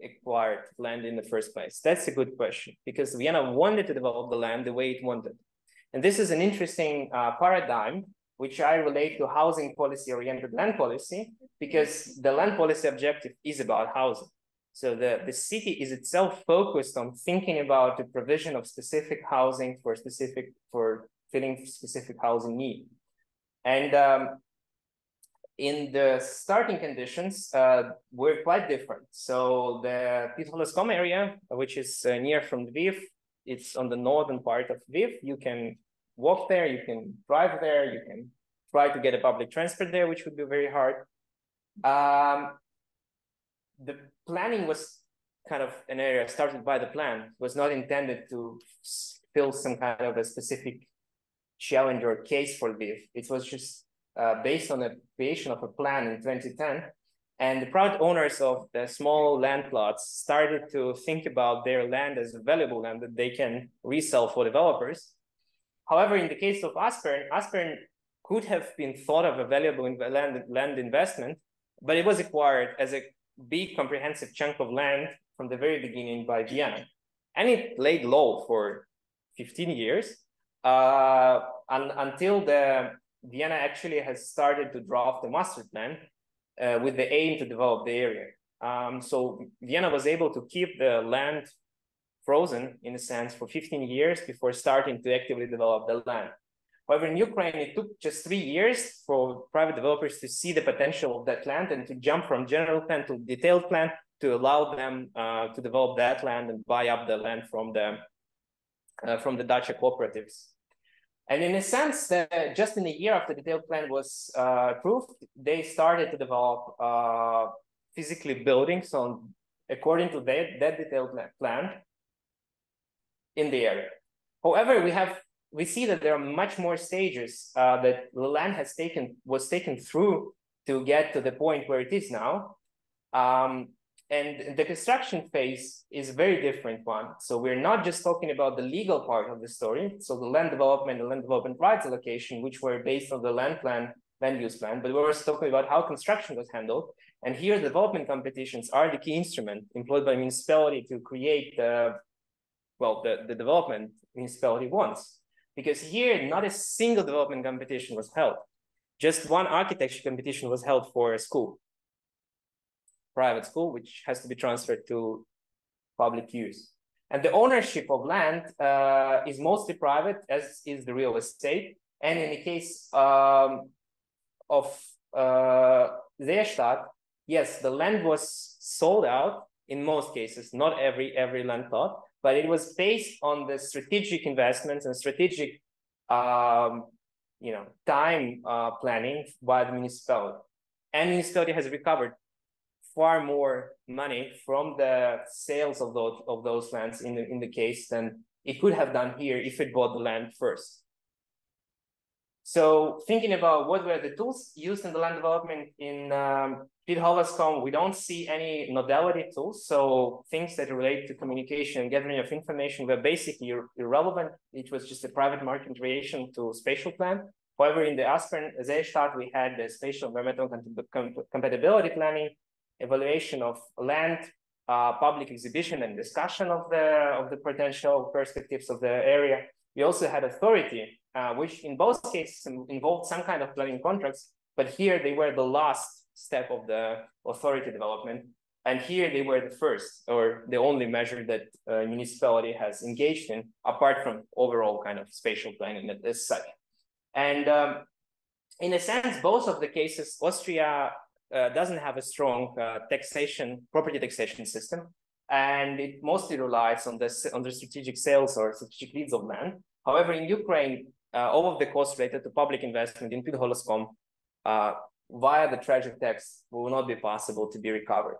acquired land in the first place? That's a good question, because Vienna wanted to develop the land the way it wanted. And this is an interesting paradigm, which I relate to housing policy-oriented land policy, because the land policy objective is about housing. So the city is itself focused on thinking about the provision of specific housing for filling specific housing need. And in the starting conditions, were quite different. So the Pitholeskom area, which is near from Lviv, it's on the northern part of Lviv. You can walk there, you can drive there, you can try to get a public transport there, which would be very hard. The planning was kind of an area started by the plan, was not intended to fill some kind of a specific challenge or case for Lviv. It was just based on the creation of a plan in 2010. And the private owners of the small land plots started to think about their land as a valuable land that they can resell for developers. However, in the case of Aspern could have been thought of a valuable land investment, but it was acquired as a big comprehensive chunk of land from the very beginning by Vienna. And it laid low for 15 years until Vienna actually has started to draft the master plan with the aim to develop the area. So Vienna was able to keep the land frozen, in a sense, for 15 years before starting to actively develop the land. However, in Ukraine, it took just 3 years for private developers to see the potential of that land and to jump from general plan to detailed plan to allow them to develop that land and buy up the land from the dacha cooperatives. And in a sense, just in a year after the detailed plan was approved, they started to develop physically buildings on according to that detailed plan in the area. However, we see that there are much more stages that the land was taken through to get to the point where it is now. And the construction phase is a very different one. So we're not just talking about the legal part of the story, so the land development and land development rights allocation, which were based on the land use plan, but we're also talking about how construction was handled. And here, the development competitions are the key instrument employed by municipality to create the development municipality wants. Because here, not a single development competition was held. Just one architecture competition was held for a school, private school, which has to be transferred to public use. And the ownership of land is mostly private, as is the real estate. And in the case of Deshtat, yes, the land was sold out in most cases, not every land plot, but it was based on the strategic investments and strategic time planning by the municipality. And the municipality has recovered far more money from the sales of those lands in the case than it could have done here if it bought the land first. So thinking about what were the tools used in the land development in Pit-Holoskom, we don't see any nodality tools. So things that relate to communication and gathering of information were basically irrelevant. It was just a private market relation to spatial plan. However, in the Aspern Seestadt, we had the spatial environmental compatibility planning, evaluation of land, public exhibition and discussion of the potential perspectives of the area. We also had authority, which in both cases involved some kind of planning contracts, but here they were the last step of the authority development. And here they were the first or the only measure that a municipality has engaged in, apart from overall kind of spatial planning as such. And in a sense, both of the cases, Austria doesn't have a strong property taxation system, and it mostly relies on the strategic sales or strategic leads of land. However, in Ukraine, all of the costs related to public investment in Pit-Holoskom via the tragic tax will not be possible to be recovered.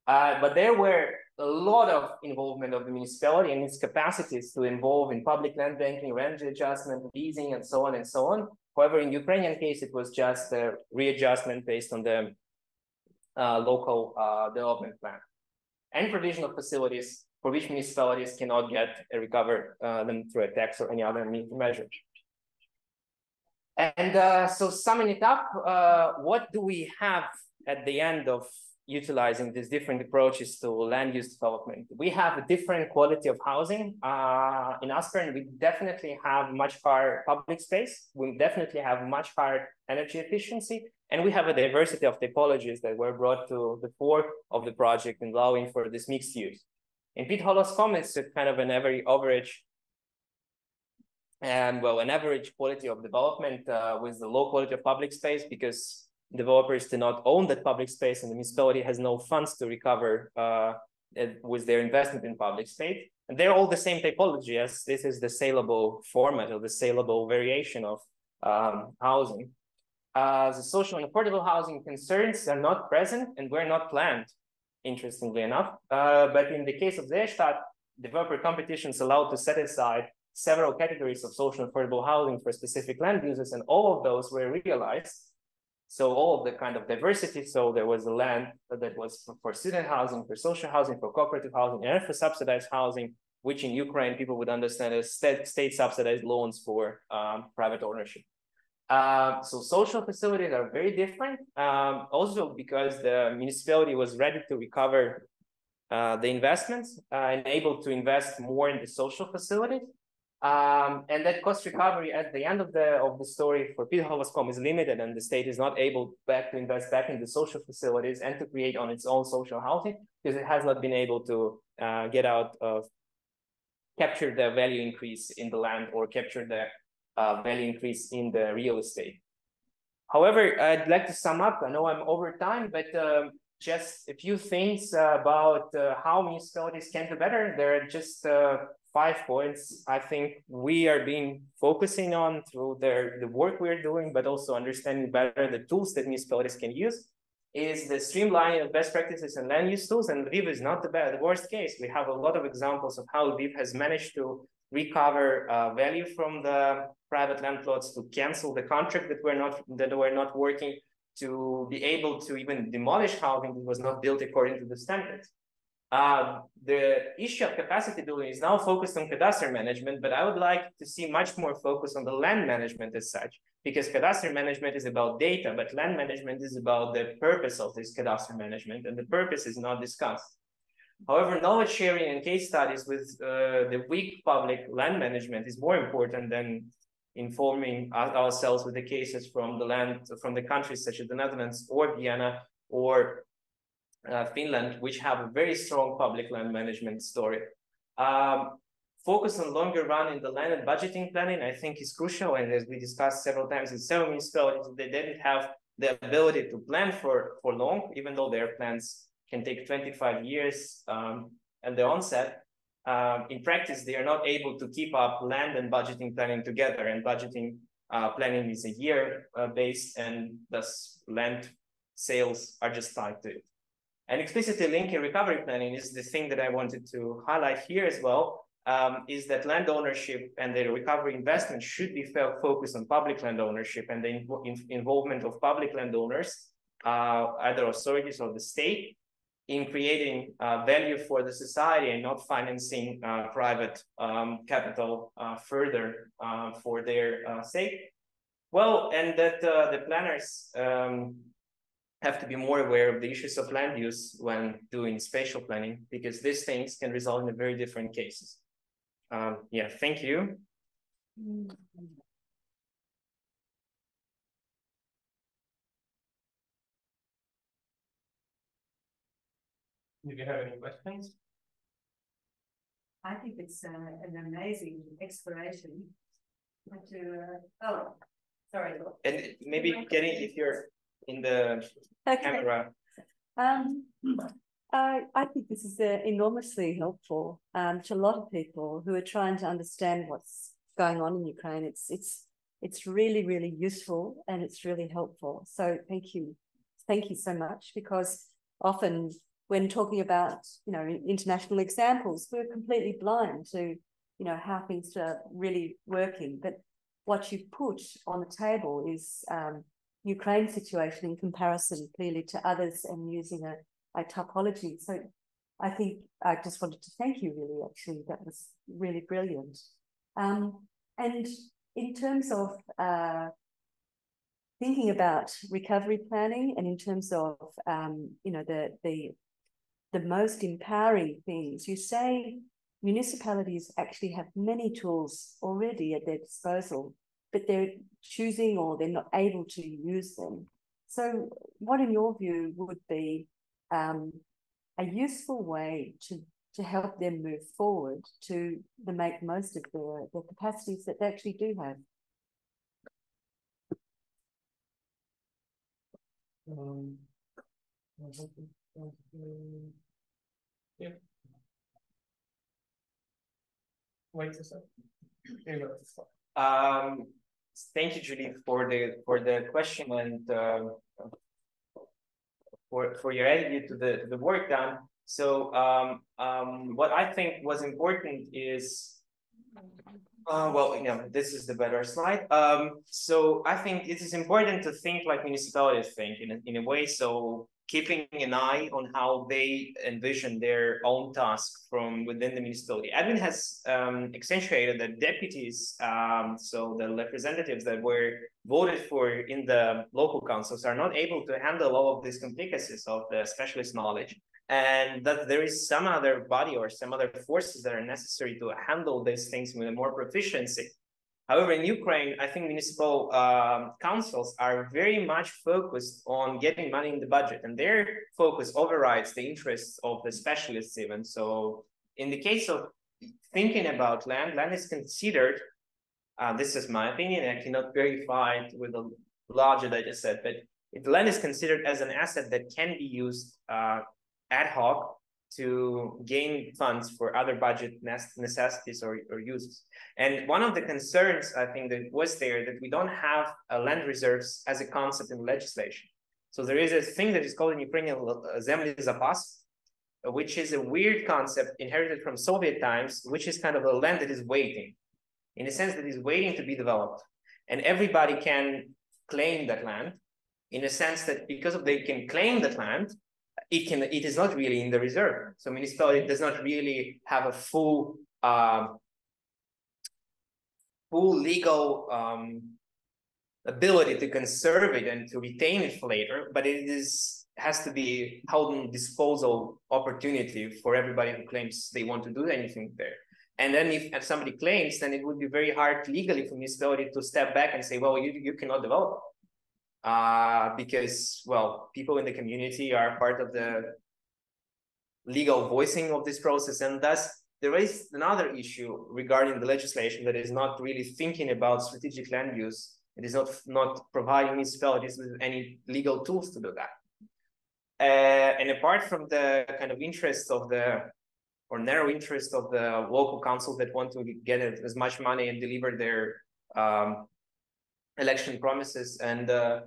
But there were a lot of involvement of the municipality and its capacities to involve in public land banking, rent adjustment, leasing, and so on and so on. However, in Ukrainian case, it was just a readjustment based on the local development plan and provision of facilities for which municipalities cannot recover them through a tax or any other measure. And so summing it up, what do we have at the end of utilizing these different approaches to land use development? We have a different quality of housing. In Aspern, we definitely have much higher public space. We definitely have much higher energy efficiency. And we have a diversity of typologies that were brought to the fore of the project and allowing for this mixed use. In Pit-Holoskom, it's a kind of an average quality of development with the low quality of public space, because developers do not own that public space and the municipality has no funds to recover with their investment in public space. And they're all the same typology, as this is the saleable format or the saleable variation of housing. The social and affordable housing concerns are not present and were not planned, interestingly enough. But in the case of Seestadt, developer competitions allowed to set aside several categories of social and affordable housing for specific land uses, and all of those were realized. So all of the kind of diversity, so there was a land that was for student housing, for social housing, for cooperative housing, and for subsidized housing, which in Ukraine people would understand as state subsidized loans for private ownership. So social facilities are very different, also because the municipality was ready to recover the investments and able to invest more in the social facilities. And that cost recovery at the end of the story for Pit-Holoskom is limited, and the state is not able to invest back in the social facilities and to create on its own social housing, because it has not been able to capture the value increase in the land or capture the value increase in the real estate. However, I'd like to sum up. I know I'm over time, but just a few things about how municipalities can do better. There are just 5 points I think we are focusing on through the work we're doing, but also understanding better the tools that municipalities can use. Is the streamlining of best practices and land use tools, and Lviv is not the worst case. We have a lot of examples of how Lviv has managed to recover value from the private land plots, to cancel the contract that were not working, to be able to even demolish housing that was not built according to the standards. The issue of capacity building is now focused on cadastre management, but I would like to see much more focus on the land management as such, because cadastre management is about data, but land management is about the purpose of this cadastre management, and the purpose is not discussed. However, knowledge sharing and case studies with the weak public land management is more important than informing ourselves with the cases from the countries such as the Netherlands or Vienna or Finland, which have a very strong public land management story. Focus on longer run in the land and budgeting planning, I think, is crucial. And as we discussed several times in several municipalities, they didn't have the ability to plan for long, even though their plans can take 25 years at the onset. In practice, they are not able to keep up land and budgeting planning together, and budgeting planning is a year based, and thus land sales are just tied to it. And explicitly linking recovery planning is the thing that I wanted to highlight here as well, is that land ownership and the recovery investment should be focused on public land ownership and the involvement of public landowners, either authorities or the state, in creating value for the society and not financing private capital further for their sake. Well, and that the planners have to be more aware of the issues of land use when doing spatial planning, because these things can result in very different cases. Yeah, thank you. Do you have any questions? I think it's an amazing exploration. Oh, sorry. And maybe getting, if you're in the camera. I think this is enormously helpful to a lot of people who are trying to understand what's going on in Ukraine. It's really, really useful, and it's really helpful. So thank you so much, because often when talking about international examples, we're completely blind to how things are really working. But what you've put on the table is Ukraine's situation in comparison clearly to others, and using a typology. So I think I just wanted to thank you, really, actually. That was really brilliant. And in terms of thinking about recovery planning, and in terms of the most empowering things, you say municipalities actually have many tools already at their disposal, but they're choosing, or they're not able to use them. So what, in your view, would be a useful way to help them move forward to make most of their capacities that they actually do have? Yeah. Wait a second. Thank you, Julie, for the question, and for your attitude to the work done. So what I think was important is, well, this is the better slide. So I think it is important to think like municipalities think in a way. So keeping an eye on how they envision their own tasks from within the municipality. Admin has accentuated that deputies, so the representatives that were voted for in the local councils, are not able to handle all of these complexities of the specialist knowledge, and that there is some other body or some other forces that are necessary to handle these things with more proficiency. However, in Ukraine, I think municipal councils are very much focused on getting money in the budget, and their focus overrides the interests of the specialists even. So in the case of thinking about land is considered, this is my opinion, I cannot verify it with a larger data set, but land is considered as an asset that can be used ad hoc to gain funds for other budget necessities or uses. And one of the concerns, I think, that was there, that we don't have land reserves as a concept in legislation. So there is a thing that is called in Ukrainian zemlyi zapas, which is a weird concept inherited from Soviet times, which is kind of a land that is waiting, in a sense that is waiting to be developed. And everybody can claim that land, in a sense that because they can claim that land, it is not really in the reserve. So municipality does not really have a full legal ability to conserve it and to retain it for later, but it has to be held in disposal opportunity for everybody who claims they want to do anything there. And then if somebody claims, then it would be very hard legally for municipality to step back and say, well, you cannot develop. Because, well, people in the community are part of the legal voicing of this process. And thus, there is another issue regarding the legislation that is not really thinking about strategic land use. It is not providing municipalities with any legal tools to do that. And apart from the kind of interest of or narrow interest of the local councils that want to get as much money and deliver their election promises and the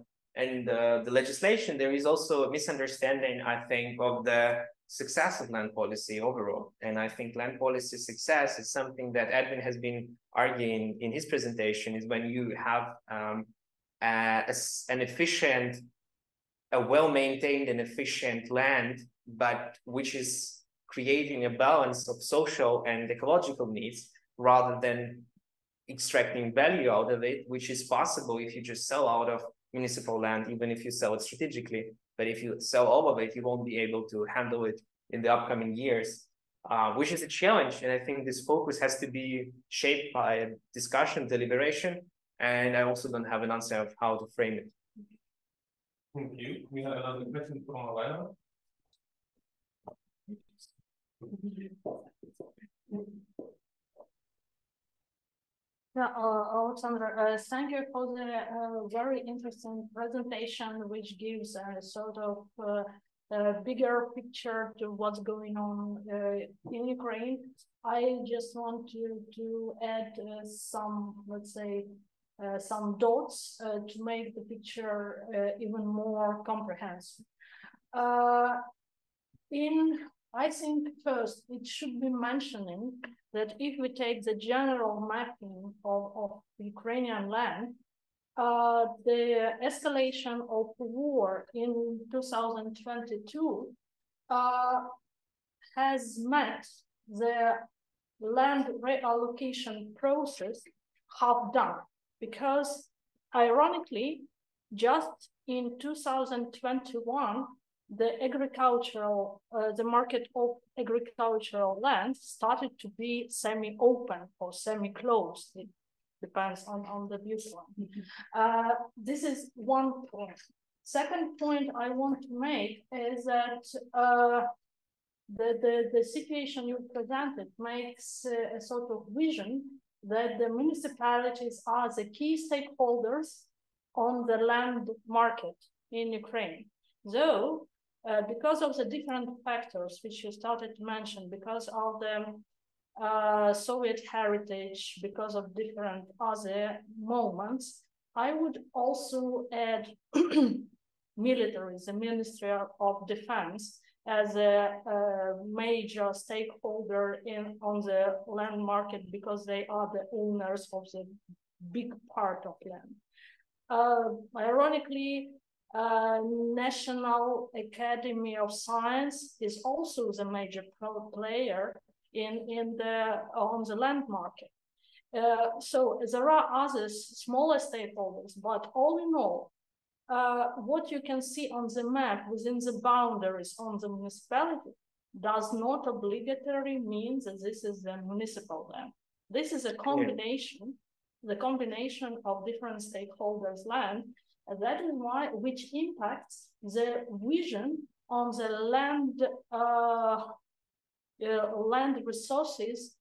legislation, there is also a misunderstanding, I think, of the success of land policy overall. And I think land policy success is something that Edwin has been arguing in his presentation, is when you have an efficient, a well-maintained and efficient land, but which is creating a balance of social and ecological needs rather than extracting value out of it, which is possible if you just sell out of municipal land, even if you sell it strategically. But if you sell all of it, you won't be able to handle it in the upcoming years, which is a challenge. And I think this focus has to be shaped by a discussion, deliberation, and I also don't have an answer of how to frame it. Thank you. We have another question from Iryna. Yeah, Oleksandr, thank you for the very interesting presentation, which gives a sort of bigger picture to what's going on in Ukraine. I just want to add some, let's say, some dots to make the picture even more comprehensive. I think first it should be mentioning that if we take the general mapping of Ukrainian land, the escalation of war in 2022 has met the land reallocation process half done, because ironically, just in 2021, the market of agricultural land started to be semi-open or semi-closed. It depends on the viewpoint. This is one point. Second point I want to make is that the situation you presented makes a sort of vision that the municipalities are the key stakeholders on the land market in Ukraine. Though, because of the different factors which you started to mention, because of the Soviet heritage, because of different other moments, I would also add military, the Ministry of Defense, as a major stakeholder on the land market, because they are the owners of the big part of land. Ironically, National Academy of Science is also the major player on the land market. So there are other smaller stakeholders, but all in all, what you can see on the map within the boundaries on the municipality does not obligatory mean that this is the municipal land. This is a combination, the combination of different stakeholders' land. And that is why, which impacts the vision on the land resources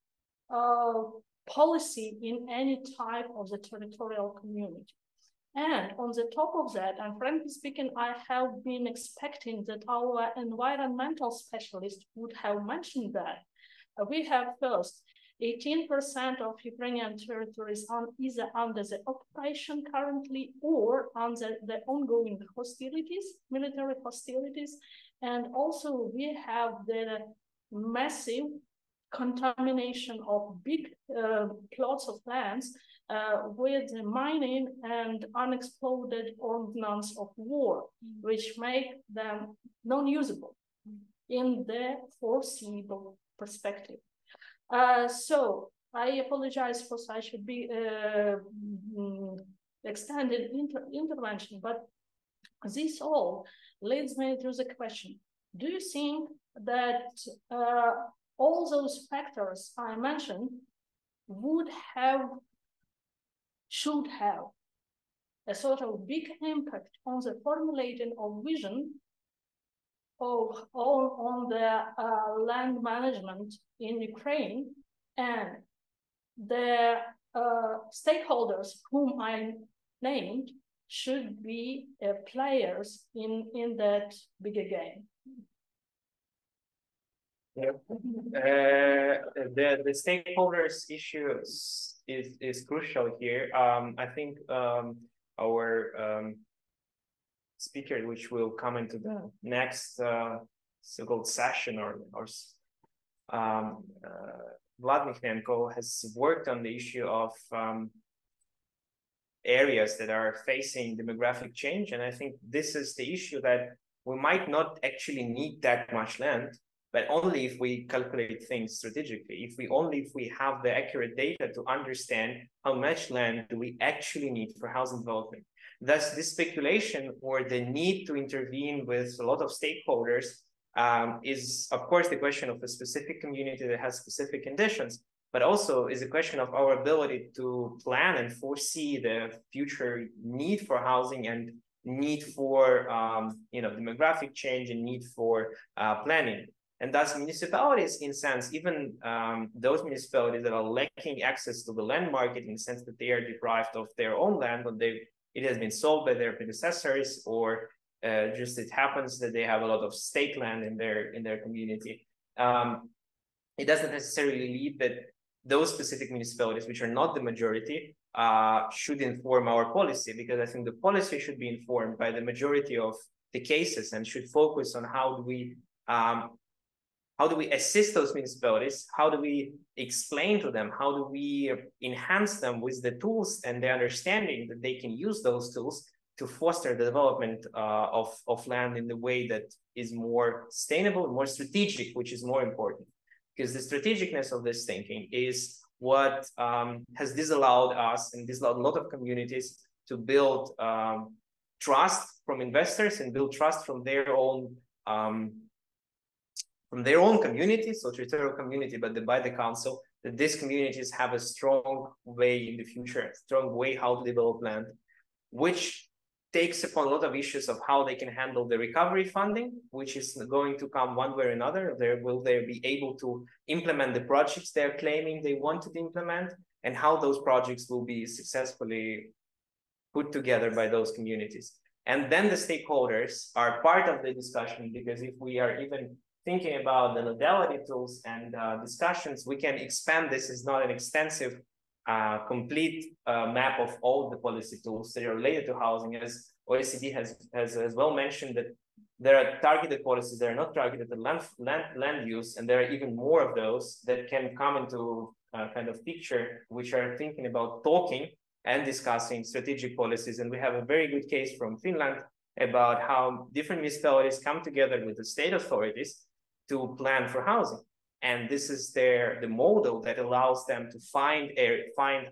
policy in any type of the territorial community. And on the top of that, and frankly speaking, I have been expecting that our environmental specialist would have mentioned that. We have first 18% of Ukrainian territories are either under the occupation currently or under the ongoing hostilities, military hostilities. And also we have the massive contamination of big plots of lands with mining and unexploded ordnance of war, which make them non-usable in the foreseeable perspective. So I apologize for such a big extended intervention, but this all leads me to the question: do you think that all those factors I mentioned should have a sort of big impact on the formulating of vision on the land management in Ukraine, and the stakeholders whom I named should be players in that bigger game? Yeah. The stakeholders issue is crucial here. I think our speaker, which will come into the next so-called session, or Vlad Mykhnenko has worked on the issue of areas that are facing demographic change. And I think this is the issue, that we might not actually need that much land, but only if we calculate things strategically, if we have the accurate data to understand how much land do we actually need for housing development. Thus, this speculation or the need to intervene with a lot of stakeholders is, of course, the question of a specific community that has specific conditions, but also is a question of our ability to plan and foresee the future need for housing and need for demographic change and need for planning. And thus municipalities, in sense, even those municipalities that are lacking access to the land market, in the sense that they are deprived of their own land when it has been sold by their predecessors, or just it happens that they have a lot of state land in their community. It doesn't necessarily lead that those specific municipalities, which are not the majority, should inform our policy, because I think the policy should be informed by the majority of the cases and should focus on how do we assist those municipalities, how do we explain to them, how do we enhance them with the tools and the understanding that they can use those tools to foster the development of land in the way that is more sustainable, more strategic, which is more important. Because the strategicness of this thinking is what has disallowed us and disallowed a lot of communities to build trust from investors and build trust from their own community, so territorial community, but by the council, that these communities have a strong way in the future, a strong way how to develop land, which takes upon a lot of issues of how they can handle the recovery funding, which is going to come one way or another. Will they be able to implement the projects they're claiming they want to implement, and how those projects will be successfully put together by those communities. And then the stakeholders are part of the discussion, because if we are even thinking about the modality tools and discussions, we can expand this. Is not an extensive complete map of all the policy tools that are related to housing, as OECD has as well mentioned, that there are targeted policies that are not targeted at land use, and there are even more of those that can come into kind of picture, which are thinking about talking and discussing strategic policies. And we have a very good case from Finland about how different municipalities come together with the state authorities to plan for housing. And this is the model that allows them to find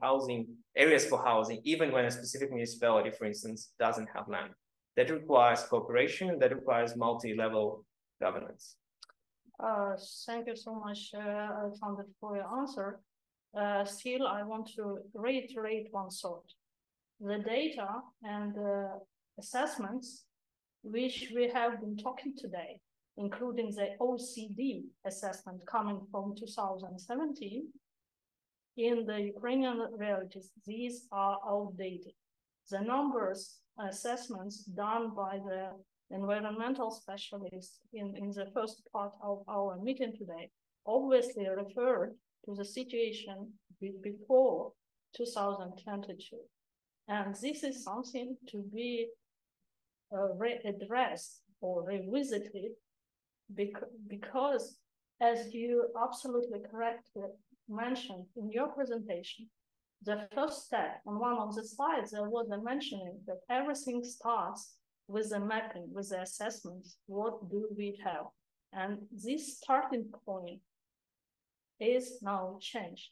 housing areas for housing, even when a specific municipality, for instance, doesn't have land. That requires cooperation, that requires multi-level governance. Thank you so much, Oleksandr, for your answer. Still, I want to reiterate one thought. The data and assessments which we have been talking today, including the OECD assessment coming from 2017, in the Ukrainian realities, these are outdated. The numbers, assessments done by the environmental specialists in the first part of our meeting today obviously referred to the situation before 2022. And this is something to be addressed or revisited, because as you absolutely correctly mentioned in your presentation, the first step on one of the slides, there was a mentioning that everything starts with the mapping, with the assessments. What do we have? And this starting point is now changed.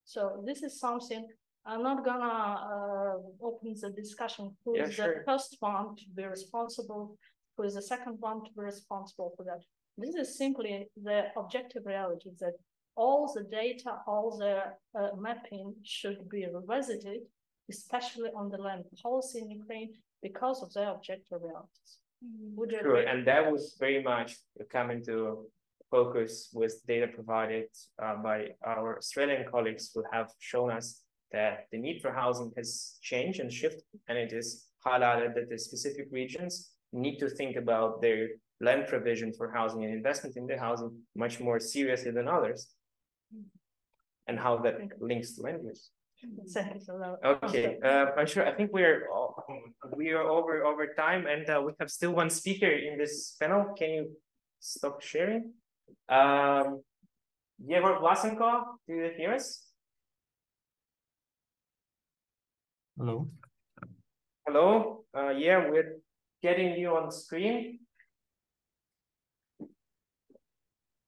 So this is something, I'm not gonna open the discussion who is the first one to be responsible, who is the second one to be responsible for that. This is simply the objective reality that all the data, all the mapping should be revisited, especially on the land policy in Ukraine, because of the objective realities. Would you agree? And that was very much coming to focus with data provided by our Australian colleagues, who have shown us that the need for housing has changed and shifted, and it is highlighted that the specific regions need to think about their land provision for housing and investment in the housing much more seriously than others, and how that links to land use. Okay, I'm sure. I think we are over time, and we have still one speaker in this panel. Can you stop sharing? Vlasenko, do you hear us? Hello. Hello. Yeah, we're getting you on screen.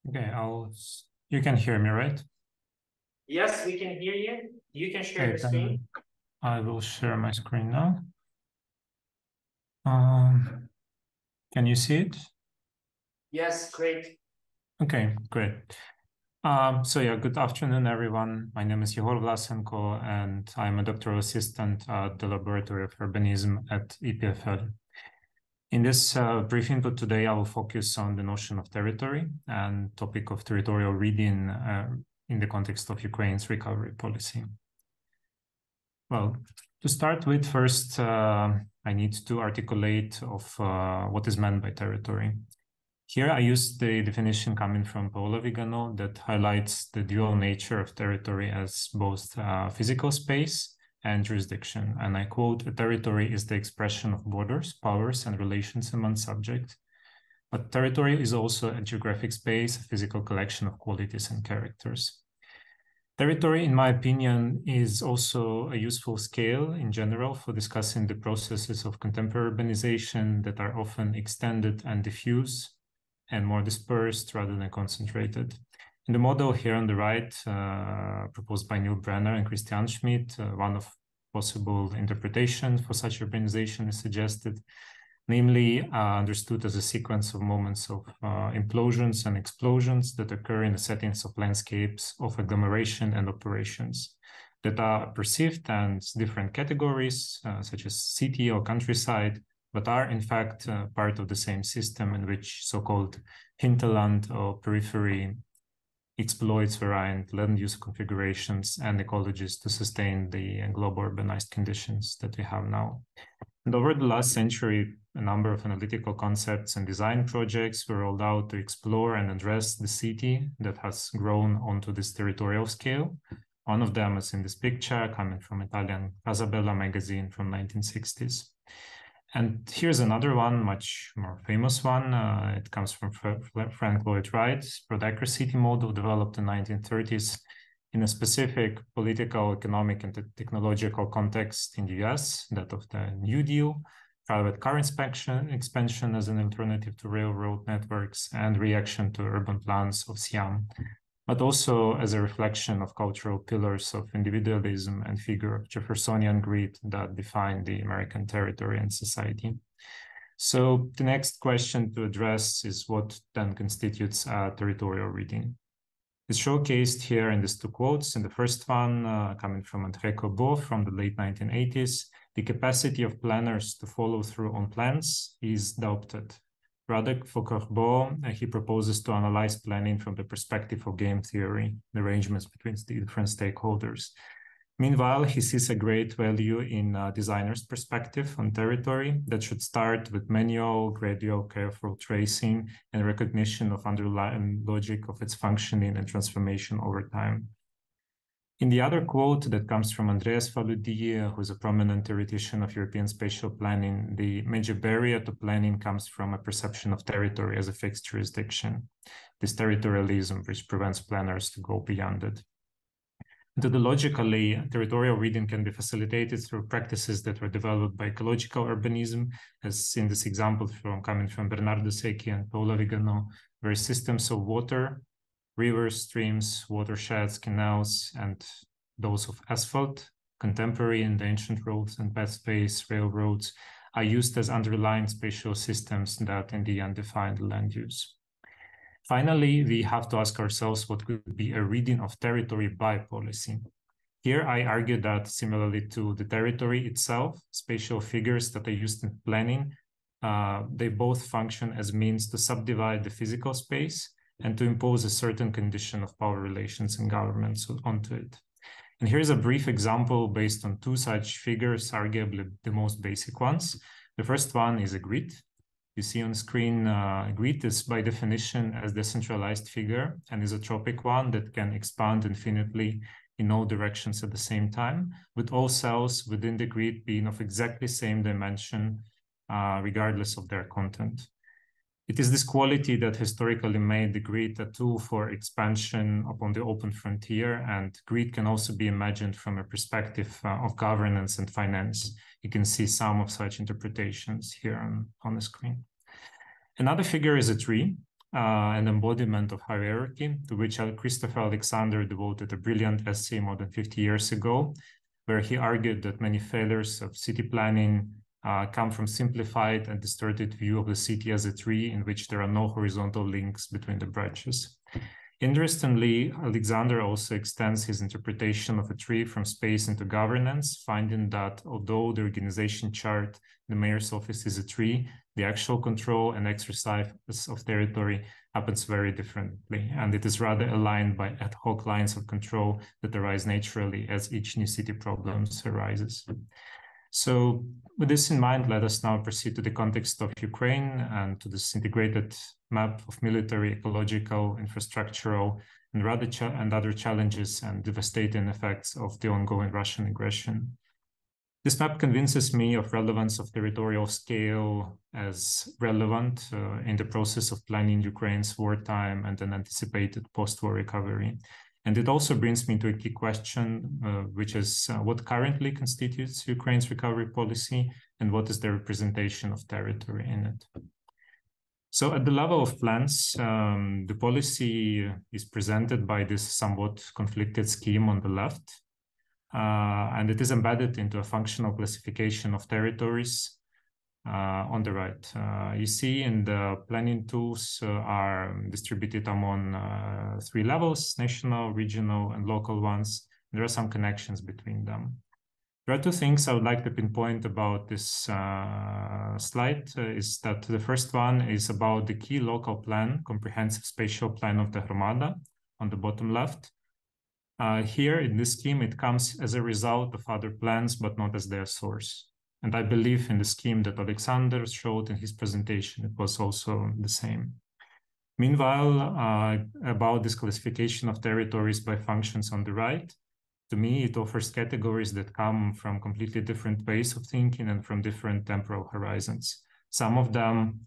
Okay, you can hear me, right? Yes, we can hear you. You can share the screen. I will share my screen now. Can you see it? Yes, great. Okay, great. So yeah, good afternoon, everyone. My name is Vlasenko, and I'm a doctoral assistant at the Laboratory of Urbanism at EPFL. In this brief input today, I will focus on the notion of territory and topic of territorial reading in the context of Ukraine's recovery policy. Well, to start with, first, I need to articulate of what is meant by territory. Here, I use the definition coming from Paolo Vigano that highlights the dual nature of territory as both physical space and jurisdiction. And I quote, "A territory is the expression of borders, powers, and relations among subjects. But territory is also a geographic space, a physical collection of qualities and characters." Territory, in my opinion, is also a useful scale in general for discussing the processes of contemporary urbanization that are often extended and diffuse and more dispersed rather than concentrated. In the model here on the right, proposed by Neil Brenner and Christian Schmidt, one of possible interpretations for such urbanization is suggested, namely understood as a sequence of moments of implosions and explosions that occur in the settings of landscapes of agglomeration and operations that are perceived as different categories, such as city or countryside, but are in fact part of the same system in which so-called hinterland or periphery exploits variant land use configurations and ecologies to sustain the global urbanized conditions that we have now. And over the last century, a number of analytical concepts and design projects were rolled out to explore and address the city that has grown onto this territorial scale. One of them is in this picture coming from Italian Casabella magazine from 1960s. And here's another one, much more famous one. It comes from Frank Lloyd Wright's Broad City model developed in the 1930s in a specific political, economic, and technological context in the US, that of the New Deal, private car expansion as an alternative to railroad networks, and reaction to urban plans of Siam, but also as a reflection of cultural pillars of individualism and figure of Jeffersonian greed that define the American territory and society. So the next question to address is what then constitutes a territorial reading. It's showcased here in these two quotes. In the first one, coming from Mykhnenko from the late 1980s, the capacity of planners to follow through on plans is doubted. Rather, for Kochubey, he proposes to analyze planning from the perspective of game theory, the arrangements between the different stakeholders. Meanwhile, he sees a great value in a designer's perspective on territory that should start with manual, gradual, careful tracing and recognition of underlying logic of its functioning and transformation over time. In the other quote that comes from Andreas Faludi, who is a prominent theoretician of European spatial planning, the major barrier to planning comes from a perception of territory as a fixed jurisdiction, this territorialism which prevents planners to go beyond it. Methodologically, territorial reading can be facilitated through practices that were developed by ecological urbanism, as in this example coming from Bernardo Secchi and Paolo Vigano, where systems of water, rivers, streams, watersheds, canals, and those of asphalt, contemporary and ancient roads and pathways, railroads, are used as underlying spatial systems that in the end define the land use. Finally, we have to ask ourselves what could be a reading of territory by policy. Here, I argue that similarly to the territory itself, spatial figures that are used in planning, they both function as means to subdivide the physical space and to impose a certain condition of power relations and governments onto it. And here's a brief example based on two such figures, arguably the most basic ones. The first one is a grid. You see on screen, grid is by definition a decentralized figure and is a tropic one that can expand infinitely in all directions at the same time, with all cells within the grid being of exactly same dimension, regardless of their content. It is this quality that historically made the grid a tool for expansion upon the open frontier, and grid can also be imagined from a perspective of governance and finance. You can see some of such interpretations here on the screen. Another figure is a tree, an embodiment of hierarchy, to which Christopher Oleksandr devoted a brilliant essay more than 50 years ago, where he argued that many failures of city planning come from simplified and distorted view of the city as a tree in which there are no horizontal links between the branches. Interestingly, Oleksandr also extends his interpretation of a tree from space into governance, finding that although the organization chart, the mayor's office is a tree, the actual control and exercise of territory happens very differently, and it is rather aligned by ad hoc lines of control that arise naturally as each new city problem arises. So with this in mind, let us now proceed to the context of Ukraine and to this integrated map of military, ecological, infrastructural, and other challenges and devastating effects of the ongoing Russian aggression. This map convinces me of relevance of territorial scale as relevant in the process of planning Ukraine's wartime and an anticipated post-war recovery. And it also brings me to a key question, which is what currently constitutes Ukraine's recovery policy and what is the representation of territory in it. So at the level of plans, the policy is presented by this somewhat conflicted scheme on the left, and it is embedded into a functional classification of territories on the right. You see in the planning tools are distributed among 3 levels, national, regional, and local ones. There are some connections between them. There are 2 things I would like to pinpoint about this slide, is that the first one is about the key local plan, comprehensive spatial plan of the Hromada on the bottom left. Here in this scheme, it comes as a result of other plans, but not as their source. And I believe in the scheme that Oleksandr showed in his presentation, it was also the same. Meanwhile, about this classification of territories by functions on the right, to me, it offers categories that come from completely different ways of thinking and from different temporal horizons. Some of them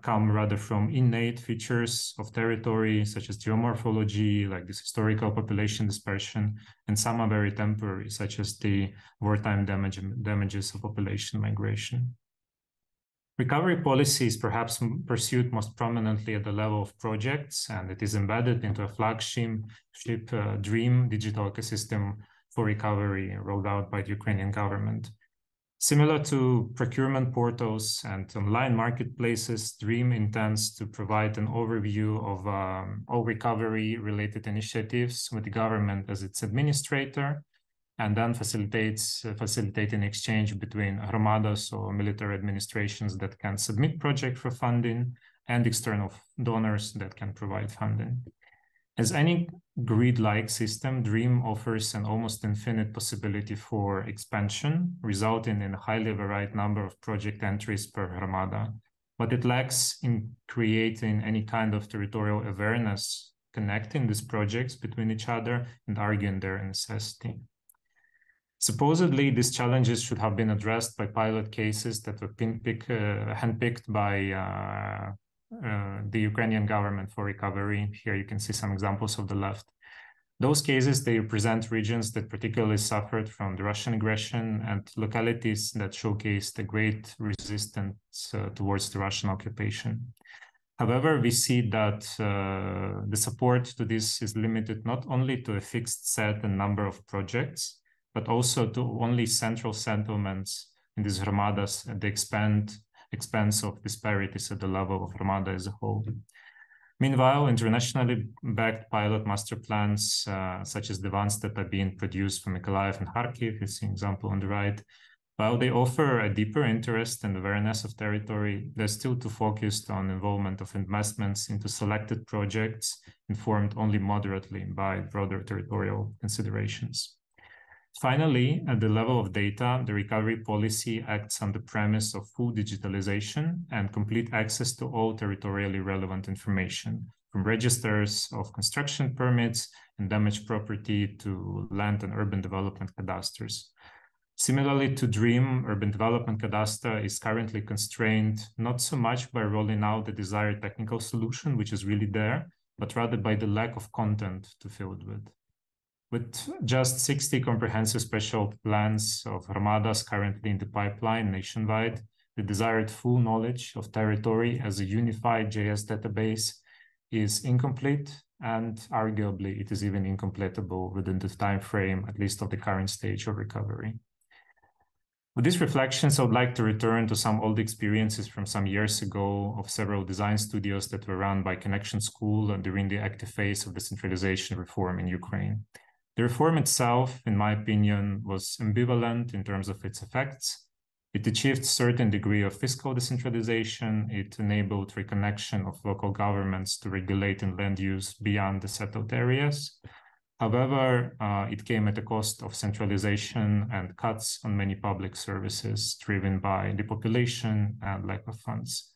come rather from innate features of territory, such as geomorphology, like this historical population dispersion, and some are very temporary, such as the wartime damages of population migration. Recovery policy is perhaps pursued most prominently at the level of projects, and it is embedded into a flagship DREAM digital ecosystem for recovery rolled out by the Ukrainian government. Similar to procurement portals and online marketplaces, DREAM intends to provide an overview of all recovery-related initiatives with the government as its administrator, and then facilitating exchange between hromadas or military administrations that can submit project for funding and external donors that can provide funding. As any grid-like system, DREAM offers an almost infinite possibility for expansion, resulting in a highly varied number of project entries per hromada. But it lacks in creating any kind of territorial awareness, connecting these projects between each other and arguing their necessity. Supposedly, these challenges should have been addressed by pilot cases that were handpicked by the Ukrainian government for recovery. Here you can see some examples of the left. Those cases, they represent regions that particularly suffered from the Russian aggression and localities that showcase the great resistance towards the Russian occupation. However, we see that the support to this is limited not only to a fixed set and number of projects, but also to only central settlements in these hromadas at the expense of disparities at the level of hromada as a whole. Meanwhile, internationally backed pilot master plans, such as the ones that are being produced for Mykolaiv and Kharkiv, you see an example on the right, while they offer a deeper interest and awareness of territory, they're still too focused on involvement of investments into selected projects informed only moderately by broader territorial considerations. Finally, at the level of data, the recovery policy acts on the premise of full digitalization and complete access to all territorially relevant information, from registers of construction permits and damaged property to land and urban development cadastres. Similarly to DREAM, urban development cadastre is currently constrained not so much by rolling out the desired technical solution, which is really there, but rather by the lack of content to fill it with. With just 60 comprehensive special plans of hromadas currently in the pipeline nationwide, the desired full knowledge of territory as a unified JS database is incomplete, and arguably it is even incompletable within the time frame, at least of the current stage of recovery. With these reflections, I would like to return to some old experiences from some years ago of several design studios that were run by Connection School during the active phase of decentralization reform in Ukraine. The reform itself, in my opinion, was ambivalent in terms of its effects. It achieved a certain degree of fiscal decentralization. It enabled reconnection of local governments to regulating land use beyond the settled areas. However, it came at a cost of centralization and cuts on many public services driven by depopulation and lack of funds.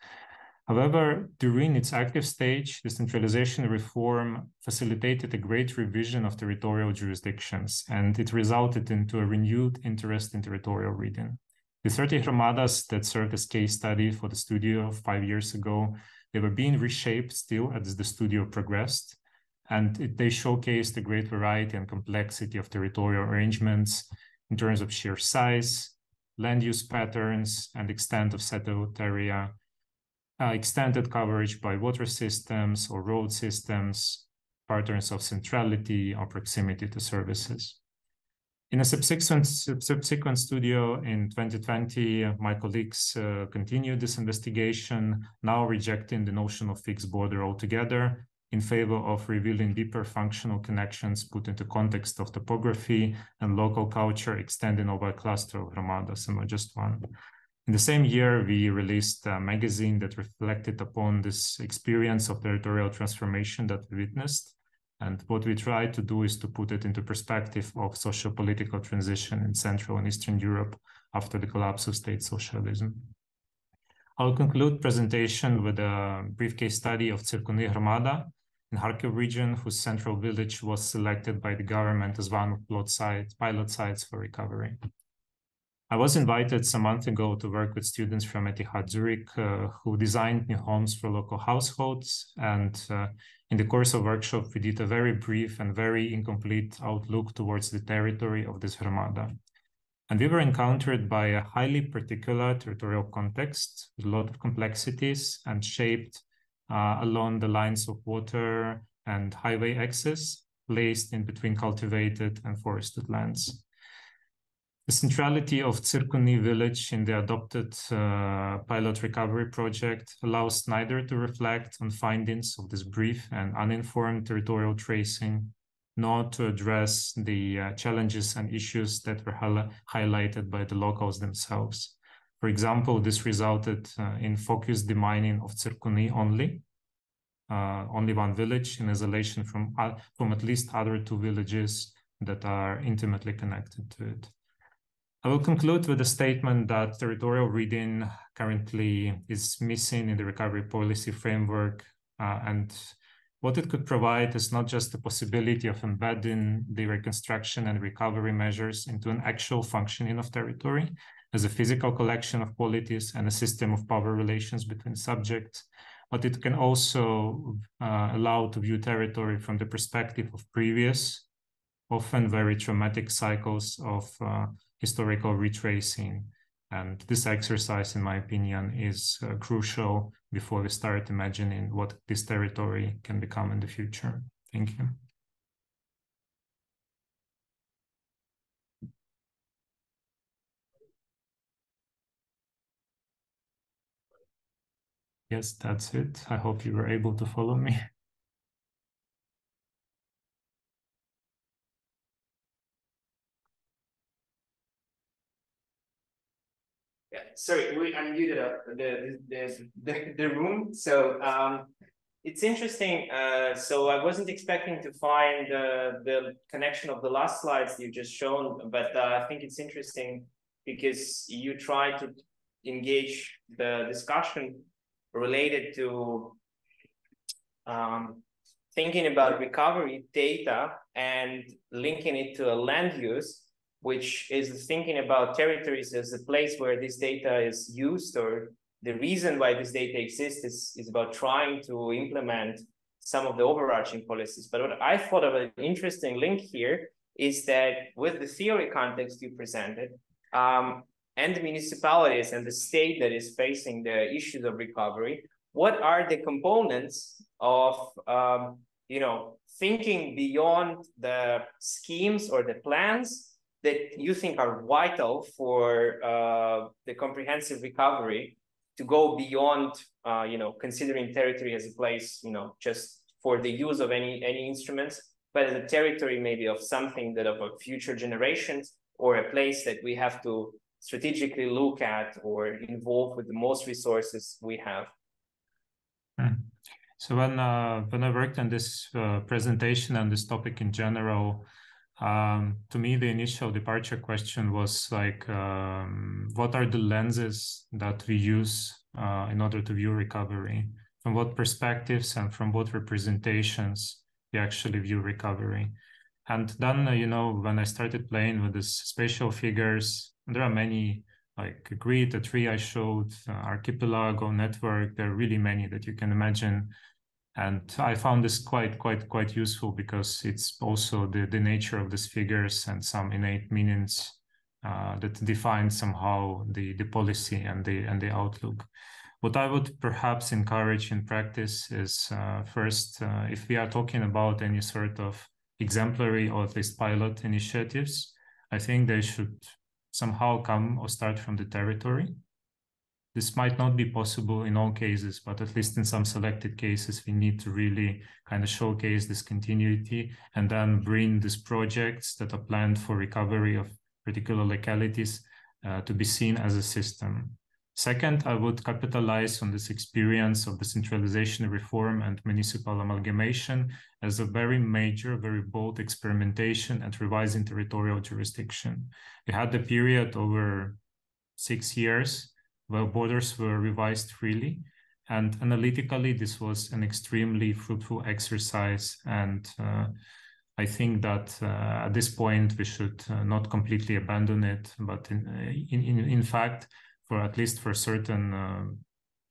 However, during its active stage, decentralization reform facilitated a great revision of territorial jurisdictions, and it resulted into a renewed interest in territorial reading. The 30 hromadas that served as case study for the studio 5 years ago, they were being reshaped still as the studio progressed, and they showcased a great variety and complexity of territorial arrangements in terms of sheer size, land use patterns, and extent of settled area, extended coverage by water systems or road systems, patterns of centrality or proximity to services. In a subsequent studio in 2020, my colleagues continued this investigation, now rejecting the notion of fixed border altogether in favor of revealing deeper functional connections put into context of topography and local culture extending over a cluster of hromadas and not just one. In the same year, we released a magazine that reflected upon this experience of territorial transformation that we witnessed. And what we tried to do is to put it into perspective of socio-political transition in Central and Eastern Europe after the collapse of state socialism. I'll conclude presentation with a brief case study of Tsirkuni Hromada in Kharkiv region, whose central village was selected by the government as one of pilot sites for recovery. I was invited some month ago to work with students from Etihad Zurich who designed new homes for local households. And in the course of workshop, we did a very brief and very incomplete outlook towards the territory of this Hromada. And we were encountered by a highly particular territorial context with a lot of complexities and shaped along the lines of water and highway access placed in between cultivated and forested lands. The centrality of Tsirkuni village in the adopted pilot recovery project allows neither to reflect on findings of this brief and uninformed territorial tracing, nor to address the challenges and issues that were highlighted by the locals themselves. For example, this resulted in focused demining of Tsirkuni only one village in isolation from at least other two villages that are intimately connected to it. I will conclude with a statement that territorial reading currently is missing in the recovery policy framework, and what it could provide is not just the possibility of embedding the reconstruction and recovery measures into an actual functioning of territory as a physical collection of qualities and a system of power relations between subjects, but it can also allow to view territory from the perspective of previous, often very traumatic cycles of historical retracing. And this exercise, in my opinion, is crucial before we start imagining what this territory can become in the future. Thank you. Yes, that's it. I hope you were able to follow me. Yeah, sorry, we unmuted the room. So It's interesting. So I wasn't expecting to find the connection of the last slides you just shown, but I think it's interesting because you try to engage the discussion related to thinking about recovery data and linking it to a land use, which is thinking about territories as a place where this data is used, or the reason why this data exists is about trying to implement some of the overarching policies. But what I thought of an interesting link here is that with the theory context you presented, and the municipalities and the state that is facing the issues of recovery, what are the components of thinking beyond the schemes or the plans that you think are vital for the comprehensive recovery, to go beyond considering territory as a place just for the use of any instruments, but as a territory maybe of something that of a future generations, or a place that we have to strategically look at or involve with the most resources we have. So when I worked on this presentation and this topic in general, to me, the initial departure question was like, what are the lenses that we use in order to view recovery? From what perspectives and from what representations we actually view recovery? And then, when I started playing with these spatial figures, there are many, like grid, the tree I showed, archipelago, network, there are really many that you can imagine. And I found this quite useful because it's also the nature of these figures and some innate meanings that define somehow the policy and the outlook. What I would perhaps encourage in practice is first, if we are talking about any sort of exemplary or at least pilot initiatives, I think they should somehow come or start from the territory. This might not be possible in all cases, but at least in some selected cases, we need to really kind of showcase this continuity and then bring these projects that are planned for recovery of particular localities to be seen as a system. Second, I would capitalize on this experience of decentralization reform and municipal amalgamation as a very major, very bold experimentation at revising territorial jurisdiction. We had the period over 6 years where borders were revised freely, and analytically, this was an extremely fruitful exercise. And I think that at this point, we should not completely abandon it, but in fact, at least for certain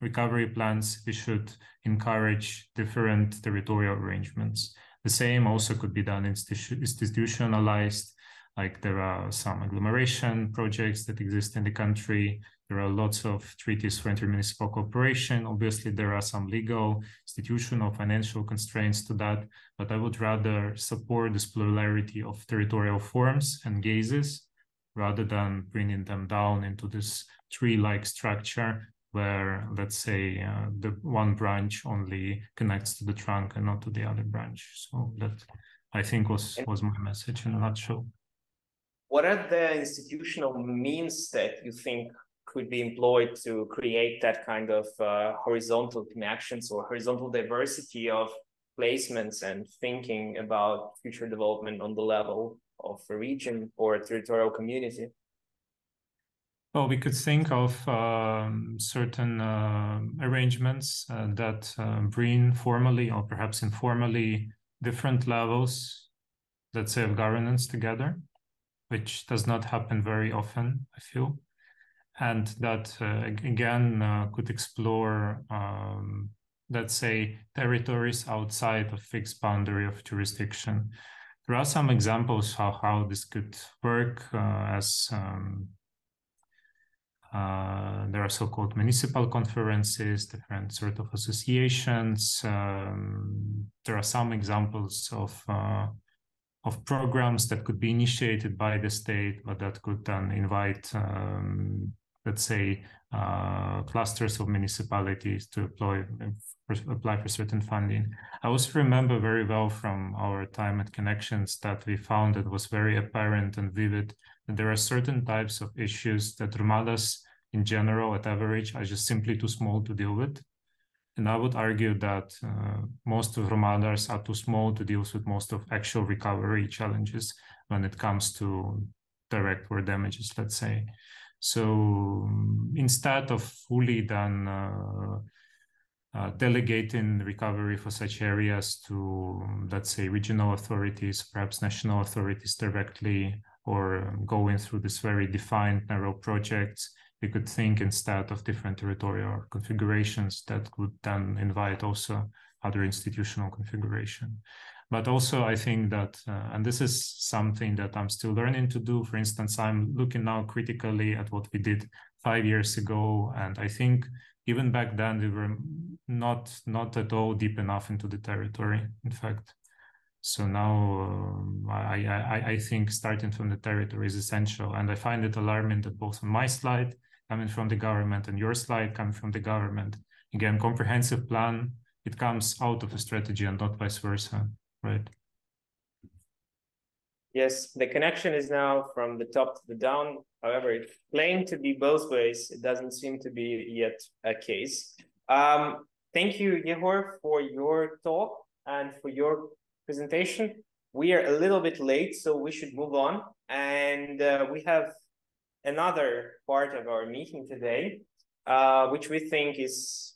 recovery plans, we should encourage different territorial arrangements. The same also could be done institutionalized, like there are some agglomeration projects that exist in the country. There are lots of treaties for intermunicipal cooperation. Obviously, there are some legal, institutional, financial constraints to that, but I would rather support this plurality of territorial forms and gazes rather than bringing them down into this tree-like structure where, let's say, the one branch only connects to the trunk and not to the other branch. So that, I think, was my message in a nutshell. What are the institutional means that you think could be employed to create that kind of horizontal connections or horizontal diversity of placements and thinking about future development on the level of a region or a territorial community? Well, we could think of certain arrangements that bring formally or perhaps informally different levels, let's say, of governance together, which does not happen very often, I feel. And that, again, could explore, let's say, territories outside of fixed boundary of jurisdiction. There are some examples how this could work as there are so-called municipal conferences, different sort of associations. There are some examples of programs that could be initiated by the state, but that could then invite, let's say, clusters of municipalities to apply for certain funding. I also remember very well from our time at Connections that we found it was very apparent and vivid that there are certain types of issues that hromadas in general at average are just simply too small to deal with. And I would argue that most of hromadas are too small to deal with most of actual recovery challenges when it comes to direct war damages, let's say. So instead of fully then delegating recovery for such areas to, let's say, regional authorities, perhaps national authorities directly, or going through this very defined narrow projects, we could think instead of different territorial configurations that could then invite also other institutional configuration. But also I think that, and this is something that I'm still learning to do. For instance, I'm looking now critically at what we did 5 years ago. And I think even back then, we were not at all deep enough into the territory, in fact. So now I think starting from the territory is essential. And I find it alarming that both on my slide, coming from the government, and your slide coming from the government, again, comprehensive plan, it comes out of a strategy and not vice versa, right? Yes, the connection is now from the top to the down. However, it claimed to be both ways. It doesn't seem to be yet a case. Thank you, Yehor, for your talk and for your presentation. We are a little bit late, so we should move on. And we have another part of our meeting today, which we think is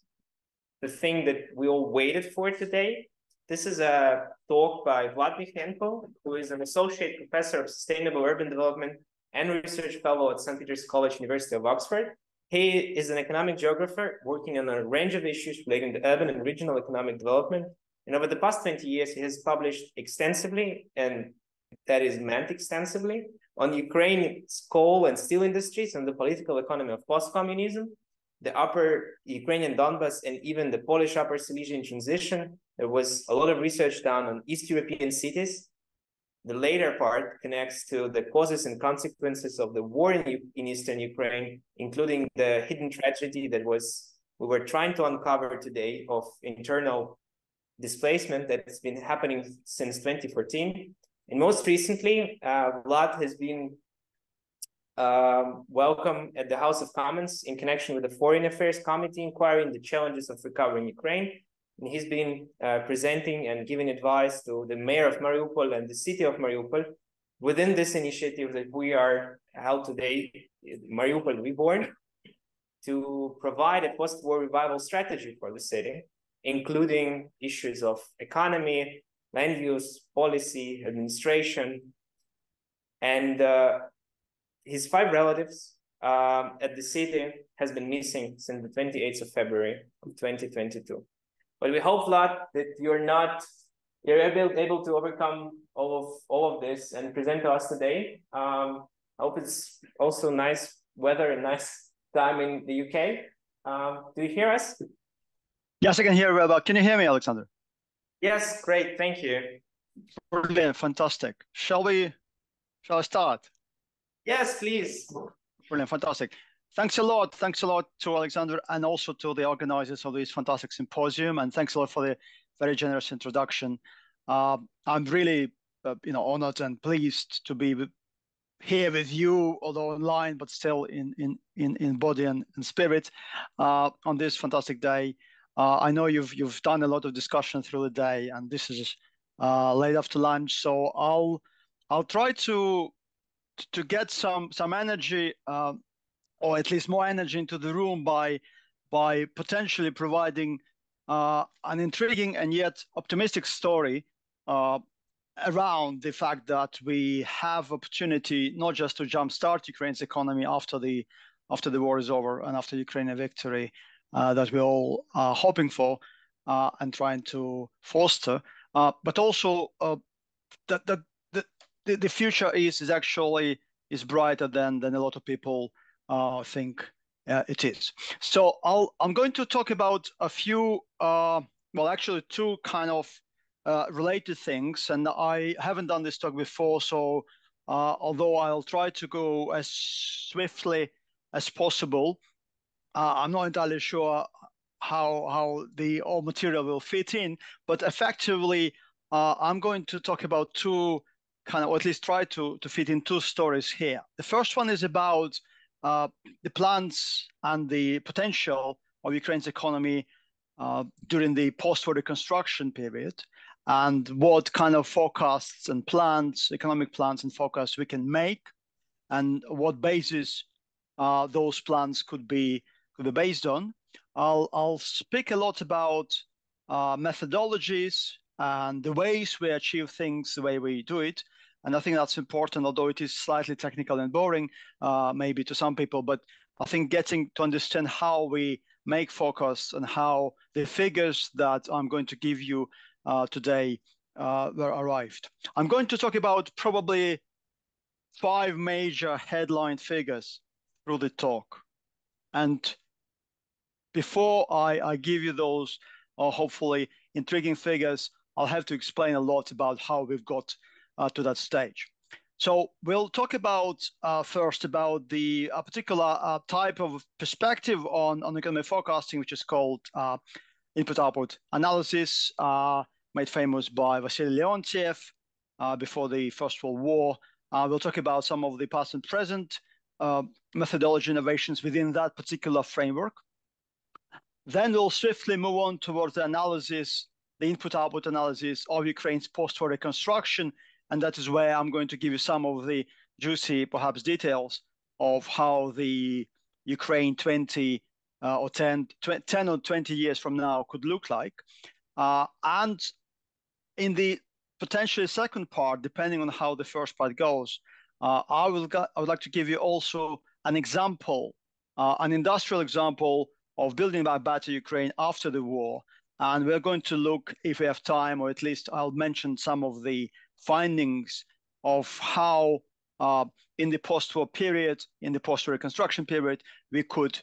the thing that we all waited for today. This is a talk by Vlad Mykhnenko, who is an associate professor of sustainable urban development and research fellow at St. Peter's College, University of Oxford. He is an economic geographer working on a range of issues relating to urban and regional economic development. And over the past 20 years, he has published extensively, and that is meant extensively, on Ukraine's coal and steel industries and the political economy of post-communism, the upper Ukrainian Donbas, and even the Polish Upper Silesian transition. There was a lot of research done on East European cities. The later part connects to the causes and consequences of the war in Eastern Ukraine, including the hidden tragedy that we were trying to uncover today of internal displacement that's been happening since 2014. And most recently, Vlad has been welcome at the House of Commons in connection with the Foreign Affairs Committee inquiry into the challenges of recovering Ukraine. And he's been presenting and giving advice to the mayor of Mariupol and the city of Mariupol within this initiative that we are held today, Mariupol Reborn, to provide a post-war revival strategy for the city, including issues of economy, land use, policy, administration, and his 5 relatives at the city has been missing since the 28th of February of 2022. But we hope, Vlad, that you're able to overcome all of this and present to us today. I hope it's also nice weather and nice time in the UK. Do you hear us? Yes, I can hear you well. Can you hear me, Oleksandr? Yes, great, thank you. Brilliant, fantastic. Shall I start? Yes, please. Brilliant, fantastic. Thanks a lot to Oleksandr and also to the organizers of this fantastic symposium, and thanks a lot for the very generous introduction. I'm really, honored and pleased to be here with you, although online, but still in body and spirit on this fantastic day. I know you've done a lot of discussion through the day, and this is late after lunch, so I'll try to get some energy, or at least more energy into the room by potentially providing an intriguing and yet optimistic story around the fact that we have opportunity not just to jumpstart Ukraine's economy after the war is over and after Ukrainian victory that we all are hoping for and trying to foster, but also that the future is actually brighter than a lot of people think it is. So I'm going to talk about a few, actually 2 kind of related things, and I haven't done this talk before, so although I'll try to go as swiftly as possible, I'm not entirely sure how the all material will fit in, but effectively I'm going to talk about 2 kind of, or at least try to fit in 2 stories here. The first one is about the plans and the potential of Ukraine's economy during the post-war reconstruction period, and what kind of forecasts and plans, economic plans and forecasts we can make, and what basis those plans could be based on. I'll speak a lot about methodologies and the ways we achieve things the way we do it. And I think that's important, although it is slightly technical and boring, maybe to some people, but I think getting to understand how we make forecasts and how the figures that I'm going to give you today were arrived. I'm going to talk about probably 5 major headline figures through the talk. And before I give you those hopefully intriguing figures, I'll have to explain a lot about how we've got to that stage. So we'll talk about first about the particular type of perspective on economic forecasting, which is called input-output analysis, made famous by Vasily Leontiev before the First World War. We'll talk about some of the past and present methodology innovations within that particular framework. Then we'll swiftly move on towards the analysis, the input-output analysis of Ukraine's post-war reconstruction, and that is where I'm going to give you some of the juicy, perhaps, details of how the Ukraine 10 or 20 years from now could look like. And in the potentially second part, depending on how the first part goes, I would like to give you also an example, an industrial example of building back better Ukraine after the war. And we're going to look, if we have time, or at least I'll mention some of the findings of how in the post-war period, in the post-war reconstruction period, we could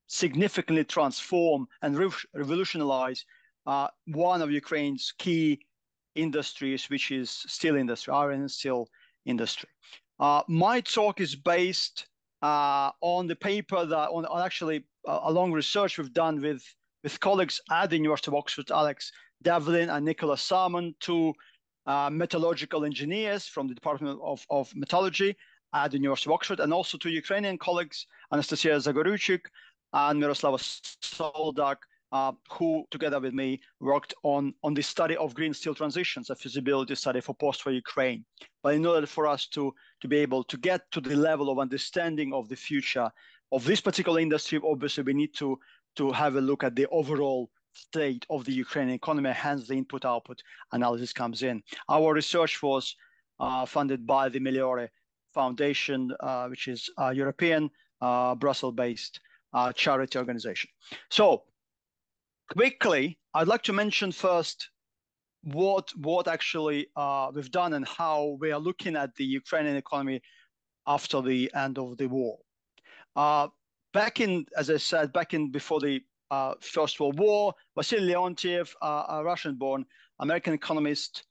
significantly transform and revolutionize one of Ukraine's key industries, which is steel industry, iron and steel industry. My talk is based on the paper that, on actually a long research we've done with colleagues at the University of Oxford, Alex Devlin and Nicholas Salmon, 2 metallurgical engineers from the Department of Metallurgy at the University of Oxford, and also 2 Ukrainian colleagues, Anastasia Zagoruchik and Miroslava Soldak, who together with me worked on the study of green steel transitions, a feasibility study for post-war Ukraine. But in order for us to be able to get to the level of understanding of the future of this particular industry, obviously we need to have a look at the overall state of the Ukrainian economy, hence the input-output analysis comes in. Our research was funded by the Meliore Foundation, which is a European, Brussels-based charity organization. So quickly, I'd like to mention first what actually we've done and how we are looking at the Ukrainian economy after the end of the war. As I said, before the First World War, Vasily Leontiev, a Russian-born American economist,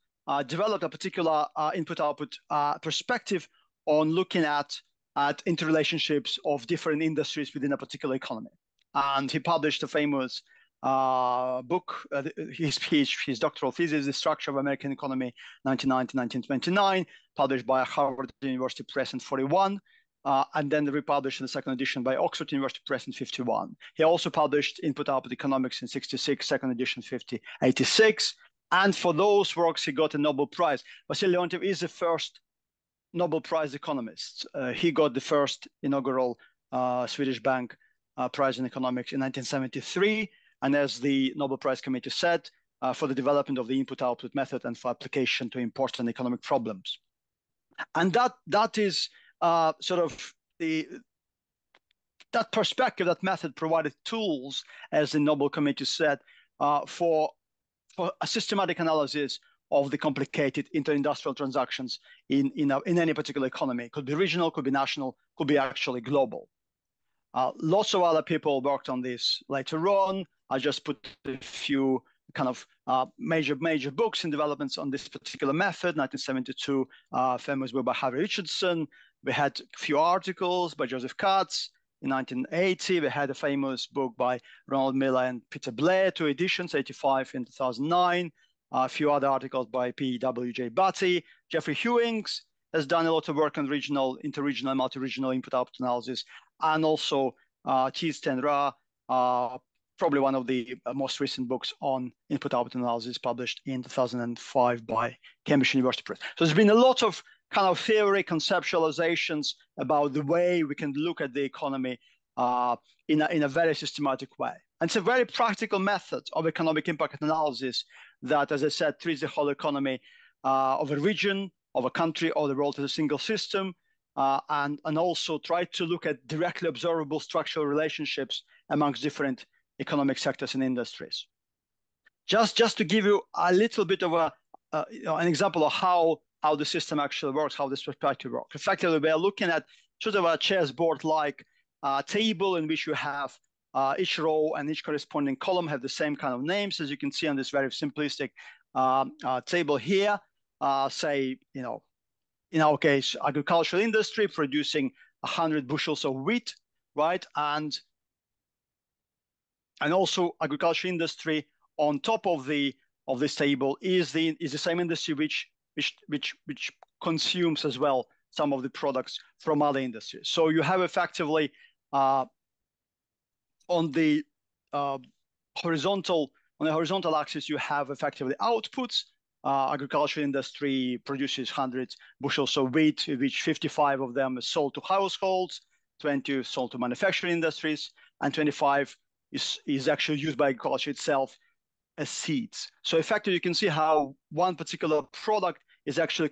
developed a particular input-output perspective on looking at interrelationships of different industries within a particular economy. And he published a famous book, his doctoral thesis, The Structure of American Economy, 1990-1929, published by Harvard University Press in 1941. And then republished in the second edition by Oxford University Press in 1951. He also published Input-Output Economics in 1966, second edition 1986. And for those works, he got a Nobel Prize. Vasily Leontiev is the first Nobel Prize economist. He got the first inaugural Swedish Bank Prize in Economics in 1973. And as the Nobel Prize Committee said, for the development of the input-output method and for application to important economic problems. And that is sort of that perspective, that method provided tools, as the Nobel Committee said, for a systematic analysis of the complicated inter-industrial transactions in any particular economy. It could be regional, could be national, could be actually global. Lots of other people worked on this later on. I just put a few kind of major books and developments on this particular method. 1972, famous book by Harvey Richardson. We had a few articles by Joseph Katz. In 1980, we had a famous book by Ronald Miller and Peter Blair, 2 editions, 85 and 2009. A few other articles by P.W.J. Batty. Jeffrey Hewings has done a lot of work on regional, interregional, and multi-regional input-output analysis. And also T. Sten Ra, probably one of the most recent books on input-output analysis, published in 2005 by Cambridge University Press. So there's been a lot of kind of theory, conceptualizations about the way we can look at the economy in a very systematic way. And it's a very practical method of economic impact analysis that, as I said, treats the whole economy of a region, of a country, or the world as a single system, and also try to look at directly observable structural relationships amongst different economic sectors and industries. Just to give you a little bit of an example of how the system actually works, how this perspective works. Effectively, we are looking at sort of a chessboard-like table in which you have each row and each corresponding column have the same kind of names, as you can see on this very simplistic table here. Say, in our case, agricultural industry producing 100 bushels of wheat, right? And also agricultural industry on top of this table is the same industry which consumes as well some of the products from other industries. So you have effectively on the horizontal axis, you have effectively outputs. Agricultural industry produces 100 bushels of wheat, which 55 of them is sold to households, 20 sold to manufacturing industries, and 25 is actually used by agriculture itself as seeds. So effectively, you can see how one particular product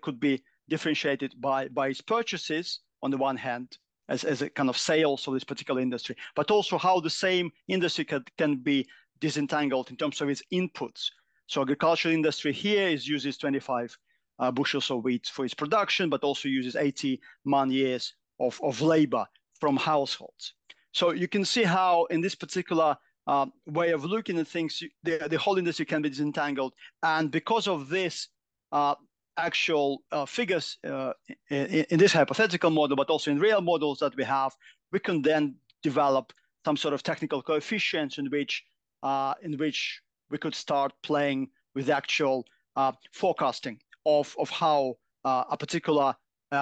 could be differentiated by its purchases on the one hand, as a kind of sales of this particular industry, but also how the same industry can be disentangled in terms of its inputs. So agricultural industry here uses 25 bushels of wheat for its production, but also uses 80 man-years of labor from households. So you can see how in this particular way of looking at things, the whole industry can be disentangled. And because of this actual figures in this hypothetical model, but also in real models that we have, we can then develop some sort of technical coefficients in which we could start playing with actual forecasting of how a particular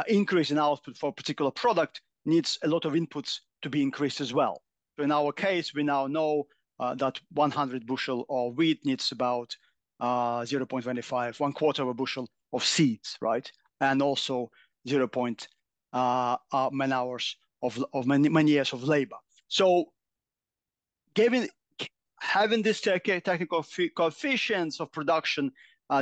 increase in output for a particular product needs a lot of inputs to be increased as well. So in our case, we now know that 100 bushel of wheat needs about 0.25, 1/4 of a bushel of seeds, right? And also 0.0 man-hours of man-years of labor. So having these technical coefficients of production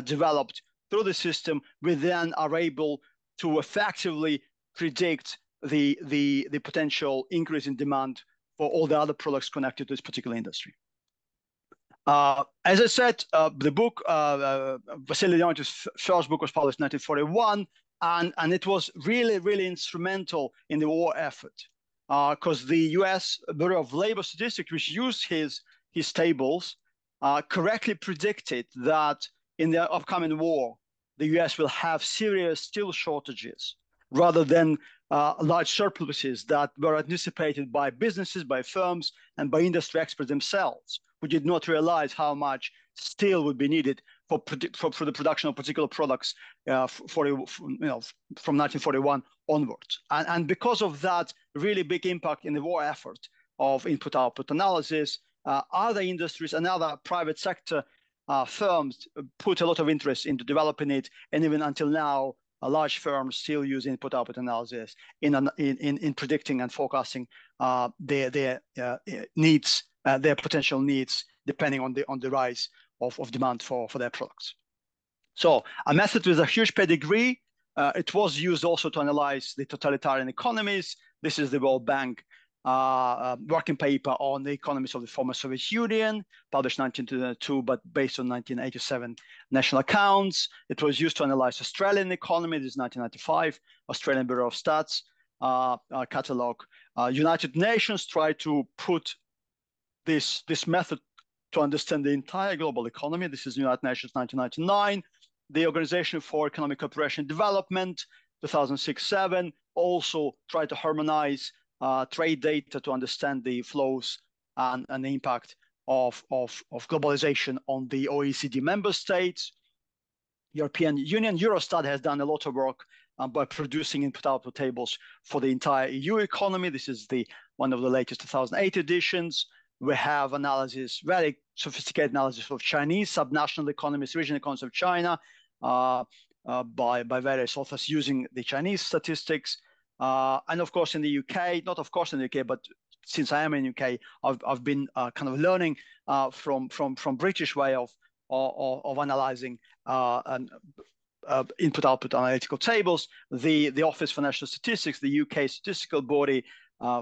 developed through the system, we then are able to effectively predict the potential increase in demand for all the other products connected to this particular industry. As I said, the book, Vasily Leontiev's first book was published in 1941, and it was really, really instrumental in the war effort, because the US Bureau of Labor Statistics, which used his tables, correctly predicted that in the upcoming war, the US will have serious steel shortages rather than large surpluses that were anticipated by businesses, by firms, and by industry experts themselves, who did not realize how much steel would be needed for the production of particular products from 1941 onwards. And because of that really big impact in the war effort of input-output analysis, other industries and other private sector firms put a lot of interest into developing it, and even until now, large firms still use input-output analysis in predicting and forecasting their needs, their potential needs, depending on the rise of demand for their products. So a method with a huge pedigree. It was used also to analyze the totalitarian economies. This is the World Bank working paper on the economies of the former Soviet Union, published 1922, but based on 1987 national accounts. It was used to analyze Australian economy. This is 1995, Australian Bureau of Stats catalog. United Nations tried to put this method to understand the entire global economy. This is United Nations 1999. The Organization for Economic Cooperation and Development, 2006-07, also tried to harmonize trade data to understand the flows and the impact of globalization on the OECD member states. European Union, Eurostat has done a lot of work by producing input-output tables for the entire EU economy. This is one of the latest 2008 editions. we have analysis, very sophisticated analysis of Chinese subnational economies, regional economies of China, by various authors using the Chinese statistics. And of course in the UK, not of course in the UK, but since I am in the UK, I've been kind of learning from British way of analyzing and input-output analytical tables. The Office for National Statistics, the UK statistical body,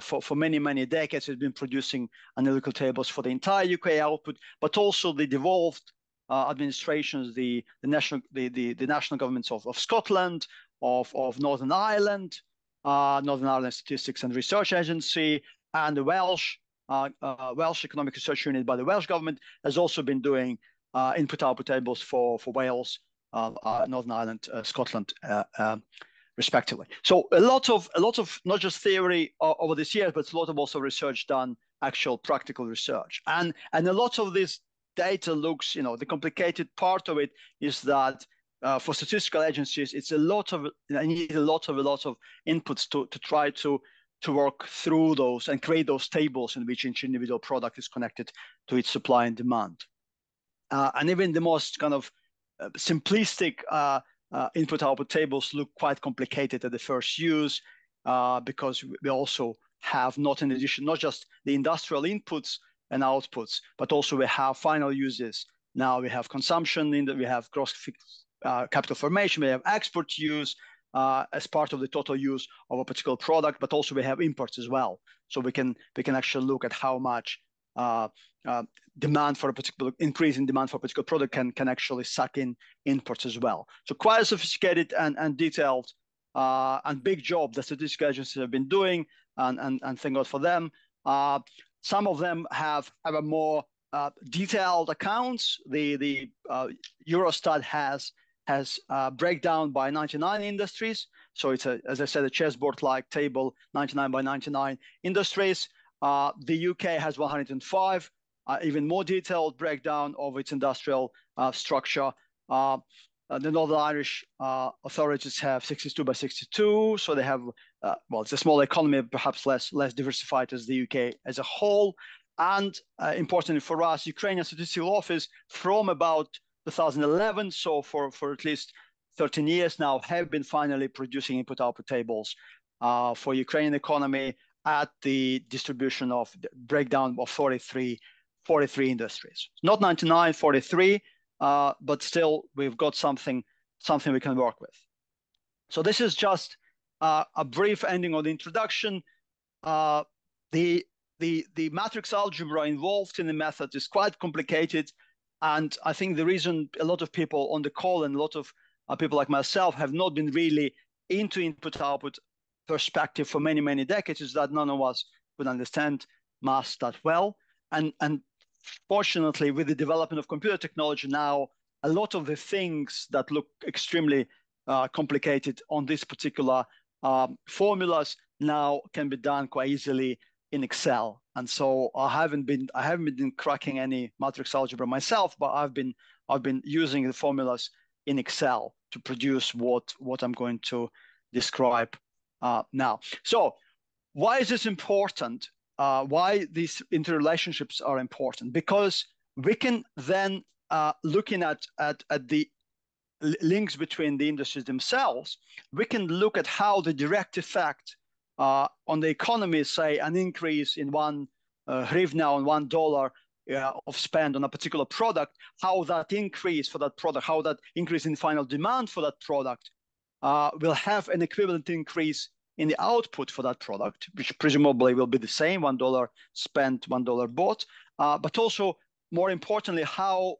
for many decades has been producing analytical tables for the entire UK output, but also the devolved administrations, the national governments of Scotland, of Northern Ireland, Northern Ireland Statistics and Research Agency, and the Welsh Economic Research Unit by the Welsh government has also been doing input-output tables for Wales, Northern Ireland, Scotland, respectively. So a lot of not just theory over this year, but a lot of also research done, actual practical research, and a lot of this data looks, the complicated part of it is that for statistical agencies, it's a lot of inputs to try to work through those and create those tables in which each individual product is connected to its supply and demand. And even the most kind of simplistic input-output tables look quite complicated at the first use, because we also have not just the industrial inputs and outputs, but also we have final uses. Now we have consumption, we have gross capital formation, we have export use as part of the total use of a particular product, but also we have imports as well. So we can actually look at how much demand for a particular increase in demand for a particular product can actually suck in imports as well. So quite a sophisticated and detailed and big job the statistical agencies have been doing, and thank God for them. Some of them have a more detailed accounts. The Eurostat has breakdown by 99 industries. So it's as I said, a chessboard-like table, 99 by 99 industries. The UK has 105, even more detailed breakdown of its industrial structure. The Northern Irish authorities have 62 by 62, so they have, well, it's a small economy, perhaps less diversified as the UK as a whole. And importantly for us, Ukrainian Statistical Office from about 2011, so for at least 13 years now, have been finally producing input-output tables for Ukrainian economy at the distribution of the breakdown of 43 industries. Not 99, 43, but still we've got something we can work with. So this is just a brief ending of the introduction. The matrix algebra involved in the method is quite complicated, and I think the reason a lot of people on the call and a lot of people like myself have not been really into input-output perspective for many decades is that none of us would understand math that well. And fortunately, with the development of computer technology now, a lot of the things that look extremely complicated on this particular formulas now can be done quite easily in Excel. And so I haven't been cracking any matrix algebra myself, but I've been using the formulas in Excel to produce what I'm going to describe now. So why is this important? Why these interrelationships are important? Because we can then, looking at the links between the industries themselves, we can look at how the direct effect on the economy, say an increase in one hryvnia on $1 of spend on a particular product, how that increase for that product, how that increase in final demand for that product will have an equivalent increase in the output for that product, which presumably will be the same, $1 spent, $1 bought, but also more importantly, how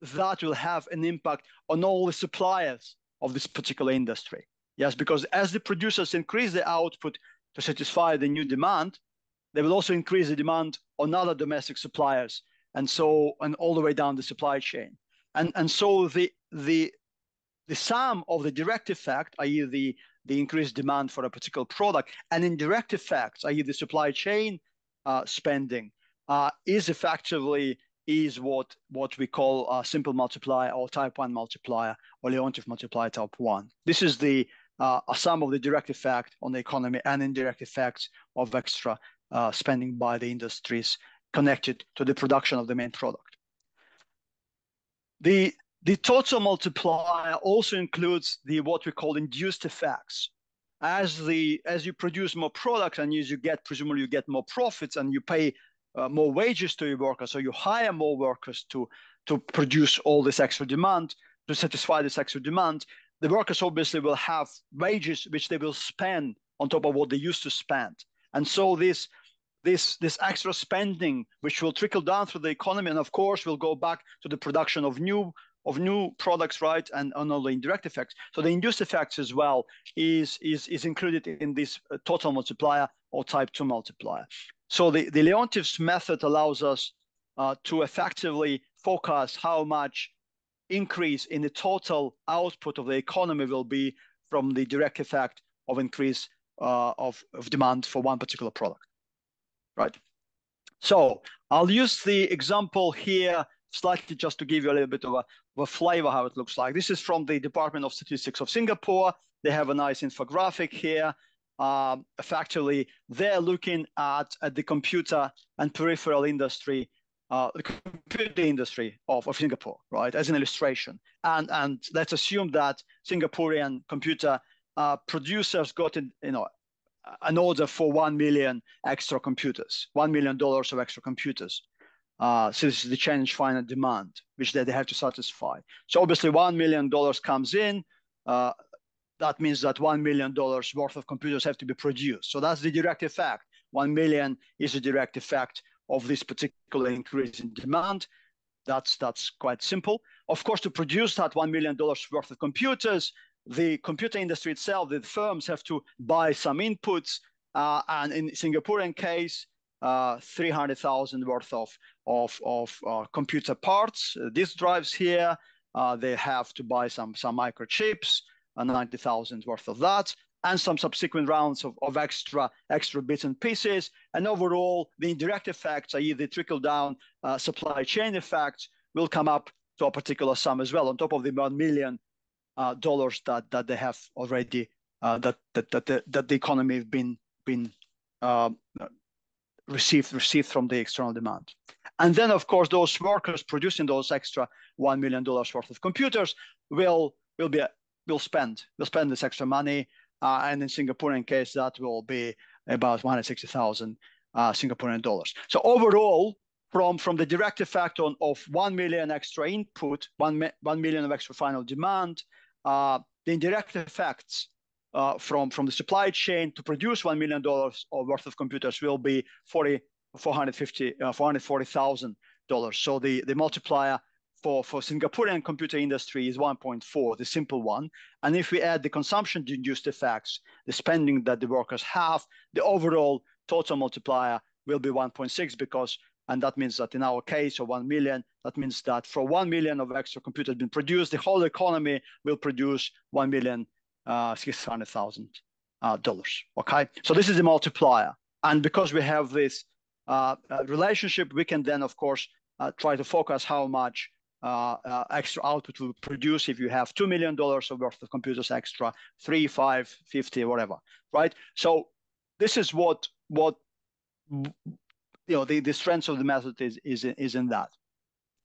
that will have an impact on all the suppliers of this particular industry. Yes, because as the producers increase the output to satisfy the new demand, they will also increase the demand on other domestic suppliers, and all the way down the supply chain. And so the sum of the direct effect, i.e. the increased demand for a particular product, and indirect effects, i.e. the supply chain spending, is effectively what we call a simple multiplier or type 1 multiplier or Leontief multiplier type 1. This is the sum of the direct effect on the economy and indirect effects of extra spending by the industries connected to the production of the main product. The total multiplier also includes what we call induced effects. As you produce more products and as you get, presumably you get more profits and you pay more wages to your workers, so you hire more workers to produce all this extra demand, to satisfy this extra demand, the workers obviously will have wages which they will spend on top of what they used to spend. And so this extra spending, which will trickle down through the economy and of course will go back to the production of new products, right, and on all the indirect effects. So the induced effects as well is included in this total multiplier or type 2 multiplier. So the Leontief's method allows us to effectively forecast how much increase in the total output of the economy will be from the direct effect of increase of demand for one particular product, right? So I'll use the example here slightly just to give you a little bit of a flavor how it looks like. This is from the Department of Statistics of Singapore. They have a nice infographic here. Effectively, they're looking at the computer and peripheral industry, the computer industry of Singapore, right, as an illustration. And let's assume that Singaporean computer producers got an order for 1 million extra computers, $1 million of extra computers. So this is the change finite demand, which they have to satisfy. So obviously $1 million comes in. That means that $1 million worth of computers have to be produced. So that's the direct effect. 1 million is a direct effect of this particular increase in demand. That's quite simple. Of course, to produce that $1 million worth of computers, the computer industry itself, the firms have to buy some inputs. And in Singaporean case, 300,000 worth of computer parts, disk drives here. They have to buy some microchips, 90,000 worth of that, and some subsequent rounds of extra bits and pieces. And overall, the indirect effects, i.e. the trickle-down supply chain effects, will come up to a particular sum as well, on top of the $1 million that they have already, that the economy have been received from the external demand. And then, of course, those workers producing those extra $1 million worth of computers will spend this extra money. And in Singaporean case, that will be about 160,000 Singaporean dollars. So overall, from the direct effect of 1 million extra input, 1 million of extra final demand, the indirect effects from the supply chain to produce $1 million worth of computers will be $440,000. So the multiplier for Singaporean computer industry is 1.4, the simple one. And if we add the consumption-induced effects, the spending that the workers have, the overall total multiplier will be 1.6 because, and that means that in our case of 1 million, that means that for 1 million of extra computers being produced, the whole economy will produce $1,600,000. Okay, so this is the multiplier. And because we have this relationship, we can then, of course, try to focus how much extra output will produce if you have $2 million of worth of computers extra, 3, 5, 50, whatever, right? So this is what the strength of the method is in that.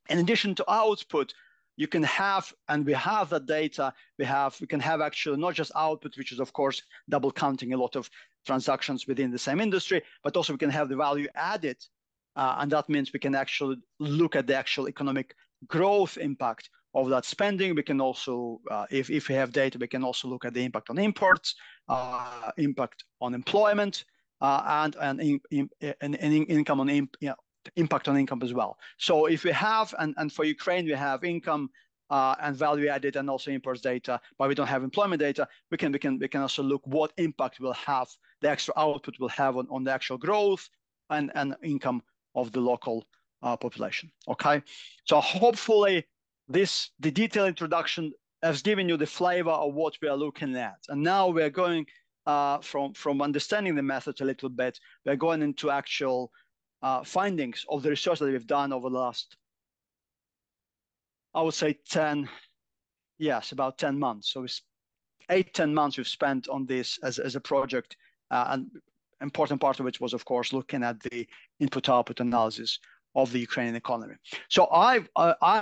In addition to output, you can have, and we have that data, we can have actually not just output, which is of course double counting a lot of transactions within the same industry, but also we can have the value added. And that means we can actually look at the actual economic growth impact of that spending. We can also, if we have data, we can also look at the impact on imports, impact on employment, and income on impact on income as well. So if we have, and for Ukraine, we have income and value added and also imports data, but we don't have employment data, we can also look what impact will have, the extra output will have on the actual growth and income of the local population. Okay, so hopefully the detailed introduction has given you the flavor of what we are looking at. And now we're going from understanding the method a little bit, we're going into actual findings of the research that we've done over the last, I would say about 10 months. So it's 8-10 months we've spent on this as a project, and important part of it was, of course, looking at the input-output analysis of the Ukrainian economy. So I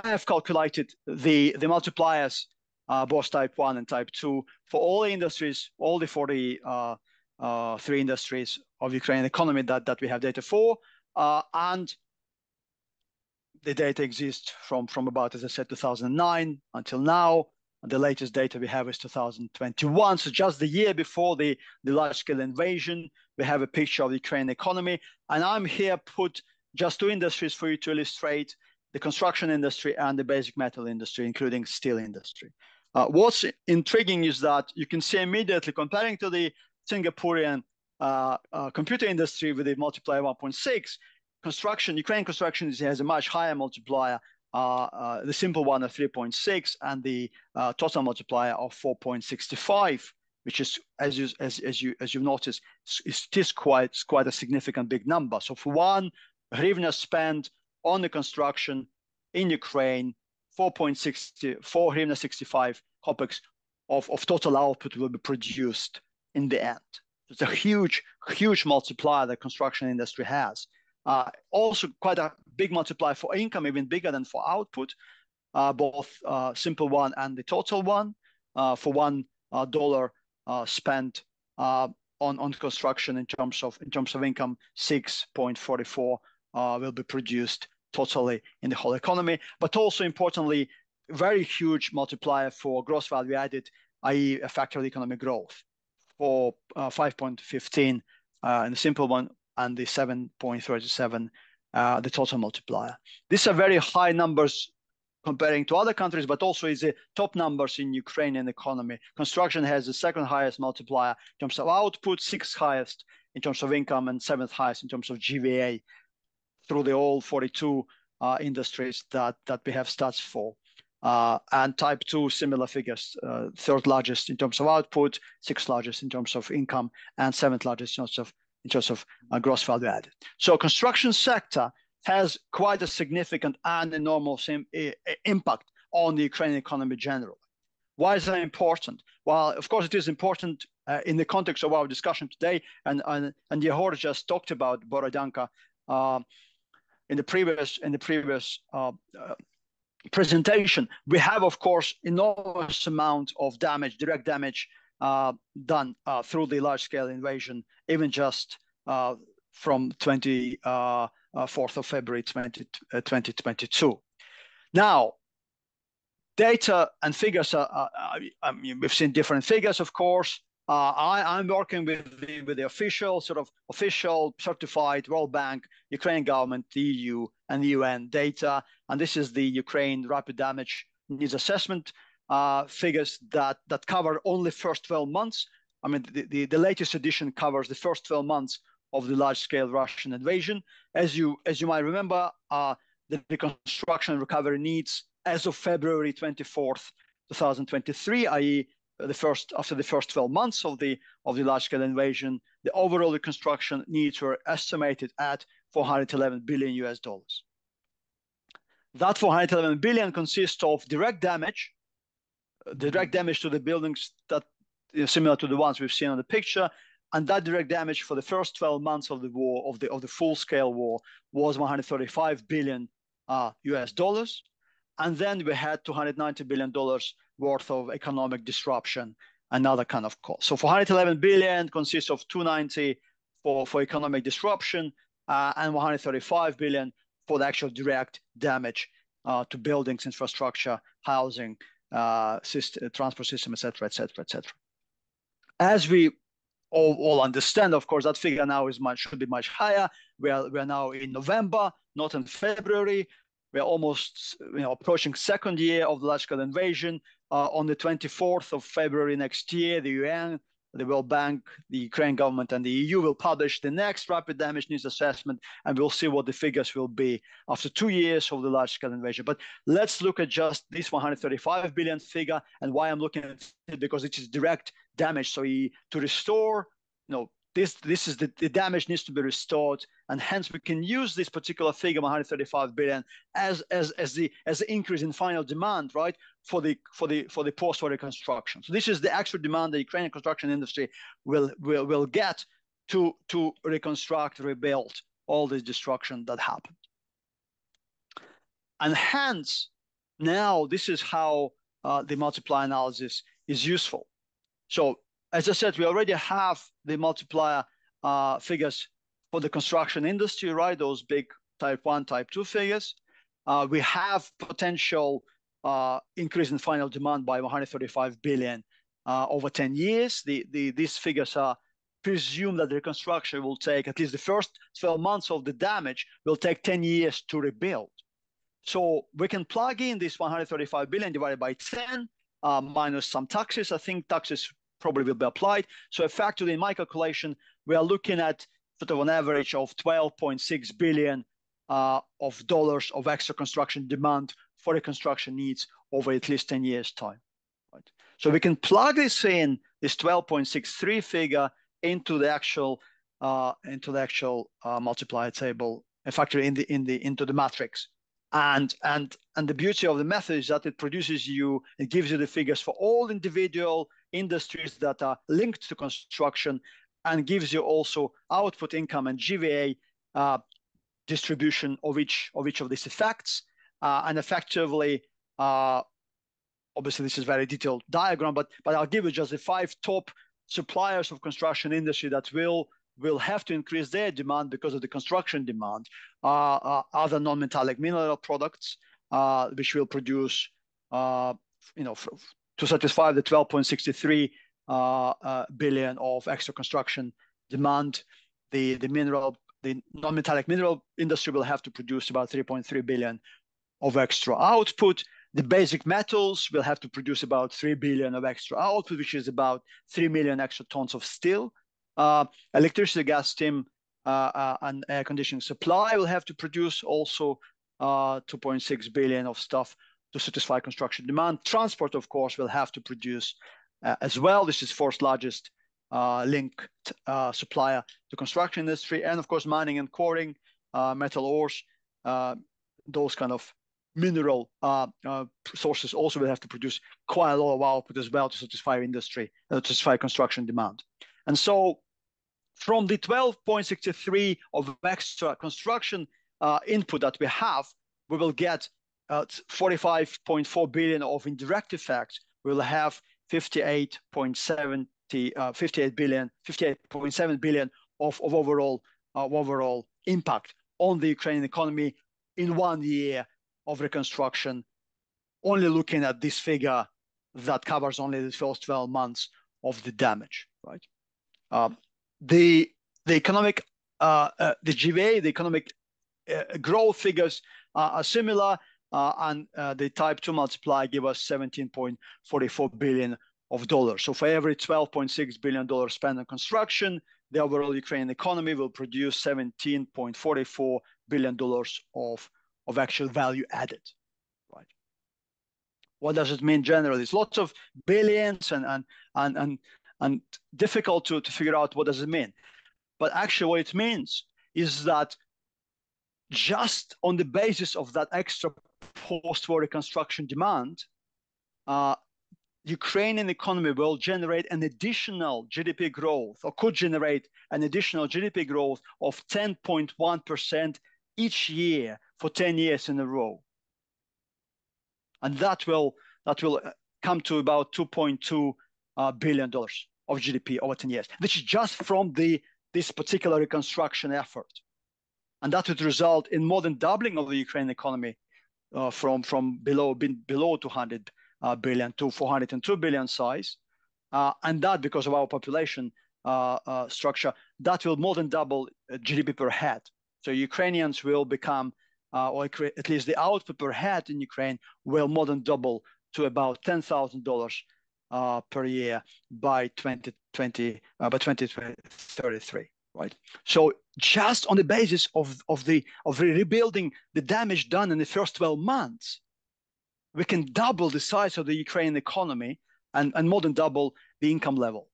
have calculated the multipliers, both type 1 and type 2, for all the industries, all the 43 industries of Ukrainian economy that we have data for, and the data exists from about, as I said, 2009 until now. The latest data we have is 2021, so just the year before the large-scale invasion. We have a picture of the Ukrainian economy, and I'm here put just two industries for you to illustrate: the construction industry and the basic metal industry, including steel industry. What's intriguing is that you can see immediately, comparing to the Singaporean computer industry with a multiplier 1.6, Ukrainian construction has a much higher multiplier, the simple one of 3.6, and the total multiplier of 4.65, which is, as you've noticed, is quite a significant big number. So for 1 hryvnia spent on the construction in Ukraine, 4.64 hryvnia 65 kopecks of total output will be produced in the end. It's a huge multiplier the construction industry has. Also quite a big multiplier for income, even bigger than for output, both simple one and the total one. For $1 spent on construction in terms of income, 6.44 will be produced totally in the whole economy. But also importantly, very huge multiplier for gross value added, i.e. a factor of economic growth, for 5.15 in the simple one, and the 7.37 the total multiplier. These are very high numbers comparing to other countries, but also is the top numbers in Ukrainian economy. Construction has the second highest multiplier in terms of output, 6th highest in terms of income, and 7th highest in terms of GVA through the all 42 industries that we have stats for. And type 2, similar figures, 3rd largest in terms of output, 6th largest in terms of income, and 7th largest in terms of gross value added. So construction sector has quite a significant and enormous impact on the Ukrainian economy generally. Why is that important? Well, of course, it is important in the context of our discussion today, and Yehor just talked about Borodanka in the previous presentation. We have, of course, enormous amount of damage, direct damage, done through the large-scale invasion, even just from 24th of February 2022. Now, data and figures we've seen different figures, of course. I'm working with the official certified World Bank, Ukrainian government, the EU, and the UN data, and this is the Ukraine rapid damage needs assessment figures that cover only first 12 months. I mean, the latest edition covers the first 12 months of the large-scale Russian invasion. As you might remember, the reconstruction and recovery needs as of February 24th, 2023, i.e. after the first 12 months of the large-scale invasion, the overall reconstruction needs were estimated at $411 billion. That 411 billion consists of direct damage to the buildings that is similar to the ones we've seen on the picture, and that direct damage for the first 12 months of the war, of the full-scale war, was $135 billion and then we had $290 billion worth of economic disruption and other kind of costs. So 411 billion consists of 290 for economic disruption and 135 billion for the actual direct damage to buildings, infrastructure, housing, transport system, etc., etc., etc. As we all understand, of course, that figure now should be much higher. We are now in November, not in February. We're almost approaching second year of the large-scale invasion. On the 24th of February next year, the UN, the World Bank, the Ukrainian government, and the EU will publish the next rapid damage needs assessment, and we'll see what the figures will be after 2 years of the large-scale invasion. But let's look at just this 135 billion figure, and why I'm looking at it, because it is direct damage. So to restore, this is the damage needs to be restored, and hence we can use this particular figure, 135 billion, as the increase in final demand, right, for the post-war reconstruction. So this is the actual demand the Ukrainian construction industry will get to reconstruct, rebuild all this destruction that happened. And hence, now this is how the multiplier analysis is useful. So as I said, we already have the multiplier figures for the construction industry, right? Those big type 1, type 2 figures. We have potential increase in final demand by 135 billion over 10 years. These figures are presume that the reconstruction will take at least the first 12 months of the damage will take 10 years to rebuild. So we can plug in this 135 billion divided by 10 minus some taxes. I think taxes probably will be applied. So effectively in my calculation, we are looking at sort of an average of 12.6 billion of dollars of extra construction demand for the construction needs over at least 10 years time. Right? So we can plug this in, this 12.63 figure into the actual multiplier table, and factor into the matrix. And the beauty of the method is that it gives you the figures for all individual industries that are linked to construction, and gives you also output income and GVA distribution of each of these effects. And effectively, obviously this is a very detailed diagram, but I'll give you just the 5 top suppliers of construction industry that will have to increase their demand because of the construction demand. Other non-metallic mineral products, which will produce, to satisfy the 12.63 billion of extra construction demand. The non-metallic mineral industry will have to produce about 3.3 billion of extra output. The basic metals will have to produce about 3 billion of extra output, which is about 3 million extra tons of steel. Electricity, gas, steam, and air conditioning supply will have to produce also 2.6 billion of stuff to satisfy construction demand. Transport, of course, will have to produce as well. This is fourth largest linked supplier to construction industry. And of course, mining and quarrying, metal ores, those kind of mineral sources also will have to produce quite a lot of output as well to satisfy industry, to satisfy construction demand. And so from the 12.63 of extra construction input that we have, we will get 45.4 billion of indirect effects. We'll have 58.7 billion of overall impact on the Ukrainian economy in 1 year of reconstruction, only looking at this figure that covers only the first 12 months of the damage, right? The economic, the GVA, the economic growth figures are similar, and the type 2 multiplier give us 17.44 billion of dollars. So for every $12.6 billion spent on construction, the overall Ukrainian economy will produce $17.44 billion of actual value added, right? What does it mean generally? It's lots of billions and difficult to figure out what does it mean. But actually what it means is that just on the basis of that extra post-war reconstruction demand, Ukrainian economy will generate an additional GDP growth, or could generate an additional GDP growth of 10.1% each year for 10 years in a row. And that will come to about $2.2 billion of GDP over 10 years, which is just from this particular reconstruction effort. And that would result in more than doubling of the Ukrainian economy from below 200 billion to 402 billion size. And that, because of our population structure, that will more than double GDP per head. So Ukrainians will become, or at least the output per head in Ukraine will more than double to about $10,000 per year by 2033, right? So just on the basis of rebuilding the damage done in the first 12 months, we can double the size of the Ukrainian economy and more than double the income levels.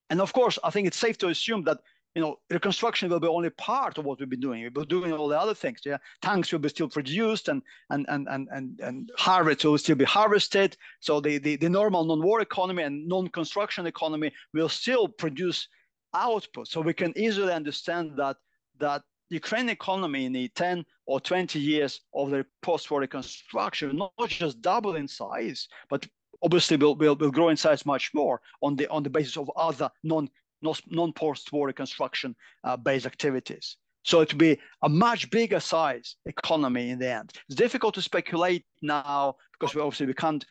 And of course, I think it's safe to assume that reconstruction will be only part of what we've been doing. We've been doing all the other things. Yeah, tanks will be still produced, and harvest will still be harvested. So the normal non-war economy and non-construction economy will still produce output. So we can easily understand that Ukrainian economy in the 10 or 20 years of the post-war reconstruction will not just double in size, but obviously will grow in size much more on the basis of other non-post-war reconstruction based activities. So it will be a much bigger size economy in the end. It's difficult to speculate now because we can't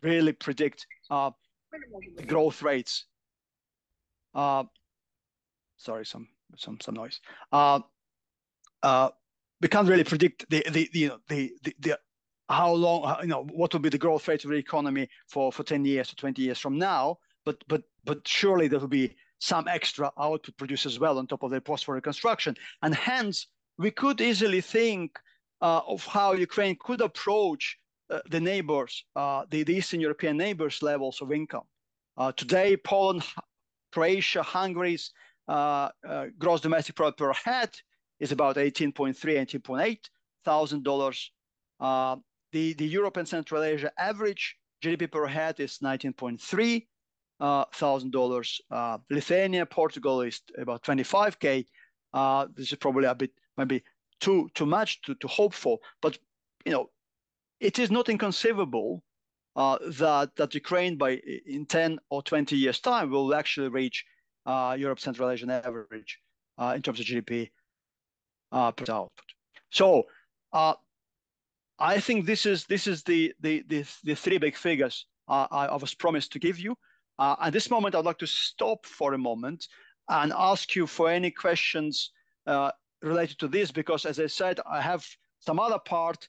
really predict the growth rates. Sorry, some noise. We can't really predict the how long, what will be the growth rate of the economy for 10 years or 20 years from now. But surely there will be some extra output produced as well on top of the post-war reconstruction, and hence we could easily think of how Ukraine could approach the neighbors, the Eastern European neighbors' levels of income. Today, Poland, Croatia, Hungary's gross domestic product per head is about $18.3, $18.8 thousand. The Europe and Central Asia average GDP per head is $19.3 thousand. Lithuania, Portugal is about 25K. This is probably a bit maybe too much to hope for, but it is not inconceivable that Ukraine in 10 or 20 years time will actually reach Europe Central Asian average in terms of GDP per output. So I think this is the three big figures I was promised to give you. At this moment, I'd like to stop for a moment and ask you for any questions related to this, because as I said, I have some other part,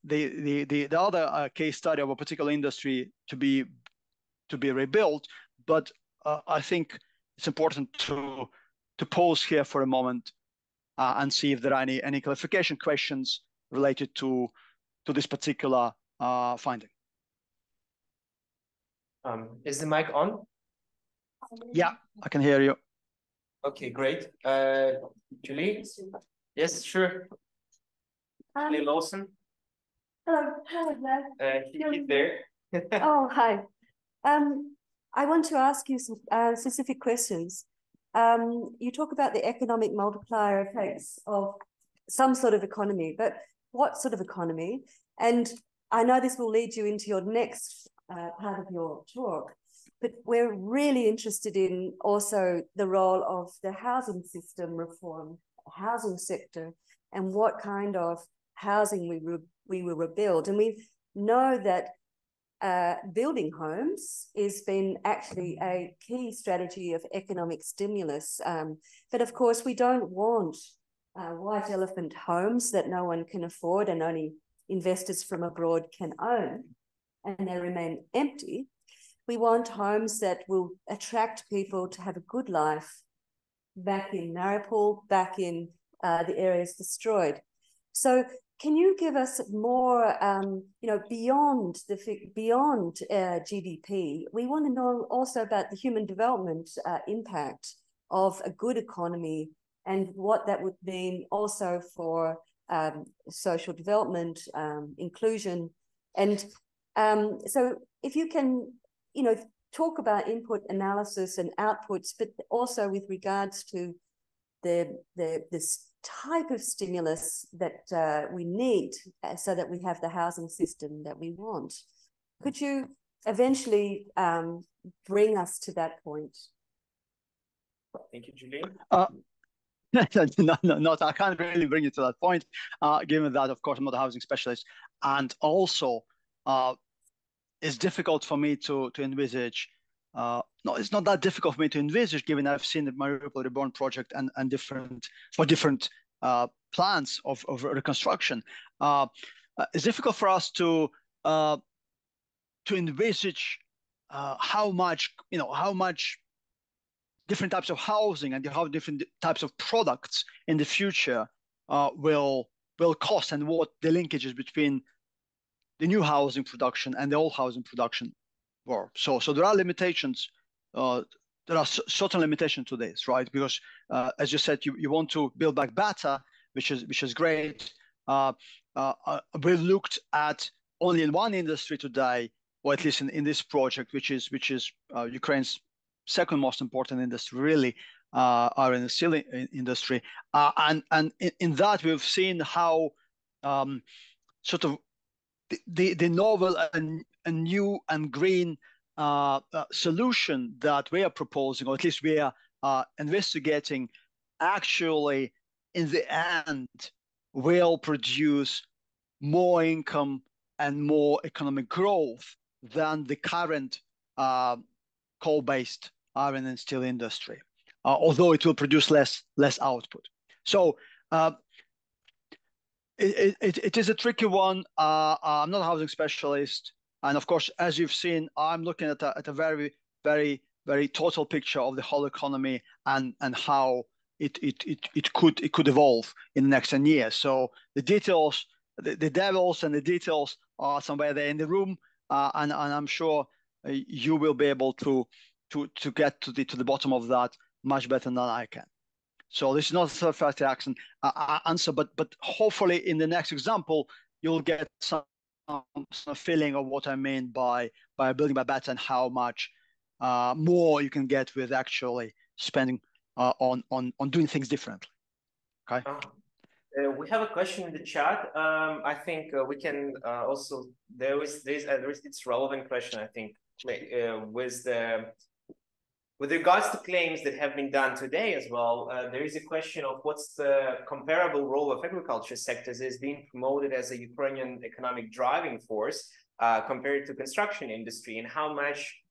the other case study of a particular industry to be rebuilt. But I think it's important to pause here for a moment and see if there are any clarification questions related to this particular finding. Is the mic on? Yeah, I can hear you. Okay, great. Julie? Yes, sure. Julie Lawson? Hello, Vlad. He's there. Oh, hi. I want to ask you some specific questions. You talk about the economic multiplier effects of some sort of economy, but what sort of economy? And I know this will lead you into your next part of your talk, but we're really interested in also the role of the housing system reform, housing sector, and what kind of housing we will rebuild. And we know that building homes has been actually a key strategy of economic stimulus. But of course, we don't want white elephant homes that no one can afford and only investors from abroad can own, and they remain empty. We want homes that will attract people to have a good life back in Mariupol, back in the areas destroyed. So can you give us more, beyond GDP? We want to know also about the human development impact of a good economy and what that would mean also for social development, inclusion. And so if you can, talk about input analysis and outputs, but also with regards to this type of stimulus that we need so that we have the housing system that we want. Could you eventually bring us to that point? Thank you, Julie. No, I can't really bring you to that point, given that, of course, I'm not a housing specialist. And also, it's difficult for me to envisage. No, it's not that difficult for me to envisage, given I've seen the Mariupol Reborn project and different plans of reconstruction. It's difficult for us to envisage how much different types of housing and how different types of products in the future will cost, and what the linkages between the new housing production and the old housing production were. So there are limitations there are certain limitations to this, right? Because as you said, you want to build back better, which is great. We looked at only in one industry today, or at least in this project, which is Ukraine's second most important industry, really, iron and steel industry. And in that, we've seen how sort of the novel and new and green solution that we are proposing, or at least we are investigating, actually, in the end, will produce more income and more economic growth than the current coal-based iron and steel industry, although it will produce less output. So it is a tricky one. I'm not a housing specialist, and of course, as you've seen, I'm looking at a very, very, very total picture of the whole economy and how it could evolve in the next 10 years. So the details, the devils and the details are somewhere there in the room, and I'm sure you will be able to get to the bottom of that much better than I can. So this is not a third-party action answer, but hopefully in the next example you'll get some feeling of what I mean by building by better and how much more you can get with actually spending on doing things differently. Okay. We have a question in the chat. I think we can also it's relevant question. I think with regards to claims that have been done today as well, there is a question of what's the comparable role of agriculture sectors is being promoted as a Ukrainian economic driving force compared to construction industry, and how much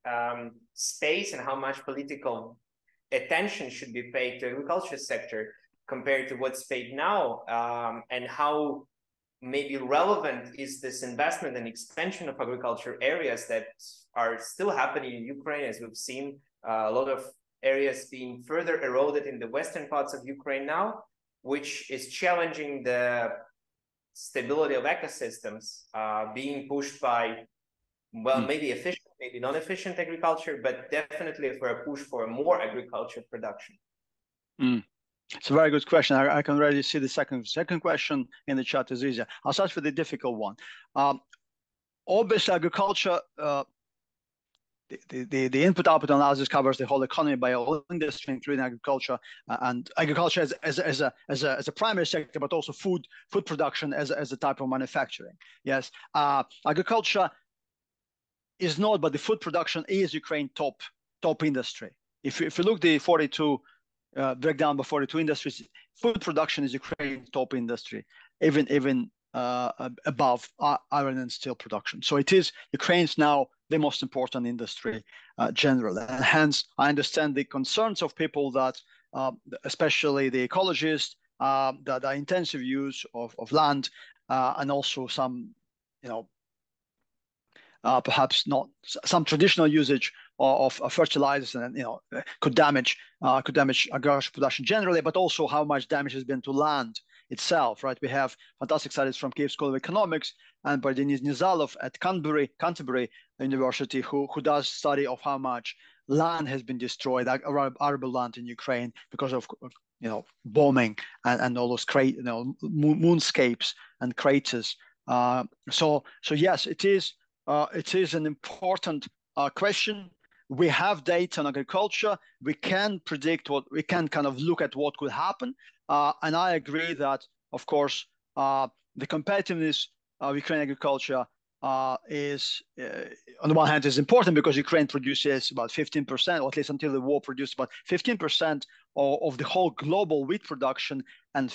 space and how much political attention should be paid to agriculture sector compared to what's paid now, and how maybe relevant is this investment and expansion of agriculture areas that are still happening in Ukraine, as we've seen a lot of areas being further eroded in the western parts of Ukraine now, which is challenging the stability of ecosystems, being pushed by, well, maybe efficient, maybe non-efficient agriculture, but definitely for a push for more agriculture production. It's a very good question. I can already see the second question in the chat is easier. I'll start with the difficult one. Obviously, agriculture, the input-output analysis covers the whole economy by all industry, including agriculture, and agriculture as a primary sector, but also food production as a type of manufacturing. Yes, agriculture is not, but the food production is Ukraine's top industry. If you look the 42 breakdown by 42 industries, food production is Ukraine's top industry, even above iron and steel production. So it is Ukraine's now the most important industry generally. And hence, I understand the concerns of people that, especially the ecologists, that are intensive use of land, and also some, perhaps not some traditional usage of fertilizers, and could damage agricultural production generally, but also how much damage has been to land itself, right? We have fantastic studies from Kyiv School of Economics and by Denis Nizalov at Canterbury University, who does study of how much land has been destroyed, arable land in Ukraine, because of bombing and all those moonscapes and craters. So yes, it is an important question. We have data on agriculture. We can predict we can kind of look at what could happen. And I agree that, of course, the competitiveness of Ukrainian agriculture is, on the one hand, is important because Ukraine produces about 15%, or at least until the war produced about 15% of the whole global wheat production. And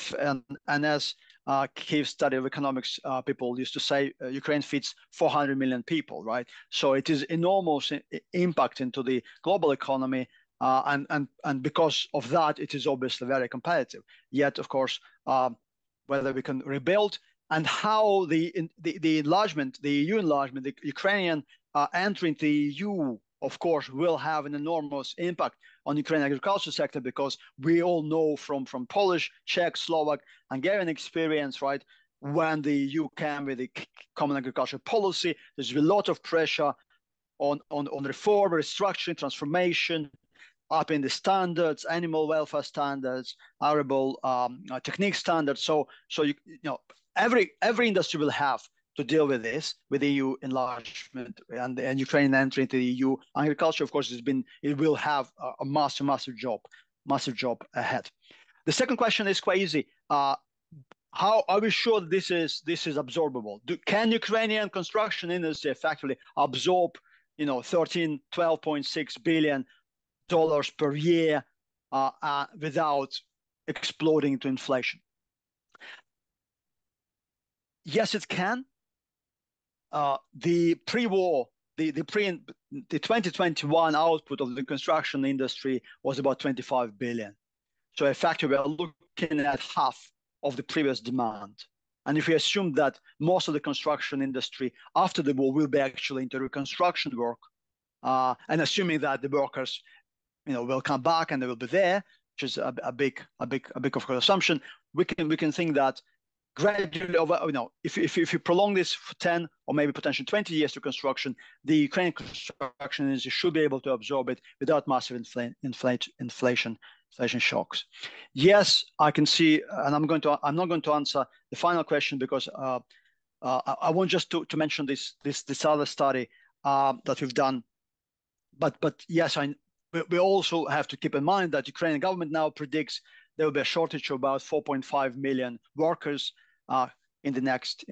as Kyiv study of economics people used to say, Ukraine feeds 400 million people, right? So it is enormous impact into the global economy. And because of that, it is obviously very competitive. Yet, of course, whether we can rebuild and how the enlargement, the EU enlargement, the Ukrainian entering the EU, of course, will have an enormous impact on the Ukrainian agriculture sector, because we all know from Polish, Czech, Slovak, Hungarian experience, right? When the EU came with the common agricultural policy, there's a lot of pressure on reform, restructuring, transformation, up in the standards, animal welfare standards, arable technique standards. So you know every industry will have to deal with this, with EU enlargement and Ukrainian entry into the EU. Agriculture, of course, it will have a massive job ahead. The second question is quite easy. How are we sure that this is absorbable? Can Ukrainian construction industry effectively absorb, you know, $12.6 billion per year without exploding into inflation? Yes, it can. The pre-war, the 2021 output of the construction industry was about 25 billion. So effectively, we are looking at half of the previous demand. And if we assume that most of the construction industry after the war will be actually into reconstruction work, and assuming that the workers, you know, will come back and they will be there, which is a big of course assumption, we can think that gradually over, you know, if you prolong this for 10 or maybe potentially 20 years to construction, the Ukrainian construction industry should be able to absorb it without massive inflation shocks. Yes, I can see, and I'm not going to answer the final question because I want just to mention this other study that we've done. But yes, we also have to keep in mind that Ukrainian government now predicts there will be a shortage of about 4.5 million workers in the next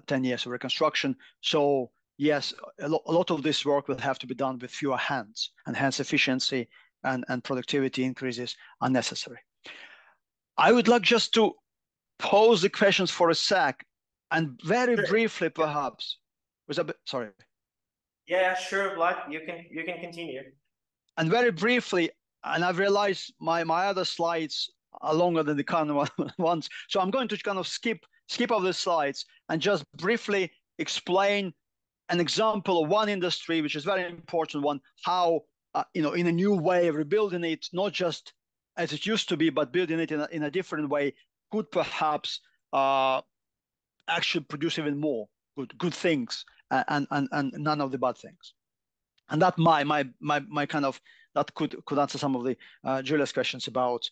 10 years of reconstruction. So yes, a lot of this work will have to be done with fewer hands, and hence efficiency and productivity increases are necessary. I would like just to pose the questions for a sec, and very briefly, perhaps. Was a bit sorry. Yeah, sure, Vlad. You can continue. And very briefly, and I've realized my other slides are longer than the current ones, so I'm going to kind of skip over the slides and just briefly explain an example of one industry, which is a very important one, how you know, in a new way, rebuilding it, not just as it used to be, but building it in a different way, could perhaps actually produce even more good things and none of the bad things. And that my kind of, that could answer some of the Julia's questions about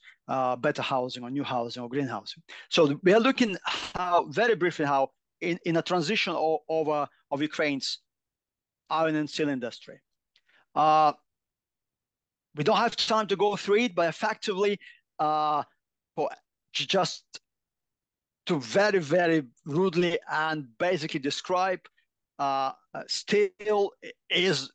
better housing or new housing or green housing. So we are looking how, very briefly, how in a transition of Ukraine's iron and steel industry. We don't have time to go through it, but effectively, just to very, very rudely and basically describe, steel is,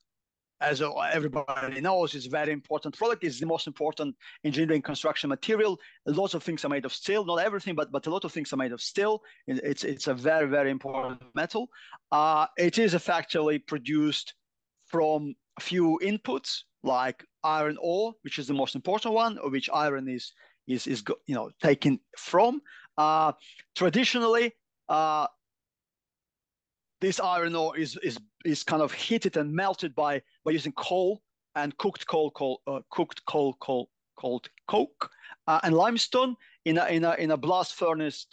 as everybody knows, is a very important product. It's the most important engineering construction material. Lots of things are made of steel, not everything, but a lot of things are made of steel. It's a very, very important metal. It is effectively produced from a few inputs, like iron ore, which is the most important one, of which iron is you know, taken from. Traditionally, this iron ore is kind of heated and melted by using coal and cooked coal called coke, and limestone in a blast furnace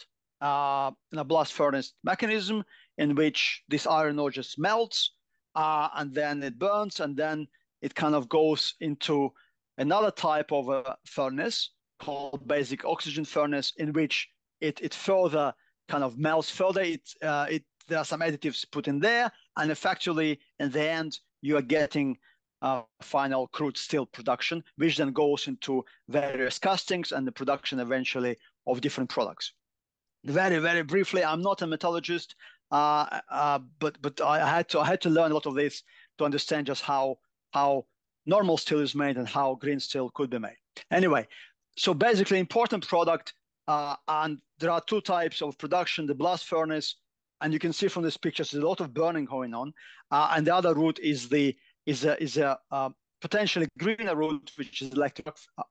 mechanism, in which this iron ore just melts and then it burns, and then it kind of goes into another type of a furnace called basic oxygen furnace, in which it further kind of melts further. There are some additives put in there, and effectively, in the end, you are getting final crude steel production, which then goes into various castings and the production eventually of different products. Very, very briefly, I'm not a metallurgist, but I had to learn a lot of this to understand just how normal steel is made and how green steel could be made. Anyway, so basically, important product, and there are two types of production: the blast furnace, and you can see from this picture there's a lot of burning going on, and the other route is a potentially greener route, which is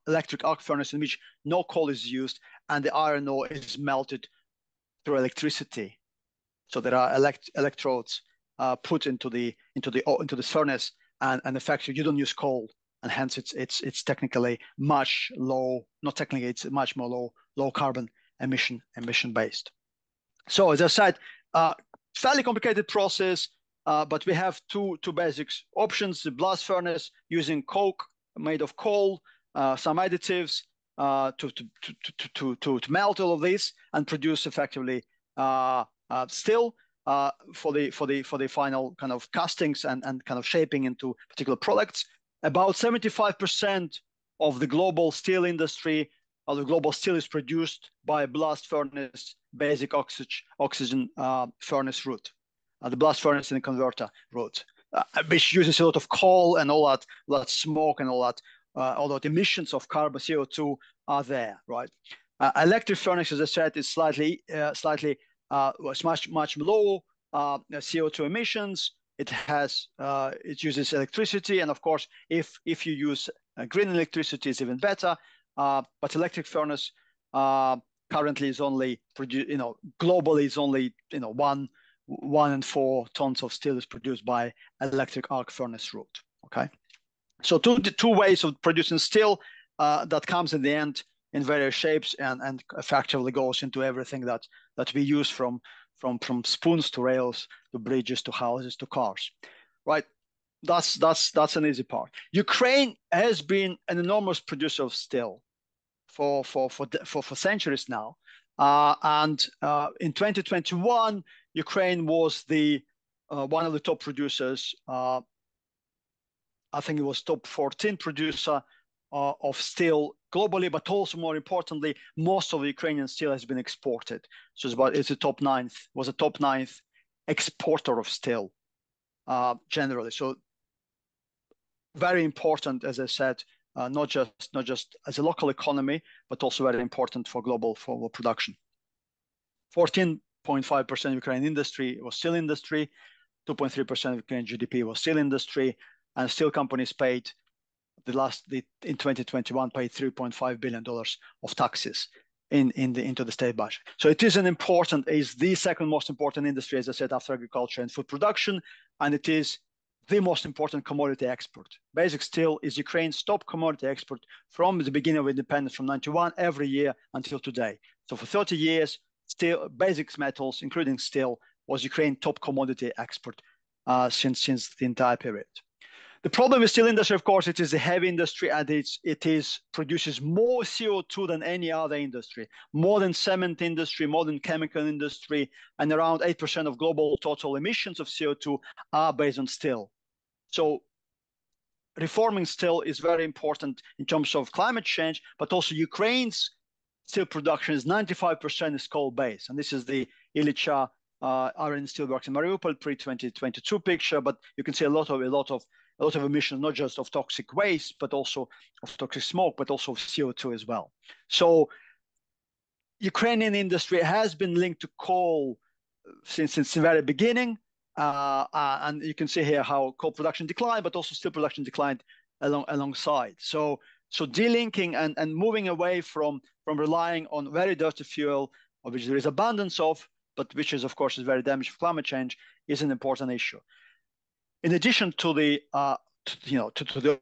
electric arc furnace, in which no coal is used and the iron ore is melted through electricity. So there are electrodes put into the furnace, and effectively you don't use coal, and hence it's technically much low. Not technically, it's much more low carbon emission based. So as I said, fairly complicated process, but we have two basic options: the blast furnace using coke made of coal, some additives to melt all of this and produce effectively steel for the final kind of castings and kind of shaping into particular products. About 75% of the global steel industry, of the global steel, is produced by blast furnace, basic oxygen furnace route, the blast furnace and converter route, which uses a lot of coal and all that smoke and all that emissions of carbon CO2 are there, right? Electric furnace, as I said, is slightly much low CO2 emissions. It uses electricity, and of course, if you use green electricity, it's even better. But electric furnace currently is only globally is only 1 in 4 tons of steel is produced by electric arc furnace route. Okay, so two ways of producing steel that comes in the end in various shapes and effectively goes into everything that we use from spoons to rails to bridges to houses to cars, right? That's an easy part. Ukraine has been an enormous producer of steel for centuries now, and in 2021, Ukraine was one of the top producers. I think it was top 14 producer of steel globally, but also more importantly, most of the Ukrainian steel has been exported. So it's a top 9th exporter of steel generally. So very important, as I said, not just as a local economy, but also very important for global production. 14.5% of Ukrainian industry was steel industry, 2.3% of Ukrainian GDP was steel industry, and steel companies paid in 2021 paid $3.5 billion of taxes into the state budget. So it is the second most important industry, as I said, after agriculture and food production, and it is the most important commodity export. Basic steel is Ukraine's top commodity export from the beginning of independence, from 91 every year until today. So for 30 years, steel, basic metals, including steel, was Ukraine's top commodity export since the entire period. The problem with steel industry, of course, it is a heavy industry, and it produces more CO2 than any other industry, more than cement industry, more than chemical industry, and around 8% of global total emissions of CO2 are based on steel. So reforming steel is very important in terms of climate change, but also Ukraine's steel production is 95% is coal-based, and this is the Ilycha iron steelworks in Mariupol pre-2022 picture. But you can see a lot of emissions, not just of toxic waste, but also of toxic smoke, but also of CO2 as well. So Ukrainian industry has been linked to coal since the very beginning. And you can see here how coal production declined, but also steel production declined alongside. So delinking and moving away from relying on very dirty fuel, of which there is abundance of, but which is, of course, is very damaging for climate change, is an important issue. In addition to the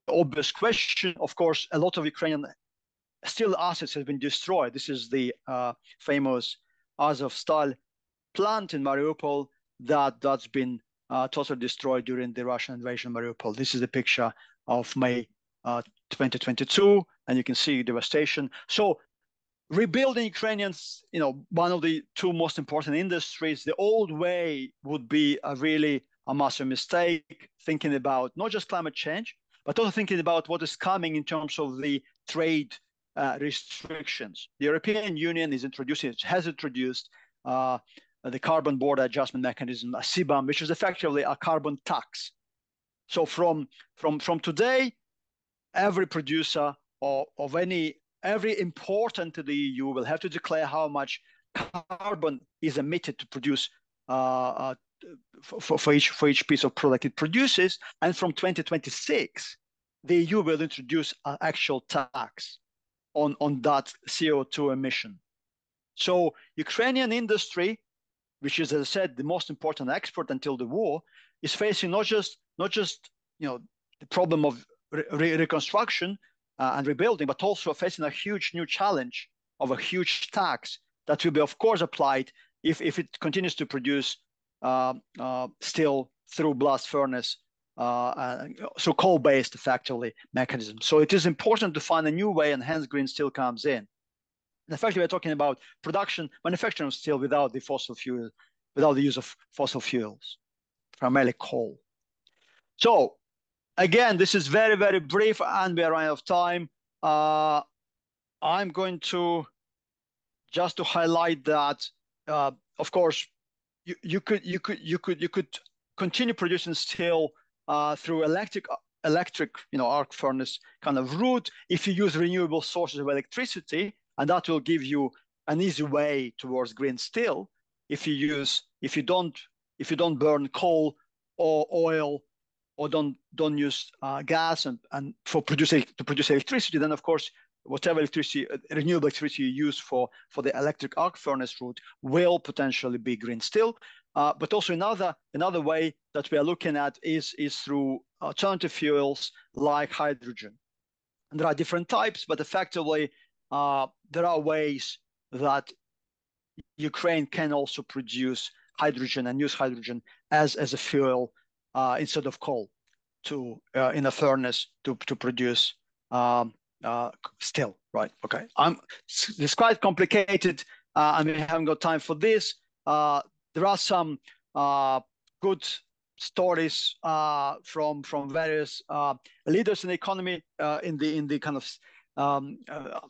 obvious question, of course, a lot of Ukrainian steel assets have been destroyed. This is the famous Azovstal plant in Mariupol that's been totally destroyed during the Russian invasion of Mariupol. This is a picture of May 2022, and you can see devastation. So rebuilding Ukrainians, one of the two most important industries, the old way would be a massive mistake, thinking about not just climate change, but also thinking about what is coming in terms of the trade restrictions. The European Union has introduced the carbon border adjustment mechanism, a CBAM, which is effectively a carbon tax. So from today, every producer of every importer to the EU will have to declare how much carbon is emitted to produce for each piece of product it produces. And from 2026, the EU will introduce an actual tax on that CO2 emission. So Ukrainian industry, which is, as I said, the most important export until the war, is facing not just the problem of reconstruction and rebuilding, but also facing a huge new challenge of a huge tax that will be, of course, applied if it continues to produce steel through blast furnace so coal-based effectively mechanism. So it is important to find a new way, and hence green steel comes in. And effectively, we're talking about production, manufacturing of steel without the fossil fuel, without the use of fossil fuels, primarily coal. So again, this is very, very brief, and we are running out of time. I'm going to just to highlight that, of course, you could continue producing steel through electric arc furnace kind of route if you use renewable sources of electricity, and that will give you an easy way towards green steel. If you don't burn coal or oil, or don't use gas and to produce electricity, then of course whatever renewable electricity you use for the electric arc furnace route will potentially be green steel. But also another way that we are looking at is through alternative fuels like hydrogen. And there are different types, but effectively there are ways that Ukraine can also produce hydrogen and use hydrogen as a fuel instead of coal in a furnace to produce steel, right? Okay, it's quite complicated, and we haven't got time for this. There are some good stories from various leaders in the economy, in the kind of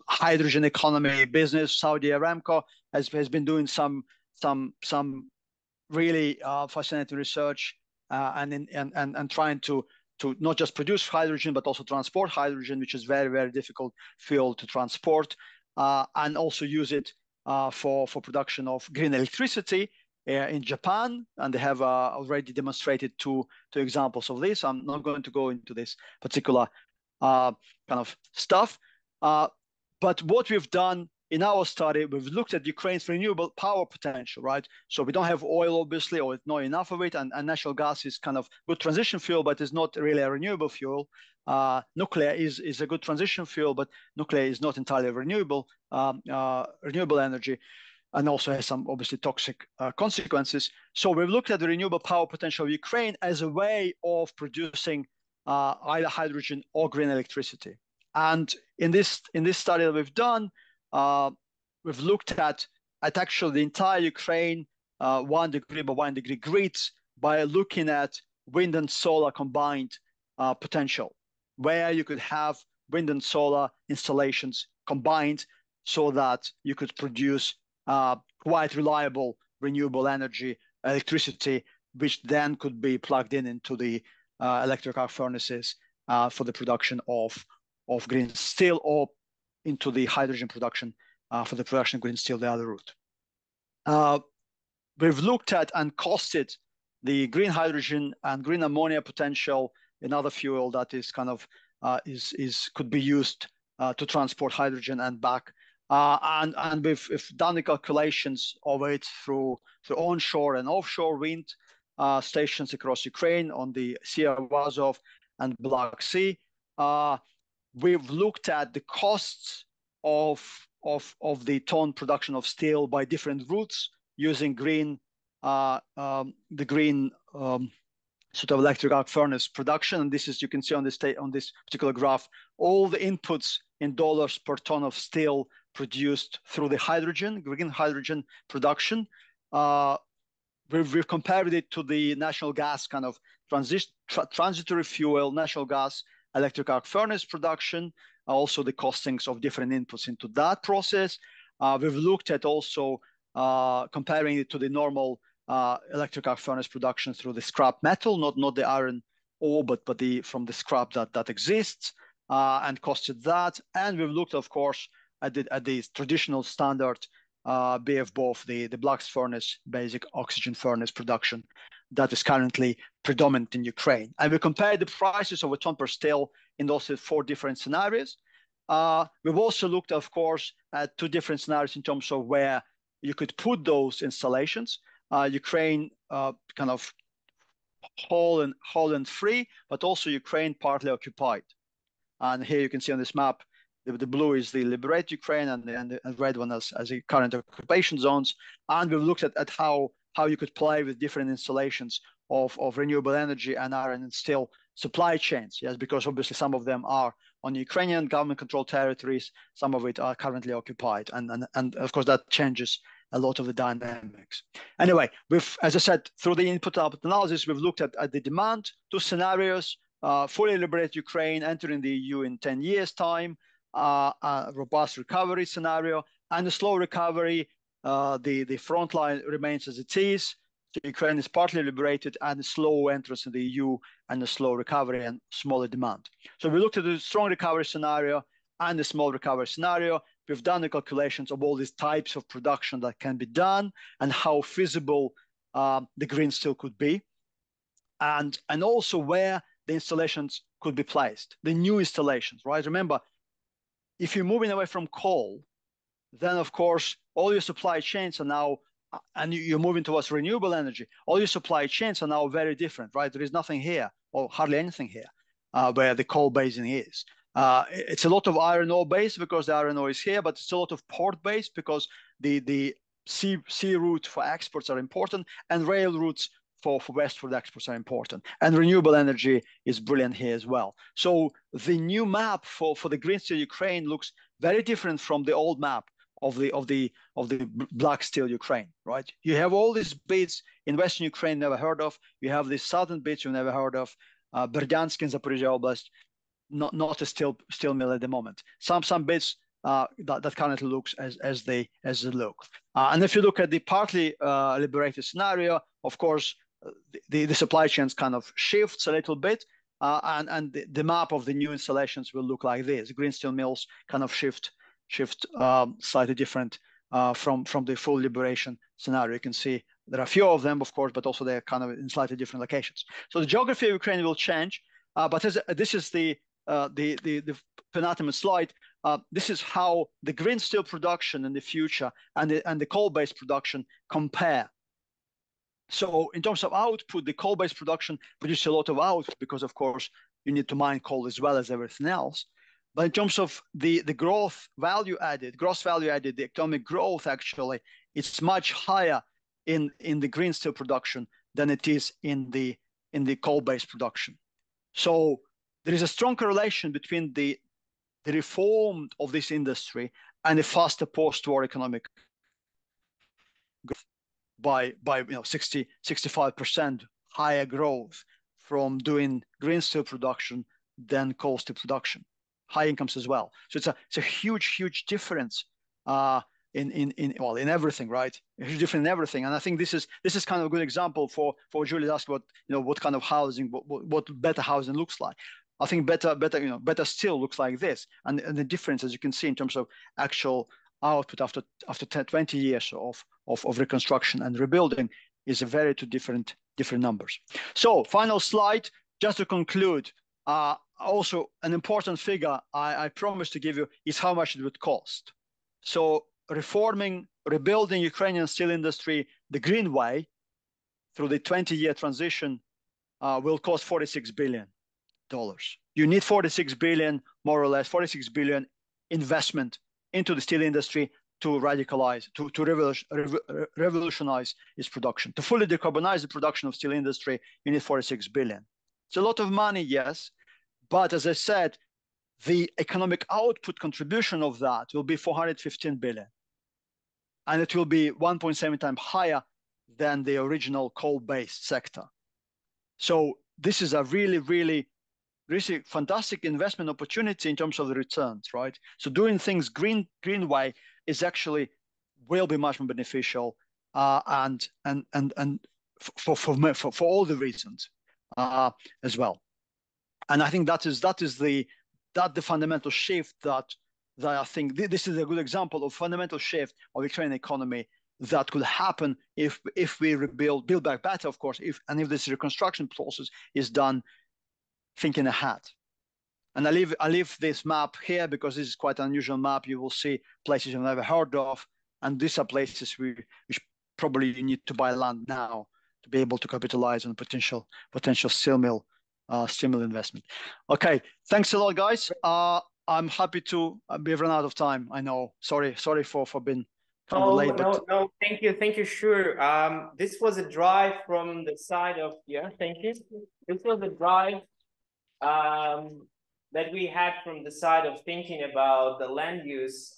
hydrogen economy business. Saudi Aramco has been doing some really fascinating research and trying to not just produce hydrogen, but also transport hydrogen, which is very, very difficult fuel to transport, and also use it for production of green electricity in Japan. And they have already demonstrated two examples of this. I'm not going to go into this particular kind of stuff. But what we've done in our study, we've looked at Ukraine's renewable power potential, right? So we don't have oil, obviously, or not enough of it, and natural gas is kind of good transition fuel, but it's not really a renewable fuel. Nuclear is a good transition fuel, but nuclear is not entirely renewable energy, and also has some obviously toxic consequences. So we've looked at the renewable power potential of Ukraine as a way of producing either hydrogen or green electricity. And in this study that we've done, we've looked at actually the entire Ukraine 1 degree by 1 degree grids by looking at wind and solar combined potential, where you could have wind and solar installations combined so that you could produce quite reliable renewable energy, electricity, which then could be plugged into the electric arc furnaces for the production of green steel, or into the hydrogen production for the production of green steel, the other route. We've looked at and costed the green hydrogen and green ammonia potential, another fuel that is kind of could be used to transport hydrogen and back. And we've done the calculations of it through onshore and offshore wind stations across Ukraine on the Sea of Azov and Black Sea. We've looked at the costs of the ton production of steel by different routes using the green sort of electric arc furnace production. And this is, you can see on this particular graph, all the inputs in dollars per ton of steel produced through the green hydrogen production. We've compared it to the natural gas kind of transitory fuel, natural gas electric arc furnace production, also the costings of different inputs into that process. We've looked at also comparing it to the normal electric arc furnace production through the scrap metal, not the iron ore, but from the scrap that exists, and costed that. And we've looked, of course, at the traditional standard BF-BOF, the blast furnace, basic oxygen furnace production that is currently predominant in Ukraine. And we compared the prices of a ton per steel in those 4 different scenarios. We've also looked, of course, at 2 different scenarios in terms of where you could put those installations. Ukraine kind of whole and free, but also Ukraine partly occupied. And here you can see on this map, the blue is the liberated Ukraine, and the red one as the current occupation zones. And we've looked at how how you could play with different installations of renewable energy and iron and steel supply chains. Yes, because obviously some of them are on Ukrainian government-controlled territories, some of it are currently occupied, and of course that changes a lot of the dynamics. Anyway, as I said, through the input-output analysis, we've looked at the demand, two scenarios: fully liberate Ukraine, entering the EU in 10 years' time, a robust recovery scenario, and a slow recovery. The front line remains as it is. So Ukraine is partly liberated, and a slow entrance in the EU, and a slow recovery and smaller demand. So we looked at the strong recovery scenario and the small recovery scenario. We've done the calculations of all these types of production that can be done and how feasible the green steel could be, and also where the installations could be placed, the new installations, right? Remember, if you're moving away from coal, then of course all your supply chains are now, and you're moving towards renewable energy, all your supply chains are now very different, right? There is nothing here, or hardly anything here, where the coal basin is. It's a lot of iron ore based because the iron ore is here, but it's a lot of port based because the sea route for exports are important, and rail routes for westward exports are important. And renewable energy is brilliant here as well. So the new map for the green steel Ukraine looks very different from the old map of the black steel Ukraine, right? You have all these bits in Western Ukraine never heard of. You have these southern bits you've never heard of. Berdyansk in Zaporizhia Oblast, not a steel mill at the moment. Some bits that currently looks as they look. And if you look at the partly liberated scenario, of course, the supply chains kind of shifts a little bit, and the map of the new installations will look like this. Green steel mills kind of shift slightly different from the full liberation scenario. You can see there are a few of them, of course, but also they're kind of in slightly different locations. So the geography of Ukraine will change, but this is the penultimate slide. This is how the green steel production in the future and the coal-based production compare. So in terms of output, the coal-based production produces a lot of output because, of course, you need to mine coal as well as everything else. But in terms of the gross value added, the economic growth, actually, it's much higher in the green steel production than it is in the coal-based production. So there is a strong correlation between the reform of this industry and the faster post-war economic growth by 65% higher growth from doing green steel production than coal steel production. High incomes as well. So it's a huge difference in everything, right? A huge difference in everything. And I think this is kind of a good example for Julie asked what kind of housing, what better housing looks like. I think better still looks like this. And the difference, as you can see, in terms of actual output after 20 years of reconstruction and rebuilding, is a very two different numbers. So final slide, just to conclude. Also, an important figure I promised to give you is how much it would cost. So rebuilding Ukrainian steel industry the green way through the 20-year transition will cost $46 billion. You need 46 billion, more or less, 46 billion investment into the steel industry to radicalize, to revolutionize its production. To fully decarbonize the production of steel industry, you need 46 billion. It's a lot of money, yes, but as I said, the economic output contribution of that will be 415 billion. And it will be 1.7 times higher than the original coal-based sector. So this is a really fantastic investment opportunity in terms of the returns, right? So doing things green way is actually will be much more beneficial, and for all the reasons as well. And I think that is the fundamental shift that I think this is a good example of fundamental shift of the Ukrainian economy that could happen if we build back better, of course, if this reconstruction process is done thinking ahead. And I leave this map here because this is quite an unusual map. You will see places you've never heard of, and these are places which probably you need to buy land now to be able to capitalize on potential steel mill investment. Okay, thanks a lot, guys. I'm happy to. We've run out of time. I know. Sorry for being late. No, thank you, sure. This was a drive from the side of, yeah, thank you. This was a drive that we had from the side of thinking about the land use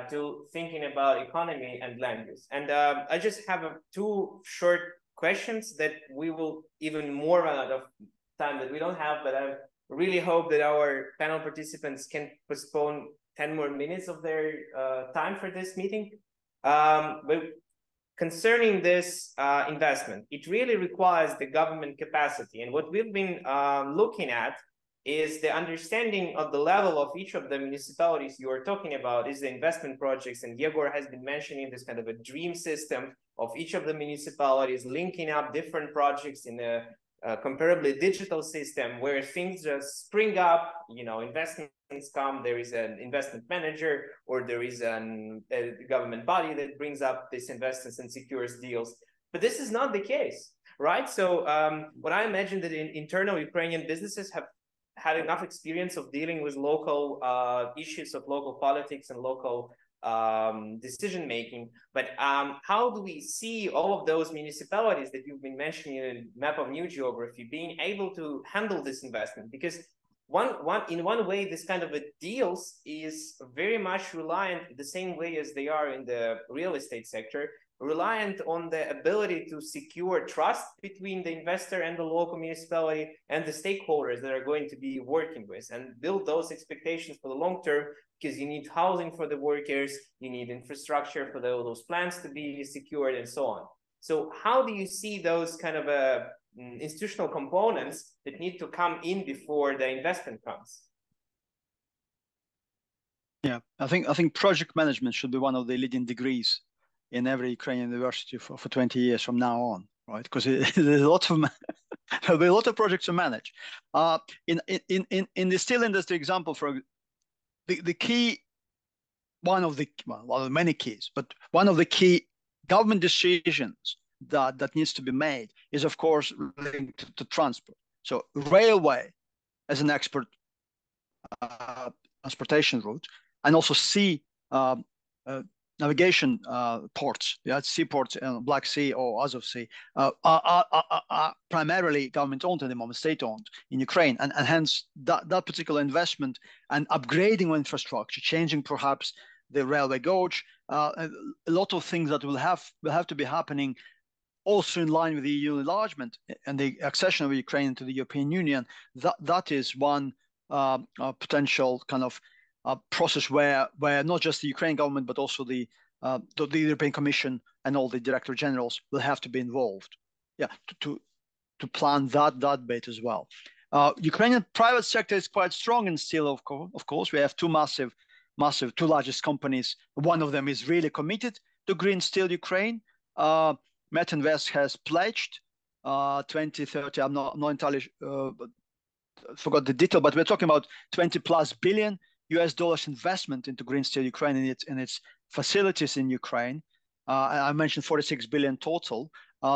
to thinking about economy and land use. And I just have two short questions that we will even more run out of time that we don't have, but I really hope that our panel participants can postpone 10 more minutes of their time for this meeting. But concerning this investment, it really requires the government capacity. And what we've been looking at is the understanding of the level of each of the municipalities you are talking about is the investment projects. And Yegor has been mentioning this kind of a dream system of each of the municipalities linking up different projects in a comparably digital system where things just spring up, you know, investments come, there is an investment manager or there is a government body that brings up these investments and secures deals. But this is not the case, right? So what I imagine that internal Ukrainian businesses have had enough experience of dealing with local issues of local politics and local decision making. But how do we see all of those municipalities that you've been mentioning in Map of New Geography being able to handle this investment? Because in one way, this kind of a deals is very much reliant the same way as they are in the real estate sector, reliant on the ability to secure trust between the investor and the local municipality and the stakeholders that are going to be working with, and build those expectations for the long term, because you need housing for the workers, you need infrastructure for those plants to be secured and so on. So how do you see those kind of institutional components that need to come in before the investment comes? Yeah, I think project management should be one of the leading degrees in every Ukrainian university for 20 years from now on, right? Because there's a lot of there'll be a lot of projects to manage. In the steel industry example, for the key, one of the many keys, but one of the key government decisions that needs to be made is, of course, linked to transport. So railway as an export transportation route, and also sea navigation ports, seaports in Black Sea or Azov Sea are primarily government-owned at the moment, state-owned in Ukraine, and hence that particular investment and upgrading of infrastructure, changing perhaps the railway gauge, a lot of things that will have to be happening also in line with the EU enlargement and the accession of Ukraine to the European Union. That is one potential kind of process where not just the Ukrainian government, but also the European Commission and all the director generals will have to be involved. Yeah, to plan that bit as well. Ukrainian private sector is quite strong in steel, of course. We have two two largest companies. One of them is really committed to Green Steel Ukraine. Metinvest has pledged 2030. I'm not entirely forgot the detail, but we're talking about 20+ billion US dollars investment into Green Steel Ukraine in its facilities in Ukraine. I mentioned 46 billion total.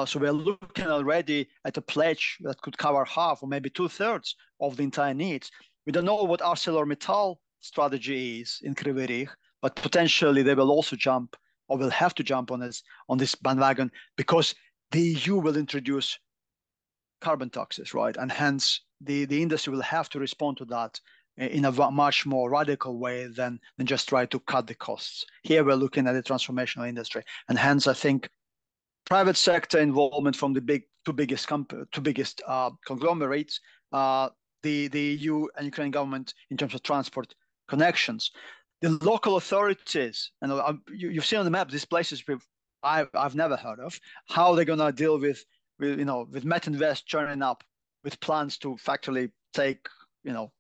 So we're looking already at a pledge that could cover half or maybe 2/3 of the entire needs. We don't know what ArcelorMittal strategy is in Kryvyi Rih, but potentially they will also jump or will have to jump on this bandwagon, because the EU will introduce carbon taxes, right? And hence the industry will have to respond to that in a much more radical way than just try to cut the costs. Here we're looking at the transformational industry, and hence I think private sector involvement from the two biggest conglomerates, the EU and Ukrainian government in terms of transport connections. The local authorities, and you've seen on the map these places I've never heard of, how they're gonna deal with Metinvest churning up with plans to factually take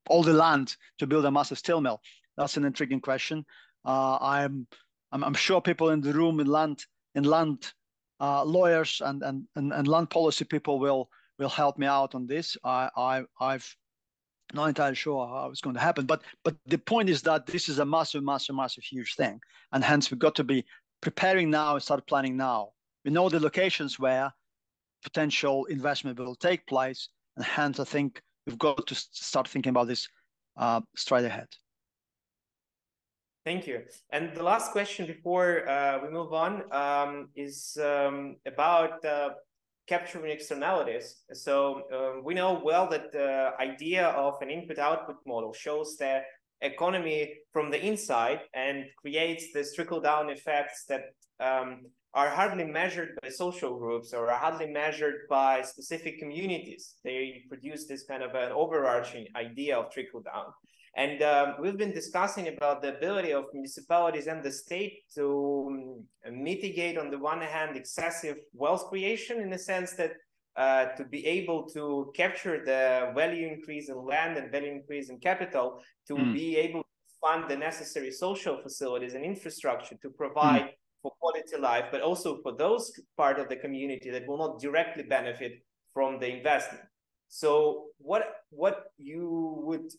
all the land to build a massive steel mill. That's an intriguing question. I'm sure people in the room in land lawyers and land policy people will help me out on this. I've not entirely sure how it's going to happen, but the point is that this is a massive, huge thing, and hence we've got to be preparing now and start planning now. We know the locations where potential investment will take place, and hence I think we've got to start thinking about this straight ahead. Thank you. And the last question before we move on is about capturing externalities. So we know well that the idea of an input-output model shows the economy from the inside and creates this trickle-down effects that are hardly measured by social groups or are hardly measured by specific communities. They produce this kind of an overarching idea of trickle-down. And we've been discussing about the ability of municipalities and the state to mitigate, on the one hand, excessive wealth creation, in the sense that to be able to capture the value increase in land and value increase in capital, to be able to fund the necessary social facilities and infrastructure to provide for quality life, but also for those part of the community that will not directly benefit from the investment. So what you would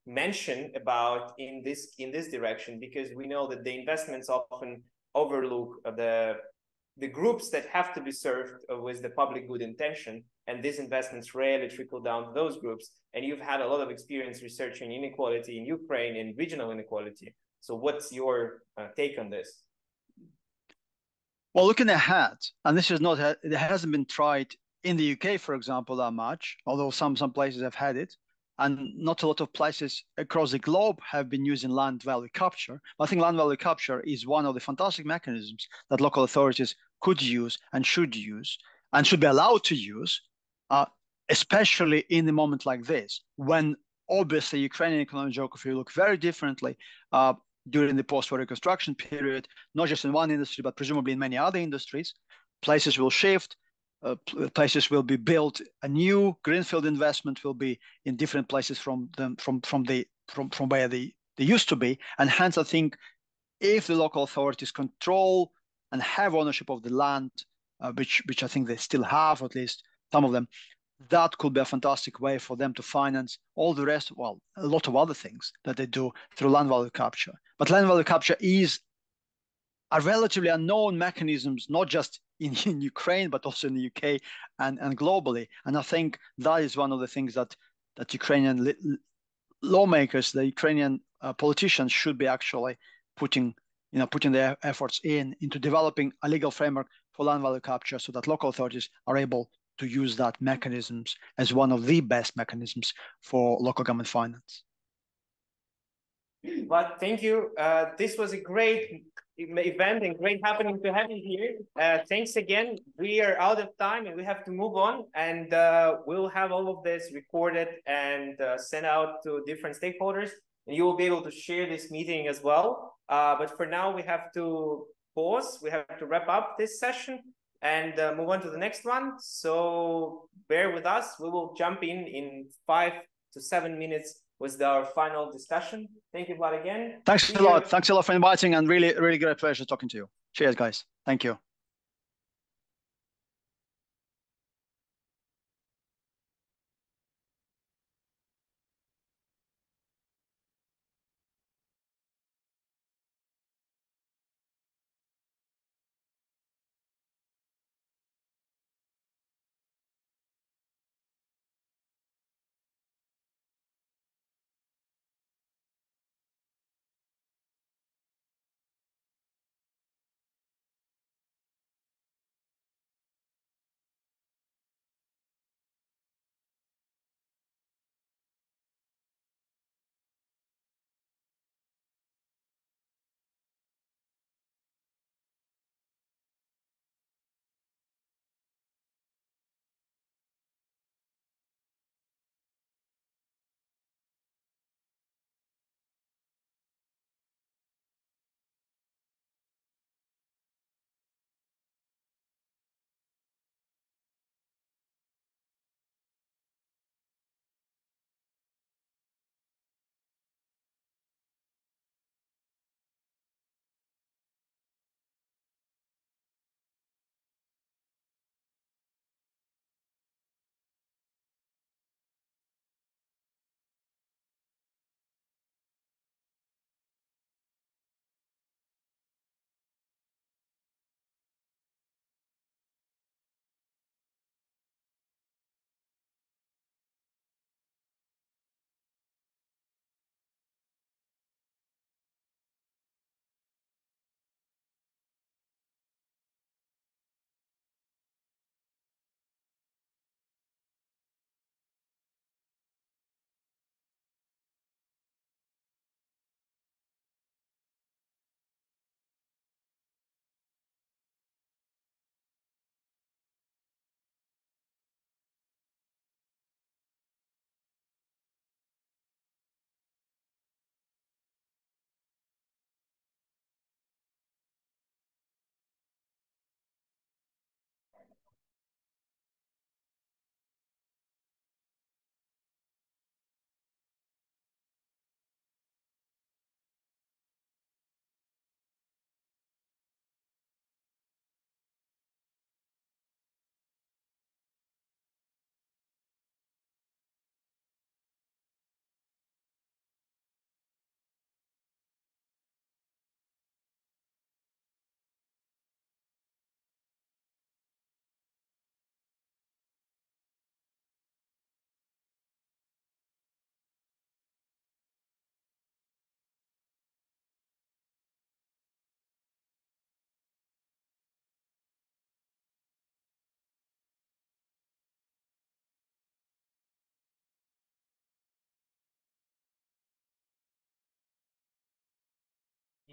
mention about in this direction, because we know that the investments often overlook the groups that have to be served with the public good intention, and these investments rarely trickle down to those groups. And you've had a lot of experience researching inequality in Ukraine and regional inequality. So what's your take on this? Well, looking ahead, and this is not, it hasn't been tried in the UK, for example, that much, although some places have had it, and not a lot of places across the globe have been using land value capture. I think land value capture is one of the fantastic mechanisms that local authorities could use and should be allowed to use, especially in a moment like this, when obviously Ukrainian economic geography will look very differently during the post-war reconstruction period, not just in one industry, but presumably in many other industries. Places will shift, places will be built, a new greenfield investment will be in different places from where they used to be. And hence, I think if the local authorities control and have ownership of the land, which I think they still have, at least some of them, that could be a fantastic way for them to finance all the rest, well, a lot of other things that they do through land value capture. But land value capture is a relatively unknown mechanism, not just in Ukraine, but also in the UK and globally. And I think that is one of the things that Ukrainian lawmakers, the Ukrainian politicians should be actually putting their efforts into developing a legal framework for land value capture so that local authorities are able to use that mechanisms as one of the best mechanisms for local government finance. But thank you. This was a great event and great happening to have you here. Thanks again. We are out of time and we have to move on, and we'll have all of this recorded and sent out to different stakeholders, and you will be able to share this meeting as well. But for now, we have to pause. We have to wrap up this session and move on to the next one. So bear with us. We will jump in 5 to 7 minutes with our final discussion. Thank you, Vlad, again. Thanks a lot. Thanks a lot for inviting, and really, really great pleasure talking to you. Cheers, guys. Thank you.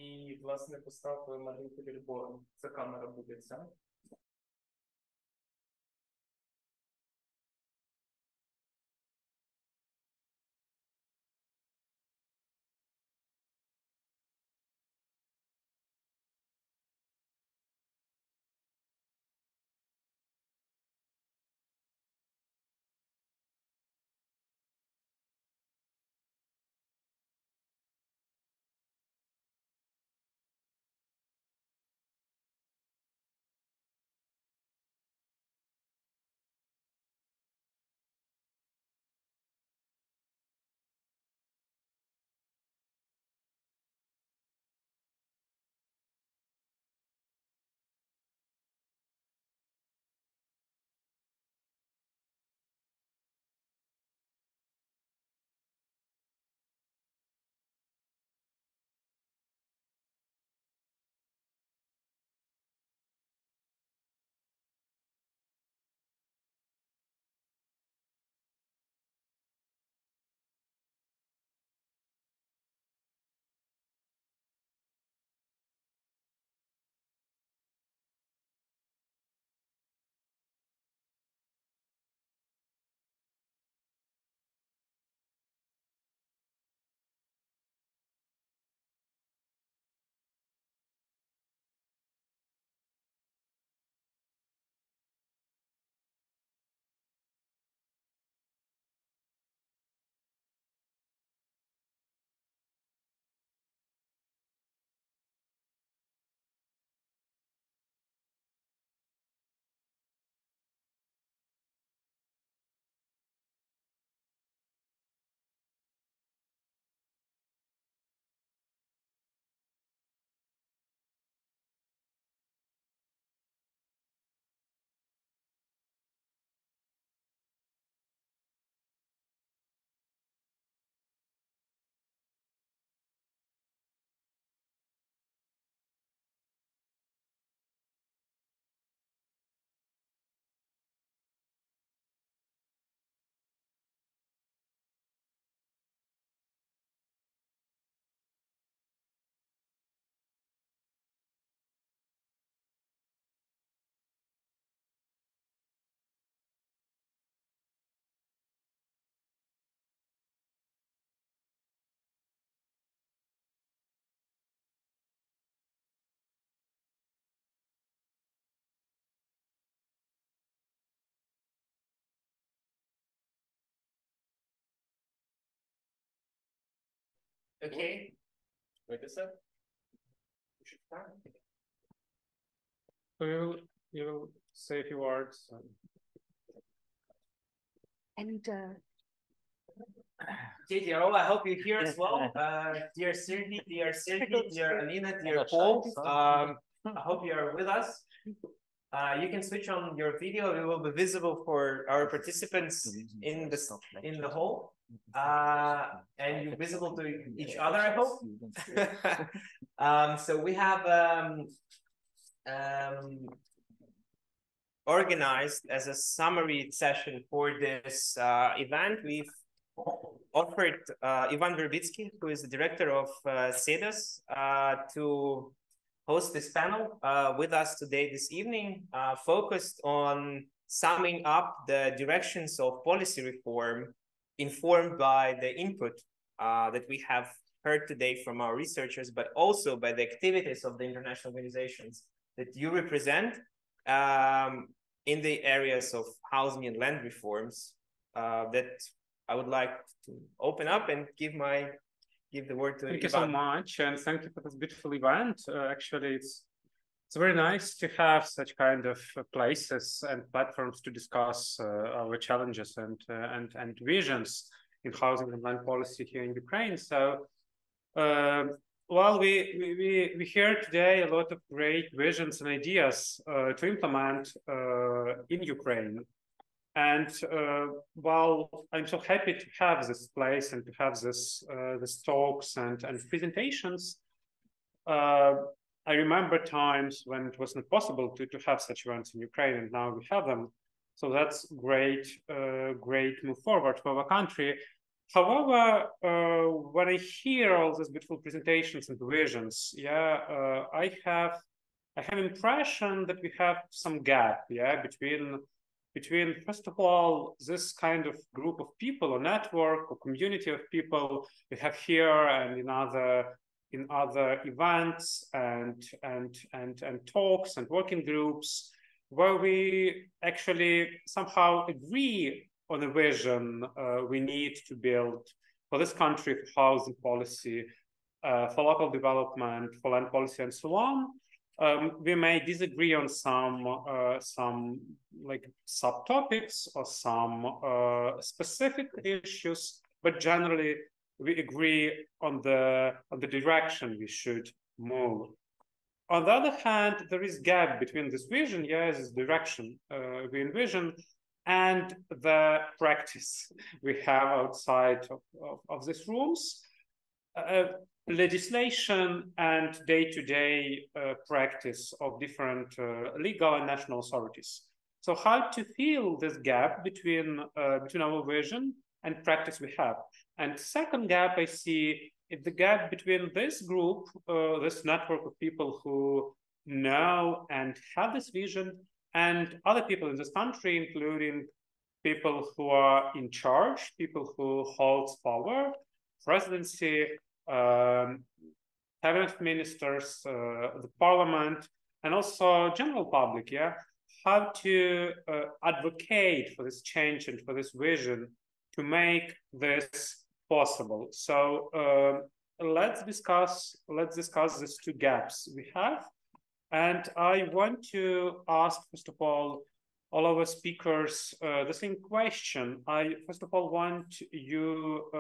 І, власне, поставив маленький більборд. Це камера буде ця. Okay. Wait a sec. We should start. You will say a few words. And dear all, I hope you're here as well. Dear Sergey, dear Alina, dear Paul. I hope you are with us. You can switch on your video. It will be visible for our participants in the hall. And you're visible to each other, I hope. So we have organized as a summary session for this event. We've offered Ivan Verbitsky, who is the director of CEDAS, to host this panel with us today this evening, focused on summing up the directions of policy reform informed by the input that we have heard today from our researchers, but also by the activities of the international organizations that you represent in the areas of housing and land reforms that I would like to open up and give the word to Ivan. Thank you so much, and thank you for this beautiful event. Actually, it's very nice to have such kind of places and platforms to discuss our challenges and visions in housing and land policy here in Ukraine. So, well, we hear today a lot of great visions and ideas to implement in Ukraine. And while I'm so happy to have this place and to have this talks and presentations, I remember times when it was not possible to have such events in Ukraine, and now we have them. So that's great move forward for our country. However, when I hear all these beautiful presentations and visions, I have impression that we have some gap, between first of all this kind of group of people or network or community of people we have here and in other events and talks and working groups where we actually somehow agree on a vision we need to build for this country, for housing policy, for local development, for land policy, and so on. We may disagree on some like subtopics or some specific issues, but generally we agree on the direction we should move. On the other hand, there is gap between this vision, this direction we envision, and the practice we have outside of these rooms. Legislation and day-to-day practice of different legal and national authorities. So how to fill this gap between our vision and practice we have. And second gap I see is the gap between this group, this network of people who know and have this vision, and other people in this country, including people who are in charge, people who hold power, presidency, cabinet ministers, the parliament, and also general public, how to advocate for this change and for this vision to make this possible. So let's discuss these two gaps we have. And I want to ask, first of all our speakers the same question. I, first of all, want you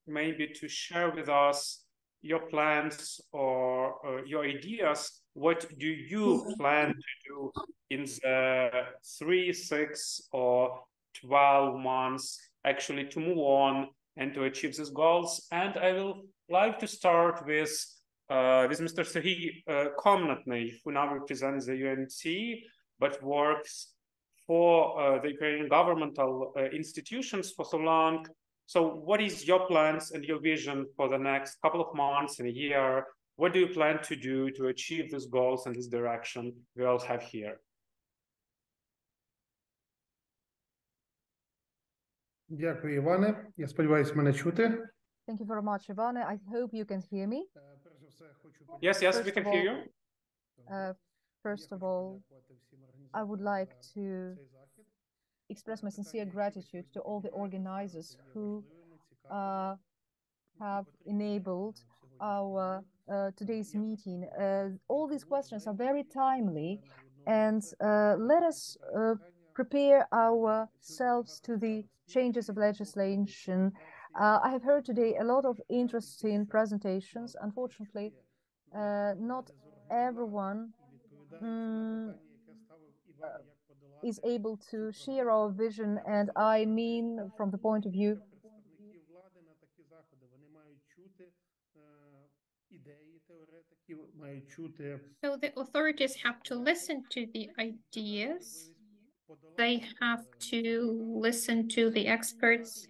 maybe to share with us your plans or your ideas. What do you plan to do in the 3, 6, or 12 months actually to move on and to achieve these goals? And I will like to start with Mr. Serhiy Komnatny, who now represents the UNC, but works for the Ukrainian governmental institutions for so long. So what is your plans and your vision for the next couple of months and a year? What do you plan to do to achieve these goals and this direction we all have here? Дякую, Іване. Я сподіваюся, мене чути. Thank you very much, Ivana. I hope you can hear me. Yes, we can hear you. First of all, I would like to express my sincere gratitude to all the organizers who have enabled our today's meeting. All these questions are very timely, and let us prepare ourselves to the changes of legislation. I have heard today a lot of interesting presentations. Unfortunately, not everyone is able to share our vision, and I mean from the point of view so the authorities have to listen to the ideas, they have to listen to the experts.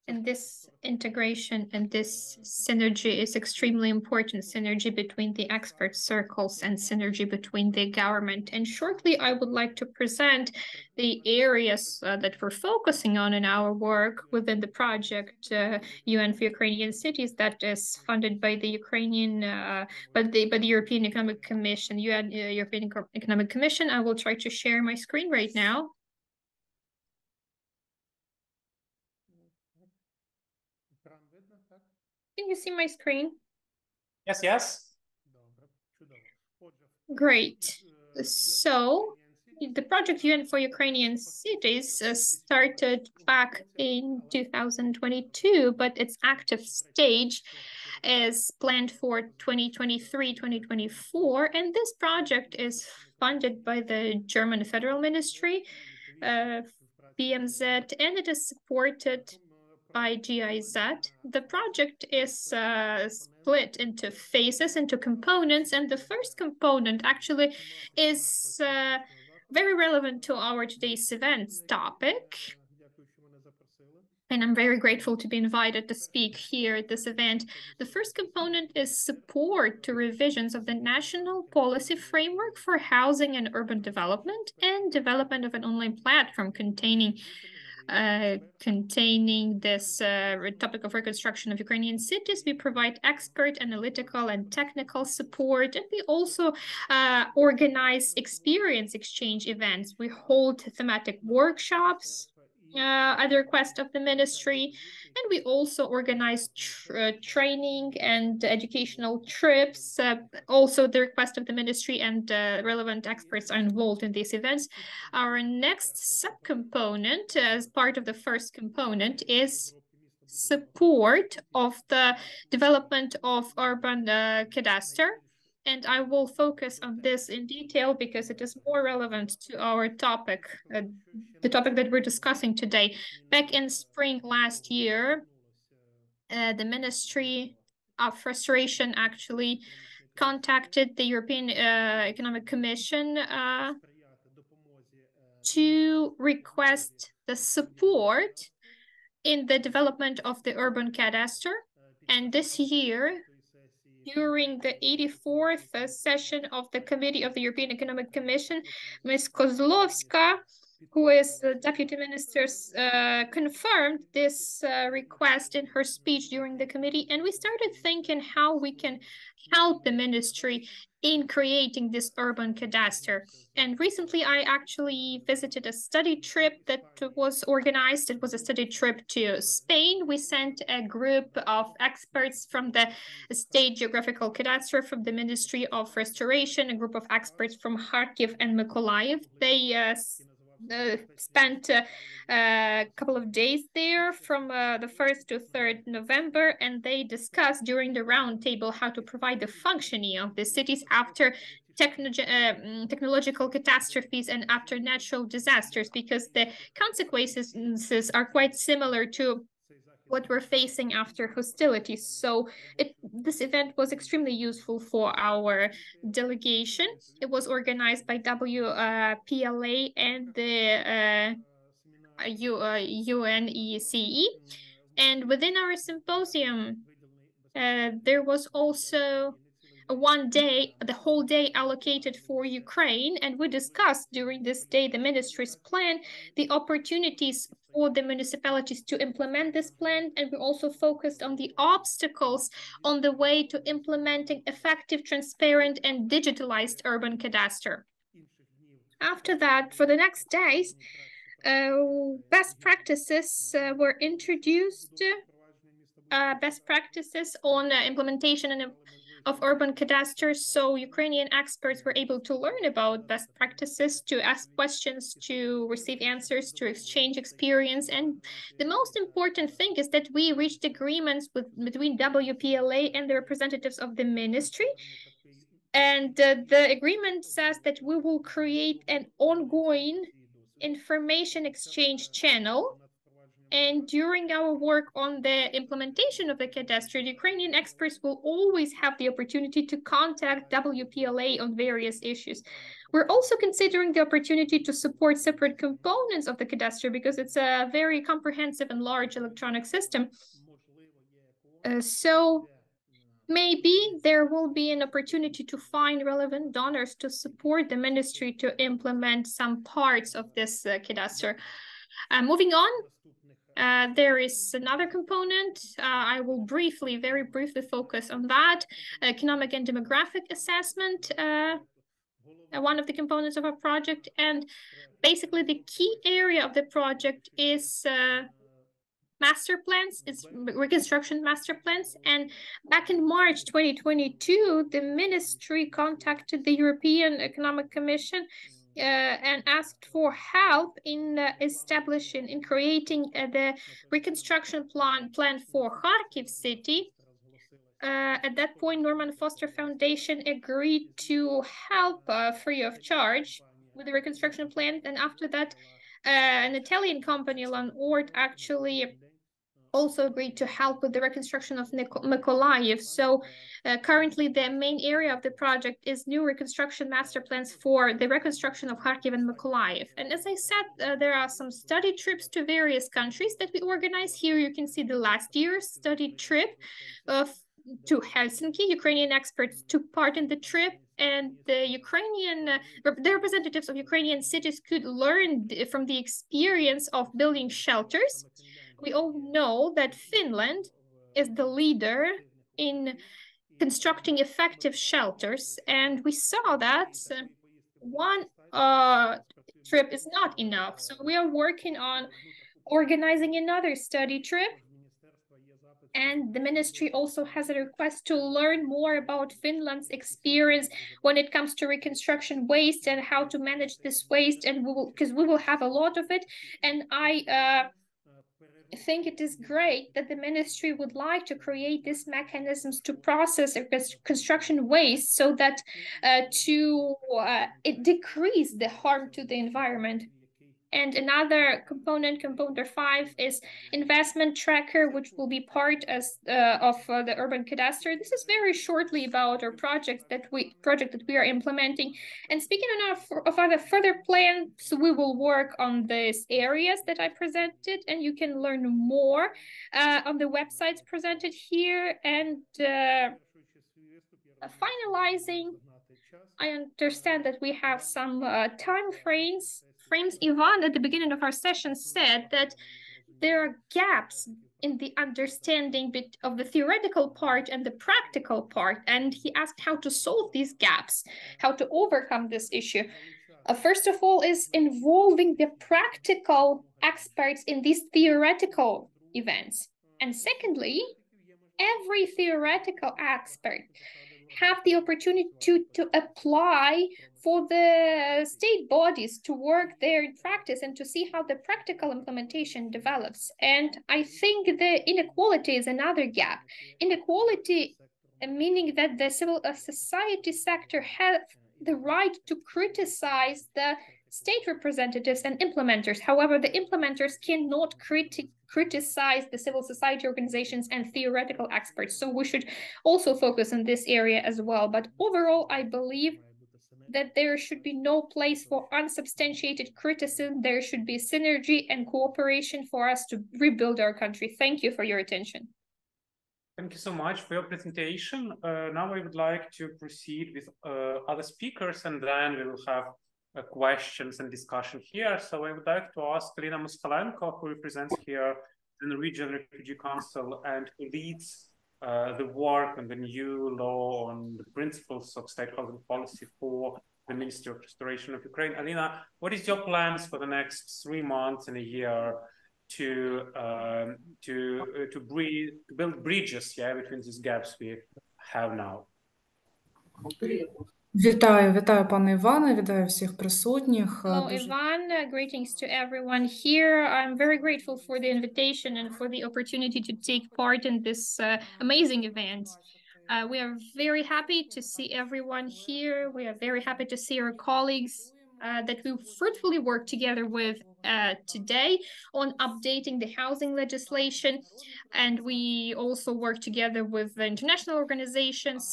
And this integration and this synergy is extremely important, synergy between the expert circles and synergy between the government. And shortly, I would like to present the areas that we're focusing on in our work within the project UN for Ukrainian Cities that is funded by the Ukrainian, by the European Economic Commission, European Economic Commission. I will try to share my screen right now. Can you see my screen? Yes. Great. So the project UN for Ukrainian Cities started back in 2022, but its active stage is planned for 2023-2024. And this project is funded by the German Federal Ministry, BMZ, and it is supported by GIZ. The project is split into phases, into components, and the first component actually is very relevant to our today's event's topic. And I'm very grateful to be invited to speak here at this event. The first component is support to revisions of the national policy framework for housing and urban development and development of an online platform containing this topic of reconstruction of Ukrainian cities. We provide expert, analytical, and technical support, and we also organize experience exchange events. We hold thematic workshops at the request of the ministry, and we also organize training and educational trips, also the request of the ministry, and relevant experts are involved in these events. Our next subcomponent, as part of the first component, is support of the development of urban cadastre. And I will focus on this in detail because it is more relevant to our topic, the topic that we're discussing today. Back in spring last year, the Ministry of Restoration actually contacted the European Economic Commission to request the support in the development of the urban cadastre. And this year, during the 84th session of the Committee of the European Economic Commission, Ms. Kozlovska, who is the Deputy Minister, confirmed this request in her speech during the committee. And we started thinking how we can help the ministry in creating this urban cadastre. And recently I actually visited a study trip that was organized. It was a study trip to Spain. We sent a group of experts from the State Geographical Cadastre, from the Ministry of Restoration, a group of experts from Kharkiv and Mykolaiv. They spent a couple of days there from the 1st to 3rd November, and they discussed during the roundtable how to provide the functioning of the cities after technological catastrophes and after natural disasters, because the consequences are quite similar to what we're facing after hostilities. So this event was extremely useful for our delegation. It was organized by WPLA and the UNECE. And within our symposium, there was also the whole day allocated for Ukraine, and we discussed during this day the ministry's plan, the opportunities for the municipalities to implement this plan, and we also focused on the obstacles on the way to implementing effective, transparent, and digitalized urban cadastre. After that, for the next days, best practices were introduced, best practices on implementation of urban cadastre. So Ukrainian experts were able to learn about best practices, to ask questions, to receive answers, to exchange experience. And the most important thing is that we reached agreements between WPLA and the representatives of the ministry. And the agreement says that we will create an ongoing information exchange channel. And during our work on the implementation of the cadastre, the Ukrainian experts will always have the opportunity to contact WPLA on various issues. We're also considering the opportunity to support separate components of the cadastre because it's a very comprehensive and large electronic system. So maybe there will be an opportunity to find relevant donors to support the ministry to implement some parts of this cadastre. Moving on. There is another component. I will very briefly focus on that. Economic and demographic assessment, one of the components of our project. And basically the key area of the project is master plans, it's reconstruction master plans. And back in March 2022, the ministry contacted the European Economic Commission and asked for help in creating the reconstruction plan for Kharkiv city. At that point, Norman Foster Foundation agreed to help free of charge with the reconstruction plan. And after that, an Italian company, Lawson, actually also agreed to help with the reconstruction of Mykolaiv. So currently the main area of the project is new reconstruction master plans for the reconstruction of Kharkiv and Mykolaiv. And as I said, there are some study trips to various countries that we organize. Here you can see the last year's study trip to Helsinki. Ukrainian experts took part in the trip, and the representatives of Ukrainian cities could learn from the experience of building shelters. We all know that Finland is the leader in constructing effective shelters, and we saw that one trip is not enough. So we are working on organizing another study trip. And the ministry also has a request to learn more about Finland's experience when it comes to reconstruction waste and how to manage this waste. And because we will have a lot of it. And I think it is great that the ministry would like to create these mechanisms to process construction waste so that it decrease the harm to the environment. And another component 5, is investment tracker, which will be part of the urban cadastre. This is very shortly about our project that we are implementing. And speaking of other further plans, we will work on these areas that I presented, and you can learn more on the websites presented here. And finalizing, I understand that we have some time frames. Ivan, at the beginning of our session, said that there are gaps in the understanding of the theoretical part and the practical part, and he asked how to solve these gaps, how to overcome this issue. First of all, is involving the practical experts in these theoretical events. And secondly, every theoretical expert have the opportunity to apply for the state bodies to work there in practice and to see how the practical implementation develops. And I think the inequality is another gap. Inequality, meaning that the civil society sector has the right to criticize the state representatives and implementers. However, the implementers cannot criticize the civil society organizations and theoretical experts. So we should also focus on this area as well. But overall, I believe that there should be no place for unsubstantiated criticism. There should be synergy and cooperation for us to rebuild our country. Thank you for your attention. Thank you so much for your presentation. Now I would like to proceed with other speakers, and then we will have questions and discussion here. So I would like to ask Iryna Mykhnenko, who represents here the Norwegian Refugee Council and who leads the work on the new law on the principles of state housing policy for the Ministry of Restoration of Ukraine. Iryna, what is your plans for the next 3 months and a year to build bridges, between these gaps we have now? Вітаю, пане Іване, вітаю всіх присутніх. Hello, Ivan. Greetings to everyone here. I'm very grateful for the invitation and for the opportunity to take part in this amazing event. We are very happy to see everyone here. We are very happy to see our colleagues that we fruitfully work together with today on updating the housing legislation. And we also work together with the international organizations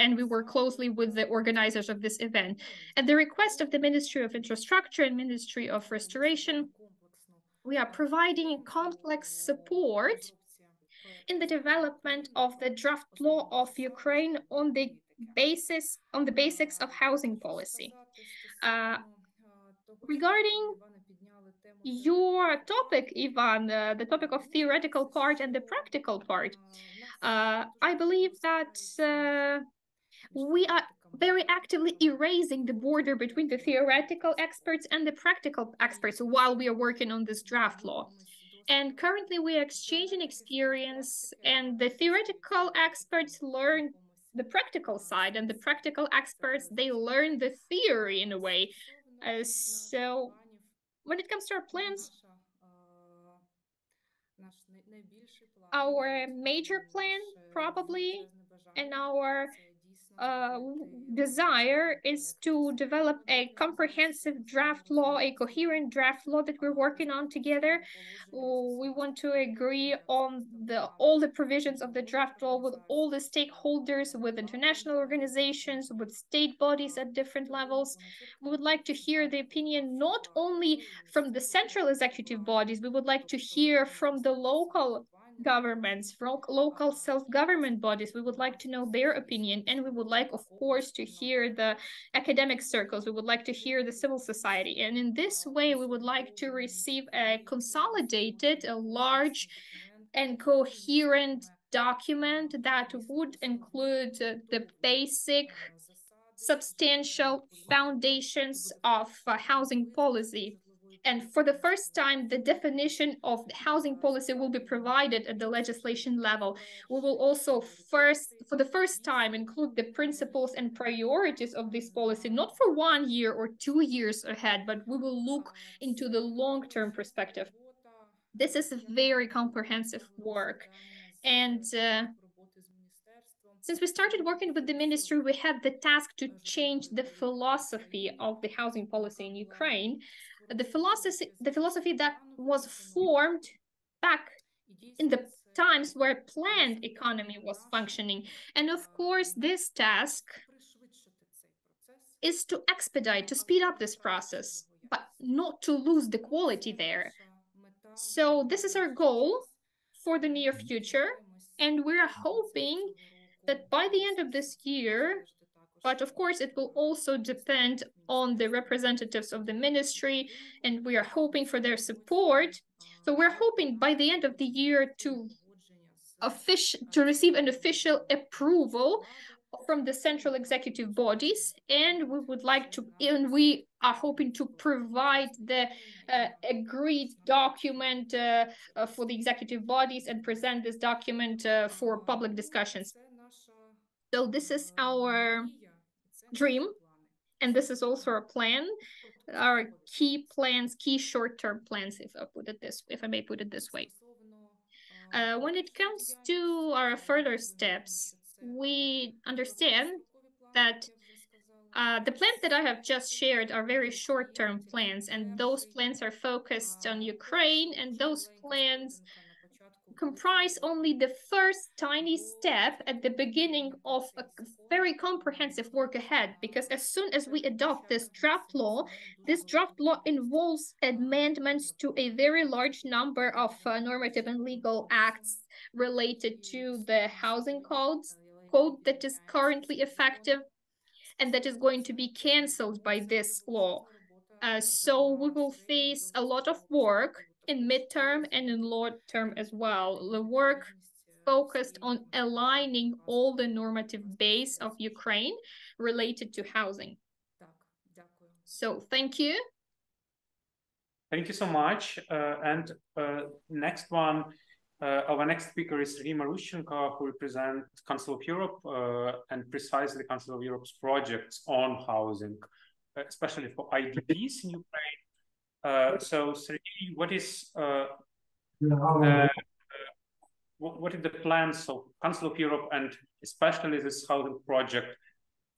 and we work closely with the organizers of this event. At the request of the Ministry of Infrastructure and Ministry of Restoration, we are providing complex support in the development of the draft law of Ukraine on the basics of housing policy. Regarding your topic, Ivan, the topic of theoretical part and the practical part, I believe that we are very actively erasing the border between the theoretical experts and the practical experts while we are working on this draft law. And currently we are exchanging experience, and the theoretical experts learn the practical side, and the practical experts, they learn the theory in a way. So when it comes to our plans, our major plan probably and our desire is to develop a comprehensive draft law, a coherent draft law that we're working on together. We want to agree on all the provisions of the draft law with all the stakeholders, with international organizations, with state bodies at different levels. We would like to hear the opinion not only from the central executive bodies, we would like to hear from the local governments, from local self-government bodies. We would like to know their opinion, and we would like, of course, to hear the academic circles. We would like to hear the civil society, and in this way we would like to receive a consolidated, a large and coherent document that would include the basic substantial foundations of housing policy. And for the first time, the definition of the housing policy will be provided at the legislation level. We will also for the first time, include the principles and priorities of this policy, not for 1 year or 2 years ahead, but we will look into the long-term perspective. This is a very comprehensive work. And since we started working with the ministry, we had the task to change the philosophy of the housing policy in Ukraine. The philosophy that was formed back in the times where planned economy was functioning. And of course, this task is to expedite, to speed up this process, but not to lose the quality there. So this is our goal for the near future. And we're hoping that by the end of this year, but of course, it will also depend on the representatives of the ministry, and we are hoping for their support. So we're hoping by the end of the year to receive an official approval from the central executive bodies, and we are hoping to provide the agreed document for the executive bodies and present this document for public discussions. So this is our dream, and this is also our plan, our key plans, key short-term plans, if I may put it this way. When it comes to our further steps, we understand that the plans that I have just shared are very short-term plans, and those plans are focused on Ukraine, and those plans comprise only the first tiny step at the beginning of a very comprehensive work ahead, because as soon as we adopt this draft law involves amendments to a very large number of normative and legal acts related to the housing code that is currently effective and that is going to be cancelled by this law. So we will face a lot of work in midterm and in long term as well. The work focused on aligning all the normative base of Ukraine related to housing. So thank you. Thank you so much. And next one, our next speaker is Mykhnenko, who represents Council of Europe and precisely Council of Europe's projects on housing, especially for IDPs in Ukraine. So, Sergei, what is the plans of Council of Europe and especially this housing project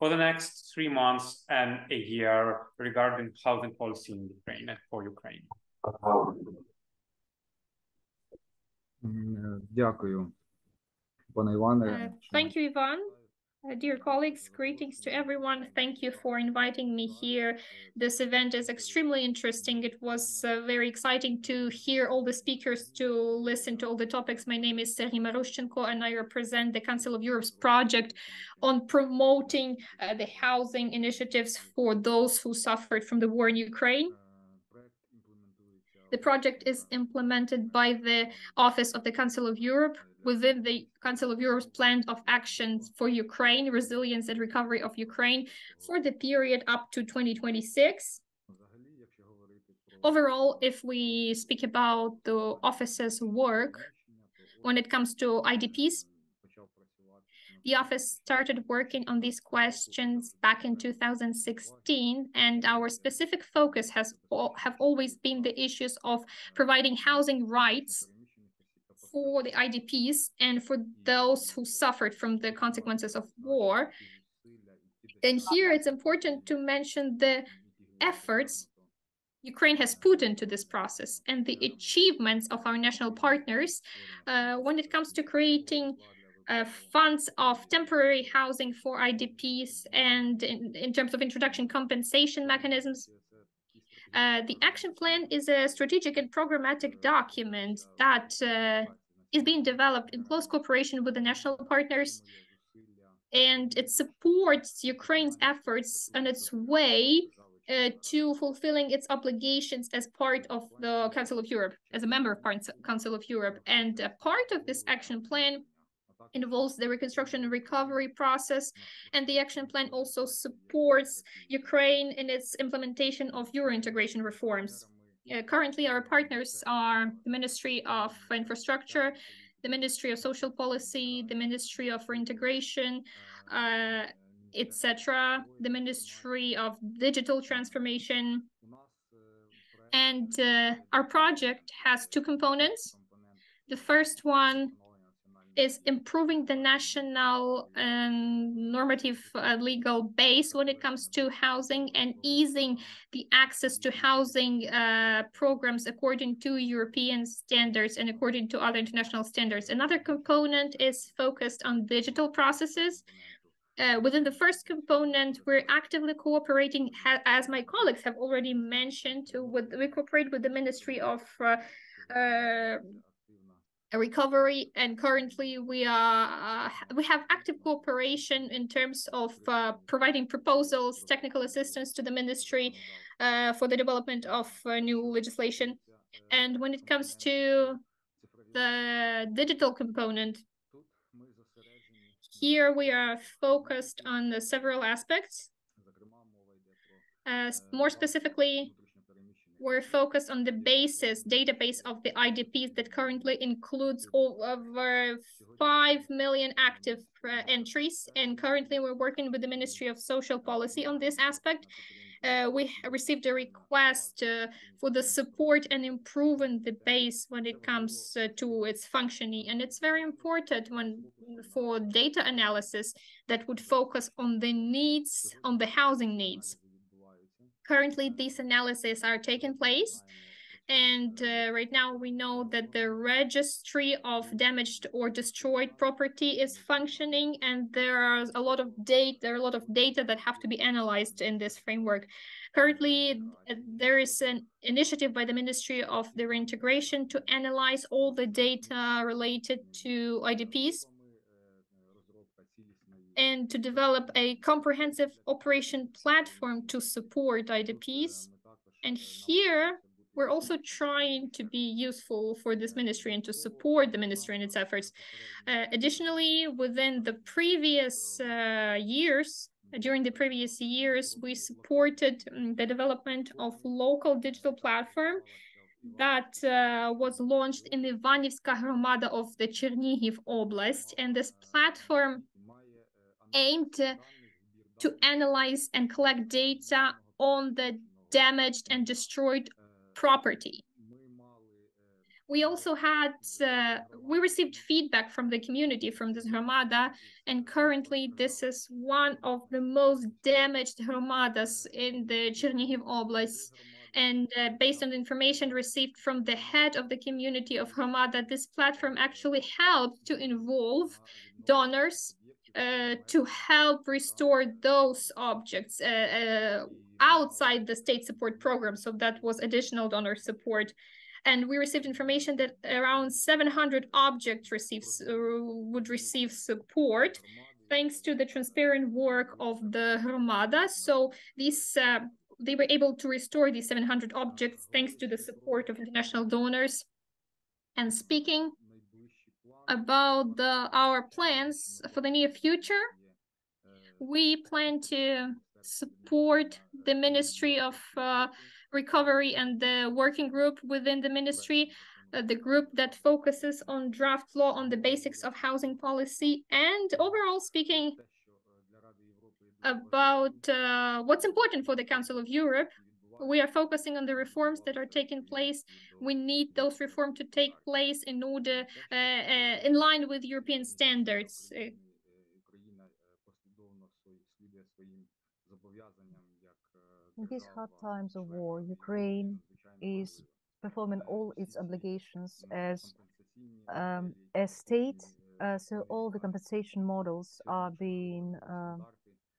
for the next 3 months and a year regarding housing policy in Ukraine and for Ukraine? Thank you, Ivan. Dear colleagues, greetings to everyone. Thank you for inviting me here. This event is extremely interesting. It was very exciting to hear all the speakers, to listen to all the topics. My name is Mykhnenko, and I represent the Council of Europe's project on promoting the housing initiatives for those who suffered from the war in Ukraine. The project is implemented by the Office of the Council of Europe within the Council of Europe's plan of actions for Ukraine, resilience and recovery of Ukraine for the period up to 2026. Overall, if we speak about the office's work, when it comes to IDPs, the office started working on these questions back in 2016, and our specific focus have always been the issues of providing housing rights for the IDPs and for those who suffered from the consequences of war. And here it's important to mention the efforts Ukraine has put into this process and the achievements of our national partners when it comes to creating funds of temporary housing for IDPs and in terms of introduction compensation mechanisms. The action plan is a strategic and programmatic document that is being developed in close cooperation with the national partners, and it supports Ukraine's efforts on its way to fulfilling its obligations as part of the Council of Europe, as a member of Council of Europe. And a part of this action plan involves the reconstruction and recovery process, and the action plan also supports Ukraine in its implementation of Euro integration reforms. Currently, our partners are the Ministry of Infrastructure, the Ministry of Social Policy, the Ministry of Reintegration, etc., the Ministry of Digital Transformation. And our project has two components. The first one is improving the national normative legal base when it comes to housing and easing the access to housing programs according to European standards and according to other international standards. Another component is focused on digital processes. Within the first component, we're actively cooperating, as my colleagues have already mentioned, we cooperate with the Ministry of Recovery, and currently we have active cooperation in terms of providing proposals, technical assistance to the ministry for the development of new legislation. And when it comes to the digital component, here we are focused on several aspects. More specifically, we're focused on the database of the IDPs that currently includes over 5 million active entries. And currently we're working with the Ministry of Social Policy on this aspect. We received a request for the support and improving the base when it comes to its functioning. And it's very important for data analysis that would focus on the needs, on the housing needs. Currently, these analyses are taking place, and right now we know that the registry of damaged or destroyed property is functioning, and there are a lot of data that have to be analyzed in this framework. Currently, there is an initiative by the Ministry of the Reintegration to analyze all the data related to IDPs and to develop a comprehensive operation platform to support IDPs. And here, we're also trying to be useful for this ministry and to support the ministry in its efforts. Additionally, within the previous years, during the previous years, we supported the development of local digital platform that was launched in the Vanivska hromada of the Chernihiv Oblast. And this platform aimed to analyze and collect data on the damaged and destroyed property. We also had, we received feedback from the community from this hromada, and currently this is one of the most damaged hromadas in the Chernihiv Oblast. And based on the information received from the head of the community of hromada, this platform actually helped to involve donors to help restore those objects outside the state support program. So that was additional donor support. And we received information that around 700 objects would receive support thanks to the transparent work of the hromada. So these they were able to restore these 700 objects thanks to the support of international donors. And speaking about our plans for the near future, we plan to support the Ministry of Recovery and the working group within the ministry, the group that focuses on draft law on the basics of housing policy, and overall speaking about what's important for the Council of Europe. We are focusing on the reforms that are taking place. We need those reforms to take place in order, in line with European standards. In these hard times of war, Ukraine is performing all its obligations as a state, so all the compensation models are being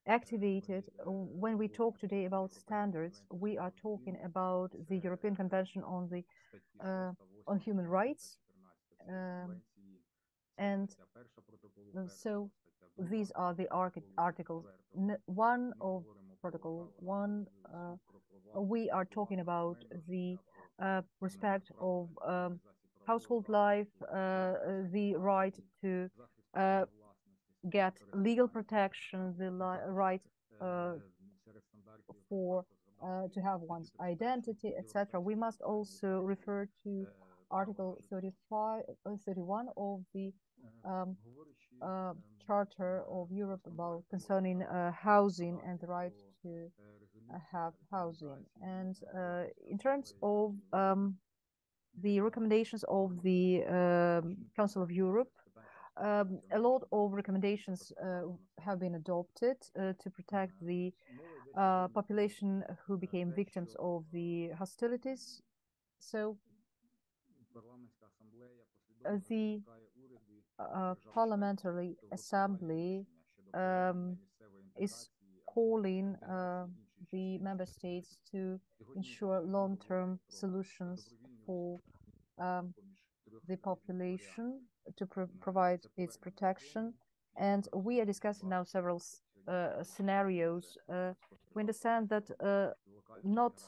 activated. When we talk today about standards, we are talking about the European Convention on Human Rights, and so these are the articles. One of Protocol 1, we are talking about the respect of household life, the right to get legal protection, the right to have one's identity, etc. We must also refer to Article 31 of the Charter of Europe about concerning housing and the right to have housing. And in terms of the recommendations of the Council of Europe, a lot of recommendations have been adopted to protect the population who became victims of the hostilities. So the Parliamentary Assembly is calling the member states to ensure long-term solutions for the population to provide its protection. And we are discussing now several scenarios. We understand that not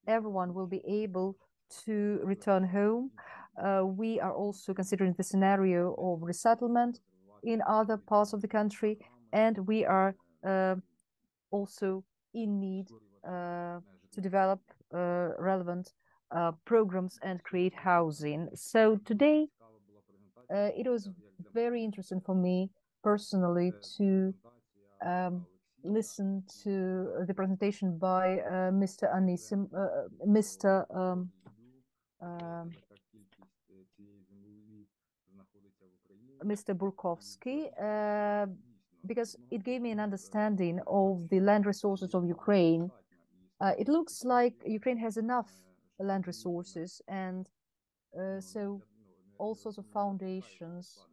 everyone will be able to return home. We are also considering the scenario of resettlement in other parts of the country, and we are also in need to develop relevant programs and create housing. So today, it was very interesting for me personally to listen to the presentation by Mr. Mr. Burkowski, because it gave me an understanding of the land resources of Ukraine. It looks like Ukraine has enough land resources, and so all sorts of foundations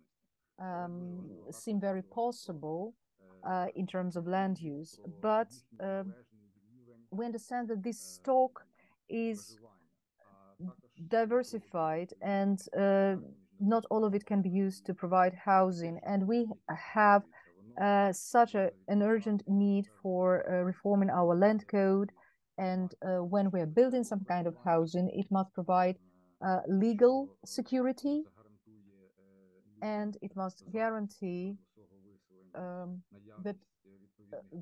seem very possible in terms of land use. But we understand that this stock is diversified, and not all of it can be used to provide housing. And we have such an urgent need for reforming our land code. And when we're building some kind of housing, it must provide legal security, and it must guarantee that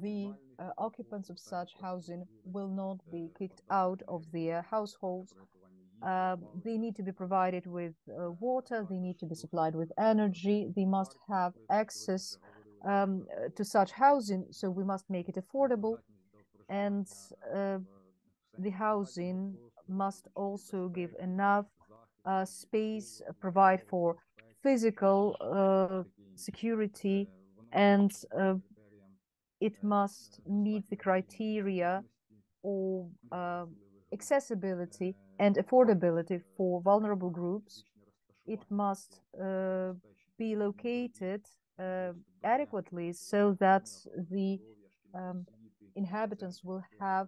the occupants of such housing will not be kicked out of their households. They need to be provided with water, they need to be supplied with energy, they must have access to such housing, so we must make it affordable. And the housing must also give enough space, provide for physical security, and it must meet the criteria of accessibility and affordability for vulnerable groups. It must be located adequately so that the inhabitants will have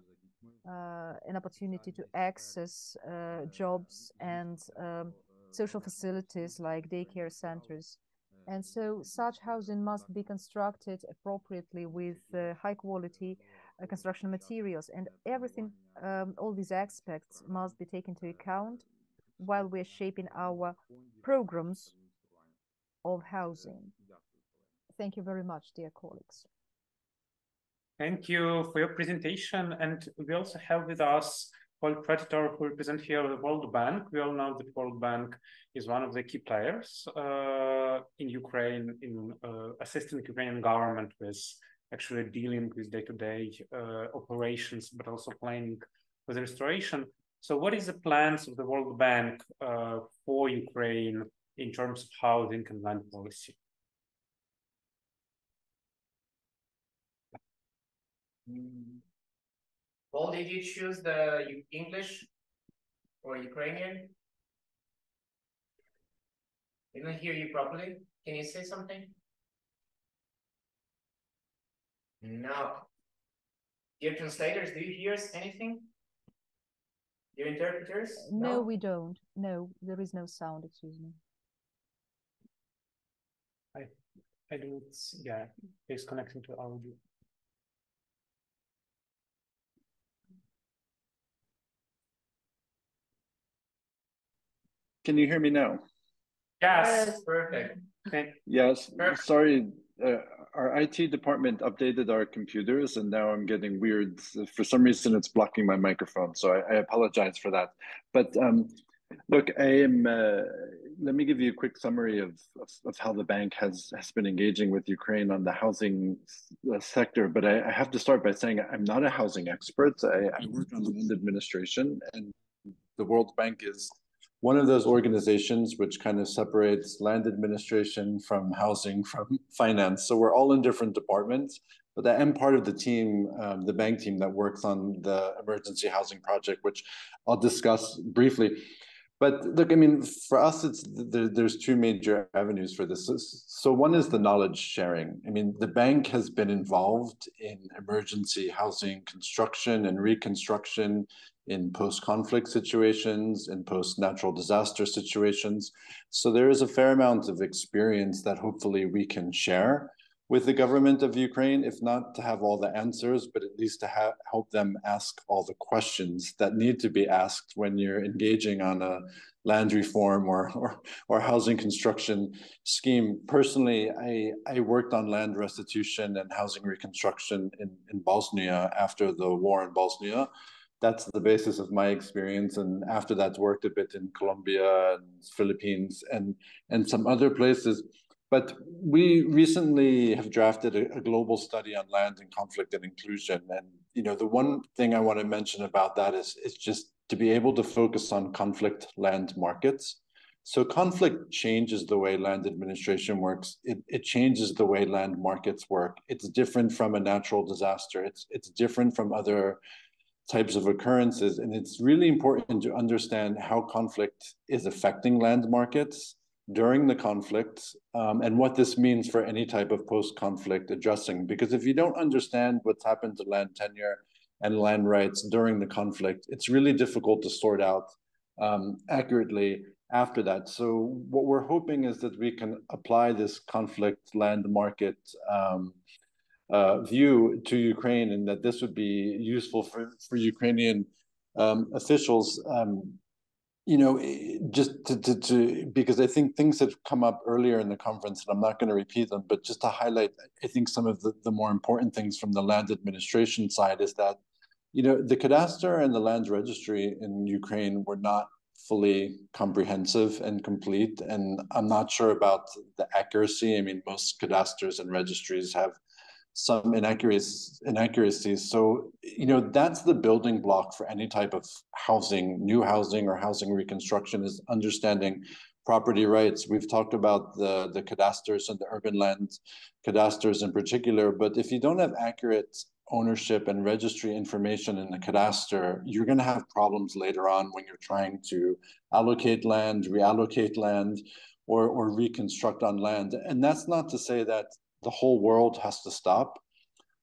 an opportunity to access jobs and social facilities like daycare centers. And so such housing must be constructed appropriately with high quality construction materials, and everything, all these aspects must be taken into account while we're shaping our programs of housing. Thank you very much, dear colleagues. Thank you for your presentation. And we also have with us Paul Rector, who represents here the World Bank. We all know that World Bank is one of the key players in Ukraine in assisting the Ukrainian government with actually dealing with day-to-day operations, but also planning for the restoration. So what is the plans of the World Bank for Ukraine in terms of housing and land policy? Paul, did you choose the English or Ukrainian? Didn't hear you properly. Can you say something? No. Dear translators, do you hear us anything? Dear interpreters? No, we don't. No, there is no sound, excuse me. I don't, yeah, it's connecting to audio. Can you hear me now? Yes, perfect. Yes, Perfect. sorry, our IT department updated our computers and now I'm getting weird. For some reason, it's blocking my microphone, so I apologize for that. But look, I am. Let me give you a quick summary of how the bank has been engaging with Ukraine on the housing sector. But I have to start by saying I'm not a housing expert. I work on land administration, and the World Bank is one of those organizations which kind of separates land administration from housing, from finance. So we're all in different departments, but I am part of the team, the bank team that works on the emergency housing project, which I'll discuss briefly. But look, I mean, for us, there's two major avenues for this. So one is the knowledge sharing. I mean, the bank has been involved in emergency housing construction and reconstruction in post-conflict situations, in post-natural disaster situations. So there is a fair amount of experience that hopefully we can share with the government of Ukraine, if not to have all the answers, but at least to help them ask all the questions that need to be asked when you're engaging on a land reform or housing construction scheme. Personally, I worked on land restitution and housing reconstruction in Bosnia after the war in Bosnia. That's the basis of my experience. And after that, worked a bit in Colombia and Philippines and some other places. But we recently have drafted a global study on land and conflict and inclusion. And, you know, the one thing I want to mention about that is just to be able to focus on conflict land markets. So conflict changes the way land administration works. It changes the way land markets work. It's different from a natural disaster. It's different from other types of occurrences. And it's really important to understand how conflict is affecting land markets during the conflict, and what this means for any type of post-conflict addressing. Because if you don't understand what's happened to land tenure and land rights during the conflict, it's really difficult to sort out accurately after that. So what we're hoping is that we can apply this conflict land market view to Ukraine, and that this would be useful for Ukrainian officials. You know, just to because I think things have come up earlier in the conference, and I'm not going to repeat them, but just to highlight, I think some of the more important things from the land administration side is that, you know, the cadastre and the land registry in Ukraine were not fully comprehensive and complete, and I'm not sure about the accuracy. I mean, most cadastres and registries have some inaccuracies. So, you know, that's the building block for any type of housing, new housing or housing reconstruction, is understanding property rights. We've talked about the cadastres and the urban land cadastres in particular, but if you don't have accurate ownership and registry information in the cadastre, you're going to have problems later on when you're trying to allocate land, reallocate land, or reconstruct on land. And that's not to say that the whole world has to stop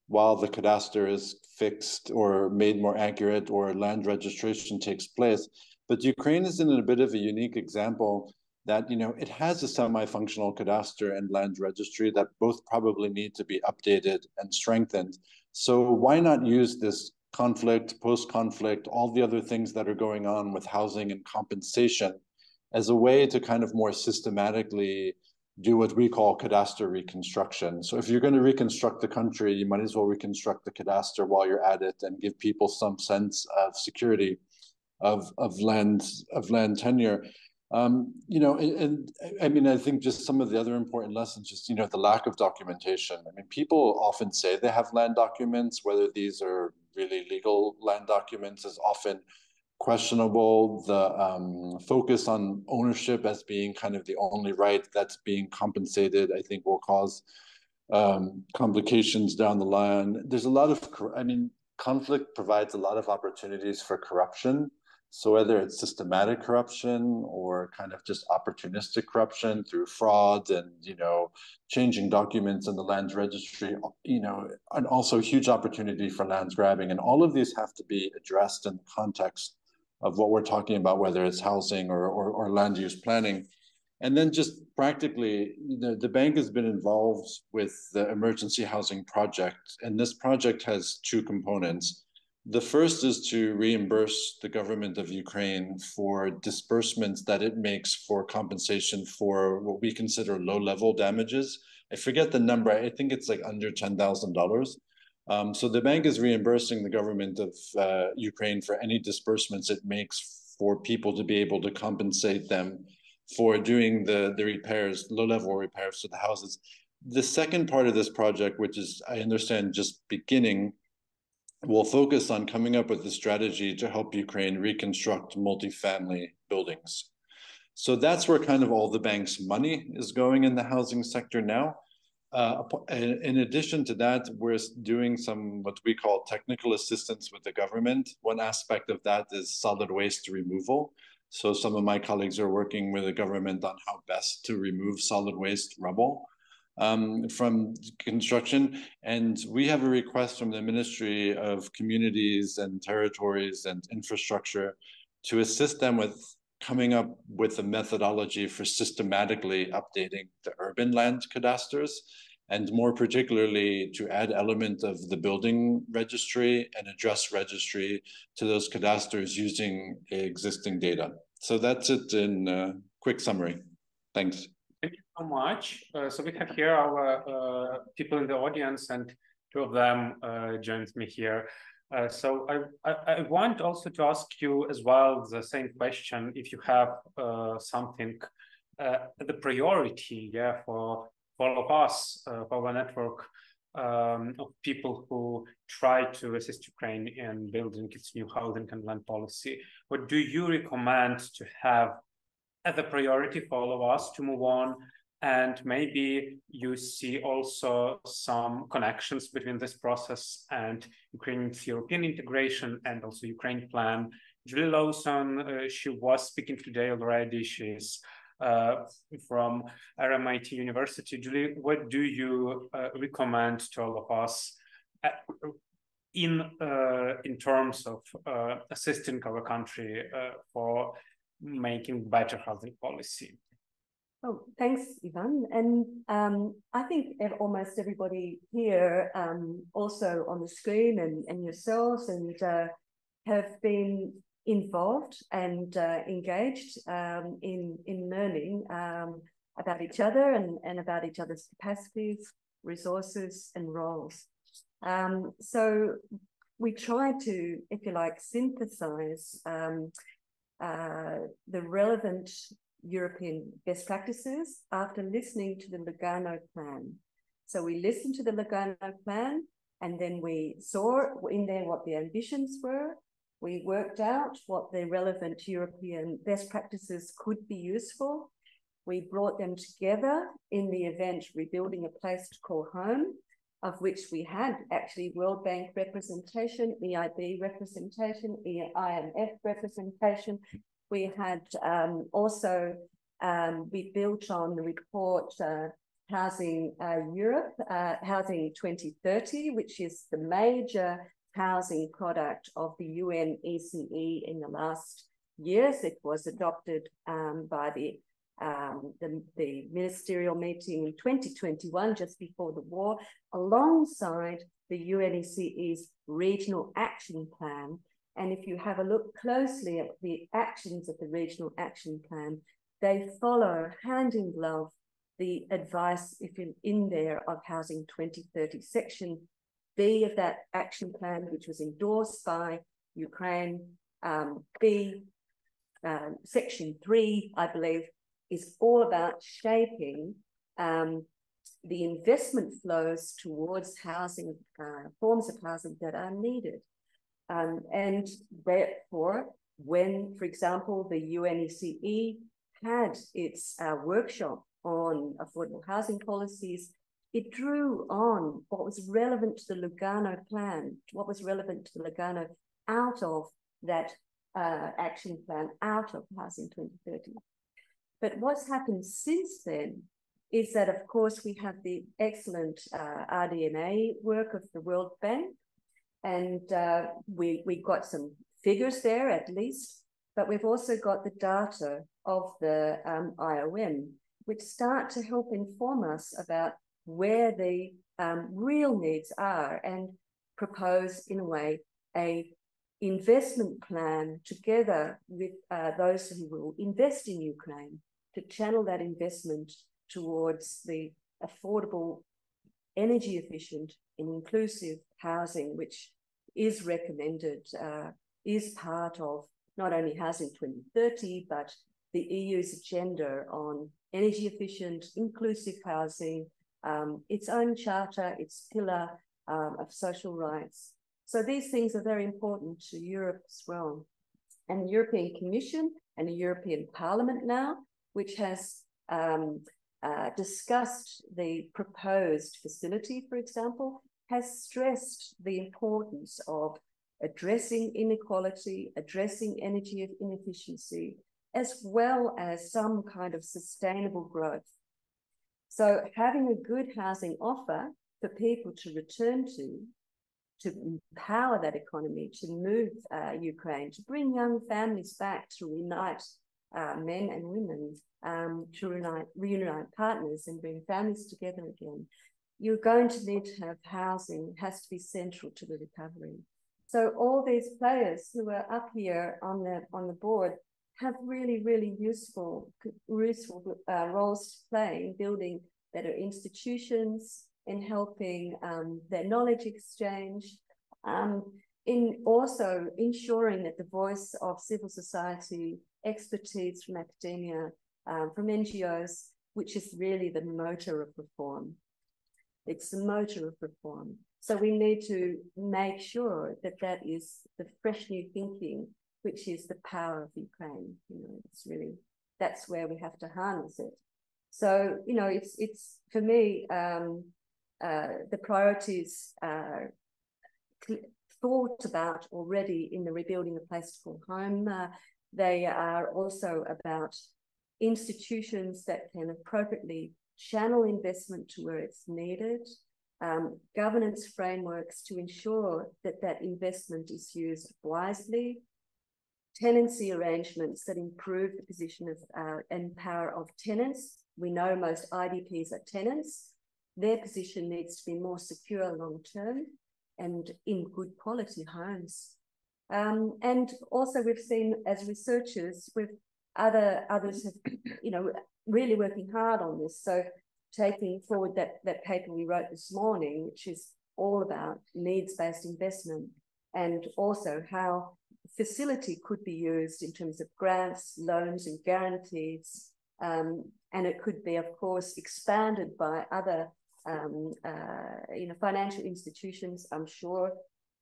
while the cadastre is fixed or made more accurate or land registration takes place. But Ukraine is in a bit of a unique example that, you know, it has a semi-functional cadastre and land registry that both probably need to be updated and strengthened. So why not use this conflict, post-conflict, all the other things that are going on with housing and compensation as a way to kind of more systematically do what we call cadastre reconstruction. So if you're going to reconstruct the country, you might as well reconstruct the cadastre while you're at it and give people some sense of security of land tenure. You know, and I mean, I think just some of the other important lessons, just, you know, the lack of documentation. I mean, people often say they have land documents, whether these are really legal land documents is often questionable. The focus on ownership as being kind of the only right that's being compensated, I think, will cause complications down the line. There's a lot of, I mean, conflict provides a lot of opportunities for corruption. So whether it's systematic corruption or kind of just opportunistic corruption through fraud and, changing documents in the land registry, and also huge opportunity for land grabbing. And all of these have to be addressed in the context of what we're talking about, whether it's housing or land use planning. And then just practically, the bank has been involved with the emergency housing project. And this project has two components. The first is to reimburse the government of Ukraine for disbursements that it makes for compensation for what we consider low-level damages. I forget the number. I think it's like under $10,000. So the bank is reimbursing the government of Ukraine for any disbursements it makes for people to be able to compensate them for doing the repairs, low-level repairs to the houses. The second part of this project, which is, I understand, just beginning, will focus on coming up with a strategy to help Ukraine reconstruct multifamily buildings. So that's where kind of all the bank's money is going in the housing sector now. In addition to that, we're doing some what we call technical assistance with the government. One aspect of that is solid waste removal. So some of my colleagues are working with the government on how best to remove solid waste rubble from construction. And we have a request from the Ministry of Communities and Territories and Infrastructure to assist them with coming up with a methodology for systematically updating the urban land cadastres, and more particularly to add element of the building registry and address registry to those cadastres using existing data. So that's it in a quick summary. Thanks. Thank you so much. So we have here our people in the audience, and two of them joined me here. So I want also to ask you as well the same question, if you have something, the priority, for all of us, for our network of people who try to assist Ukraine in building its new housing and land policy. What do you recommend to have as a priority for all of us to move on? And maybe you see also some connections between this process and Ukraine's European integration and also Ukraine plan. Julie Lawson, she was speaking today already. She's from RMIT University. Julie, what do you recommend to all of us in terms of assisting our country for making better housing policy? Oh, thanks, Ivan. And I think almost everybody here, also on the screen and yourselves, and have been involved and engaged in learning about each other and about each other's capacities, resources, and roles. So we try to, if you like, synthesize the relevant European best practices after listening to the Lugano plan. So we listened to the Lugano plan, and then we saw in there what the ambitions were. We worked out what the relevant European best practices could be useful. We brought them together in the event Rebuilding a Place to Call Home, of which we had actually World Bank representation, EIB representation, IMF representation. We had also, we built on the report Housing Europe, Housing 2030, which is the major housing product of the UNECE in the last years. It was adopted by the ministerial meeting in 2021, just before the war, alongside the UNECE's regional action plan. And if you have a look closely at the actions of the regional action plan, they follow hand in glove the advice, if you're in there, of Housing 2030, Section B of that action plan, which was endorsed by Ukraine. Section 3, I believe, is all about shaping the investment flows towards housing, forms of housing that are needed. And therefore, when, for example, the UNECE had its workshop on affordable housing policies, it drew on what was relevant to the Lugano plan, what was relevant to the Lugano out of that action plan, out of Housing 2030. But what's happened since then is that, of course, we have the excellent RDNA work of the World Bank, and we got some figures there at least, but we've also got the data of the IOM, which start to help inform us about where the real needs are and propose, in a way, a investment plan together with those who will invest in Ukraine to channel that investment towards the affordable, energy efficient and inclusive housing, which is recommended, is part of not only Housing 2030, but the EU's agenda on energy efficient, inclusive housing, its own charter, its pillar of social rights. So these things are very important to Europe as well. And the European Commission and the European Parliament now, which has discussed the proposed facility, for example, has stressed the importance of addressing inequality, addressing energy inefficiency, as well as some kind of sustainable growth. So having a good housing offer for people to return to empower that economy, to move Ukraine, to bring young families back, to reunite men and women, to reunite partners and bring families together again. You're going to need to have housing, has to be central to the recovery. So all these players who are up here on the board have really, really useful roles to play in building better institutions, in helping their knowledge exchange, in also ensuring that the voice of civil society, expertise from academia, from NGOs, which is really the motor of reform. It's the motor of reform. So we need to make sure that that is the fresh new thinking, which is the power of Ukraine. You know, it's really, that's where we have to harness it. So, you know, it's for me, the priorities are thought about already in the Rebuilding a Place to Call Home. They are also about institutions that can appropriately channel investment to where it's needed, governance frameworks to ensure that that investment is used wisely, tenancy arrangements that improve the position of and power of tenants. We know most IDPs are tenants. Their position needs to be more secure long-term and in good quality homes. And also we've seen as researchers with others have, you know, really working hard on this. So taking forward that paper we wrote this morning, which is all about needs-based investment, and also how facility could be used in terms of grants, loans and guarantees. And it could be, of course, expanded by other you know, financial institutions. I'm sure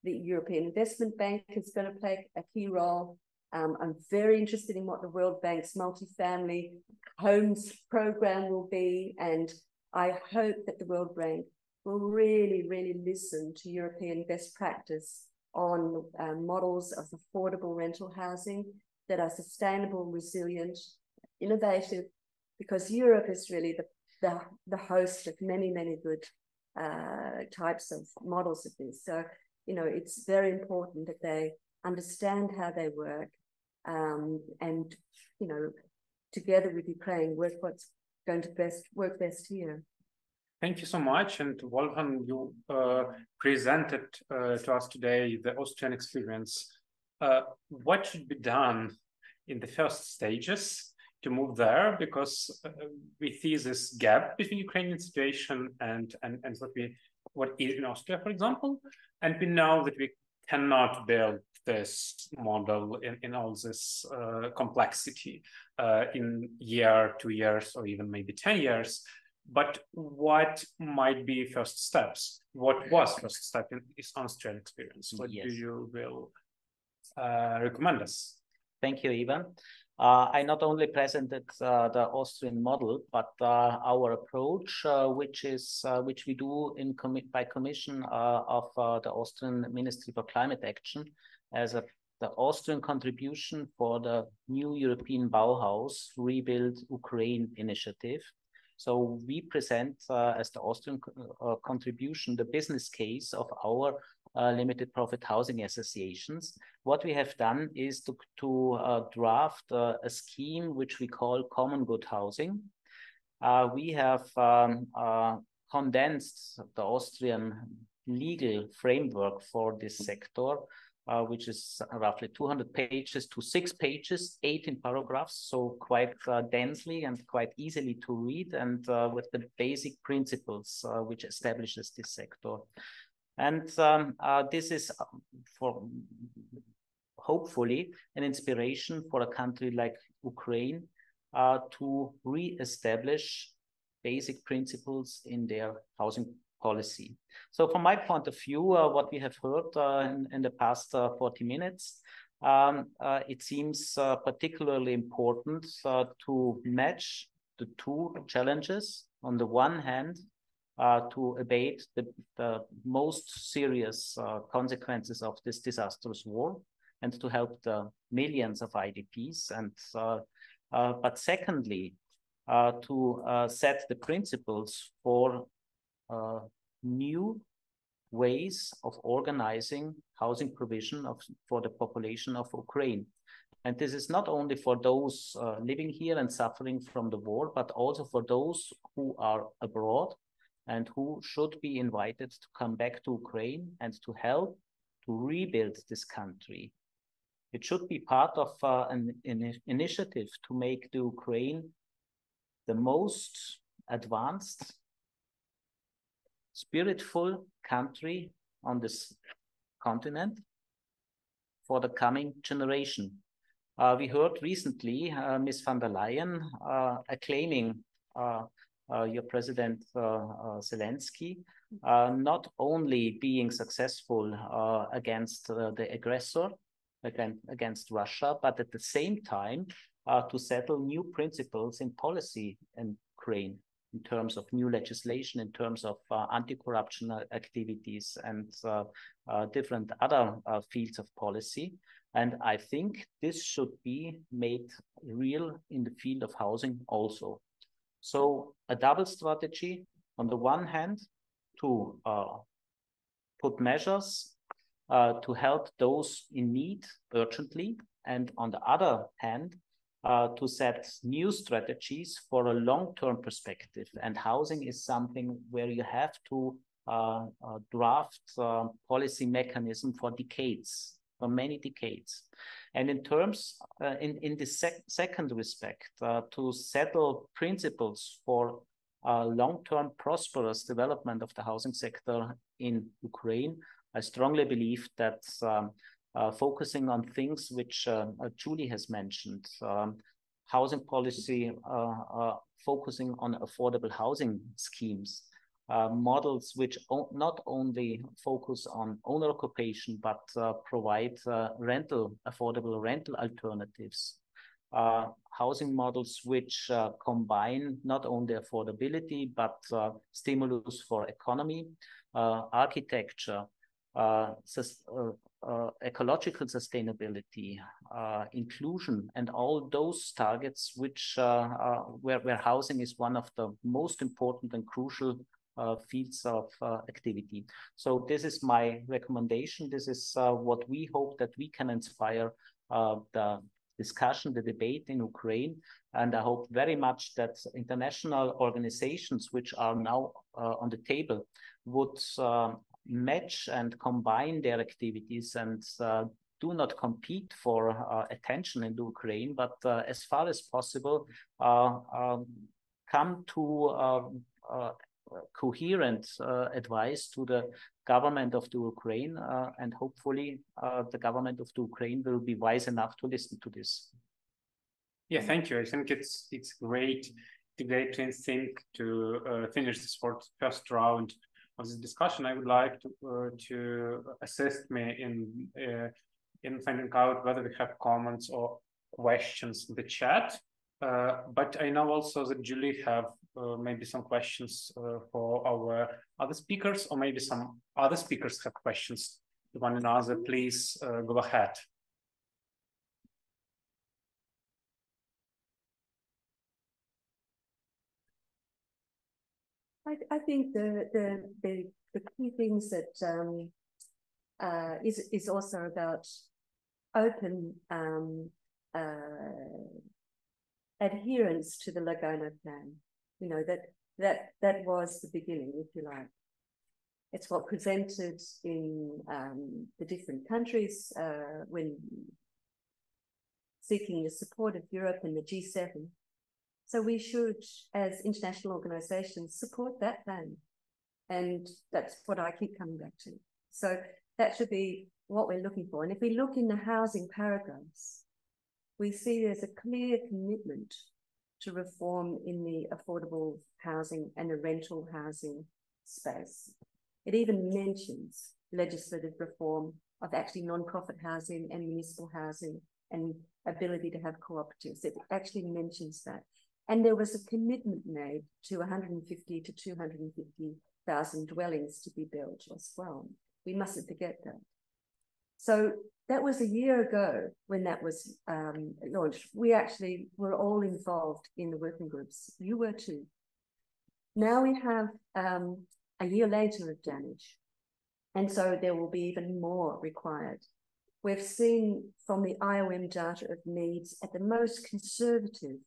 the European Investment Bank is going to play a key role. I'm very interested in what the World Bank's multifamily homes program will be, and I hope that the World Bank will really, really listen to European best practice on models of affordable rental housing that are sustainable, resilient, innovative, because Europe is really the host of many, many good types of models of this. So, you know, it's very important that they understand how they work, and, you know, together with Ukraine, work what's going to work best here. Thank you so much. And Wolfgang, you presented to us today the Austrian experience. What should be done in the first stages to move there? Because we see this gap between Ukrainian situation and what is in Austria, for example. And we know that we cannot build this model in all this complexity in year, 2 years, or even maybe 10 years. But what might be first steps? What was first step in this Austrian experience? What do you will recommend us? Thank you, Ivan. I not only presented the Austrian model, but our approach, which we do by commission of the Austrian Ministry for Climate Action as the Austrian contribution for the new European Bauhaus Rebuild Ukraine initiative. So we present as the Austrian contribution the business case of our limited profit housing associations. What we have done is to draft a scheme which we call common good housing. We have condensed the Austrian legal framework for this sector, which is roughly 200 pages to 6 pages, 18 paragraphs, so quite densely and quite easily to read, and with the basic principles which establishes this sector. And this is for hopefully an inspiration for a country like Ukraine to re-establish basic principles in their housing policy. So from my point of view, what we have heard in the past 40 minutes, it seems particularly important to match the two challenges. On the one hand, to abate the most serious consequences of this disastrous war and to help the millions of IDPs. And but secondly, to set the principles for new ways of organizing housing provision for the population of Ukraine. And this is not only for those living here and suffering from the war, but also for those who are abroad and who should be invited to come back to Ukraine and to help to rebuild this country. It should be part of an initiative to make the Ukraine the most advanced, spiritful country on this continent for the coming generation. We heard recently Ms. van der Leyen acclaiming your President Zelensky, not only being successful against the aggressor, against Russia, but at the same time to settle new principles in policy in Ukraine in terms of new legislation, in terms of anti-corruption activities and different other fields of policy. And I think this should be made real in the field of housing also. So a double strategy, on the one hand, to put measures to help those in need urgently, and on the other hand, to set new strategies for a long-term perspective. And housing is something where you have to draft policy mechanism for decades, for many decades. And in terms, in the second respect, to settle principles for long-term prosperous development of the housing sector in Ukraine, I strongly believe that focusing on things which Julie has mentioned, housing policy, focusing on affordable housing schemes, models which not only focus on owner occupation, but provide affordable rental alternatives, housing models which combine not only affordability, but stimulus for economy, architecture, ecological sustainability, inclusion, and all those targets which where housing is one of the most important and crucial fields of activity. So this is my recommendation. This is what we hope that we can inspire the discussion, the debate in Ukraine. And I hope very much that international organizations which are now on the table would match and combine their activities and do not compete for attention in Ukraine, but as far as possible come to coherent advice to the government of the Ukraine, and hopefully the government of the Ukraine will be wise enough to listen to this. Yeah, thank you. I think it's great to think to finish this first round of this discussion. I would like to assist me in finding out whether we have comments or questions in the chat, but I know also that Julie have maybe some questions for our other speakers, or maybe some other speakers have questions to one another. Please go ahead. I think the key things that is also about open adherence to the Laguna plan. You know, that was the beginning, if you like. It's what presented in the different countries when seeking the support of Europe and the G7. So we should, as international organizations, support that plan. And that's what I keep coming back to. So that should be what we're looking for. And if we look in the housing paragraphs, we see there's a clear commitment to reform in the affordable housing and the rental housing space. It even mentions legislative reform of actually non-profit housing and municipal housing and ability to have cooperatives. It actually mentions that. And there was a commitment made to 150 to 250,000 dwellings to be built as well. We mustn't forget that. So that was a year ago when that was launched. We actually were all involved in the working groups. You were too. Now we have a year later of damage. And so there will be even more required. We've seen from the IOM data of needs at the most conservative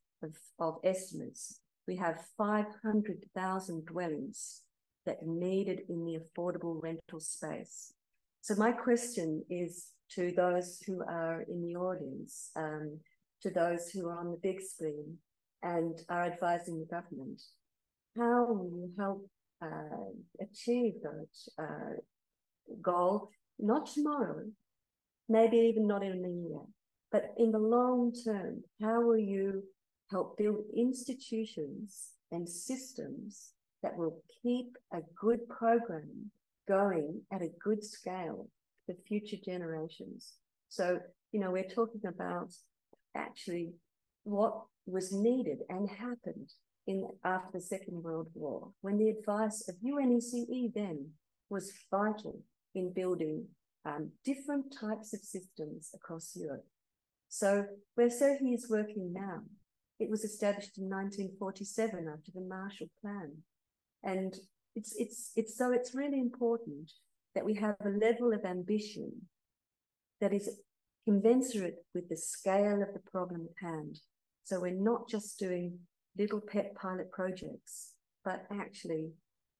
of estimates, we have 500,000 dwellings that are needed in the affordable rental space. So my question is to those who are in the audience, to those who are on the big screen and are advising the government, how will you help achieve that goal, not tomorrow, maybe even not in a year, but in the long term? How will you help build institutions and systems that will keep a good program going at a good scale for future generations? So, you know, we're talking about actually what was needed and happened after the Second World War, when the advice of UNECE then was vital in building different types of systems across Europe. So where CERHI is working now, it was established in 1947 after the Marshall Plan. And it's really important that we have a level of ambition that is commensurate with the scale of the problem at hand. So we're not just doing little pet pilot projects, but actually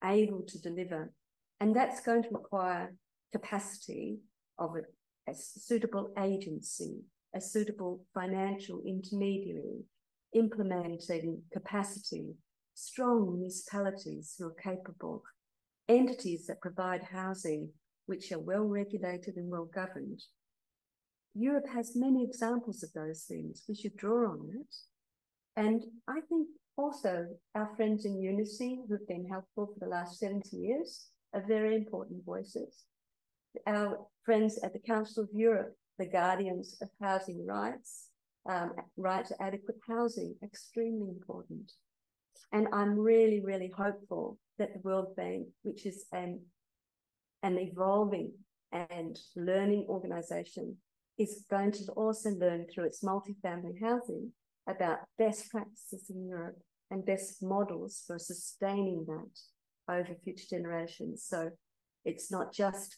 able to deliver. And that's going to require capacity of a suitable agency, a suitable financial intermediary, implementing capacity, strong municipalities who are capable, entities that provide housing which are well regulated and well governed. Europe has many examples of those things. We should draw on it. And I think also our friends in Unity, who've been helpful for the last 70 years, are very important voices. Our friends at the Council of Europe, the guardians of housing rights, right to adequate housing, extremely important. And I'm really, really hopeful that the World Bank, which is an evolving and learning organization, is going to also learn through its multifamily housing about best practices in Europe and best models for sustaining that over future generations. So it's not just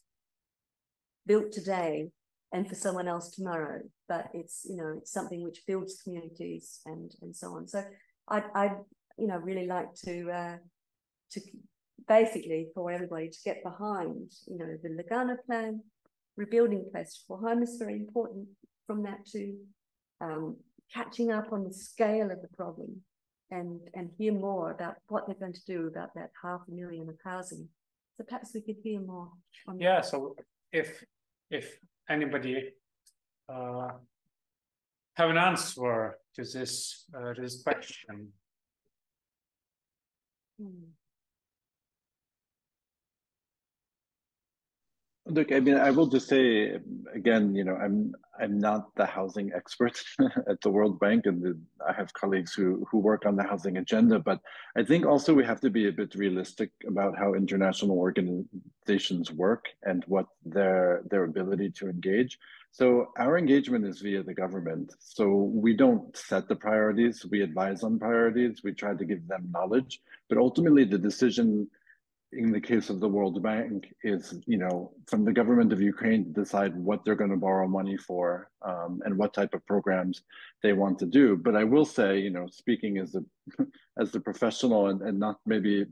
built today and for someone else tomorrow, but it's, you know, it's something which builds communities and so on. So I'd you know, really like to basically for everybody to get behind, you know, the Laguna plan, rebuilding place for home is very important, from that to catching up on the scale of the problem and hear more about what they're going to do about that 500,000 of housing. So perhaps we could hear more on yeah, that. so if anybody have an answer to this question. Look, I mean, I will just say again, you know, I'm not the housing expert at the World Bank, and I have colleagues who work on the housing agenda. But I think also we have to be a bit realistic about how international organizations work and what their ability to engage. So our engagement is via the government. So we don't set the priorities. We advise on priorities. We try to give them knowledge, but ultimately the decision in the case of the World Bank is, you know, from the government of Ukraine to decide what they're going to borrow money for and what type of programs they want to do. But I will say, you know, speaking as a as the professional and not maybe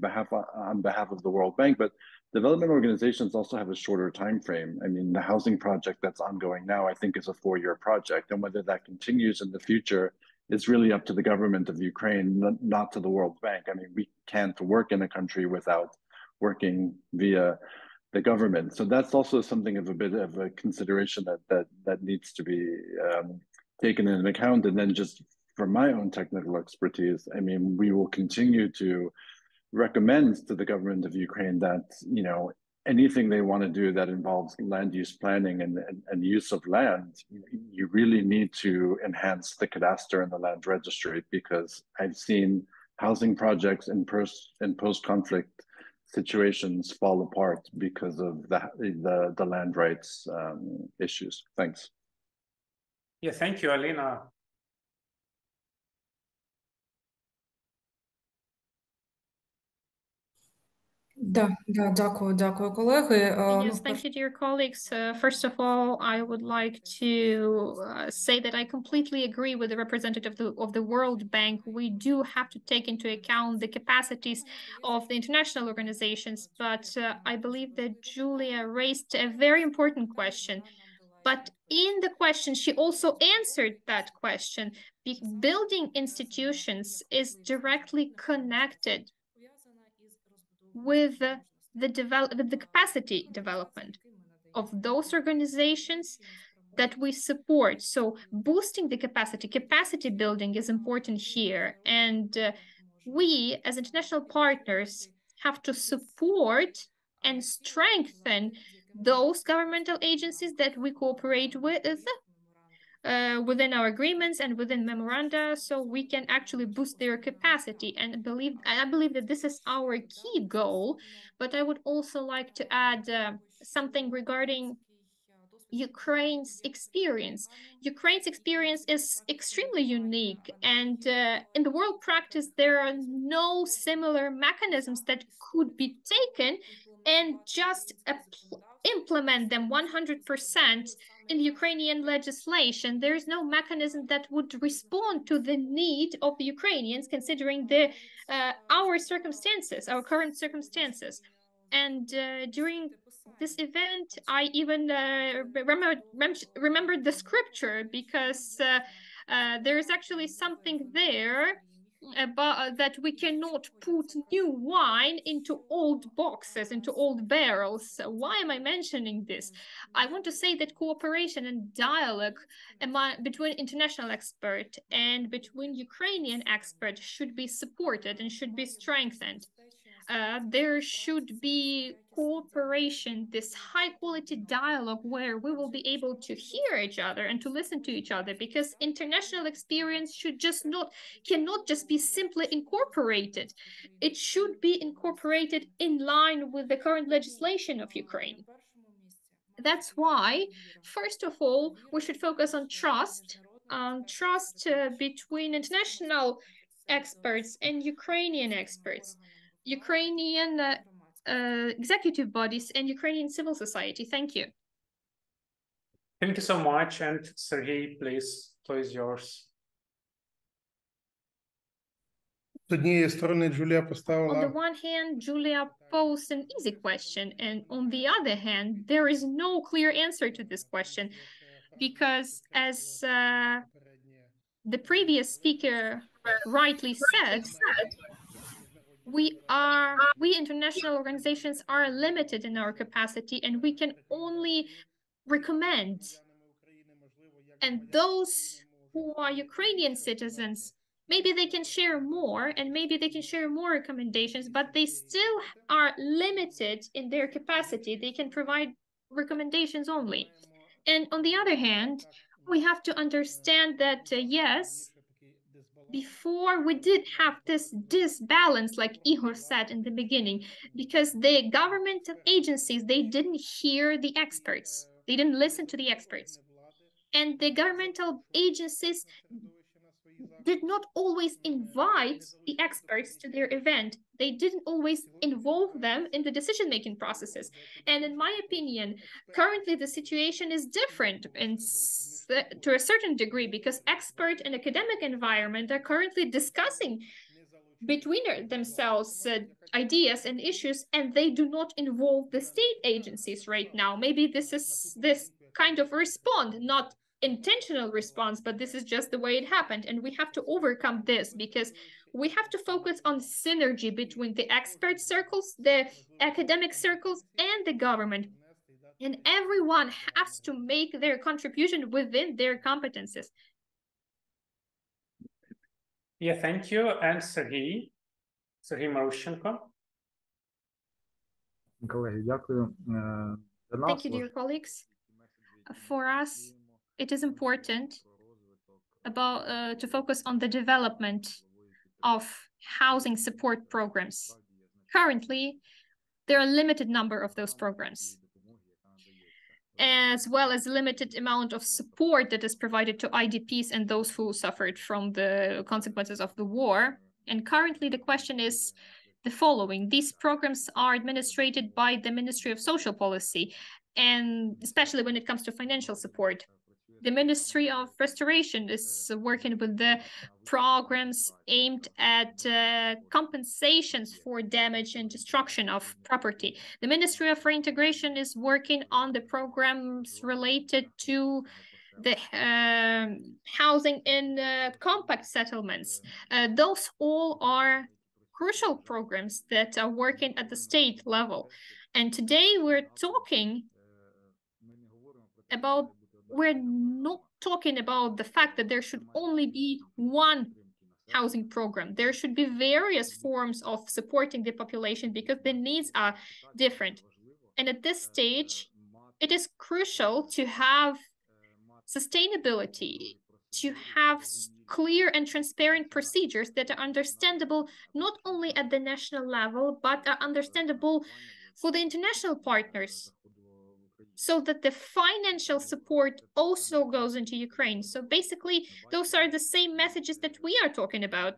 on behalf of the World Bank, but development organizations also have a shorter time frame. I mean, the housing project that's ongoing now, I think, is a 4-year project, and whether that continues in the future is really up to the government of Ukraine, not to the World Bank. I mean, we can't work in a country without working via the government. So that's also something of a bit of a consideration that needs to be taken into account. And then just from my own technical expertise, I mean, we will continue to recommend to the government of Ukraine that, you know, anything they want to do that involves land use planning and use of land, you really need to enhance the cadastre and the land registry, because I've seen housing projects in post-conflict situations fall apart because of the land rights issues. Thanks. Yeah, thank you, Alina. Дякую, колеги. Yes, thank you, dear colleagues. First of all, I would like to say that I completely agree with the representative of the World Bank. We do have to take into account the capacities of the international organizations, but I believe that Julia raised a very important question. But in the question, she also answered that question. Building institutions is directly connected with the capacity development of those organizations that we support. So boosting the capacity building is important here. And we, as international partners, have to support and strengthen those governmental agencies that we cooperate with within our agreements and within memoranda, so we can actually boost their capacity. And I believe that this is our key goal. But I would also like to add something regarding Ukraine's experience. Ukraine's experience is extremely unique, and in the world practice, there are no similar mechanisms that could be taken and just implement them 100% in Ukrainian legislation. There is no mechanism that would respond to the need of the Ukrainians, considering our circumstances, our current circumstances. And during this event, I even remembered the scripture, because there is actually something there about that we cannot put new wine into old boxes, into old barrels. Why am I mentioning this? I want to say that cooperation and dialogue between international experts and between Ukrainian experts should be supported and should be strengthened. There should be cooperation, this high quality dialogue where we will be able to hear each other and to listen to each other, because international experience cannot just be simply incorporated. It should be incorporated in line with the current legislation of Ukraine. That's why, first of all, we should focus on trust between international experts and Ukrainian experts, Ukrainian executive bodies, and Ukrainian civil society. Thank you. Thank you so much. And Sergey, please, floor is yours. On the one hand, Julia posed an easy question, and on the other hand, there is no clear answer to this question, because as the previous speaker rightly said, we international organizations are limited in our capacity, and we can only recommend. And those who are Ukrainian citizens, maybe they can share more, and maybe they can share more recommendations, but they still are limited in their capacity. They can provide recommendations only. And on the other hand, we have to understand that, yes, before we did have this disbalance, like Ihor said in the beginning, because the governmental agencies, they didn't hear the experts. They didn't listen to the experts. And the governmental agencies did not always invite the experts to their event. They didn't always involve them in the decision-making processes. And in my opinion, currently the situation is different to a certain degree, because expert and academic environment are currently discussing between themselves ideas and issues, and they do not involve the state agencies right now. Maybe this is this kind of response, not intentional response, but this is just the way it happened, and we have to overcome this, because we have to focus on synergy between the expert circles, the academic circles, and the government, and everyone has to make their contribution within their competences. Yeah, thank you. And Sergey Marushenko. Thank you, dear colleagues. For us, it is important to focus on the development of housing support programs. Currently, there are a limited number of those programs, as well as a limited amount of support that is provided to IDPs and those who suffered from the consequences of the war. And currently the question is the following. These programs are administered by the Ministry of Social Policy, and especially when it comes to financial support. The Ministry of Restoration is working with the programs aimed at compensations for damage and destruction of property. The Ministry of Reintegration is working on the programs related to the housing in compact settlements. Those all are crucial programs that are working at the state level. And today we're not talking about the fact that there should only be one housing program. There should be various forms of supporting the population, because the needs are different. And at this stage, it is crucial to have sustainability, to have clear and transparent procedures that are understandable not only at the national level, but are understandable for the international partners, so that the financial support also goes into Ukraine. So basically, those are the same messages that we are talking about.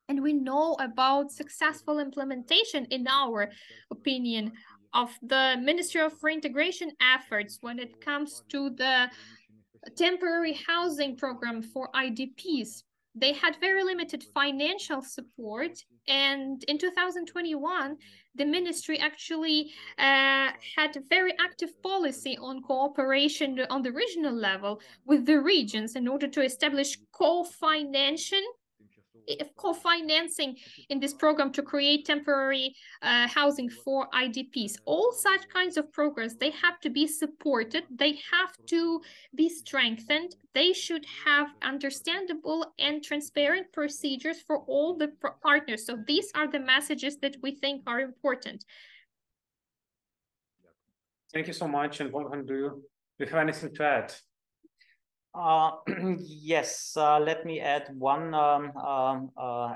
And we know about successful implementation, in our opinion, of the Ministry of Reintegration efforts when it comes to the temporary housing program for IDPs. They had very limited financial support, and in 2021, the ministry actually had a very active policy on cooperation on the regional level with the regions in order to establish co-financing in this program to create temporary housing for IDPs. All such kinds of programs, they have to be supported, they have to be strengthened, they should have understandable and transparent procedures for all the partners. So these are the messages that we think are important. Thank you so much. And Wolfgang, do you have anything to add? Yes, let me add one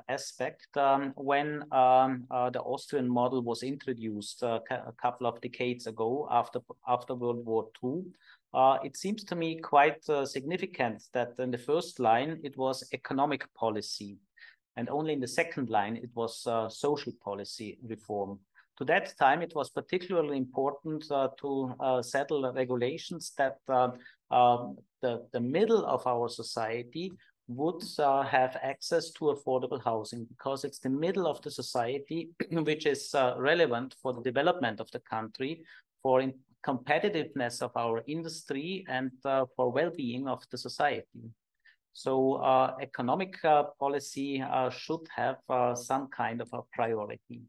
aspect. When the Austrian model was introduced a couple of decades ago after World War II, it seems to me quite significant that in the first line it was economic policy, and only in the second line it was social policy reform. To that time, it was particularly important to settle regulations that the middle of our society would have access to affordable housing, because it's the middle of the society which is relevant for the development of the country, for competitiveness of our industry, and for well-being of the society. So economic policy should have some kind of a priority.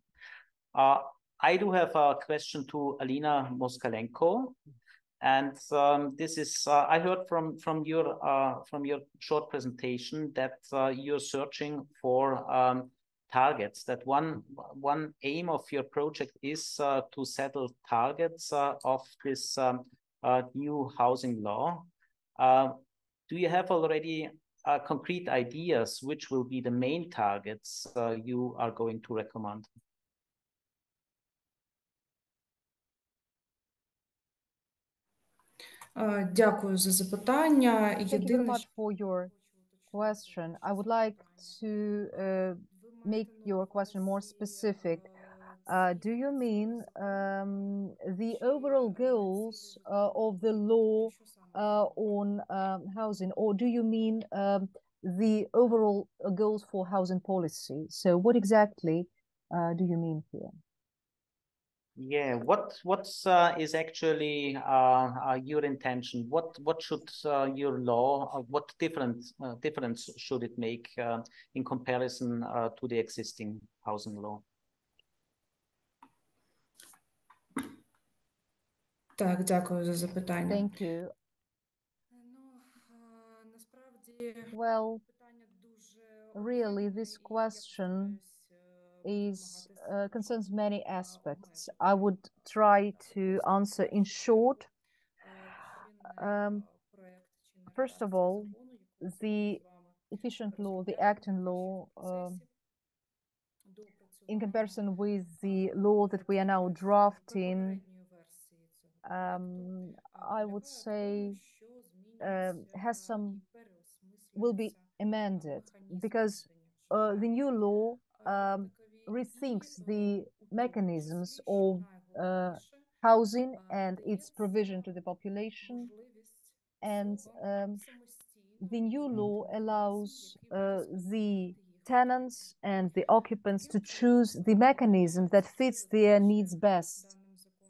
I do have a question to Alina Moskalenko, and this is I heard from your short presentation that you're searching for targets. That one aim of your project is to settle targets of this new housing law. Do you have already concrete ideas which will be the main targets you are going to recommend? Дякую за запитання. Thank you very much for your question. I would like to make your question more specific. Do you mean the overall goals of the law on housing, or do you mean the overall goals for housing policy? So what exactly do you mean here? Yeah, what is actually your intention? What should your law, what difference should it make in comparison to the existing housing law? Так, дякую за запитання. Thank you. Well, really, this question concerns many aspects. I would try to answer in short. First of all, the efficient law, the acting law, in comparison with the law that we are now drafting, I would say will be amended, because the new law rethinks the mechanisms of housing and its provision to the population. And the new law allows the tenants and the occupants to choose the mechanism that fits their needs best.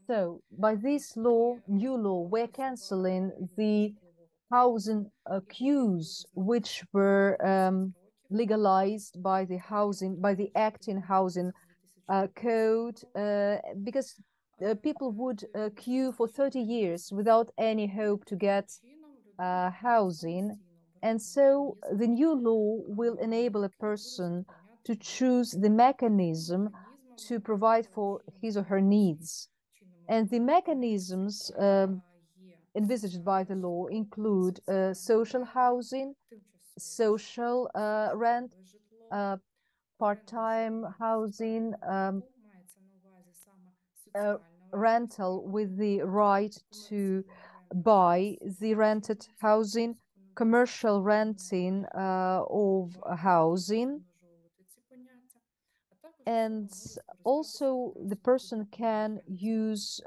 So by this new law, we're canceling the housing queues which were legalized by the acting housing code, because people would queue for 30 years without any hope to get housing. And so the new law will enable a person to choose the mechanism to provide for his or her needs. And the mechanisms envisaged by the law include social housing, social rent, part-time housing, rental with the right to buy the rented housing, commercial renting of housing. And also the person can use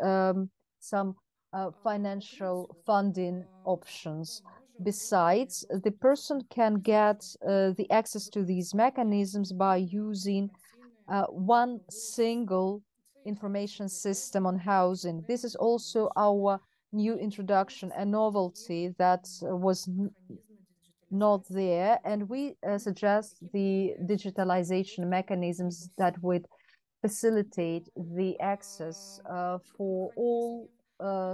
some financial funding options. Besides, the person can get the access to these mechanisms by using one single information system on housing. This is also our new introduction, a novelty that was not there, and we suggest the digitalization mechanisms that would facilitate the access for all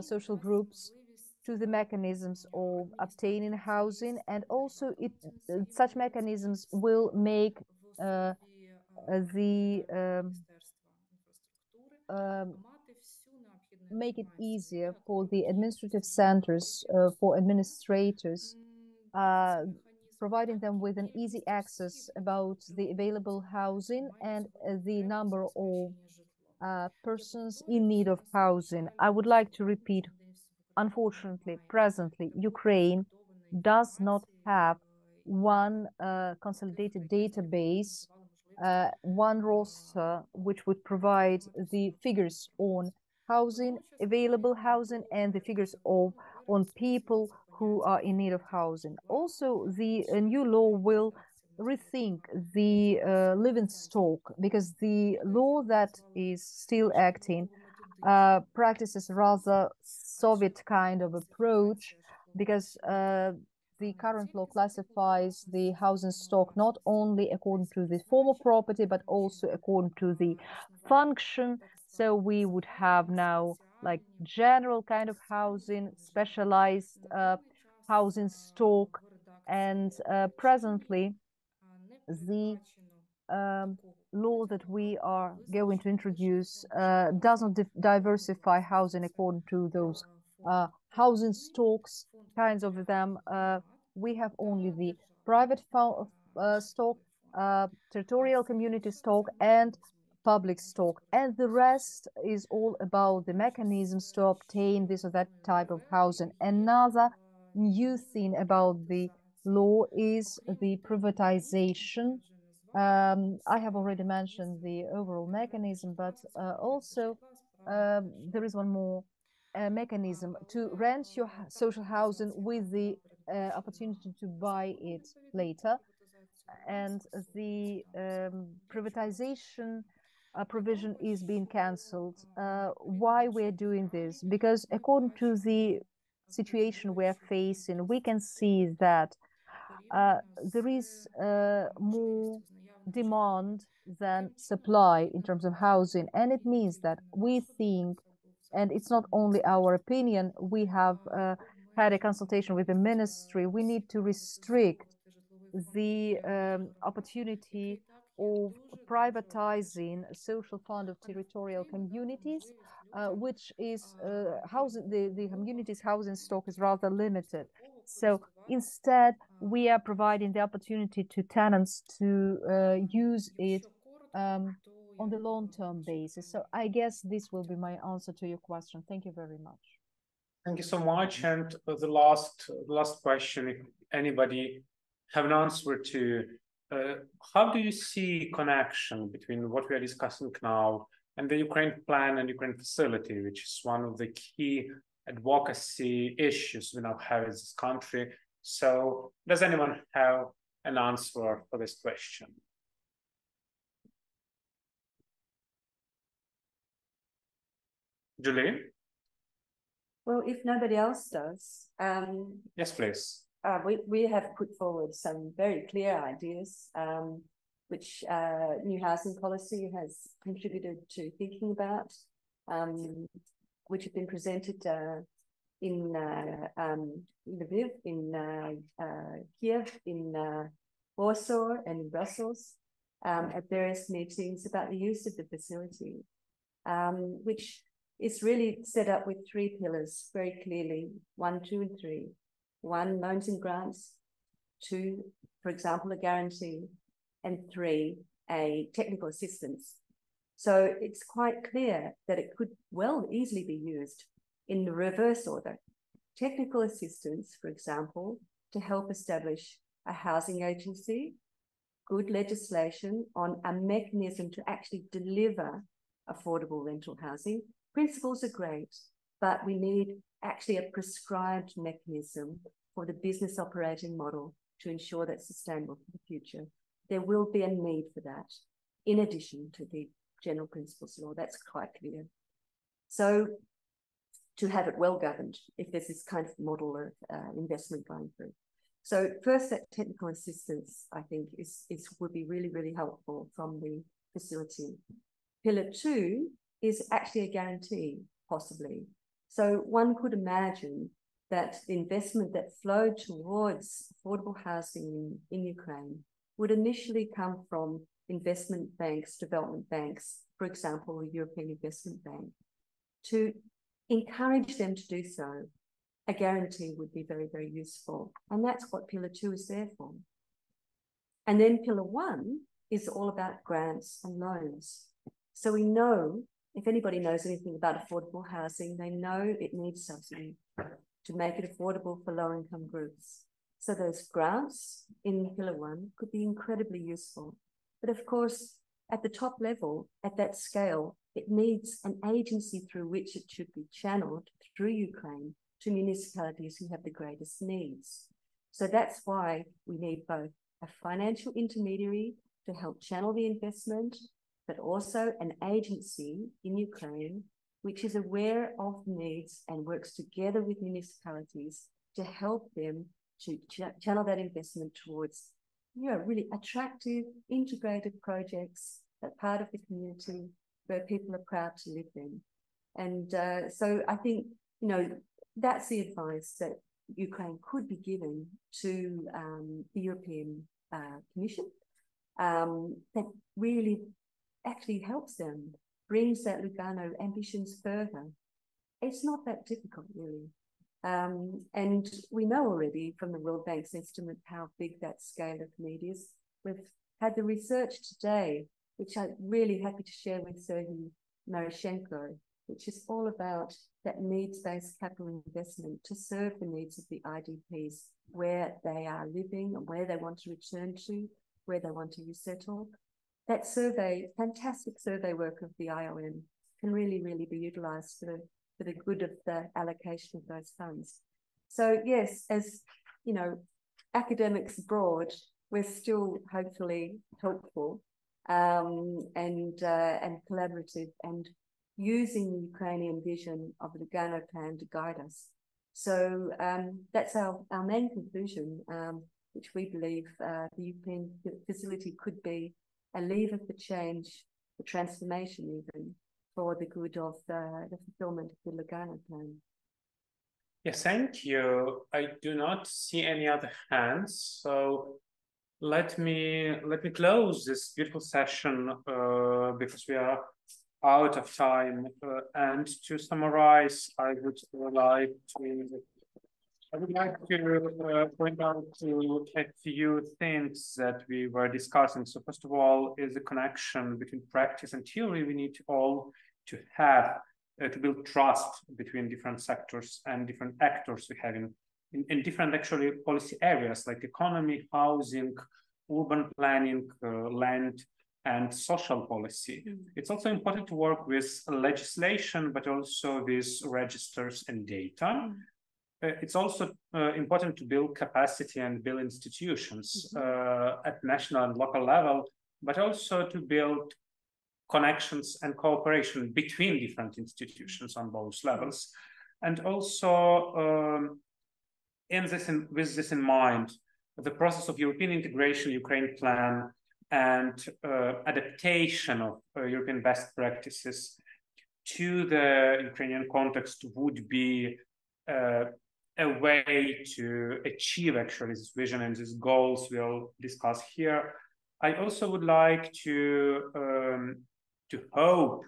social groups to the mechanisms of obtaining housing. And also such mechanisms will make make it easier for the administrative centers, for administrators, providing them with an easy access about the available housing and the number of persons in need of housing. I would like to repeat, unfortunately, presently, Ukraine does not have one consolidated database, one roster which would provide the figures on housing, available housing, and the figures on people who are in need of housing. Also, the new law will rethink the living stock, because the law that is still acting practices rather Soviet kind of approach, because the current law classifies the housing stock not only according to the form of property, but also according to the function. So we would have now like general kind of housing, specialized housing stock, and presently the law that we are going to introduce does not diversify housing according to those housing stocks, kinds of them. We have only the private stock, territorial community stock, and public stock, and the rest is all about the mechanisms to obtain this or that type of housing. Another new thing about the law is the privatization. I have already mentioned the overall mechanism, but also there is one more mechanism to rent your social housing with the opportunity to buy it later. And the privatization provision is being cancelled. Why we're doing this? Because according to the situation we're facing, we can see that there is more demand than supply in terms of housing. And it means that we think, and it's not only our opinion, we have had a consultation with the ministry, we need to restrict the opportunity of privatizing social fund of territorial communities, which is housing, the community's housing stock is rather limited. So instead, we are providing the opportunity to tenants to use it on the long-term basis. So I guess this will be my answer to your question. Thank you very much. Thank you so much. And the last question, if anybody have an answer to, how do you see connection between what we are discussing now and the Ukraine plan and Ukraine facility, which is one of the key advocacy issues we now have in this country? So does anyone have an answer for this question? Julie? Well, if nobody else does, yes, please. We have put forward some very clear ideas, which new housing policy has contributed to thinking about, which have been presented in Lviv, in Kiev, in Warsaw, and in Brussels, at various meetings about the use of the facility, which is really set up with 3 pillars very clearly: 1, 2, and 3. 1, loans and grants; 2, for example, a guarantee; and 3, a technical assistance. So it's quite clear that it could easily be used in the reverse order. Technical assistance, for example, to help establish a housing agency, good legislation on a mechanism to actually deliver affordable rental housing. Principles are great, but we need actually a prescribed mechanism for the business operating model to ensure that's sustainable for the future. There will be a need for that, in addition to the general principles law. That's quite clear. So to have it well governed, if there's this kind of model of investment going through. So first, that technical assistance, I think, would be really, really helpful from the facility. Pillar 2 is actually a guarantee, possibly. So one could imagine that the investment that flowed towards affordable housing in Ukraine would initially come from investment banks, development banks, for example, the European Investment Bank. To encourage them to do so, a guarantee would be very, very useful. And that's what Pillar 2 is there for. And then Pillar 1 is all about grants and loans. So we know, if anybody knows anything about affordable housing, they know it needs subsidy to make it affordable for low-income groups. So those grants in Pillar 1 could be incredibly useful. But of course, at the top level, at that scale, it needs an agency through which it should be channeled through Ukraine to municipalities who have the greatest needs. So that's why we need both a financial intermediary to help channel the investment, but also an agency in Ukraine which is aware of needs and works together with municipalities to help them to channel that investment towards really attractive, integrated projects that part of the community where people are proud to live in. And so I think, that's the advice that Ukraine could be given to the European Commission that really actually helps them, brings that Lugano ambitions further. It's not that difficult, really. And we know already from the World Bank's estimate how big that scale of need is. We've had the research today, which I'm really happy to share with Serhiy Mykhnenko, which is all about that needs-based capital investment to serve the needs of the IDPs where they are living and where they want to return to, where they want to resettle. That survey, fantastic survey work of the IOM, can really, really be utilised for the good of the allocation of those funds. So yes, as you know, academics abroad, we're still hopefully helpful and collaborative and using the Ukrainian vision of the Lugano plan to guide us. So that's our main conclusion, which we believe the European facility could be a lever for change, for transformation even, for the good of the fulfillment of the Lugano plan. Yes, thank you. I do not see any other hands, so let me close this beautiful session because we are out of time. And to summarize, I would like to point out to a few things that we were discussing. So first of all is the connection between practice and theory. We need all to have to build trust between different sectors and different actors we have in different actually policy areas like economy, housing, urban planning, land, and social policy. It's also important to work with legislation, but also with registers and data. It's also important to build capacity and build institutions at national and local level, but also to build connections and cooperation between different institutions on both levels. And also with this in mind, the process of European integration, Ukraine plan, and adaptation of European best practices to the Ukrainian context would be a way to achieve actually this vision and these goals we'll discuss here. I also would like to hope,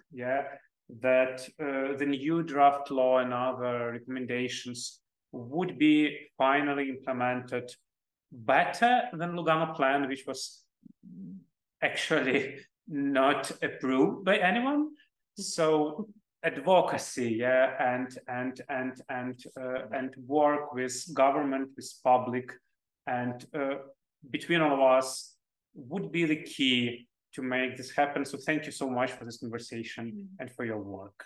that the new draft law and other recommendations would be finally implemented better than Lugano plan, which was actually not approved by anyone. So advocacy, and work with government, with public, and between all of us would be the key to make this happen. So thank you so much for this conversation and for your work.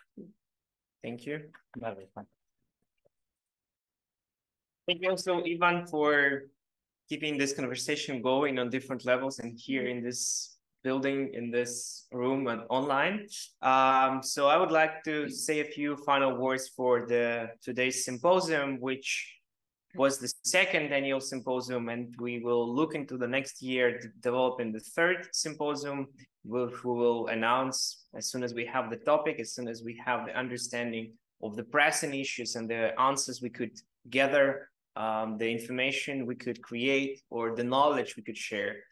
Thank you. Thank you also, Ivan, for keeping this conversation going on different levels and here in this building, in this room and online. So I would like to say a few final words for today's symposium, which was the second annual symposium, and we will look into the next year developing the third symposium, which we will announce as soon as we have the topic, as soon as we have the understanding of the pressing issues and the answers we could gather, the information we could create, or the knowledge we could share.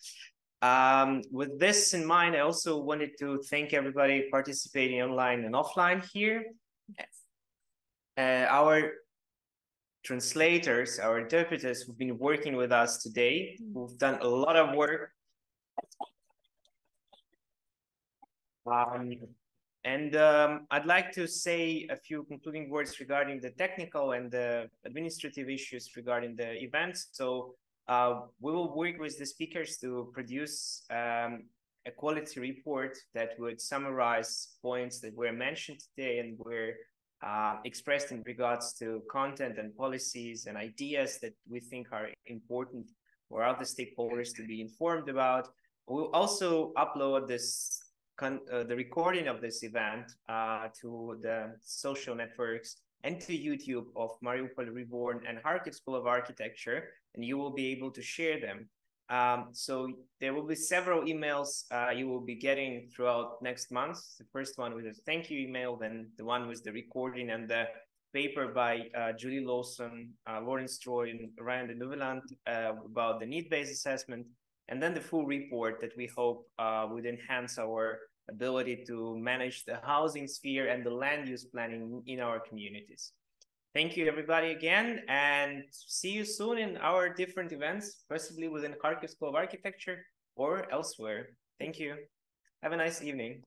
With this in mind, I also wanted to thank everybody participating online and offline here. Our translators, our interpreters who've been working with us today, who've done a lot of work. I'd like to say a few concluding words regarding the technical and the administrative issues regarding the events. So we will work with the speakers to produce a quality report that would summarize points that were mentioned today and were expressed in regards to content and policies and ideas that we think are important for other stakeholders to be informed about. We'll also upload this the recording of this event to the social networks and to YouTube of Mariupol Reborn and Kharkiv School of Architecture, and you will be able to share them. So there will be several emails you will be getting throughout next month. The first one with a thank you email, then the one with the recording and the paper by Julie Lawson, Laurence and Nouwelant about the need-based assessment. and then the full report that we hope would enhance our ability to manage the housing sphere and the land use planning in our communities. Thank you, everybody, again, and see you soon in our different events, possibly within Kharkiv School of Architecture or elsewhere. Thank you. Have a nice evening.